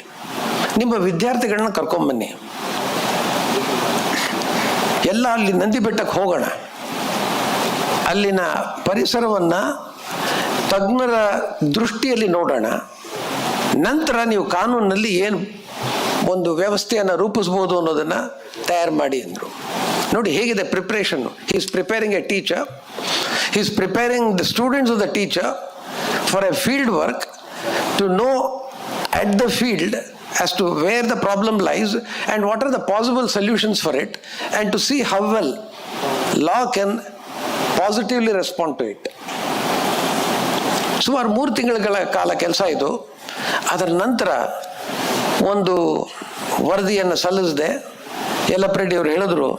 ನಿಮ್ಮ ವಿದ್ಯಾರ್ಥಿಗಳನ್ನ ಕರ್ಕೊಂಬನ್ನಿ, ಎಲ್ಲ ಅಲ್ಲಿ ನಂದಿ ಬೆಟ್ಟಕ್ಕೆ ಹೋಗೋಣ. ಅಲ್ಲಿನ ಪರಿಸರವನ್ನು ತಜ್ಞರ ದೃಷ್ಟಿಯಲ್ಲಿ ನೋಡೋಣ. ನಂತರ ನೀವು ಕಾನೂನಿನಲ್ಲಿ ಏನು ಒಂದು ವ್ಯವಸ್ಥೆಯನ್ನು ರೂಪಿಸ್ಬೋದು ಅನ್ನೋದನ್ನು ತಯಾರು ಮಾಡಿ ಅಂದರು. ನೋಡಿ ಹೇಗಿದೆ preparation. He is preparing A teacher, he is preparing the students of the teacher for a field work, to know at the field as to where the problem lies and what are the possible solutions for it, and to see how well law can positively respond to it. ಸುಮಾರು 3 ತಿಂಗಳ ಕಾಲ ಕೆಲಸ ಇದು. ಅದರ ನಂತರ ಒಂದು ವರದಿಯನ್ನು ಸಲ್ಲಿಸಿದೆ. ಯಲ್ಲಪ್ಪ ರೆಡ್ಡಿ ಅವರು ಹೇಳಿದ್ರು,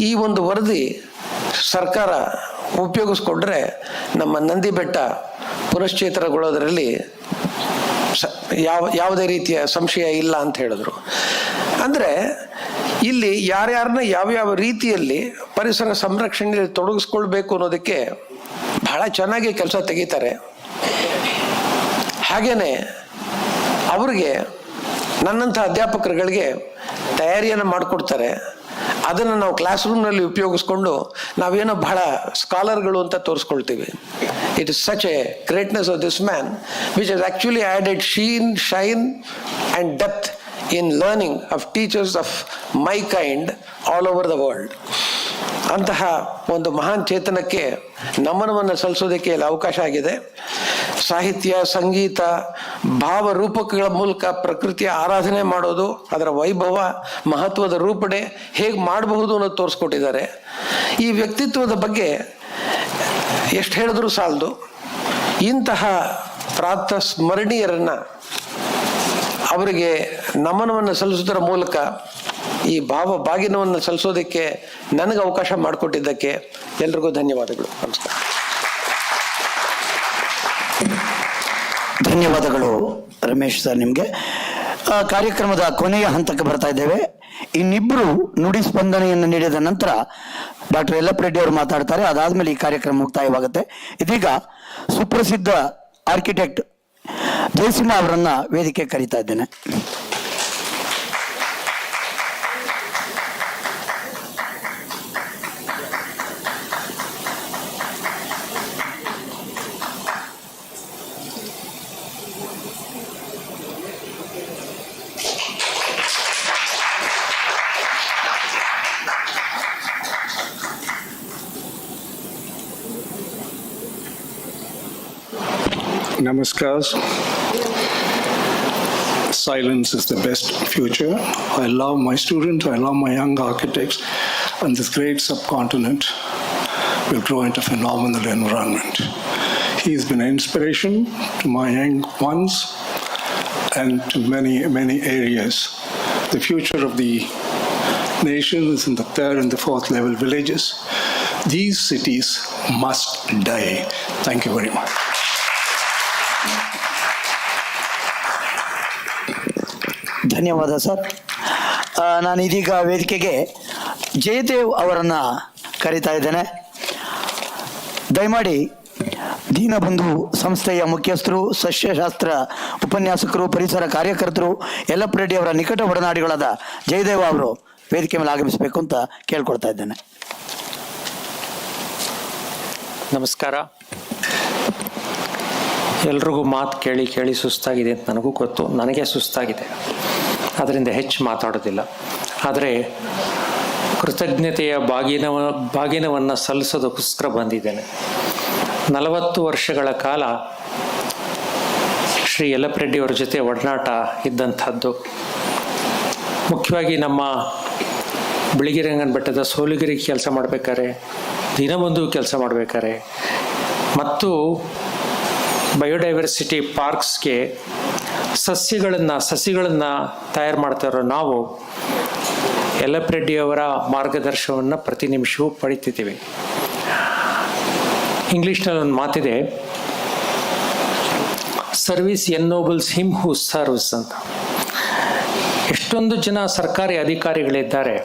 ಈ ಒಂದು ವರದಿ ಸರ್ಕಾರ ಉಪಯೋಗಿಸ್ಕೊಂಡ್ರೆ ನಮ್ಮ ನಂದಿ ಬೆಟ್ಟ ಪುನಶ್ಚೇತನಗೊಳ್ಳೋದ್ರಲ್ಲಿ ಯಾವುದೇ ರೀತಿಯ ಸಂಶಯ ಇಲ್ಲ ಅಂತ ಹೇಳಿದ್ರು. ಅಂದರೆ ಇಲ್ಲಿ ಯಾರ್ಯಾರನ್ನ ಯಾವ್ಯಾವ ರೀತಿಯಲ್ಲಿ ಪರಿಸರ ಸಂರಕ್ಷಣೆಯಲ್ಲಿ ತೊಡಗಿಸ್ಕೊಳ್ಬೇಕು ಅನ್ನೋದಕ್ಕೆ ಬಹಳ ಚೆನ್ನಾಗಿ ಕೆಲಸ ತೆಗಿತಾರೆ. ಹಾಗೇನೆ ಅವ್ರಿಗೆ ನನ್ನಂಥ ಅಧ್ಯಾಪಕರುಗಳಿಗೆ ತಯಾರಿಯನ್ನು ಮಾಡಿಕೊಡ್ತಾರೆ. ಅದನ್ನು ನಾವು ಕ್ಲಾಸ್ ರೂಮ್ನಲ್ಲಿ ಉಪಯೋಗಿಸ್ಕೊಂಡು ನಾವೇನೋ ಬಹಳ ಸ್ಕಾಲರ್ಗಳು ಅಂತ ತೋರಿಸ್ಕೊಳ್ತೀವಿ. It is such a greatness of this man which has actually added shine and depth in learning of teachers of my kind all over the world. ಅಂತಹ ಒಂದು ಮಹಾನ್ ಚೇತನಕ್ಕೆ ನಮನವನ್ನು ಸಲ್ಲಿಸೋದಕ್ಕೆ ಇಲ್ಲಿ ಅವಕಾಶ ಆಗಿದೆ. ಸಾಹಿತ್ಯ, ಸಂಗೀತ, ಭಾವರೂಪಕಗಳ ಮೂಲಕ ಪ್ರಕೃತಿಯ ಆರಾಧನೆ ಮಾಡೋದು, ಅದರ ವೈಭವ, ಮಹತ್ವದ ರೂಪಣೆ ಹೇಗೆ ಮಾಡಬಹುದು ಅನ್ನೋದು ತೋರಿಸ್ಕೊಟ್ಟಿದ್ದಾರೆ. ಈ ವ್ಯಕ್ತಿತ್ವದ ಬಗ್ಗೆ ಎಷ್ಟು ಹೇಳಿದ್ರೂ ಸಾಲದು. ಇಂತಹ ಪ್ರಾತಃ ಸ್ಮರಣೀಯರನ್ನು ಅವರಿಗೆ ನಮನವನ್ನು ಸಲ್ಲಿಸೋದರ ಮೂಲಕ ಈ ಬಾಗಿನವನ್ನು ಸಲ್ಲಿಸೋದಕ್ಕೆ ನನಗೆ ಅವಕಾಶ ಮಾಡಿಕೊಟ್ಟಿದ್ದಕ್ಕೆ ಎಲ್ರಿಗೂ ಧನ್ಯವಾದಗಳು. ನಮಸ್ಕಾರ. ಧನ್ಯವಾದಗಳು ರಮೇಶ್ ಸರ್ ನಿಮಗೆ. ಕಾರ್ಯಕ್ರಮದ ಕೊನೆಯ ಹಂತಕ್ಕೆ ಬರ್ತಾ ಇದ್ದೇವೆ. ಇನ್ನಿಬ್ಬರು ನುಡಿ ಸ್ಪಂದನೆಯನ್ನು ನೀಡಿದ ನಂತರ ಡಾಕ್ಟರ್ ಯಲ್ಲಪ್ಪ ರೆಡ್ಡಿ ಅವರು ಮಾತಾಡ್ತಾರೆ. ಅದಾದ್ಮೇಲೆ ಈ ಕಾರ್ಯಕ್ರಮ ಮುಕ್ತಾಯವಾಗುತ್ತೆ. ಇದೀಗ ಸುಪ್ರಸಿದ್ಧ ಆರ್ಕಿಟೆಕ್ಟ್ ಜಯಸಿಂಹ ಅವರನ್ನ ವೇದಿಕೆ ಕರೀತಾ ಇದ್ದೇನೆ. Namaskar. Silence is the best future. I love my students, I love my young architects, and this great subcontinent will grow into a phenomenal environment. He's been an inspiration to my young ones and to many, many areas. The future of the nation is in the third and the fourth level villages. These cities must die. Thank you very much. ಧನ್ಯವಾದ sir. ನಾನು ಇದೀಗ ವೇದಿಕೆಗೆ ಜಯದೇವ್ ಅವರನ್ನು ಕರೀತಾ ಇದ್ದೇನೆ. ದಯಮಾಡಿ ದೀನಬಂಧು ಸಂಸ್ಥೆಯ ಮುಖ್ಯಸ್ಥರು, ಸಸ್ಯಶಾಸ್ತ್ರ ಉಪನ್ಯಾಸಕರು, ಪರಿಸರ ಕಾರ್ಯಕರ್ತರು, ಯಲ್ಲಪ್ಪ ರೆಡ್ಡಿ ಅವರ ನಿಕಟ ಒಡನಾಡಿಗಳಾದ ಜಯದೇವ್ ಅವರು ವೇದಿಕೆ ಮೇಲೆ ಆಗಮಿಸಬೇಕು ಅಂತ ಕೇಳ್ಕೊಳ್ತಾ ಇದ್ದೇನೆ. ನಮಸ್ಕಾರ. ಎಲ್ರಿಗೂ ಮಾತು ಕೇಳಿ ಕೇಳಿ ಸುಸ್ತಾಗಿದೆ ಅಂತ ನನಗೂ ಗೊತ್ತು. ನನಗೆ ಸುಸ್ತಾಗಿದೆ, ಅದರಿಂದ ಹೆಚ್ಚು ಮಾತಾಡೋದಿಲ್ಲ. ಆದರೆ ಕೃತಜ್ಞತೆಯ ಬಾಗಿನವನ್ನು ಸಲ್ಲಿಸೋದಕ್ಕೋಸ್ಕರ ಬಂದಿದ್ದೇನೆ. 40 ವರ್ಷಗಳ ಕಾಲ ಶ್ರೀ ಯಲ್ಲಪ್ಪ ರೆಡ್ಡಿ ಅವರ ಜೊತೆ ಒಡನಾಟ ಇದ್ದಂಥದ್ದು. ಮುಖ್ಯವಾಗಿ ನಮ್ಮ ಬಿಳಿಗಿರಿರಂಗನ ಬೆಟ್ಟದ ಸೋಲಿಗಿರಿ ಕೆಲಸ ಮಾಡಬೇಕಾದ್ರೆ, ದೀನಬಂಧು ಕೆಲಸ ಮಾಡಬೇಕಾದ್ರೆ ಮತ್ತು ಬಯೋಡೈವರ್ಸಿಟಿ ಪಾರ್ಕ್ಸ್ಗೆ ಸಸಿಗಳನ್ನು ತಯಾರು ಮಾಡ್ತಾ ಇರೋ ನಾವು ಯಲ್ಲಪ್ಪ ರೆಡ್ಡಿ ಅವರ ಮಾರ್ಗದರ್ಶನವನ್ನು ಪ್ರತಿ ನಿಮಿಷವೂ ಪಡಿತಿದ್ದೀವಿ. ಇಂಗ್ಲೀಷ್ನಲ್ಲಿ ಒಂದು ಮಾತಿದೆ, service ennobles him who serves ಅಂತ. ಎಷ್ಟೊಂದು ಜನ ಸರ್ಕಾರಿ ಅಧಿಕಾರಿಗಳಿದ್ದಾರೆ,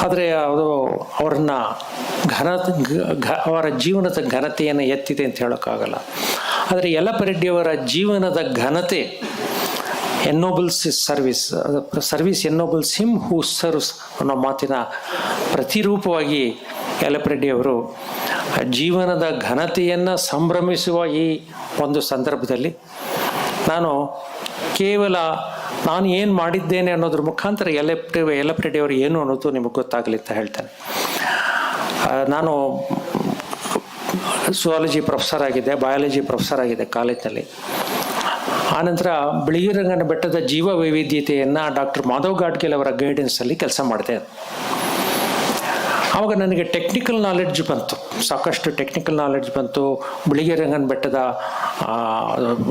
ಆದರೆ ಅದು ಅವರನ್ನ ಅವರ ಜೀವನದ ಘನತೆಯನ್ನು ಎತ್ತಿದೆ ಅಂತ ಹೇಳೋಕ್ಕಾಗಲ್ಲ. ಆದರೆ ಯಲ್ಲಪ್ಪ ರೆಡ್ಡಿಯವರ ಜೀವನದ ಘನತೆ ennobles is service ennobles him who serves ಅನ್ನೋ ಮಾತಿನ ಪ್ರತಿರೂಪವಾಗಿ ಯಲ್ಲಪ್ಪ ರೆಡ್ಡಿಯವರು ಜೀವನದ ಘನತೆಯನ್ನು ಸಂಭ್ರಮಿಸುವ ಈ ಒಂದು ಸಂದರ್ಭದಲ್ಲಿ ಕೇವಲ ನಾನು ಏನು ಮಾಡಿದ್ದೇನೆ ಅನ್ನೋದ್ರ ಮುಖಾಂತರ ಯಲ್ಲಪ್ಪ ರೆಡ್ಡಿಯವರು ಏನು ಅನ್ನೋದು ನಿಮಗೆ ಗೊತ್ತಾಗಲಿ ಅಂತ ಹೇಳ್ತೇನೆ. ನಾನು ಸುವಾಲಜಿ ಪ್ರೊಫೆಸರ್ ಆಗಿದ್ದೆ, ಬಯಾಲಜಿ ಪ್ರೊಫೆಸರ್ ಆಗಿದ್ದೆ ಕಾಲೇಜಿನಲ್ಲಿ. ಆನಂತರ ಬಿಳಿಗಿರಿರಂಗನ ಬೆಟ್ಟದ ಜೀವ ವೈವಿಧ್ಯತೆಯನ್ನು ಡಾಕ್ಟರ್ ಮಾಧವ್ ಗಾಡ್ಗಿಲ್ ಅವರ ಗೈಡೆನ್ಸಲ್ಲಿ ಕೆಲಸ ಮಾಡಿದೆ. ಆವಾಗ ನನಗೆ ಟೆಕ್ನಿಕಲ್ ನಾಲೆಡ್ಜ್ ಬಂತು, ಸಾಕಷ್ಟು ಟೆಕ್ನಿಕಲ್ ನಾಲೆಡ್ಜ್ ಬಂತು. ಬಿಳಿಗಿರಿರಂಗನ ಬೆಟ್ಟದ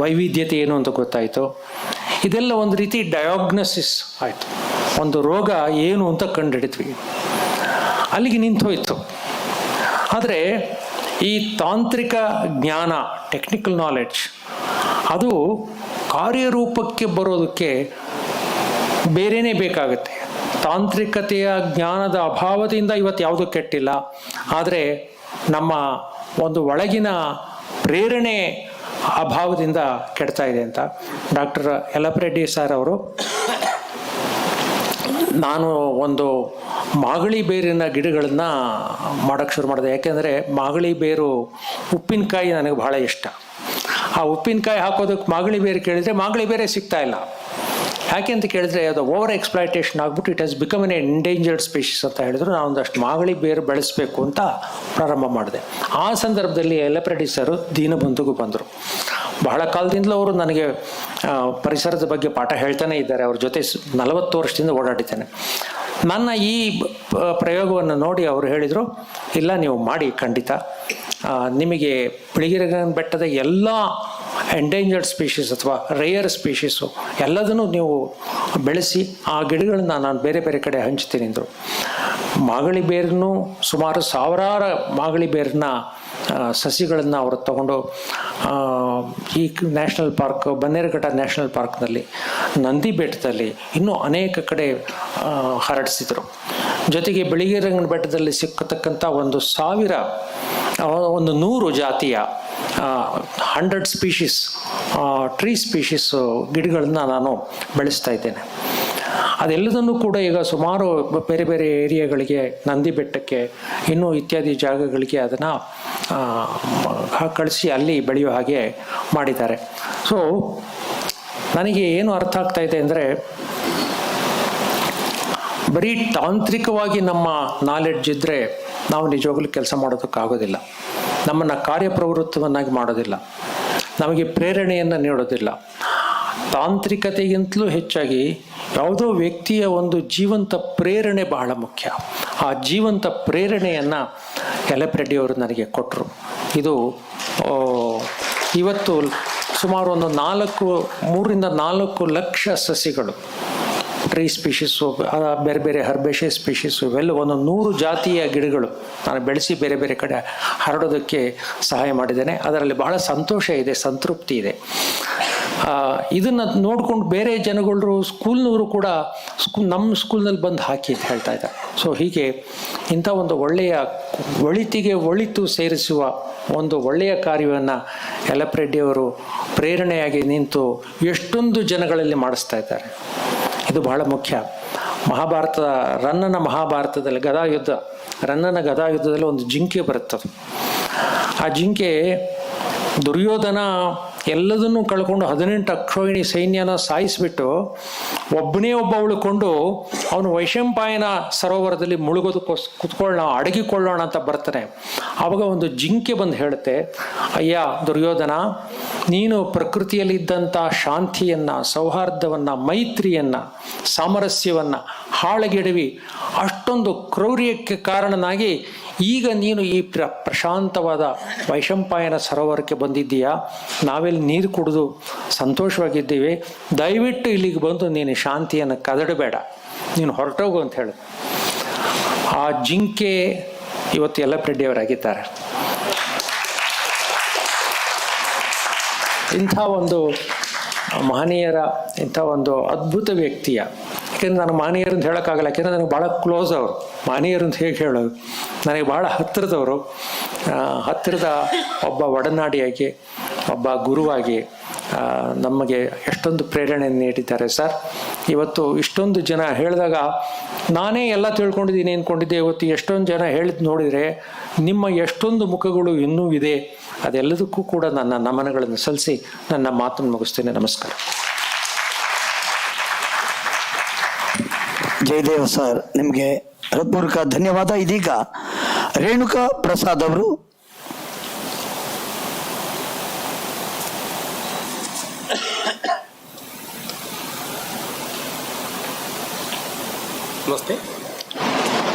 ವೈವಿಧ್ಯತೆ ಏನು ಅಂತ ಗೊತ್ತಾಯಿತು. ಇದೆಲ್ಲ ಒಂದು ರೀತಿ ಡಯಾಗ್ನೋಸಿಸ್ ಆಯಿತು. ಒಂದು ರೋಗ ಏನು ಅಂತ ಕಂಡುಹಿಡಿದ್ವಿ. ಅಲ್ಲಿಗೆ ನಿಂತೋಯ್ತು. ಆದರೆ ಈ ತಾಂತ್ರಿಕ ಜ್ಞಾನ, ಟೆಕ್ನಿಕಲ್ ನಾಲೆಡ್ಜ್, ಅದು ಕಾರ್ಯರೂಪಕ್ಕೆ ಬರೋದಕ್ಕೆ ಬೇರೆಯೇ ಬೇಕಾಗುತ್ತೆ. ತಾಂತ್ರಿಕತೆಯ ಜ್ಞಾನದ ಅಭಾವದಿಂದ ಇವತ್ತು ಯಾವುದೂ ಕೆಟ್ಟಿಲ್ಲ, ಆದರೆ ನಮ್ಮ ಒಂದು ಒಳಗಿನ ಪ್ರೇರಣೆ ಅಭಾವದಿಂದ ಕೆಡ್ತಾ ಇದೆ ಅಂತ ಡಾಕ್ಟರ್ ಯಲ್ಲಪ್ಪ ರೆಡ್ಡಿ ಸರ್ ಅವರು, ನಾನು ಒಂದು ಮಾಗಳಿ ಬೇರಿನ ಗಿಡಗಳನ್ನು ಮಾಡೋಕ್ಕೆ ಶುರು ಮಾಡಿದೆ. ಯಾಕೆಂದರೆ ಮಾಗಳಿ ಬೇರು ಉಪ್ಪಿನಕಾಯಿ ನನಗೆ ಬಹಳ ಇಷ್ಟ. ಆ ಉಪ್ಪಿನಕಾಯಿ ಹಾಕೋದಕ್ಕೆ ಮಾಗಳಿ ಬೇರು ಕೇಳಿದರೆ ಮಾಗಳಿ ಬೇರೆ ಸಿಗ್ತಾ ಇಲ್ಲ. ಯಾಕೆ ಅಂತ ಕೇಳಿದ್ರೆ ಅದು ಓವರ್ ಎಕ್ಸ್ಪ್ಲಾಯ್ಟೇಷನ್ ಆಗ್ಬಿಟ್ಟು it has become an endangered species ಅಂತ ಹೇಳಿದ್ರು. ನಾನು ಒಂದಷ್ಟು ಮಾಗಳಿ ಬೇರು ಬೆಳೆಸಬೇಕು ಅಂತ ಪ್ರಾರಂಭ ಮಾಡಿದೆ. ಆ ಸಂದರ್ಭದಲ್ಲಿ ಯಲ್ಲಪ್ಪ ರೆಡ್ಡಿ ಸರ್ ದೀನಬಂಧುಗೂ ಬಂದರು. ಬಹಳ ಕಾಲದಿಂದಲೂ ಅವರು ನನಗೆ ಪರಿಸರದ ಬಗ್ಗೆ ಪಾಠ ಹೇಳ್ತಾನೆ ಇದ್ದಾರೆ. ಅವ್ರ ಜೊತೆ 40 ವರ್ಷದಿಂದ ಓಡಾಡಿದ್ದೇನೆ. ನನ್ನ ಈ ಪ್ರಯೋಗವನ್ನು ನೋಡಿ ಅವರು ಹೇಳಿದರು, ಇಲ್ಲ ನೀವು ಮಾಡಿ ಖಂಡಿತ, ನಿಮಗೆ ಬಿಳಿಗಿರಿಗನ ಬೆಟ್ಟದ ಎಲ್ಲ ಎಂಡೇಂಜರ್ಡ್ ಸ್ಪೀಷೀಸ್ ಅಥವಾ ರೇಯರ್ ಸ್ಪೀಷೀಸು ಎಲ್ಲದನ್ನು ನೀವು ಬೆಳೆಸಿ ಆ ಗಿಡಗಳನ್ನ ನಾನು ಬೇರೆ ಬೇರೆ ಕಡೆ ಹಂಚ್ತೀನಿ ಅಂದರು. ಮಾಗಳಿ ಬೇರನ್ನು ಸುಮಾರು ಸಾವಿರಾರು ಮಾಗಳಿ ಬೇರನ್ನ ಸಸಿಗಳನ್ನು ಅವರು ತಗೊಂಡು ಈ ನ್ಯಾಷನಲ್ ಪಾರ್ಕ್, ಬನ್ನೇರುಘಟ್ಟ ನ್ಯಾಷನಲ್ ಪಾರ್ಕ್ನಲ್ಲಿ, ನಂದಿ ಬೆಟ್ಟದಲ್ಲಿ ಇನ್ನೂ ಅನೇಕ ಕಡೆ ಹರಡಿಸಿದರು. ಜೊತೆಗೆ ಬಿಳಿಗಿರಿರಂಗನ ಬೆಟ್ಟದಲ್ಲಿ ಸಿಕ್ಕತಕ್ಕಂಥ 100 ಜಾತಿಯ 100 ಸ್ಪೀಷೀಸ್ ಟ್ರೀ ಸ್ಪೀಷೀಸ್ ಗಿಡಗಳನ್ನ ನಾನು ಬೆಳೆಸ್ತಾ ಇದ್ದೇನೆ. ಅದೆಲ್ಲದನ್ನು ಕೂಡ ಈಗ ಸುಮಾರು ಬೇರೆ ಬೇರೆ ಏರಿಯಾಗಳಿಗೆ, ನಂದಿ ಬೆಟ್ಟಕ್ಕೆ, ಇನ್ನೂ ಇತ್ಯಾದಿ ಜಾಗಗಳಿಗೆ ಅದನ್ನು ಕಳಿಸಿ ಅಲ್ಲಿ ಬೆಳೆಯೋ ಹಾಗೆ ಮಾಡಿದ್ದಾರೆ. ಸೊ ನನಗೆ ಏನು ಅರ್ಥ ಆಗ್ತಾ ಇದೆ ಅಂದರೆ, ಬರೀ ತಾಂತ್ರಿಕವಾಗಿ ನಮ್ಮ ನಾಲೆಡ್ಜ್ ಇದ್ದರೆ ನಾವು ನಿಜವಾಗ್ಲೂ ಕೆಲಸ ಮಾಡೋದಕ್ಕಾಗೋದಿಲ್ಲ, ನಮ್ಮನ್ನು ಕಾರ್ಯಪ್ರವೃತ್ತವನ್ನಾಗಿ ಮಾಡೋದಿಲ್ಲ, ನಮಗೆ ಪ್ರೇರಣೆಯನ್ನು ನೀಡೋದಿಲ್ಲ. ತಾಂತ್ರಿಕತೆಗಿಂತಲೂ ಹೆಚ್ಚಾಗಿ ಯಾವುದೋ ವ್ಯಕ್ತಿಯ ಒಂದು ಜೀವಂತ ಪ್ರೇರಣೆ ಬಹಳ ಮುಖ್ಯ. ಆ ಜೀವಂತ ಪ್ರೇರಣೆಯನ್ನು ಯಲ್ಲಪ್ಪ ರೆಡ್ಡಿ ಅವರು ನನಗೆ ಕೊಟ್ಟರು. ಇದು ಇವತ್ತು ಸುಮಾರು ಒಂದು 3-4 ಲಕ್ಷ ಸಸಿಗಳು, ಟ್ರೀ ಸ್ಪೀಷೀಸು, ಬೇರೆ ಬೇರೆ ಹರ್ಬೇಷೆ ಸ್ಪೀಷೀಸು, ಇವೆಲ್ಲ 100 ಜಾತಿಯ ಗಿಡಗಳು ನಾನು ಬೆಳೆಸಿ ಬೇರೆ ಬೇರೆ ಕಡೆ ಹರಡೋದಕ್ಕೆ ಸಹಾಯ ಮಾಡಿದ್ದೇನೆ. ಅದರಲ್ಲಿ ಬಹಳ ಸಂತೋಷ ಇದೆ, ಸಂತೃಪ್ತಿ ಇದೆ. ಇದನ್ನು ನೋಡ್ಕೊಂಡು ಬೇರೆ ಜನಗಳು, ಸ್ಕೂಲ್ನವರು ಕೂಡ ನಮ್ಮ ಸ್ಕೂಲ್ನಲ್ಲಿ ಬಂದು ಹಾಕಿ ಅಂತ ಹೇಳ್ತಾ ಇದ್ದಾರೆ. ಸೊ ಹೀಗೆ ಇಂಥ ಒಂದು ಒಳ್ಳೆಯ ಒಳಿತಿಗೆ ಒಳಿತು ಸೇರಿಸುವ ಒಂದು ಒಳ್ಳೆಯ ಕಾರ್ಯವನ್ನು ಯಲ್ಲಪ್ಪ ರೆಡ್ಡಿಯವರು ಪ್ರೇರಣೆಯಾಗಿ ನಿಂತು ಎಷ್ಟೊಂದು ಜನಗಳಲ್ಲಿ ಮಾಡಿಸ್ತಾ ಇದ್ದಾರೆ. ಇದು ಬಹಳ ಮುಖ್ಯ. ರನ್ನನ ಮಹಾಭಾರತದಲ್ಲಿ ರನ್ನನ ಗದಾಯುದ್ಧದಲ್ಲಿ ಒಂದು ಜಿಂಕೆ ಬರುತ್ತದೆ. ಆ ಜಿಂಕೆ ದುರ್ಯೋಧನ ಎಲ್ಲದನ್ನೂ ಕಳ್ಕೊಂಡು 18 ಅಕ್ಷೋಹಿಣಿ ಸೈನ್ಯನ ಸಾಯಿಸಿಬಿಟ್ಟು ಒಬ್ಬ ಉಳ್ಕೊಂಡು ಅವನು ವೈಶಂಪಾಯನ ಸರೋವರದಲ್ಲಿ ಅಡಗಿಕೊಳ್ಳೋಣ ಅಂತ ಬರ್ತಾನೆ. ಆವಾಗ ಒಂದು ಜಿಂಕೆ ಬಂದು ಹೇಳುತ್ತೆ, ಅಯ್ಯ ದುರ್ಯೋಧನ, ನೀನು ಪ್ರಕೃತಿಯಲ್ಲಿದ್ದಂಥ ಶಾಂತಿಯನ್ನು, ಸೌಹಾರ್ದವನ್ನು, ಮೈತ್ರಿಯನ್ನು, ಸಾಮರಸ್ಯವನ್ನು ಹಾಳಗೆಡವಿ ಅಷ್ಟೊಂದು ಕ್ರೌರ್ಯಕ್ಕೆ ಕಾರಣನಾಗಿ ಈಗ ನೀನು ಈ ಪ್ರಶಾಂತವಾದ ವೈಶಂಪಾಯನ ಸರೋವರಕ್ಕೆ ಬಂದಿದ್ದೀಯಾ, ನಾವೆಲ್ಲಿ ನೀರು ಕುಡಿದು ಸಂತೋಷವಾಗಿದ್ದೀವಿ, ದಯವಿಟ್ಟು ಇಲ್ಲಿಗೆ ಬಂದು ನೀನು ಶಾಂತಿಯನ್ನು ಕದಡಬೇಡ, ನೀನು ಹೊರಟೋಗು ಅಂತ ಹೇಳು. ಆ ಜಿಂಕೆ ಇವತ್ತು ಯಲ್ಲಪ್ಪ ರೆಡ್ಡಿಯವರಾಗಿದ್ದಾರೆ. ಇಂಥ ಒಂದು ಮಹನೀಯರ, ಇಂಥ ಒಂದು ಅದ್ಭುತ ವ್ಯಕ್ತಿಯ, ಯಾಕೆಂದ್ರೆ ನಾನು ಮಹನೀಯರು ಅಂತ ಹೇಳೋಕ್ಕಾಗಲ್ಲ, ಯಾಕೆಂದರೆ ನನಗೆ ಭಾಳ ಕ್ಲೋಸ್ ಅವರು. ಮಹನೀಯರು ಅಂತ ಹೇಗೆ ಹೇಳೋದು, ನನಗೆ ಭಾಳ ಹತ್ತಿರದವರು. ಹತ್ತಿರದ ಒಬ್ಬ ಒಡನಾಡಿಯಾಗಿ, ಒಬ್ಬ ಗುರುವಾಗಿ ನಮಗೆ ಎಷ್ಟೊಂದು ಪ್ರೇರಣೆ ನೀಡಿದ್ದಾರೆ ಸರ್. ಇವತ್ತು ಇಷ್ಟೊಂದು ಜನ ಹೇಳಿದಾಗ ನಾನೇ ಎಲ್ಲ ತಿಳ್ಕೊಂಡಿದ್ದೀನಿ ಅಂದ್ಕೊಂಡಿದ್ದೆ. ಇವತ್ತು ಎಷ್ಟೊಂದು ಜನ ಹೇಳಿದ್ ನೋಡಿದರೆ ನಿಮ್ಮ ಎಷ್ಟೊಂದು ಮುಖಗಳು ಇನ್ನೂ ಇದೆ. ಅದೆಲ್ಲದಕ್ಕೂ ಕೂಡ ನನ್ನ ನಮನಗಳನ್ನು ಸಲ್ಲಿಸಿ ನನ್ನ ಮಾತನ್ನು ಮುಗಿಸ್ತೇನೆ. ನಮಸ್ಕಾರ. ಜಯದೇವ್ ಸರ್, ನಿಮಗೆ ಹೃತ್ಪೂರ್ವಕ ಧನ್ಯವಾದ. ಇದೀಗ ರೇಣುಕಾ ಪ್ರಸಾದ್ ಅವರು ನಮಸ್ತೆ.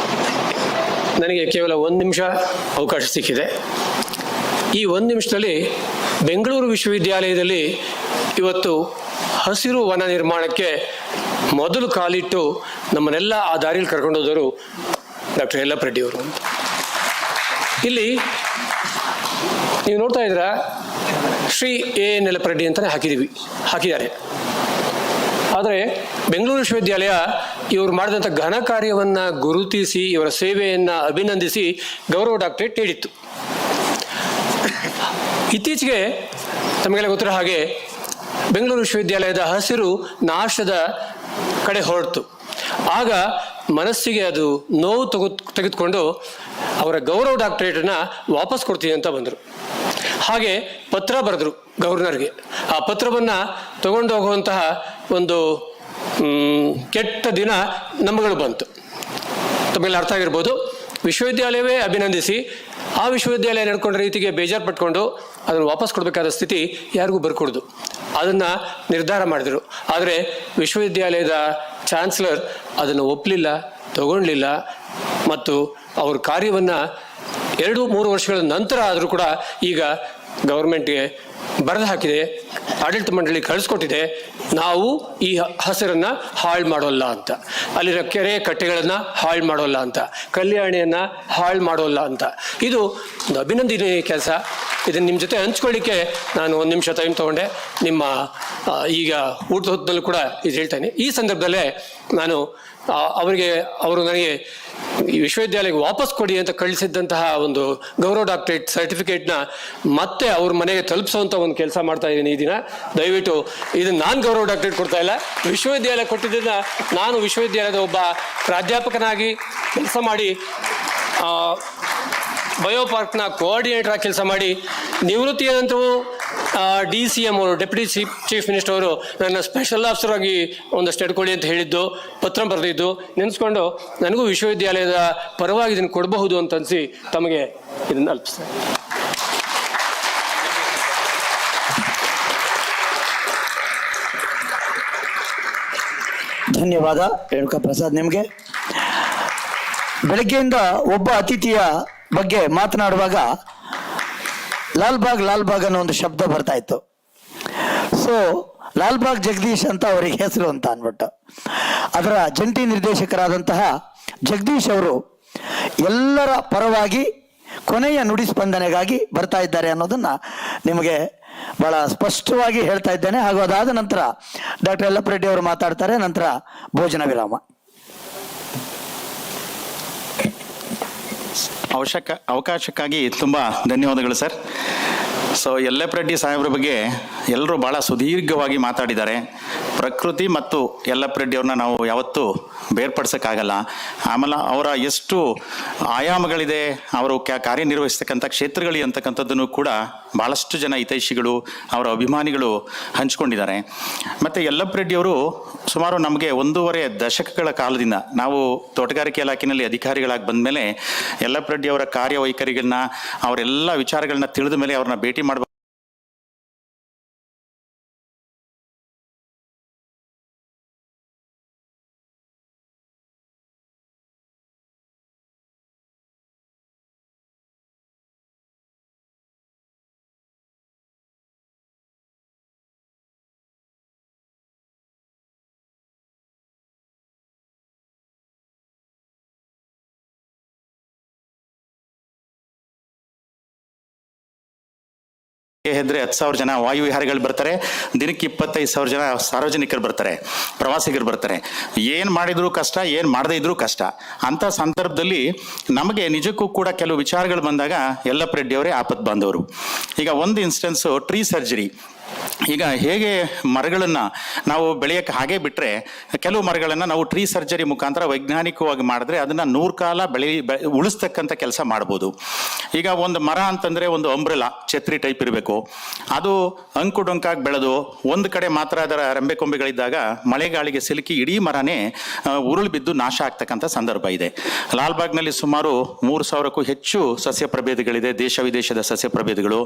ನನಗೆ ಕೇವಲ 1 ನಿಮಿಷ ಅವಕಾಶ ಸಿಕ್ಕಿದೆ. ಈ 1 ನಿಮಿಷದಲ್ಲಿ ಬೆಂಗಳೂರು ವಿಶ್ವವಿದ್ಯಾಲಯದಲ್ಲಿ ಇವತ್ತು ಹಸಿರು ವನ ನಿರ್ಮಾಣಕ್ಕೆ ಮೊದಲು ಕಾಲಿಟ್ಟು ನಮ್ಮನ್ನೆಲ್ಲ ಆ ದಾರಿಯಲ್ಲಿ ಕರ್ಕೊಂಡೋದವರು ಡಾಕ್ಟರ್ ಯಲ್ಲಪ್ಪ ರೆಡ್ಡಿಯವರು. ಇಲ್ಲಿ ನೀವು ನೋಡ್ತಾ ಇದ್ದೀರಾ, ಶ್ರೀ ಎನ್ ಯಲ್ಲಪ್ಪ ರೆಡ್ಡಿ ಅಂತಲೇ ಹಾಕಿದ್ದಾರೆ. ಆದರೆ ಬೆಂಗಳೂರು ವಿಶ್ವವಿದ್ಯಾಲಯ ಇವರು ಮಾಡಿದಂಥ ಘನ ಕಾರ್ಯವನ್ನು ಗುರುತಿಸಿ ಇವರ ಸೇವೆಯನ್ನು ಅಭಿನಂದಿಸಿ ಗೌರವ ಡಾಕ್ಟರೇಟ್ ನೀಡಿತ್ತು. ಇತ್ತೀಚೆಗೆ ತಮಗೆಲ್ಲ ಗೊತ್ತಿರೋ ಹಾಗೆ ಬೆಂಗಳೂರು ವಿಶ್ವವಿದ್ಯಾಲಯದ ಹಸಿರು ನಾಶದ ಕಡೆ ಹೊರಟು. ಆಗ ಮನಸ್ಸಿಗೆ ಅದು ನೋವು ತೆಗೆದುಕೊಂಡು ಅವರ ಗೌರವ ಡಾಕ್ಟರೇಟನ್ನು ವಾಪಸ್ ಕೊಡ್ತೀನಿ ಅಂತ ಬಂದರು. ಹಾಗೆ ಪತ್ರ ಬರೆದ್ರು ಗವರ್ನರ್ಗೆ. ಆ ಪತ್ರವನ್ನು ತಗೊಂಡು ಹೋಗುವಂತಹ ಒಂದು ಕೆಟ್ಟ ದಿನ ನಮ್ಮಗಳು ಬಂತು. ತಮಗೆಲ್ಲ ಅರ್ಥ ಆಗಿರ್ಬೋದು. ವಿಶ್ವವಿದ್ಯಾಲಯವೇ ಅಭಿನಂದಿಸಿ ಆ ವಿಶ್ವವಿದ್ಯಾಲಯ ನಡ್ಕೊಂಡ ರೀತಿಗೆ ಬೇಜಾರು ಪಟ್ಕೊಂಡು ಅದನ್ನು ವಾಪಸ್ ಕೊಡಬೇಕಾದ ಸ್ಥಿತಿ ಯಾರಿಗೂ ಬರ್ಕೊಡ್ದು. ಅದನ್ನು ನಿರ್ಧಾರ ಮಾಡಿದರು. ಆದರೆ ವಿಶ್ವವಿದ್ಯಾಲಯದ ಚಾನ್ಸಲರ್ ಅದನ್ನು ಒಪ್ಪಲಿಲ್ಲ, ತಗೊಳ್ಳಿಲ್ಲ. ಮತ್ತು ಅವ್ರ ಕಾರ್ಯವನ್ನು 2-3 ವರ್ಷಗಳ ನಂತರ ಆದರೂ ಕೂಡ ಈಗ ಗೌರ್ಮೆಂಟ್ಗೆ ಬರೆದು ಹಾಕಿದೆ, ಆಡಳಿತ ಮಂಡಳಿ ಕಳಿಸ್ಕೊಟ್ಟಿದೆ, ನಾವು ಈ ಹಸಿರನ್ನು ಹಾಳು ಮಾಡೋಲ್ಲ ಅಂತ, ಅಲ್ಲಿರೋ ಕೆರೆ ಕಟ್ಟೆಗಳನ್ನು ಹಾಳು ಮಾಡೋಲ್ಲ ಅಂತ, ಕಲ್ಯಾಣಿಯನ್ನು ಹಾಳು ಮಾಡೋಲ್ಲ ಅಂತ. ಇದು ಒಂದು ಅಭಿನಂದನೀಯ ಕೆಲಸ. ಇದನ್ನು ನಿಮ್ಮ ಜೊತೆ ಹಂಚ್ಕೊಳ್ಳಿಕ್ಕೆ ನಾನು 1 ನಿಮಿಷ ಟೈಮ್ ತೊಗೊಂಡೆ. ನಿಮ್ಮ ಈಗ ಊಟದ ಹೊತ್ತಿನಲ್ಲೂ ಕೂಡ ಇದು ಹೇಳ್ತೇನೆ. ಈ ಸಂದರ್ಭದಲ್ಲೇ ನಾನು ಅವರು ನನಗೆ ಈ ವಿಶ್ವವಿದ್ಯಾಲಯಕ್ಕೆ ವಾಪಸ್ ಕೊಡಿ ಅಂತ ಕಳಿಸಿದ್ದಂತಹ ಒಂದು ಗೌರವ ಡಾಕ್ಟರೇಟ್ ಸರ್ಟಿಫಿಕೇಟ್ನ ಮತ್ತೆ ಅವ್ರ ಮನೆಗೆ ತಲುಪಿಸುವಂಥ ಒಂದು ಕೆಲಸ ಮಾಡ್ತಾ ಇದ್ದೀನಿ ಈ ದಿನ. ದಯವಿಟ್ಟು ಇದನ್ನು ನಾನು ಗೌರವ ಡಾಕ್ಟರೇಟ್ ಕೊಡ್ತಾ ಇಲ್ಲ, ವಿಶ್ವವಿದ್ಯಾಲಯ ಕೊಟ್ಟಿದ್ದನ್ನು ನಾನು ವಿಶ್ವವಿದ್ಯಾಲಯದ ಒಬ್ಬ ಪ್ರಾಧ್ಯಾಪಕನಾಗಿ ಕೆಲಸ ಮಾಡಿ ಬಯೋಪಾರ್ಕ್ನ ಕೋಆರ್ಡಿನೇಟರ್ ಆಗಿ ಕೆಲಸ ಮಾಡಿ ನಿವೃತ್ತಿಯ ನಂತರವೂ DCM ಅವರು, ಡೆಪ್ಯೂಟಿ ಚೀಫ್ ಮಿನಿಸ್ಟರ್ ಅವರು ನನ್ನ ಸ್ಪೆಷಲ್ ಆಫೀಸರ್ ಆಗಿ ಒಂದಷ್ಟು ಎಡ್ಕೊಳ್ಳಿ ಅಂತ ಹೇಳಿದ್ದು, ಪತ್ರ ಬರೆದಿದ್ದು ನೆನೆಸ್ಕೊಂಡು ನನಗೂ ವಿಶ್ವವಿದ್ಯಾಲಯದ ಪರವಾಗಿ ಇದನ್ನು ಕೊಡಬಹುದು ಅಂತ ಅನಿಸಿ ತಮಗೆ ಇದನ್ನು ಅಲ್ಪಿಸ್ತೇನೆ. ಧನ್ಯವಾದ ರೇಣುಕಾ ಪ್ರಸಾದ್ ನಿಮಗೆ. ಬೆಳಗ್ಗೆಯಿಂದ ಒಬ್ಬ ಅತಿಥಿಯ ಬಗ್ಗೆ ಮಾತನಾಡುವಾಗ ಲಾಲ್ಬಾಗ್ ಅನ್ನೋ ಒಂದು ಶಬ್ದ ಬರ್ತಾ ಇತ್ತು. ಸೊ ಲಾಲ್ಬಾಗ್ ಜಗದೀಶ್ ಅಂತ ಅವರಿಗೆ ಹೆಸರು ಅಂತ ಅಂದ್ಬಿಟ್ಟು ಅದರ ಜಂಟಿ ನಿರ್ದೇಶಕರಾದಂತಹ ಜಗದೀಶ್ ಅವರು ಎಲ್ಲರ ಪರವಾಗಿ ಕೊನೆಯ ನುಡಿ ಸ್ಪಂದನೆಗಾಗಿ ಬರ್ತಾ ಇದ್ದಾರೆ ಅನ್ನೋದನ್ನ ನಿಮಗೆ ಬಹಳ ಸ್ಪಷ್ಟವಾಗಿ ಹೇಳ್ತಾ ಇದ್ದೇನೆ. ಹಾಗೂ ಅದಾದ ನಂತರ ಡಾಕ್ಟರ್ ಯಲ್ಲಪ್ಪ ರೆಡ್ಡಿ ಅವರು ಮಾತಾಡ್ತಾರೆ. ನಂತರ ಭೋಜನ ವಿರಾಮ. ಅವಕಾಶಕ್ಕಾಗಿ ತುಂಬ ಧನ್ಯವಾದಗಳು ಸರ್. ಸೊ ಯಲ್ಲಪ್ಪ ರೆಡ್ಡಿ ಸಾಹೇಬ್ರ ಬಗ್ಗೆ ಎಲ್ಲರೂ ಭಾಳ ಸುದೀರ್ಘವಾಗಿ ಮಾತಾಡಿದ್ದಾರೆ. ಪ್ರಕೃತಿ ಮತ್ತು ಯಲ್ಲಪ್ಪ ರೆಡ್ಡಿ ಅವ್ರನ್ನ ನಾವು ಯಾವತ್ತೂ ಬೇರ್ಪಡಿಸೋಕ್ಕಾಗಲ್ಲ. ಆಮೇಲೆ ಅವರ ಎಷ್ಟು ಆಯಾಮಗಳಿದೆ, ಅವರು ಕಾರ್ಯನಿರ್ವಹಿಸ್ತಕ್ಕಂಥ ಕ್ಷೇತ್ರಗಳು ಅಂತಕ್ಕಂಥದ್ದನ್ನು ಕೂಡ ಭಾಳಷ್ಟು ಜನ ಹಿತೈಷಿಗಳು, ಅವರ ಅಭಿಮಾನಿಗಳು ಹಂಚ್ಕೊಂಡಿದ್ದಾರೆ. ಮತ್ತು ಯಲ್ಲಪ್ಪ ರೆಡ್ಡಿ ಅವರು ಸುಮಾರು ನಮಗೆ 1.5 ದಶಕಗಳ ಕಾಲದಿಂದ, ನಾವು ತೋಟಗಾರಿಕೆ ಇಲಾಖೆಯಲ್ಲಿ ಅಧಿಕಾರಿಗಳಾಗಿ ಬಂದ ಮೇಲೆ ಯಲ್ಲಪ್ಪ ರೆಡ್ಡಿ ಅವರ ಕಾರ್ಯವೈಖರಿಗಳನ್ನ, ಅವರೆಲ್ಲ ವಿಚಾರಗಳನ್ನ ತಿಳಿದ ಮೇಲೆ ಅವ್ರನ್ನ ಭೇಟಿ ಮಾಡಬೇಕು. ಹೆದ್ರೆ 10,000 ಜನ ವಾಯು ವಿಹಾರಿಗಳು ಬರ್ತಾರೆ, ದಿನಕ್ಕೆ 25,000 ಜನ ಸಾರ್ವಜನಿಕರು ಬರ್ತಾರೆ, ಪ್ರವಾಸಿಗರು ಬರ್ತಾರೆ. ಏನು ಮಾಡಿದ್ರು ಕಷ್ಟ, ಏನು ಮಾಡದೇ ಇದ್ರೂ ಕಷ್ಟ. ಅಂಥ ಸಂದರ್ಭದಲ್ಲಿ ನಮಗೆ ನಿಜಕ್ಕೂ ಕೂಡ ಕೆಲವು ವಿಚಾರಗಳು ಬಂದಾಗ ಯಲ್ಲಪ್ಪ ರೆಡ್ಡಿ ಅವರೇ ಆಪತ್ ಬಾಂಧವರು. ಈಗ ಒಂದು ಇನ್ಸ್ಟೆನ್ಸು ಟ್ರೀ ಸರ್ಜರಿ. ಈಗ ಹೇಗೆ ಮರಗಳನ್ನು ನಾವು ಬೆಳೆಯೋಕ್ಕೆ ಹಾಗೆ ಬಿಟ್ಟರೆ, ಕೆಲವು ಮರಗಳನ್ನು ನಾವು ಟ್ರೀ ಸರ್ಜರಿ ಮುಖಾಂತರ ವೈಜ್ಞಾನಿಕವಾಗಿ ಮಾಡಿದ್ರೆ ಅದನ್ನು 100 ಕಾಲ ಉಳಿಸ್ತಕ್ಕಂಥ ಕೆಲಸ ಮಾಡ್ಬೋದು. ಈಗ ಒಂದು ಮರ ಅಂತಂದರೆ ಒಂದು ಅಂಬ್ರೆಲಾ ಛತ್ರಿ ಟೈಪ್ ಇರಬೇಕು. ಅದು ಅಂಕುಡೊಂಕಾಗಿ ಬೆಳೆದು ಒಂದು ಕಡೆ ಮಾತ್ರ ಅದರ ರೆಂಬೆ ಕೊಂಬೆಗಳಿದ್ದಾಗ ಮಳೆಗಾಳಿಗೆ ಸಿಲುಕಿ ಇಡೀ ಮರನೇ ಉರುಳು ಬಿದ್ದು ನಾಶ ಆಗ್ತಕ್ಕಂಥ ಸಂದರ್ಭ ಇದೆ. ಲಾಲ್ಬಾಗ್ನಲ್ಲಿ ಸುಮಾರು 3,000ಕ್ಕೂ ಹೆಚ್ಚು ಸಸ್ಯ ಪ್ರಭೇದಗಳಿದೆ, ದೇಶ ವಿದೇಶದ ಸಸ್ಯ ಪ್ರಭೇದಗಳು.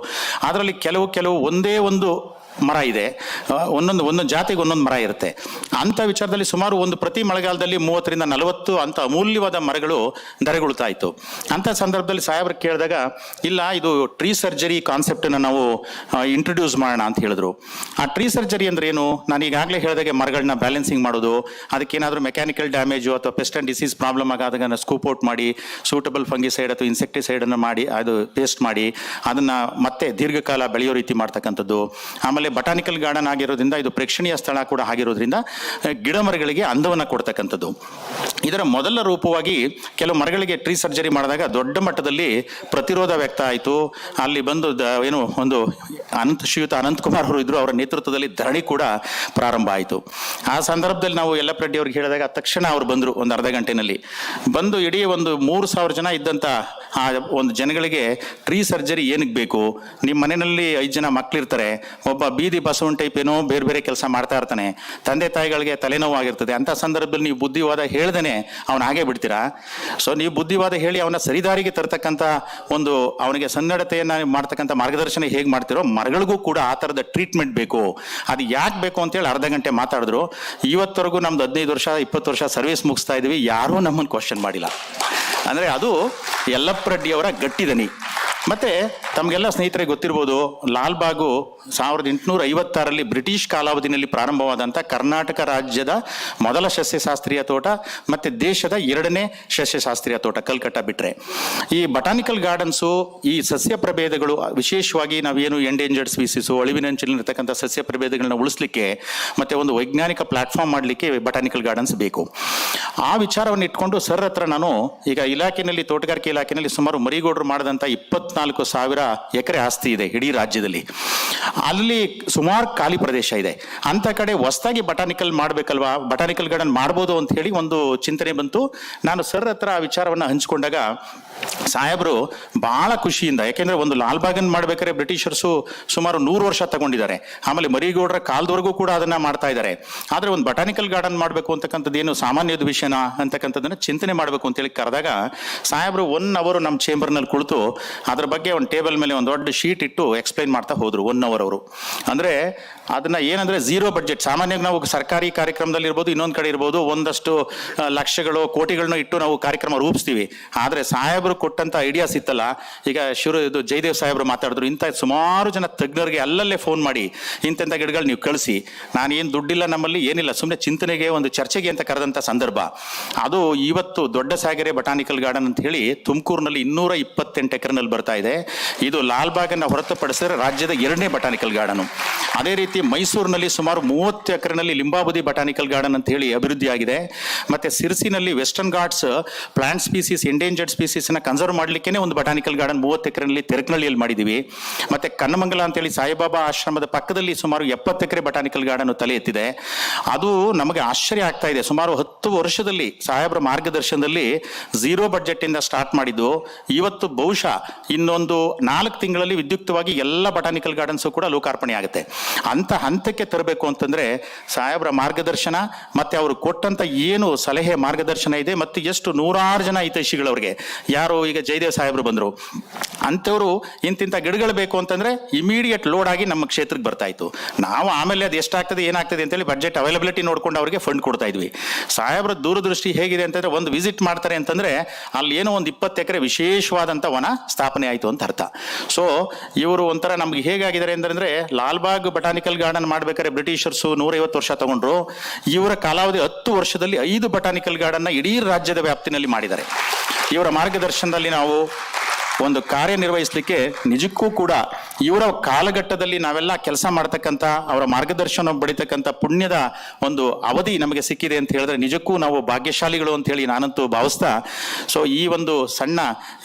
ಅದರಲ್ಲಿ ಕೆಲವು ಒಂದೇ ಒಂದು ಮರ ಇದೆ, ಒಂದೊಂದು ಜಾತಿಗೆ ಒಂದೊಂದು ಮರ ಇರುತ್ತೆ. ಅಂಥ ವಿಚಾರದಲ್ಲಿ ಸುಮಾರು ಪ್ರತಿ ಮಳೆಗಾಲದಲ್ಲಿ 30ರಿಂದ 40 ಅಂಥ ಅಮೂಲ್ಯವಾದ ಮರಗಳು ಧರೆಗುಳ್ತಾ ಇತ್ತು. ಅಂಥ ಸಂದರ್ಭದಲ್ಲಿ ಸಾಹೇಬ್ರು ಕೇಳಿದಾಗ, ಇಲ್ಲ ಇದು ಟ್ರೀ ಸರ್ಜರಿ ಕಾನ್ಸೆಪ್ಟನ್ನು ನಾವು ಇಂಟ್ರೊಡ್ಯೂಸ್ ಮಾಡೋಣ ಅಂತ ಹೇಳಿದ್ರು. ಆ ಟ್ರೀ ಸರ್ಜರಿ ಅಂದ್ರೆ ಏನು? ನಾನು ಈಗಾಗಲೇ ಹೇಳಿದಾಗೆ ಮರಗಳನ್ನ ಬ್ಯಾಲೆನ್ಸಿಂಗ್ ಮಾಡೋದು, ಅದಕ್ಕೇನಾದರೂ ಮೆಕ್ಯಾನಿಕಲ್ ಡ್ಯಾಮೇಜು ಅಥವಾ ಪೆಸ್ಟ್ ಆ್ಯಂಡ್ ಡಿಸೀಸ್ ಪ್ರಾಬ್ಲಮ್ ಆಗಾದಾಗ ಸ್ಕೂಪ್ ಔಟ್ ಮಾಡಿ ಸೂಟಬಲ್ ಫಂಗಿಸೈಡ್ ಅಥವಾ ಇನ್ಸೆಕ್ಟಿಸೈಡನ್ನು ಮಾಡಿ ಅದು ಪೇಸ್ಟ್ ಮಾಡಿ ಅದನ್ನು ಮತ್ತೆ ದೀರ್ಘಕಾಲ ಬೆಳೆಯೋ ರೀತಿ ಮಾಡ್ತಕ್ಕಂಥದ್ದು. ಆಮೇಲೆ ಬಟಾನಿಕಲ್ ಗಾರ್ಡನ್ ಆಗಿರೋದ್ರಿಂದ ಇದು ಪ್ರೇಕ್ಷಣೀಯ ಸ್ಥಳ ಕೂಡ ಆಗಿರೋದ್ರಿಂದ ಗಿಡ ಮರಗಳಿಗೆ ಅಂದವನ್ನು ಕೊಡ್ತಕ್ಕಂಥದ್ದು. ಇದರ ಮೊದಲ ರೂಪವಾಗಿ ಕೆಲವು ಮರಗಳಿಗೆ ಟ್ರೀ ಸರ್ಜರಿ ಮಾಡಿದಾಗ ದೊಡ್ಡ ಮಟ್ಟದಲ್ಲಿ ಪ್ರತಿರೋಧ ವ್ಯಕ್ತ ಆಯಿತು. ಅಲ್ಲಿ ಬಂದು ಶ್ರೀಯುತ ಅನಂತಕುಮಾರ್ ಅವರು ಇದ್ರು, ಅವರ ನೇತೃತ್ವದಲ್ಲಿ ಧರಣಿ ಕೂಡ ಪ್ರಾರಂಭ ಆಯಿತು. ಆ ಸಂದರ್ಭದಲ್ಲಿ ನಾವು ಯಲ್ಲಪ್ಪ ರೆಡ್ಡಿ ಅವ್ರಿಗೆ ಹೇಳಿದಾಗ ತಕ್ಷಣ ಅವರು ಬಂದರು. ಒಂದು ಅರ್ಧ ಗಂಟೆನಲ್ಲಿ ಬಂದು ಇಡೀ 3,000 ಜನ ಇದ್ದಂಥ ಆ ಒಂದು ಜನಗಳಿಗೆ ಟ್ರೀ ಸರ್ಜರಿ ಏನಕ್ಕೆ ಬೇಕು, ನಿಮ್ಮ ಮನೆಯಲ್ಲಿ 5 ಜನ ಮಕ್ಕಳಿರ್ತಾರೆ, ಒಬ್ಬ ಬೀದಿ ಬಸವನ್ ಟೈಪ್ ಏನೋ ಬೇರೆ ಬೇರೆ ಕೆಲಸ ಮಾಡ್ತಾ ಇರ್ತಾನೆ, ತಂದೆ ತಾಯಿಗಳಿಗೆ ತಲೆನೋವು ಆಗಿರ್ತದೆ. ಅಂತ ಸಂದರ್ಭದಲ್ಲಿ ನೀವು ಬುದ್ಧಿವಾದ ಹೇಳ್ದೇನೆ ಅವನ ಹಾಗೆ ಬಿಡ್ತೀರಾ? ಸೊ ನೀವು ಬುದ್ಧಿವಾದ ಹೇಳಿ ಅವನ ಸರಿದಾರಿಗೆ ತರ್ತಕ್ಕಂಥ ಒಂದು ಅವನಿಗೆ ಸನ್ನಡತೆಯನ್ನ ಮಾಡ್ತಕ್ಕಂಥ ಮಾರ್ಗದರ್ಶನ ಹೇಗೆ ಮಾಡ್ತಿರೋ, ಮರಗಳಿಗೂ ಕೂಡ ಆ ಥರದ ಟ್ರೀಟ್ಮೆಂಟ್ ಬೇಕು. ಅದು ಯಾಕೆ ಬೇಕು ಅಂತೇಳಿ ಅರ್ಧ ಗಂಟೆ ಮಾತಾಡಿದ್ರು. ಇವತ್ತವರೆಗೂ ನಮ್ದು 15 ವರ್ಷ 20 ವರ್ಷ ಸರ್ವಿಸ್ ಮುಗಿಸ್ತಾ ಇದೀವಿ, ಯಾರೂ ನಮ್ಮನ್ನು ಕ್ವಶನ್ ಮಾಡಿಲ್ಲ. ಅಂದರೆ ಅದು ಯಲ್ಲಪ್ಪ ರೆಡ್ಡಿ ಅವರ ಗಟ್ಟಿದನಿ. ಮತ್ತೆ ತಮಗೆಲ್ಲ ಸ್ನೇಹಿತರಿಗೆ ಗೊತ್ತಿರ್ಬೋದು, ಲಾಲ್ಬಾಗು 1856 ಬ್ರಿಟಿಷ್ ಕಾಲಾವಧಿನಲ್ಲಿ ಪ್ರಾರಂಭವಾದಂಥ ಕರ್ನಾಟಕ ರಾಜ್ಯದ ಮೊದಲ ಸಸ್ಯಶಾಸ್ತ್ರೀಯ ತೋಟ ಮತ್ತು ದೇಶದ 2ನೇ ಸಸ್ಯಶಾಸ್ತ್ರೀಯ ತೋಟ, ಕಲ್ಕಟ್ಟ ಬಿಟ್ಟರೆ. ಈ ಬಟಾನಿಕಲ್ ಗಾರ್ಡನ್ಸು, ಈ ಸಸ್ಯ ಪ್ರಭೇದಗಳು, ವಿಶೇಷವಾಗಿ ನಾವೇನು ಎಂಡೇಂಜರ್ಡ್ ಸ್ಪೀಸೀಸು, ಅಳಿವಿನಂಚಿನಲ್ಲಿರ್ತಕ್ಕಂಥ ಸಸ್ಯ ಪ್ರಭೇದಗಳನ್ನ ಉಳಿಸ್ಲಿಕ್ಕೆ ಮತ್ತು ಒಂದು ವೈಜ್ಞಾನಿಕ ಪ್ಲಾಟ್ಫಾರ್ಮ್ ಮಾಡಲಿಕ್ಕೆ ಬಟಾನಿಕಲ್ ಗಾರ್ಡನ್ಸ್ ಬೇಕು. ಆ ವಿಚಾರವನ್ನು ಇಟ್ಕೊಂಡು ಸರ್ ಹತ್ರ ನಾನು ಈಗ ಇಲಾಖೆಯಲ್ಲಿ, ತೋಟಗಾರಿಕೆ ಇಲಾಖೆಯಲ್ಲಿ ಸುಮಾರು ಮರಿಗೌಡರು ಮಾಡಿದಂಥ 24,000 ಎಕರೆ ಆಸ್ತಿ ಇದೆ ಇಡೀ ರಾಜ್ಯದಲ್ಲಿ. ಅಲ್ಲಿ ಸುಮಾರು ಖಾಲಿ ಪ್ರದೇಶ ಇದೆ. ಅಂತ ಕಡೆ ಹೊಸದಾಗಿ ಬಟಾನಿಕಲ್ ಮಾಡಬೇಕಲ್ವಾ, ಬಟಾನಿಕಲ್ ಗಾರ್ಡನ್ ಮಾಡ್ಬೋದು ಅಂತ ಹೇಳಿ ಒಂದು ಚಿಂತನೆ ಬಂತು. ನಾನು ಸರ್ ಹತ್ರ ಆ ವಿಚಾರವನ್ನು ಹಂಚ್ಕೊಂಡಾಗ ಸಾಹೇಬರು ಬಹಳ ಖುಷಿಯಿಂದ, ಯಾಕೆಂದ್ರೆ ಒಂದು ಲಾಲ್ಬಾಗನ್ ಮಾಡ್ಬೇಕಾದ್ರೆ ಬ್ರಿಟಿಷರ್ಸು ಸುಮಾರು 100 ವರ್ಷ ತಗೊಂಡಿದ್ದಾರೆ, ಆಮೇಲೆ ಮರಿಗೌಡರ ಕಾಲದವರೆಗೂ ಕೂಡ ಅದನ್ನ ಮಾಡ್ತಾ ಇದ್ದಾರೆ. ಆದ್ರೆ ಒಂದು ಬಟಾನಿಕಲ್ ಗಾರ್ಡನ್ ಮಾಡಬೇಕು ಅಂತಕ್ಕಂಥದ್ದು ಏನು ಸಾಮಾನ್ಯದ ವಿಷಯನ ಅಂತಕ್ಕಂಥದ್ದನ್ನ ಚಿಂತನೆ ಮಾಡಬೇಕು ಅಂತೇಳಿ ಕರೆದಾಗ ಸಾಹೇಬರು 1 ಅವರ್ ನಮ್ಮ ಚೇಂಬರ್ನಲ್ಲಿ ಕುಳಿತು ಅದ್ರ ಬಗ್ಗೆ ಒಂದು ಟೇಬಲ್ ಮೇಲೆ ಒಂದು ದೊಡ್ಡ ಶೀಟ್ ಇಟ್ಟು ಎಕ್ಸ್ಪ್ಲೈನ್ ಮಾಡ್ತಾ ಹೋದ್ರು 1 ಅವರ್ ಅವರು. ಅಂದ್ರೆ ಅದನ್ನ ಏನಂದ್ರೆ 0 ಬಡ್ಜೆಟ್. ಸಾಮಾನ್ಯವಾಗಿ ನಾವು ಸರ್ಕಾರಿ ಕಾರ್ಯಕ್ರಮದಲ್ಲಿ ಇರ್ಬೋದು, ಇನ್ನೊಂದು ಕಡೆ ಇರ್ಬೋದು, ಒಂದಷ್ಟು ಲಕ್ಷಗಳು ಕೋಟಿಗಳನ್ನ ಇಟ್ಟು ನಾವು ಕಾರ್ಯಕ್ರಮ ರೂಪಿಸ್ತೀವಿ. ಆದ್ರೆ ಸಾಹೇಬರು ಕೊಟ್ಟಂತ ಐಡಿಯಾಸ್ ಇತ್ತಲ್ಲ, ಈಗ ಇದು ಜಯದೇವ್ ಸಾಹೇಬರು ಮಾತಾಡಿದ್ರು, ಇಂಥ ಸುಮಾರು ಜನ ತಜ್ಞರಿಗೆ ಅಲ್ಲಲ್ಲೇ ಫೋನ್ ಮಾಡಿ ಇಂಥ ಗಿಡಗಳು ನೀವು ಕಳಿಸಿ, ನಾನೇನು ದುಡ್ಡಿಲ್ಲ ನಮ್ಮಲ್ಲಿ ಏನಿಲ್ಲ, ಸುಮ್ಮನೆ ಚಿಂತನೆಗೆ ಒಂದು ಚರ್ಚೆಗೆ ಅಂತ ಕರೆದಂತ ಸಂದರ್ಭ ಅದು. ಇವತ್ತು ದೊಡ್ಡ ಸಾಗರೆ ಬಟಾನಿಕಲ್ ಗಾರ್ಡನ್ ಅಂತ ಹೇಳಿ ತುಮಕೂರಿನಲ್ಲಿ 228 ಎಕರೆನಲ್ಲಿ ಬರ್ತಾ ಇದೆ. ಇದು ಲಾಲ್ಬಾಗನ್ನ ಹೊರತುಪಡಿಸಿದ್ರೆ ರಾಜ್ಯದ 2ನೇ ಬಟಾನಿಕಲ್ ಗಾರ್ಡನ್. ಅದೇ ರೀತಿ ಮೈಸೂರಿನಲ್ಲಿ ಸುಮಾರು 30 ಎಕರೆನಲ್ಲಿ ಲಿಂಬಾಬುದಿ ಬಟಾನಿಕಲ್ ಗಾರ್ಡನ್ ಅಂತ ಹೇಳಿ ಅಭಿವೃದ್ಧಿ ಆಗಿದೆ. ಮತ್ತೆ ಸಿರ್ಸಿನಲ್ಲಿ western ghats plant species, endangered species ನ ಕನ್ಸರ್ವ್ ಮಾಡ್ಲಿಕ್ಕೆ ಒಂದು ಬಟಾನಿಕಲ್ ಗಾರ್ಡನ್ 30 ಎಕರೆನಲ್ಲಿ ತೆರಕನಹಳ್ಳಿಯಲ್ಲಿ ಮಾಡಿದೀವಿ. ಮತ್ತೆ ಕನ್ನಮಂಗಲ ಅಂತೇಳಿ ಸಾಯಿಬಾಬಾ ಆಶ್ರಮದ ಪಕ್ಕದಲ್ಲಿ ಸುಮಾರು 70 ಎಕರೆ ಬಟಾನಿಕಲ್ ಗಾರ್ಡನ್ ತಲೆ ಎತ್ತಿದೆ. ಅದು ನಮಗೆ ಆಶ್ಚರ್ಯ ಆಗ್ತಾ ಇದೆ. ಸುಮಾರು 10 ವರ್ಷದಲ್ಲಿ ಸಾಹೇಬರ ಮಾರ್ಗದರ್ಶನದಲ್ಲಿ 0 ಬಡ್ಜೆಟ್ ಇಂದ ಸ್ಟಾರ್ಟ್ ಮಾಡಿದ್ದು ಇವತ್ತು ಬಹುಶಃ ಇನ್ನೊಂದು 4 ತಿಂಗಳಲ್ಲಿ ವಿದ್ಯುಕ್ತವಾಗಿ ಎಲ್ಲ ಬಟಾನಿಕಲ್ ಗಾರ್ಡನ್ಸ್ ಕೂಡ ಲೋಕಾರ್ಪಣೆ ಆಗುತ್ತೆ. ಅಂತ ಹಂತಕ್ಕೆ ತರಬೇಕು ಅಂತಂದ್ರೆ ಸಾಹೇಬರ ಮಾರ್ಗದರ್ಶನ ಮತ್ತೆ ಅವರು ಕೊಟ್ಟಂತ ಏನು ಸಲಹೆ ಮಾರ್ಗದರ್ಶನ ಇದೆ, ಮತ್ತೆ ಎಷ್ಟು 100 ಜನ ಹಿತೈಷಿಗಳವ್ರಿಗೆ, ಯಾರು ಈಗ ಜಯದೇವ್ ಸಾಹೇಬರು ಬಂದ್ರು ಅಂತವರು ಇಂತಿಂತ ಗಿಡಗಳು ಬೇಕು ಅಂತಂದ್ರೆ ಇಮಿಡಿಯೇಟ್ ಲೋಡ್ ಆಗಿ ನಮ್ಮ ಕ್ಷೇತ್ರಕ್ಕೆ ಬರ್ತಾ ಇತ್ತು. ನಾವು ಆಮೇಲೆ ಅದು ಎಷ್ಟಾಗ್ತದೆ ಏನಾಗ್ತದೆ ಅಂತೇಳಿ ಬಡ್ಜೆಟ್ ಅವೈಲಬಿಲಿಟಿ ನೋಡ್ಕೊಂಡು ಅವರಿಗೆ ಫಂಡ್ ಕೊಡ್ತಾ ಇದ್ವಿ. ಸಾಹೇಬರ ದೂರದೃಷ್ಟಿ ಹೇಗಿದೆ ಅಂತಂದ್ರೆ, ಒಂದು ವಿಸಿಟ್ ಮಾಡ್ತಾರೆ ಅಂತಂದ್ರೆ ಅಲ್ಲಿ ಏನೋ ಒಂದು 20 ಎಕರೆ ವಿಶೇಷವಾದಂತ ವನ ಸ್ಥಾಪನೆ ಆಯ್ತು ಅಂತ ಅರ್ಥ. ಸೊ ಇವರು ಒಂಥರ ನಮ್ಗೆ ಹೇಗಾಗಿದ್ದಾರೆ ಅಂತಂದ್ರೆ, ಲಾಲ್ಬಾಗ್ ಬಟಾನಿಕಲ್ ಗಾರ್ಡನ್ ಮಾಡ್ಬೇಕಾದ್ರೆ ಬ್ರಿಟಿಷರ್ಸು 150 ವರ್ಷ ತಗೊಂಡ್ರು. ಇವರ ಕಾಲಾವಧಿ 10 ವರ್ಷದಲ್ಲಿ 5 ಬಟಾನಿಕಲ್ ಗಾರ್ಡನ್ ಇಡೀ ರಾಜ್ಯದ ವ್ಯಾಪ್ತಿನಲ್ಲಿ ಮಾಡಿದ್ದಾರೆ. ಇವರ ಮಾರ್ಗದರ್ಶನದಲ್ಲಿ ನಾವು ಒಂದು ಕಾರ್ಯನಿರ್ವಹಿಸಲಿಕ್ಕೆ ನಿಜಕ್ಕೂ ಕೂಡ ಇವರ ಕಾಲಘಟ್ಟದಲ್ಲಿ ನಾವೆಲ್ಲ ಕೆಲಸ ಮಾಡ್ತಕ್ಕಂಥ, ಅವರ ಮಾರ್ಗದರ್ಶನ ಬಡಿತಕ್ಕಂಥ ಪುಣ್ಯದ ಒಂದು ಅವಧಿ ನಮಗೆ ಸಿಕ್ಕಿದೆ ಅಂತ ಹೇಳಿದ್ರೆ ನಿಜಕ್ಕೂ ನಾವು ಭಾಗ್ಯಶಾಲಿಗಳು ಅಂತ ಹೇಳಿ ನಾನಂತೂ ಭಾವಿಸ್ತಾ, ಸೊ ಈ ಒಂದು ಸಣ್ಣ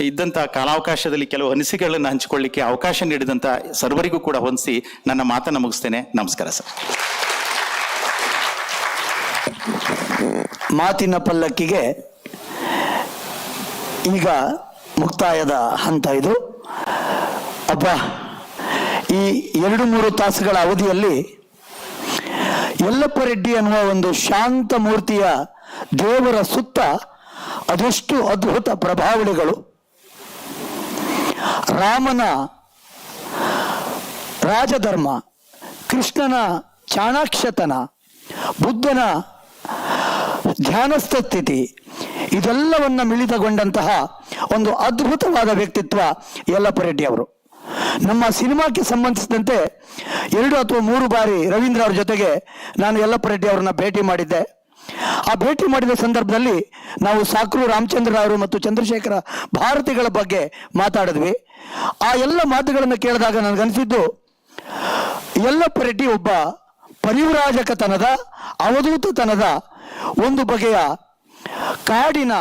ಇದ್ದಂಥ ಕಾಲಾವಕಾಶದಲ್ಲಿ ಕೆಲವು ಅನಿಸಿಕೆಗಳನ್ನು ಹಂಚಿಕೊಳ್ಳಿಕ್ಕೆ ಅವಕಾಶ ನೀಡಿದಂಥ ಸರ್ವರಿಗೂ ಕೂಡ ಹೊಂದಿಸಿ ನನ್ನ ಮಾತನ್ನು ಮುಗಿಸ್ತೇನೆ. ನಮಸ್ಕಾರ ಸರ್. ಮಾತಿನ ಪಲ್ಲಕ್ಕಿಗೆ ಈಗ ಮುಕ್ತಾಯದ ಹಂತ ಇದು. ಅಬ್ಬ, ಈ 2-3 ತಾಸುಗಳ ಅವಧಿಯಲ್ಲಿ ಯಲ್ಲಪ್ಪ ರೆಡ್ಡಿ ಅನ್ನುವ ಒಂದು ಶಾಂತ ಮೂರ್ತಿಯ ದೇವರ ಸುತ್ತ ಅದೆಷ್ಟು ಅದ್ಭುತ ಪ್ರಭಾವಳಿಗಳು, ರಾಮನ ರಾಜಧರ್ಮ, ಕೃಷ್ಣನ ಚಾಣಾಕ್ಷತನ, ಬುದ್ಧನ ಧ್ಯಾನಸ್ಥ ಸ್ಥಿತಿ, ಇದೆಲ್ಲವನ್ನ ಮಿಳಿತಗೊಂಡಂತಹ ಒಂದು ಅದ್ಭುತವಾದ ವ್ಯಕ್ತಿತ್ವ ಯಲ್ಲಪ್ಪ ರೆಡ್ಡಿ ಅವರು. ನಮ್ಮ ಸಿನಿಮಾಕ್ಕೆ ಸಂಬಂಧಿಸಿದಂತೆ 2 ಅಥವಾ 3 ಬಾರಿ ರವೀಂದ್ರ ಅವ್ರ ಜೊತೆಗೆ ನಾನು ಯಲ್ಲಪ್ಪ ರೆಡ್ಡಿ ಅವರನ್ನ ಭೇಟಿ ಮಾಡಿದ್ದೆ. ಆ ಭೇಟಿ ಮಾಡಿದ ಸಂದರ್ಭದಲ್ಲಿ ನಾವು ಸಾಕ್ರು ರಾಮಚಂದ್ರ ಅವರು ಮತ್ತು ಚಂದ್ರಶೇಖರ ಭಾರತಿಗಳ ಬಗ್ಗೆ ಮಾತಾಡಿದ್ವಿ. ಆ ಎಲ್ಲ ಮಾತುಗಳನ್ನು ಕೇಳಿದಾಗ ನನಗನ್ಸಿದ್ದು, ಯಲ್ಲಪ್ಪ ರೆಡ್ಡಿ ಒಬ್ಬ ಪರಿವ್ರಾಜಕತನದ, ಅವಧೂತತನದ, ಒಂದು ಬಗೆಯ ಕಾಡಿನ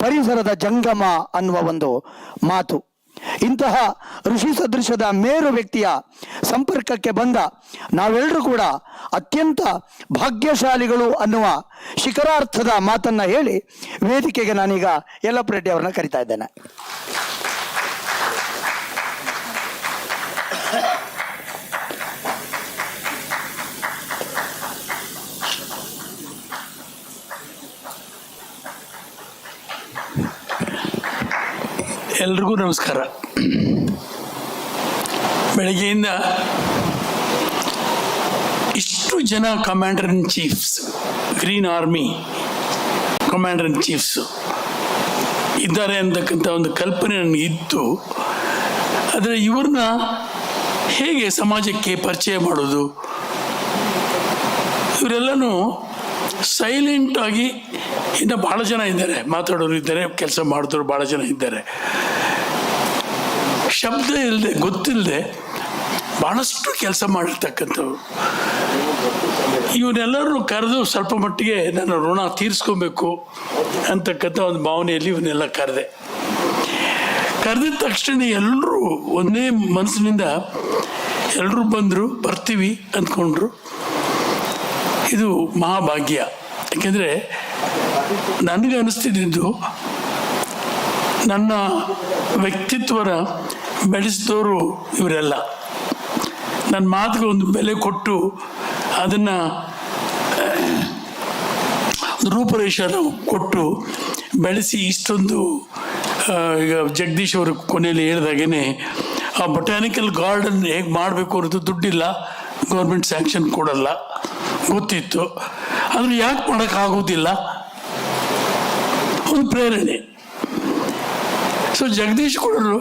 ಪರಿಸರದ ಜಂಗಮ ಅನ್ನುವ ಒಂದು ಮಾತು. ಇಂತಹ ಋಷಿ ಸದೃಶದ ಮೇರು ವ್ಯಕ್ತಿಯ ಸಂಪರ್ಕಕ್ಕೆ ಬಂದ ನಾವೆಲ್ಲರೂ ಕೂಡ ಅತ್ಯಂತ ಭಾಗ್ಯಶಾಲಿಗಳು ಅನ್ನುವ ಶಿಖರಾರ್ಥದ ಮಾತನ್ನ ಹೇಳಿ ವೇದಿಕೆಗೆ ನಾನೀಗ ಯಲ್ಲಪ್ಪ ರೆಡ್ಡಿ ಅವರನ್ನ ಕರಿತಾ ಇದ್ದೇನೆ. ಎಲ್ರಿಗೂ ನಮಸ್ಕಾರ. ಬೆಳಗ್ಗೆಯಿಂದ ಇಷ್ಟು ಜನ commander in chiefs, green army commander in chiefs ಇದ್ದಾರೆ ಅಂತಕ್ಕಂಥ ಒಂದು ಕಲ್ಪನೆ ನನಗಿತ್ತು. ಆದರೆ ಇವ್ರನ್ನ ಹೇಗೆ ಸಮಾಜಕ್ಕೆ ಪರಿಚಯ ಮಾಡೋದು? ಇವರೆಲ್ಲನೂ ಸೈಲೆಂಟಾಗಿ, ಇನ್ನು ಭಾಳ ಜನ ಇದ್ದಾರೆ, ಮಾತಾಡೋರು ಇದ್ದಾರೆ, ಕೆಲಸ ಮಾಡಿದವರು ಭಾಳ ಜನ ಇದ್ದಾರೆ. ಶಬ್ದ ಇಲ್ಲದೆ, ಗೊತ್ತಿಲ್ಲದೆ ಭಾಳಷ್ಟು ಕೆಲಸ ಮಾಡಿರ್ತಕ್ಕಂಥವ್ರು. ಇವನ್ನೆಲ್ಲರೂ ಕರೆದು ಸ್ವಲ್ಪ ಮಟ್ಟಿಗೆ ನನ್ನ ಋಣ ತೀರಿಸ್ಕೊಬೇಕು ಅಂತಕ್ಕಂಥ ಒಂದು ಭಾವನೆಯಲ್ಲಿ ಇವನ್ನೆಲ್ಲ ಕರೆದಿದ ತಕ್ಷಣ ಎಲ್ಲರೂ ಒಂದೇ ಮನಸ್ಸಿನಿಂದ ಎಲ್ಲರೂ ಬರ್ತೀವಿ ಅಂದ್ಕೊಂಡ್ರು. ಇದು ಮಹಾಭಾಗ್ಯ. ಯಾಕೆಂದರೆ ನನಗೆ ಅನಿಸ್ತಿದ್ದು, ನನ್ನ ವ್ಯಕ್ತಿತ್ವನ ಬೆಳೆಸಿದವರು ಇವರೆಲ್ಲ. ನನ್ನ ಮಾತಿಗೆ ಒಂದು ಬೆಲೆ ಕೊಟ್ಟು ಅದನ್ನು ರೂಪರೇಷನ ಕೊಟ್ಟು ಬೆಳೆಸಿ ಇಷ್ಟೊಂದು, ಈಗ ಜಗದೀಶ್ ಅವರು ಕೊನೆಯಲ್ಲಿ ಹೇಳಿದಾಗೇ ಆ ಬೊಟ್ಯಾನಿಕಲ್ ಗಾರ್ಡನ್ ಹೇಗೆ ಮಾಡಬೇಕು ಅನ್ನೋದು ದುಡ್ಡಿಲ್ಲ, ಗೌರ್ಮೆಂಟ್ ಸ್ಯಾಂಕ್ಷನ್ ಕೊಡಲ್ಲ, ಗೊತ್ತಿತ್ತು. ಆದರೆ ಯಾಕೆ ಮಾಡೋಕ್ಕಾಗೋದಿಲ್ಲ? ಒಂದು ಪ್ರೇರಣೆ. ಸೊ ಜಗದೀಶ್ ಕೊಡೋರು,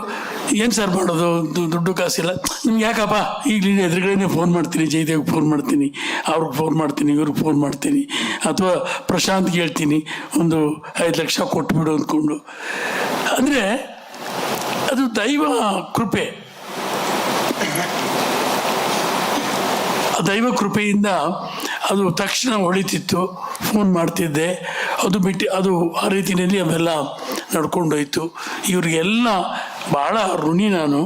ಏನು ಸರ್ ಮಾಡೋದು, ದುಡ್ಡು ಕಾಸಿಲ್ಲ, ನಿಮ್ಗೆ ಯಾಕಪ್ಪ, ಈಗಲೇ ಎದುರುಗಡೆನೇ ಫೋನ್ ಮಾಡ್ತೀನಿ, ಜಯದೇವ್ಗೆ ಫೋನ್ ಮಾಡ್ತೀನಿ, ಅವ್ರಿಗೆ ಫೋನ್ ಮಾಡ್ತೀನಿ, ಇವ್ರಿಗೆ ಫೋನ್ ಮಾಡ್ತೀನಿ, ಅಥವಾ ಪ್ರಶಾಂತ್ಗೆ ಹೇಳ್ತೀನಿ ಒಂದು 5 ಲಕ್ಷ ಕೊಟ್ಬಿಡು ಅಂದ್ಕೊಂಡು. ಅಂದರೆ ಅದು ದೈವ ಕೃಪೆ. ದೈವ ಕೃಪೆಯಿಂದ ಅದು ತಕ್ಷಣ ಹೊಳಿತಿತ್ತು, ಫೋನ್ ಮಾಡ್ತಿದ್ದೆ, ಅದು ಬಿಟ್ಟು ಅದು ಆ ರೀತಿಯಲ್ಲಿ ಅವೆಲ್ಲ ನಡ್ಕೊಂಡೋಯ್ತು. ಇವ್ರಿಗೆಲ್ಲ ಭಾಳ ಋಣಿ ನಾನು.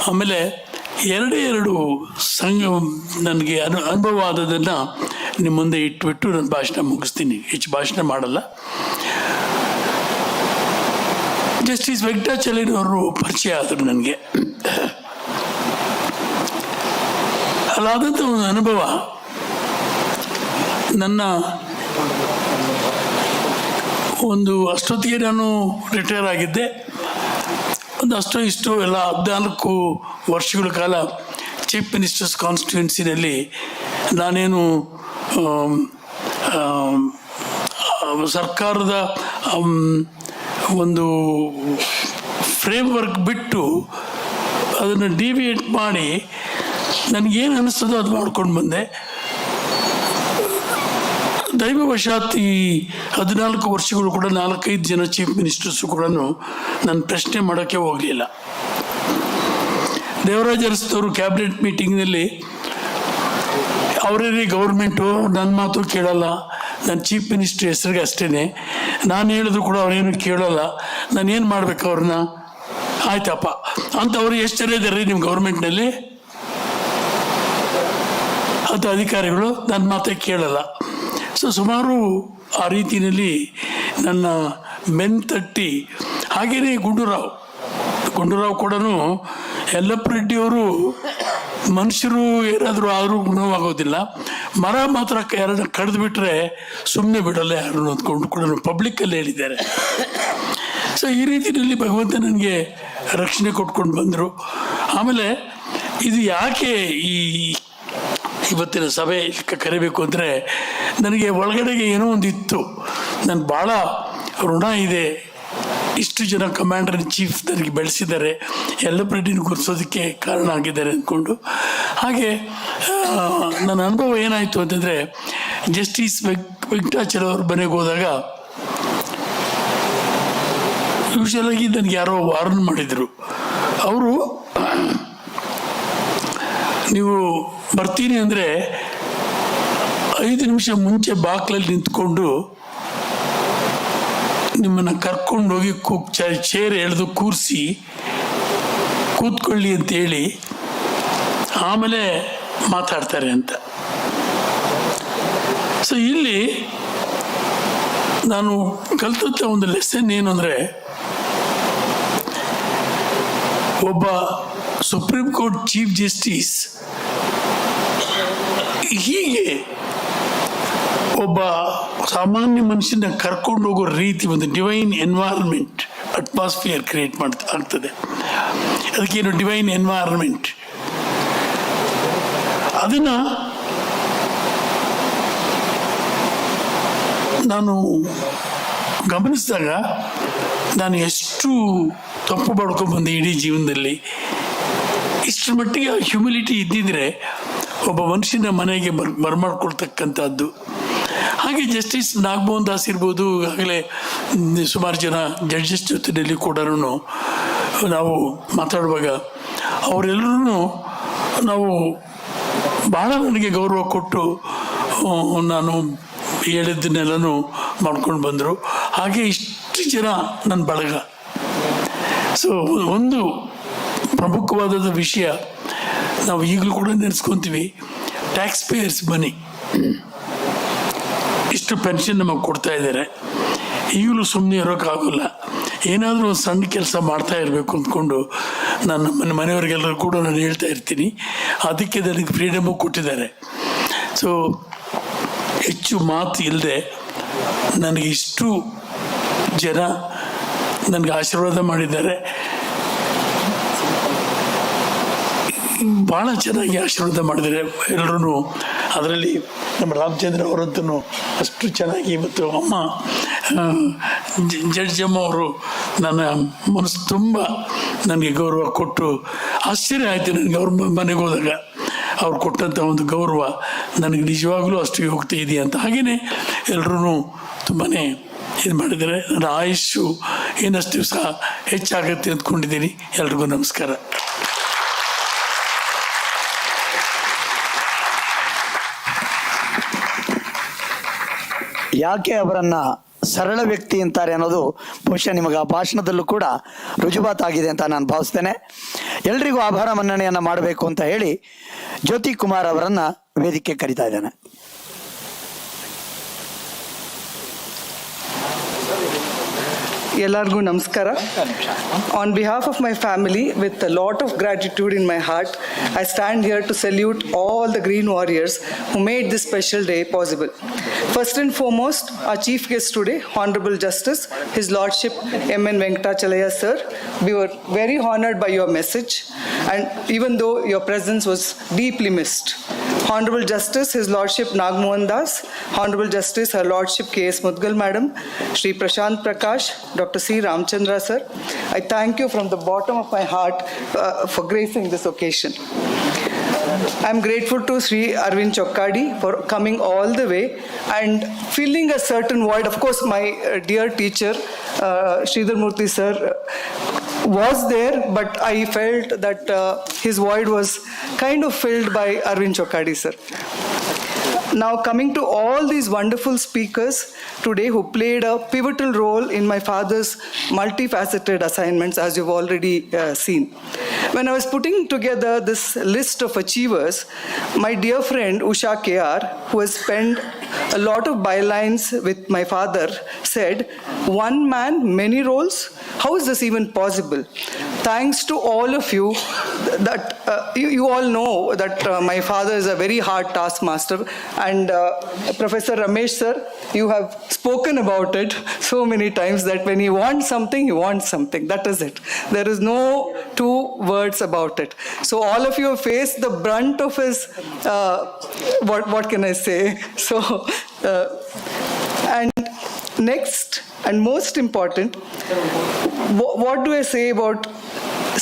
ಆಮೇಲೆ ಎರಡು ನನಗೆ ಅನುಭವ ಆದದನ್ನು ನಿಮ್ಮ ಮುಂದೆ ಇಟ್ಬಿಟ್ಟು ನನ್ನ ಭಾಷಣ ಮುಗಿಸ್ತೀನಿ. ಹೆಚ್ಚು ಭಾಷಣ ಮಾಡಲ್ಲ. ಜಸ್ಟಿಸ್ ವೆಂಕಟಾಚಲಯ್ಯನವರು ಪರಿಚಯ ಆದರು ನನಗೆ. ಅಲ್ಲಾದಂಥ ಒಂದು ಅನುಭವ, ನನ್ನ ಒಂದು ಅಷ್ಟೊತ್ತಿಗೆ ನಾನು ರಿಟೈರ್ ಆಗಿದ್ದೆ. ಒಂದು ಇಷ್ಟು ಎಲ್ಲ 14 ವರ್ಷಗಳ ಕಾಲ ಚೀಫ್ ಮಿನಿಸ್ಟರ್ಸ್ ಕಾನ್ಸ್ಟಿಟ್ಯೂನ್ಸಿನಲ್ಲಿ ನಾನೇನು ಸರ್ಕಾರದ ಒಂದು ಫ್ರೇಮ್ವರ್ಕ್ ಬಿಟ್ಟು ಅದನ್ನು ಡಿವಿಯೇಟ್ ಮಾಡಿ ನನಗೇನು ಅನ್ನಿಸ್ತದೋ ಅದು ಮಾಡ್ಕೊಂಡು ಬಂದೆ. ದೈವವಶಾತ್ ಈ 14 ವರ್ಷಗಳು ಕೂಡ 4-5 ಜನ ಚೀಫ್ ಮಿನಿಸ್ಟರ್ಸು ಕೂಡ ನಾನು ಪ್ರಶ್ನೆ ಮಾಡೋಕ್ಕೆ ಹೋಗಲಿಲ್ಲ. ದೇವರಾಜ ಅರಸದವರು ಕ್ಯಾಬಿನೆಟ್ ಮೀಟಿಂಗ್ನಲ್ಲಿ ಅವರೇ ಗೌರ್ಮೆಂಟು ನನ್ನ ಮಾತು ಕೇಳಲ್ಲ, ನನ್ನ ಚೀಫ್ ಮಿನಿಸ್ಟರ್ ಹೆಸರಿಗೆ ಅಷ್ಟೇ, ನಾನು ಹೇಳಿದ್ರು ಕೂಡ ಅವ್ರೇನು ಕೇಳಲ್ಲ, ನಾನೇನು ಮಾಡಬೇಕು ಅವ್ರನ್ನ? ಆಯ್ತಪ್ಪ ಅಂಥವ್ರು ಎಷ್ಟು ಜನ ಇದ್ದಾರೆ ನಿಮ್ಮ ಗೌರ್ಮೆಂಟ್ನಲ್ಲಿ? ಅದು ಅಧಿಕಾರಿಗಳು ನನ್ನ ಮಾತೇ ಕೇಳಲ್ಲ. ಸೊ ಸುಮಾರು ಆ ರೀತಿಯಲ್ಲಿ ನನ್ನ ಬೆನ್ತಟ್ಟಿ. ಹಾಗೆಯೇ ಗುಂಡೂರಾವ್ ಕೂಡ ಯಲ್ಲಪ್ಪ ರೆಡ್ಡಿಯವರು ಮನುಷ್ಯರು ಏನಾದರೂ ಆದರೂ ನೋವಾಗೋದಿಲ್ಲ, ಮರ ಮಾತ್ರ ಯಾರನ್ನ ಕಡ್ದು ಬಿಟ್ಟರೆ ಸುಮ್ಮನೆ ಬಿಡಲ್ಲ ಯಾರು ಅಂದ್ಕೊಂಡು ಕೂಡ ಪಬ್ಲಿಕ್ಕಲ್ಲಿ ಹೇಳಿದ್ದಾರೆ. ಸೊ ಈ ರೀತಿಯಲ್ಲಿ ಭಗವಂತ ನನಗೆ ರಕ್ಷಣೆ ಕೊಟ್ಕೊಂಡು ಬಂದರು. ಆಮೇಲೆ ಇದು ಯಾಕೆ ಇವತ್ತಿನ ಸಭೆ ಕರಿಬೇಕು ಅಂದರೆ, ನನಗೆ ಒಳಗಡೆಗೆ ಏನೋ ಒಂದು ಇತ್ತು, ನಾನು ಭಾಳ ಋಣ ಇದೆ. ಇಷ್ಟು ಜನ ಕಮಾಂಡರ್ ಇನ್ ಚೀಫ್ ನನಗೆ ಬೆಳೆಸಿದ್ದಾರೆ, ಯಲ್ಲಪ್ಪ ರೆಡ್ಡಿನ ಗುರುತಿಸೋದಕ್ಕೆ ಕಾರಣ ಆಗಿದ್ದಾರೆ ಅಂದ್ಕೊಂಡು. ಹಾಗೆ ನನ್ನ ಅನುಭವ ಏನಾಯಿತು ಅಂತಂದರೆ, ಜಸ್ಟಿಸ್ ವೆಂಕಟಾಚಲ ಅವ್ರ ಮನೆಗೆ ಹೋದಾಗ ಯೂಶಲಾಗಿ ನನಗೆ ಯಾರೋ ವಾರ್ನ್ ಮಾಡಿದರು. ಅವರು, ನೀವು ಬರ್ತೀನಿ ಅಂದರೆ 5 ನಿಮಿಷ ಮುಂಚೆ ಬಾಕ್ಲಲ್ಲಿ ನಿಂತ್ಕೊಂಡು ನಿಮ್ಮನ್ನು ಕರ್ಕೊಂಡೋಗಿ ಚೇರ್ ಎಳೆದು ಕೂರಿಸಿ ಕೂತ್ಕೊಳ್ಳಿ ಅಂತೇಳಿ ಆಮೇಲೆ ಮಾತಾಡ್ತಾರೆ ಅಂತ. ಸೊ ಇಲ್ಲಿ ನಾನು ಕಲಿತ ಒಂದು ಲೆಸನ್ ಏನು ಅಂದರೆ, ಒಬ್ಬ ಸುಪ್ರೀಂ ಕೋರ್ಟ್ ಚೀಫ್ ಜಸ್ಟಿಸ್ ಹೀಗೆ ಒಬ್ಬ ಸಾಮಾನ್ಯ ಮನುಷ್ಯನ ಕರ್ಕೊಂಡು ಹೋಗೋ ರೀತಿ, ಒಂದು ಡಿವೈನ್ ಎನ್ವೈರನ್ಮೆಂಟ್ ಅಟ್ಮಾಸ್ಫಿಯರ್ ಕ್ರಿಯೇಟ್ ಆಗ್ತದೆ. ಅದಕ್ಕೇನು ಡಿವೈನ್ ಎನ್ವೈರನ್ಮೆಂಟ್, ಅದನ್ನು ನಾನು ಗಮನಿಸಿದಾಗ ನಾನು ಎಷ್ಟು ತಪ್ಪು ಮಾಡ್ಕೊಂಡ್ಬಂದೆ ಇಡೀ ಜೀವನದಲ್ಲಿ. ಇಷ್ಟರ ಮಟ್ಟಿಗೆ ಹ್ಯುಮಿಲಿಟಿ ಇದ್ದಿದ್ರೆ ಒಬ್ಬ ಮನುಷ್ಯನ ಮನೆಗೆ ಬರಮಾಡ್ಕೊಳ್ತಕ್ಕಂಥದ್ದು. ಹಾಗೆ ಜಸ್ಟಿಸ್ ನಾಗಮೋಹನ್ ದಾಸ್ ಇರ್ಬೋದು, ಆಗಲೇ ಸುಮಾರು ಜನ ಜಡ್ಜಸ್ ಜೊತೆಯಲ್ಲಿ ಕೂಡ ನಾವು ಮಾತಾಡುವಾಗ ಅವರೆಲ್ಲರೂ ನಾವು ಭಾಳ ನನಗೆ ಗೌರವ ಕೊಟ್ಟು ನಾನು ಹೇಳಿದ್ದನ್ನೆಲ್ಲನೂ ಮಾಡ್ಕೊಂಡು ಬಂದರು. ಹಾಗೆ ಇಷ್ಟು ಜನ ನನ್ನ ಬಳಗ. ಸೊ ಒಂದು ಪ್ರಮುಖವಾದ ವಿಷಯ ನಾವು ಈಗಲೂ ಕೂಡ ನೆನೆಸ್ಕೊತೀವಿ, ಟ್ಯಾಕ್ಸ್ ಪೇಯರ್ಸ್ ಮನಿ. ಇಷ್ಟು ಪೆನ್ಷನ್ ನಮಗೆ ಕೊಡ್ತಾ ಇದ್ದಾರೆ, ಈಗಲೂ ಸುಮ್ಮನೆ ಇರೋಕ್ಕಾಗೋಲ್ಲ. ಏನಾದರೂ ಒಂದು ಸಣ್ಣ ಕೆಲಸ ಮಾಡ್ತಾ ಇರಬೇಕು ಅಂದ್ಕೊಂಡು ನನ್ನ ಮನೆಯವರಿಗೆಲ್ಲರೂ ಕೂಡ ನಾನು ಹೇಳ್ತಾ ಇರ್ತೀನಿ. ಅದಕ್ಕೆ ನನಗೆ ಫ್ರೀಡಮು ಕೊಟ್ಟಿದ್ದಾರೆ. ಸೊ ಹೆಚ್ಚು ಮಾತು ಇಲ್ಲದೆ ನನಗೆ ಇಷ್ಟು ಜನ ನನಗೆ ಆಶೀರ್ವಾದ ಮಾಡಿದ್ದಾರೆ. ಭಾಳ ಚೆನ್ನಾಗಿ ಆಶೀರ್ವಾದ ಮಾಡಿದ್ದಾರೆ ಎಲ್ಲರೂ. ಅದರಲ್ಲಿ ನಮ್ಮ ರಾಮಚಂದ್ರ ಅವರಂತೂ ಅಷ್ಟು ಚೆನ್ನಾಗಿ, ಮತ್ತು ಅಮ್ಮ ಜಡ್ಜಮ್ಮ ಅವರು ನನ್ನ ಮನಸ್ಸು ತುಂಬ ನನಗೆ ಗೌರವ ಕೊಟ್ಟು ಆಶ್ಚರ್ಯ ಆಯಿತು ನನಗೆ. ಅವ್ರ ಮನೆಗೆ ಹೋದಾಗ ಅವ್ರು ಕೊಟ್ಟಂಥ ಒಂದು ಗೌರವ ನನಗೆ ನಿಜವಾಗ್ಲೂ ಅಷ್ಟು ಯೋಗ್ಯತೆ ಇದೆಯಾ ಅಂತ. ಹಾಗೆಯೇ ಎಲ್ಲರೂ ತುಂಬಾ ಇದು ಮಾಡಿದ್ದಾರೆ. ನನ್ನ ಆಯುಷು ಇನ್ನಷ್ಟು ದಿವಸ ಹೆಚ್ಚಾಗುತ್ತೆ ಅಂದ್ಕೊಂಡಿದ್ದೀನಿ. ಎಲ್ರಿಗೂ ನಮಸ್ಕಾರ. ಯಾಕೆ ಅವರನ್ನು ಸರಳ ವ್ಯಕ್ತಿ ಅಂತಾರೆ ಅನ್ನೋದು ಬಹುಶಃ ನಿಮಗೆ ಆ ಭಾಷಣದಲ್ಲೂ ಕೂಡ ರುಜುವಾತಾಗಿದೆ ಅಂತ ನಾನು ಭಾವಿಸ್ತೇನೆ. ಎಲ್ರಿಗೂ ಆಭಾರ ಮನ್ನಣೆಯನ್ನು ಮಾಡಬೇಕು ಅಂತ ಹೇಳಿ ಜ್ಯೋತಿ ಕುಮಾರ್ ಅವರನ್ನು ವೇದಿಕೆ ಕರೀತಾ ಇದ್ದೇನೆ. ಎಲ್ಲರಿಗೂ ನಮಸ್ಕಾರ. On behalf of my family, with a lot of gratitude in my heart, I stand here to salute all the Green Warriors who made this special day possible. First and foremost, our chief guest today, Honorable Justice, His Lordship M.N. Venkatachalaya sir. We were very honored by your message, and even though your presence was deeply missed. Honorable Justice, His Lordship Nagmohan Das, Honorable Justice, Her Lordship K.S. Mudgal Madam, Shri Prashant Prakash, Dr. C. Ramchandra sir, I thank you from the bottom of my heart for gracing this occasion. I'm grateful to Sri Arvind Chokkadi for coming all the way and filling a certain void. Of course, my dear teacher, Sridhar Murthy sir, was there, but I felt that his void was kind of filled by Arvind Chokkadi sir. Now, coming to all these wonderful speakers today who played a pivotal role in my father's multifaceted assignments, as you've already seen. When I was putting together this list of achievers, my dear friend Usha KR, who has spent a lot of bylines with my father, said, "One man, many roles? How is this even possible?" Thanks to all of you, that you all know that my father is a very hard taskmaster, and Professor Ramesh sir, you have spoken about it so many times that when he wants something, he wants something. That is it. There is no two words about it. So all of you have faced the brunt of his, what can I say? So, and next and most important, what do I say about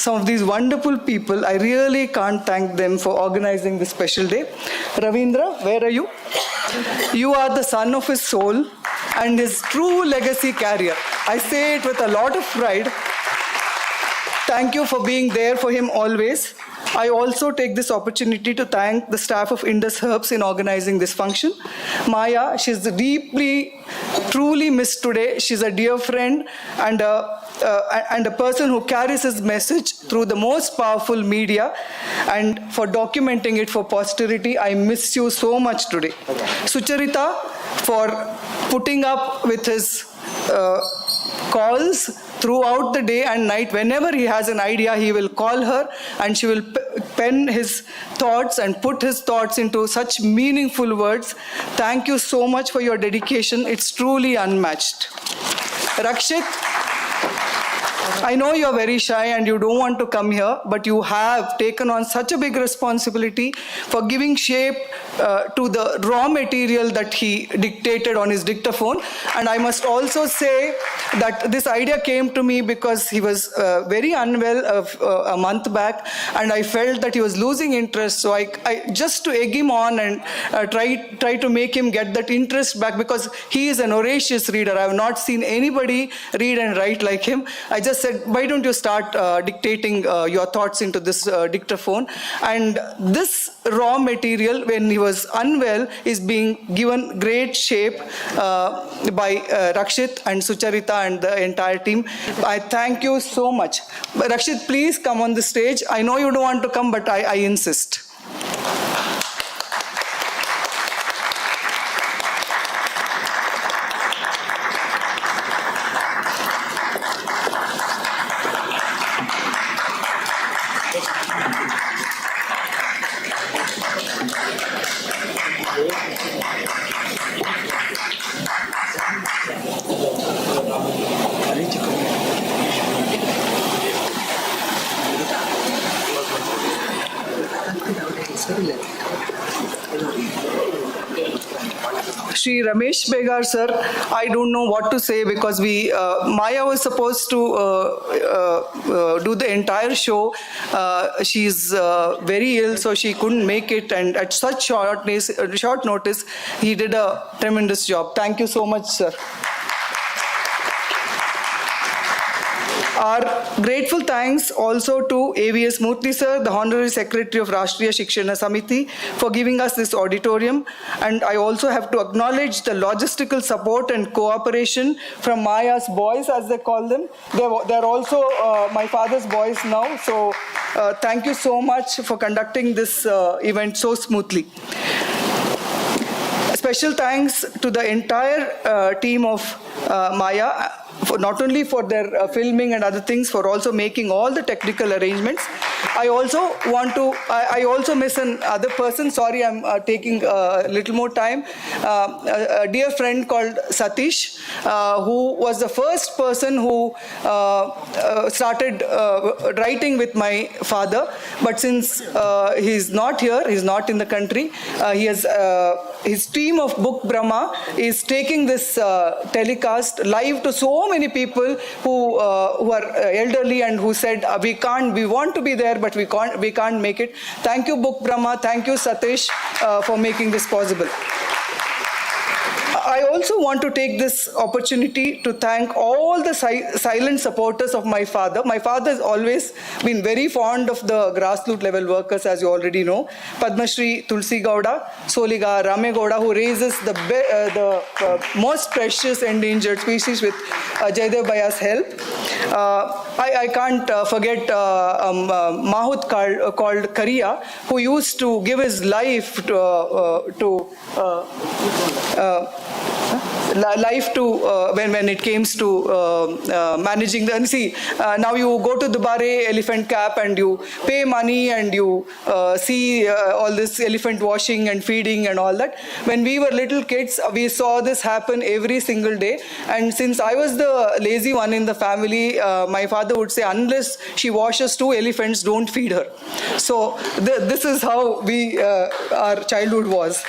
some of these wonderful people? I really can't thank them for organizing this special day. Ravindra, where are you? You are the son of his soul and his true legacy carrier. I say it with a lot of pride. Thank you for being there for him always. I also take this opportunity to thank the staff of Indus Herbs in organizing this function. Maya, she's deeply, truly missed today. She's a dear friend and a person who carries his message through the most powerful media, and for documenting it for posterity. I miss you so much today. Sucharita, for putting up with his calls throughout the day and night. Whenever he has an idea, he will call her and she will pen his thoughts and put his thoughts into such meaningful words. Thank you so much for your dedication. It's truly unmatched. Rakshit, I know you are very shy and you don't want to come here, but you have taken on such a big responsibility for giving shape to the raw material that he dictated on his dictaphone. And I must also say that this idea came to me because he was very unwell a month back, and I felt that he was losing interest. So I just to egg him on and try to make him get that interest back, because he is an voracious reader. I have not seen anybody read and write like him. I just said, why don't you start dictating your thoughts into this dictaphone? And this raw material, when he was unwell, is being given great shape by Rakshit and Sucharita and the entire team. I thank you so much. Rakshit, please come on the stage. I know you don't want to come, but I insist. Shri Ramesh Begar sir, I don't know what to say, because Maya was supposed to do the entire show. She's very ill, so she couldn't make it, and at such short notice, he did a tremendous job. Thank you so much, sir. Our grateful thanks also to A.V.S. Murthy sir, the Honorary Secretary of Rashtriya Shikshana Samiti, for giving us this auditorium. And I also have to acknowledge the logistical support and cooperation from Maya's boys, as they call them. They're also my father's boys now. So thank you so much for conducting this event so smoothly. Special thanks to the entire team of Maya, not only for their filming and other things, for also making all the technical arrangements. I also miss another person. Sorry, I'm taking a little more time. A dear friend called Satish, who was the first person who started writing with my father. But since he's not here, he's not in the country, his team of Book Brahma is taking this telecast live to so many people who are elderly and who said, we want to be there, but we can't make it. Thank you, Book Brahma. Thank you, Satish, for making this possible. I also want to take this opportunity to thank all the silent supporters of my father. My father has always been very fond of the grassroots level workers, as you already know. Padma Shri Tulsi Gowda, Soliga Rame Gowda, who raises the most precious endangered species with Jaidev Bhaya's help. I can't forget Mahut called Kariya, who used to give his life when it came to managing the. Now you go to the Bare elephant cap and you pay money and you see all this elephant washing and feeding and all that. When we were little kids, we saw this happen every single day. And since I was the lazy one in the family, my father would say, unless she washes 2 elephants, don't feed her. So this is how our childhood was.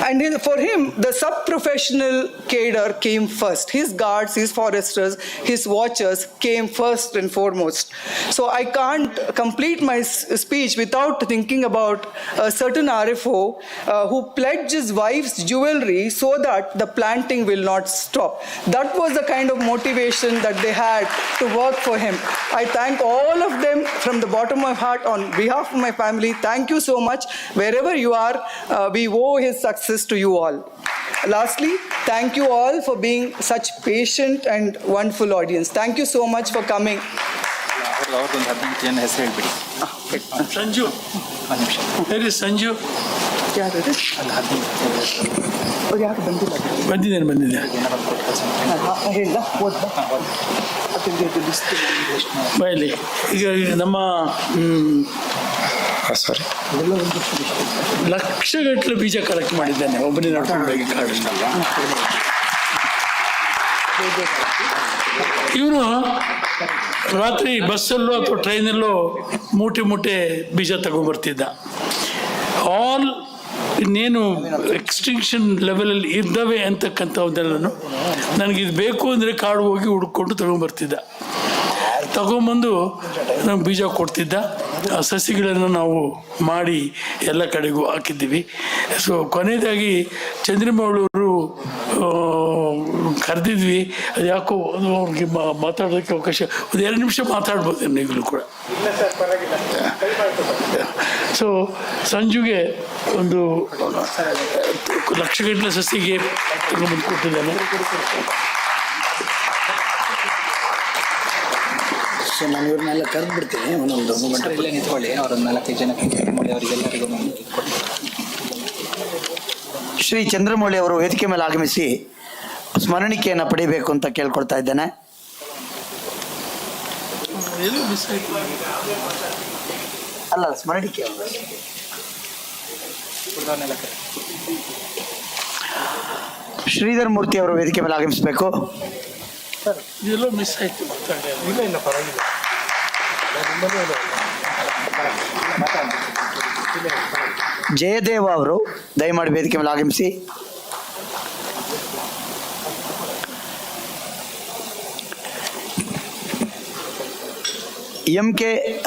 And for him, the sub-professional cadre came first. His guards, his foresters, his watchers came first and foremost. So I can't complete my speech without thinking about a certain RFO who pledged his wife's jewelry so that the planting will not stop. That was the kind of motivation that they had to work for him. I thank all of them from the bottom of my heart on behalf of my family. Thank you so much. Wherever you are, we owe his success to you all. Lastly, thank you all for being such patient and wonderful audience. Thank you so much for coming. Sanju, Sanju ಬಂದಿದ್ದೇನೆ. ಬಯಲಿ ಈಗ ನಮ್ಮ ಸಾರಿ ಲಕ್ಷಗಟ್ಟಲೆ ಬೀಜ collect ಮಾಡಿದ್ದೇನೆ ಒಬ್ಬನೇ ನಡ್ಕೊಂಡು ಹೋಗಿ ಕಾಡಲ್ಲ. ಇವನು ರಾತ್ರಿ ಬಸ್ಸಲ್ಲೋ ಅಥವಾ ಟ್ರೈನಲ್ಲೋ ಮೂಟೆ ಬೀಜ ತಗೊಂಡ್ಬರ್ತಿದ್ದ. ಆಲ್ ಇನ್ನೇನು ಎಕ್ಸ್ಟಿಂಕ್ಷನ್ ಲೆವೆಲಲ್ಲಿ ಇದ್ದಾವೆ ಅಂತಕ್ಕಂಥದ್ದೆಲ್ಲನು ನನಗಿದು ಬೇಕು ಅಂದರೆ ಕಾಡು ಹೋಗಿ ಹುಡ್ಕೊಂಡು ತಗೊಂಡ್ಬರ್ತಿದ್ದ. ತಗೊಂಬಂದು ನಮ್ಗೆ ಬೀಜ ಕೊಡ್ತಿದ್ದ. ಆ ಸಸಿಗಳನ್ನು ನಾವು ಮಾಡಿ ಎಲ್ಲ ಕಡೆಗೂ ಹಾಕಿದ್ದೀವಿ. ಸೊ ಕೊನೆಯದಾಗಿ ಚಂದ್ರಮೌಳೂರು ಕರೆದಿದ್ವಿ. ಅದು ಯಾಕೋ ಅದು ಅವ್ರಿಗೆ ಮಾತಾಡೋದಕ್ಕೆ ಅವಕಾಶ, ಒಂದು 2 ನಿಮಿಷ ಮಾತಾಡ್ಬೋದು ಈಗಲೂ ಕೂಡ. ಸೊ ಸಂಜುಗೆ ಒಂದು ಲಕ್ಷಗಟ್ಟಲೆ ಸಸಿಗೆ ತಗೊಂಡ್ಬಂದು ಕೊಟ್ಟಿದ್ದಾನೆ. ಸೊ ನಾನು ಇವ್ರನ್ನೆಲ್ಲ ಕರೆದು ಬಿಡ್ತೀನಿ. ಒಂದೊಂದು ನಿಂತ್ಕೊಳ್ಳಿ, ಅವರೊಂದು 4-5 ಜನಕ್ಕೆ ಅವರಿಗೆಲ್ಲರಿಗೂ ಶ್ರೀ ಚಂದ್ರಮೌಳಿ ಅವರು ವೇದಿಕೆ ಮೇಲೆ ಆಗಮಿಸಿ ಸ್ಮರಣಿಕೆಯನ್ನು ಪಡಿಬೇಕು ಅಂತ ಕೇಳ್ಕೊಳ್ತಾ ಇದ್ದೇನೆ. ಅಲ್ಲ, ಸ್ಮರಣಿಕೆ ಶ್ರೀಧರ್ ಮೂರ್ತಿ ಅವರು ವೇದಿಕೆ ಮೇಲೆ ಆಗಮಿಸಬೇಕು. ಇದೆಲ್ಲೋ ಮಿಸ್ ಆಯ್ತು. ಇಲ್ಲ ಪರವಾಗಿಲ್ಲ. ಜಯದೇವ ಅವರು ದಯಮಾಡಿ ವೇದಿಕೆ ಮೇಲೆ ಆಗಮಿಸಿ. MK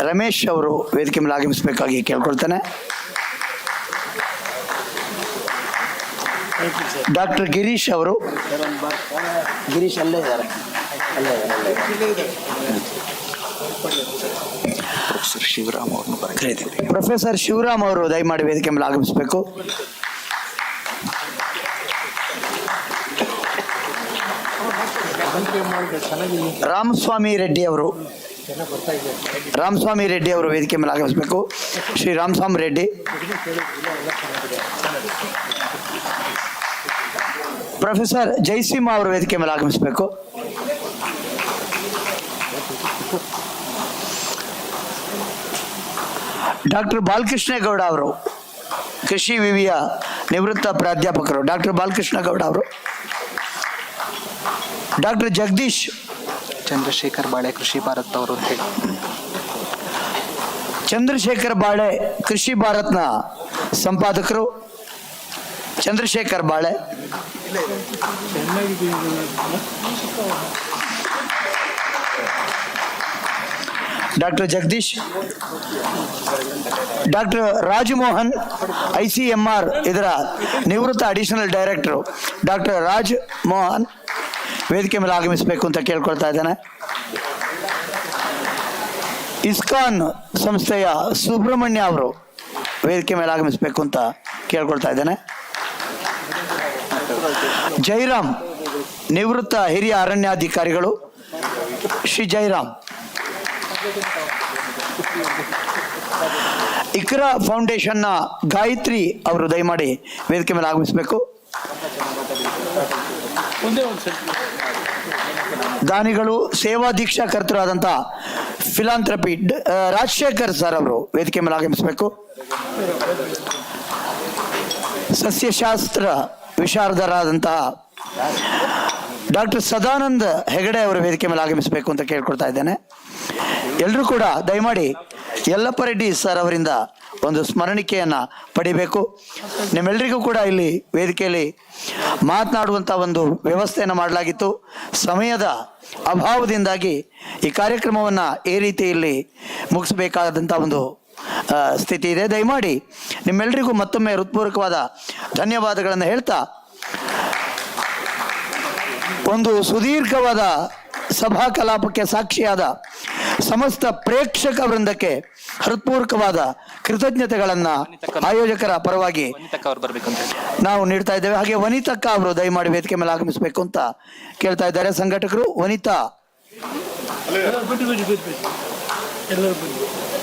ರಮೇಶ್ ಅವರು ವೇದಿಕೆ ಮೇಲೆ ಆಗಮಿಸಬೇಕಾಗಿ ಕೇಳ್ಕೊಳ್ತೇನೆ. ಡಾಕ್ಟರ್ ಗಿರೀಶ್ ಅವರು, ಗಿರೀಶ್ ಅಲ್ಲೇ ಇದ್ದಾರೆ. ಪ್ರೊಫೆಸರ್ ಶಿವರಾಮ್ ಅವರು ದಯಮಾಡಿ ವೇದಿಕೆ ಮೇಲೆ ಆಗಮಿಸಬೇಕು. ರಾಮಸ್ವಾಮಿ ರೆಡ್ಡಿ ಅವರು ವೇದಿಕೆ ಮೇಲೆ ಆಗಮಿಸಬೇಕು. ಶ್ರೀ ರಾಮಸ್ವಾಮಿ ರೆಡ್ಡಿ. ಪ್ರೊಫೆಸರ್ ಜಯಸಿಂಹ ಅವರು ವೇದಿಕೆ ಮೇಲೆ ಆಗಮಿಸಬೇಕು. ಡಾಕ್ಟರ್ ಬಾಲಕೃಷ್ಣೇಗೌಡ ಅವರು, ಕೃಷಿ ವಿವಿಯ ನಿವೃತ್ತ ಪ್ರಾಧ್ಯಾಪಕರು. ಡಾಕ್ಟರ್ ಬಾಲಕೃಷ್ಣೇಗೌಡ ಅವರು. ಡಾಕ್ಟರ್ ಜಗದೀಶ್ ಚಂದ್ರಶೇಖರ್ ಬಾಳೆ, ಕೃಷಿ ಭಾರತ್ ಅವರು ಅಂತ ಹೇಳಿ. ಚಂದ್ರಶೇಖರ್ ಬಾಳೆ ಕೃಷಿ ಭಾರತ್ನ ಸಂಪಾದಕರು. ಚಂದ್ರಶೇಖರ್ ಬಾಳೆ. Doctor Jagadish. Doctor Rajamohan, ICMR ಇದರ ನಿವೃತ್ತ additional director. Doctor Raj Mohan ವೇದಿಕೆ ಮೇಲೆ ಆಗಮಿಸಬೇಕು ಅಂತ ಕೇಳ್ಕೊಳ್ತಾ ಇದ್ದೇನೆ. ಇಸ್ಕಾನ್ ಸಂಸ್ಥೆಯ ಸುಬ್ರಹ್ಮಣ್ಯ ಅವರು ವೇದಿಕೆ ಮೇಲೆ ಆಗಮಿಸಬೇಕು ಅಂತ ಕೇಳ್ಕೊಳ್ತಾ ಇದ್ದೇನೆ. ಜೈರಾಮ್, ನಿವೃತ್ತ ಹಿರಿಯ ಅರಣ್ಯಾಧಿಕಾರಿಗಳು. ಶ್ರೀ ಜೈರಾಮ್. ಇಕ್ರಾ ಫೌಂಡೇಶನ್ನ ಗಾಯತ್ರಿ ಅವರು ದಯಮಾಡಿ ವೇದಿಕೆ ಮೇಲೆ ಆಗಮಿಸಬೇಕು. ದಾನಿಗಳು, ಸೇವಾ ದೀಕ್ಷಾ ಕರ್ತರಾದಂಥ ಫಿಲಾಂಥ್ರಪಿ ರಾಜಶೇಖರ್ ಸರ್ ಅವರು ವೇದಿಕೆ ಮೇಲೆ ಆಗಮಿಸಬೇಕು. ಸಸ್ಯಶಾಸ್ತ್ರ ವಿಶಾರದರಾದಂತಹ ಡಾಕ್ಟರ್ ಸದಾನಂದ ಹೆಗಡೆ ಅವರು ವೇದಿಕೆ ಮೇಲೆ ಆಗಮಿಸಬೇಕು ಅಂತ ಕೇಳ್ಕೊಳ್ತಾ ಇದ್ದೇನೆ. ಎಲ್ಲರೂ ಕೂಡ ದಯಮಾಡಿ ಯಲ್ಲಪ್ಪ ರೆಡ್ಡಿ ಸರ್ ಅವರಿಂದ ಒಂದು ಸ್ಮರಣಿಕೆಯನ್ನು ಪಡಿಬೇಕು. ನಿಮ್ಮೆಲ್ಲರಿಗೂ ಕೂಡ ಇಲ್ಲಿ ವೇದಿಕೆಯಲ್ಲಿ ಮಾತನಾಡುವಂಥ ಒಂದು ವ್ಯವಸ್ಥೆಯನ್ನು ಮಾಡಲಾಗಿತ್ತು. ಸಮಯದ ಅಭಾವದಿಂದಾಗಿ ಈ ಕಾರ್ಯಕ್ರಮವನ್ನು ಈ ರೀತಿಯಲ್ಲಿ ಮುಗಿಸಬೇಕಾದಂಥ ಒಂದು ಸ್ಥಿತಿ ಇದೆ. ದಯಮಾಡಿ ನಿಮ್ಮೆಲ್ಲರಿಗೂ ಮತ್ತೊಮ್ಮೆ ಹೃತ್ಪೂರ್ವಕವಾದ ಧನ್ಯವಾದಗಳನ್ನು ಹೇಳ್ತಾ, ಒಂದು ಸುದೀರ್ಘವಾದ ಸಭಾ ಕಲಾಪಕ್ಕೆ ಸಾಕ್ಷಿಯಾದ ಸಮಸ್ತ ಪ್ರೇಕ್ಷಕ ವೃಂದಕ್ಕೆ ಹೃತ್ಪೂರ್ವಕವಾದ ಕೃತಜ್ಞತೆಗಳನ್ನು ಆಯೋಜಕರ ಪರವಾಗಿ ನಾವು ನೀಡ್ತಾ ಇದ್ದೇವೆ. ಹಾಗೆ ವನಿತಕ್ಕ ಅವರು ದಯಮಾಡಿ ವೇದಿಕೆ ಮೇಲೆ ಆಗಮಿಸಬೇಕು ಅಂತ ಕೇಳ್ತಾ ಇದ್ದಾರೆ ಸಂಘಟಕರು. ವನಿತಾ ಎಲ್ಲರೂ ಬನ್ನಿ.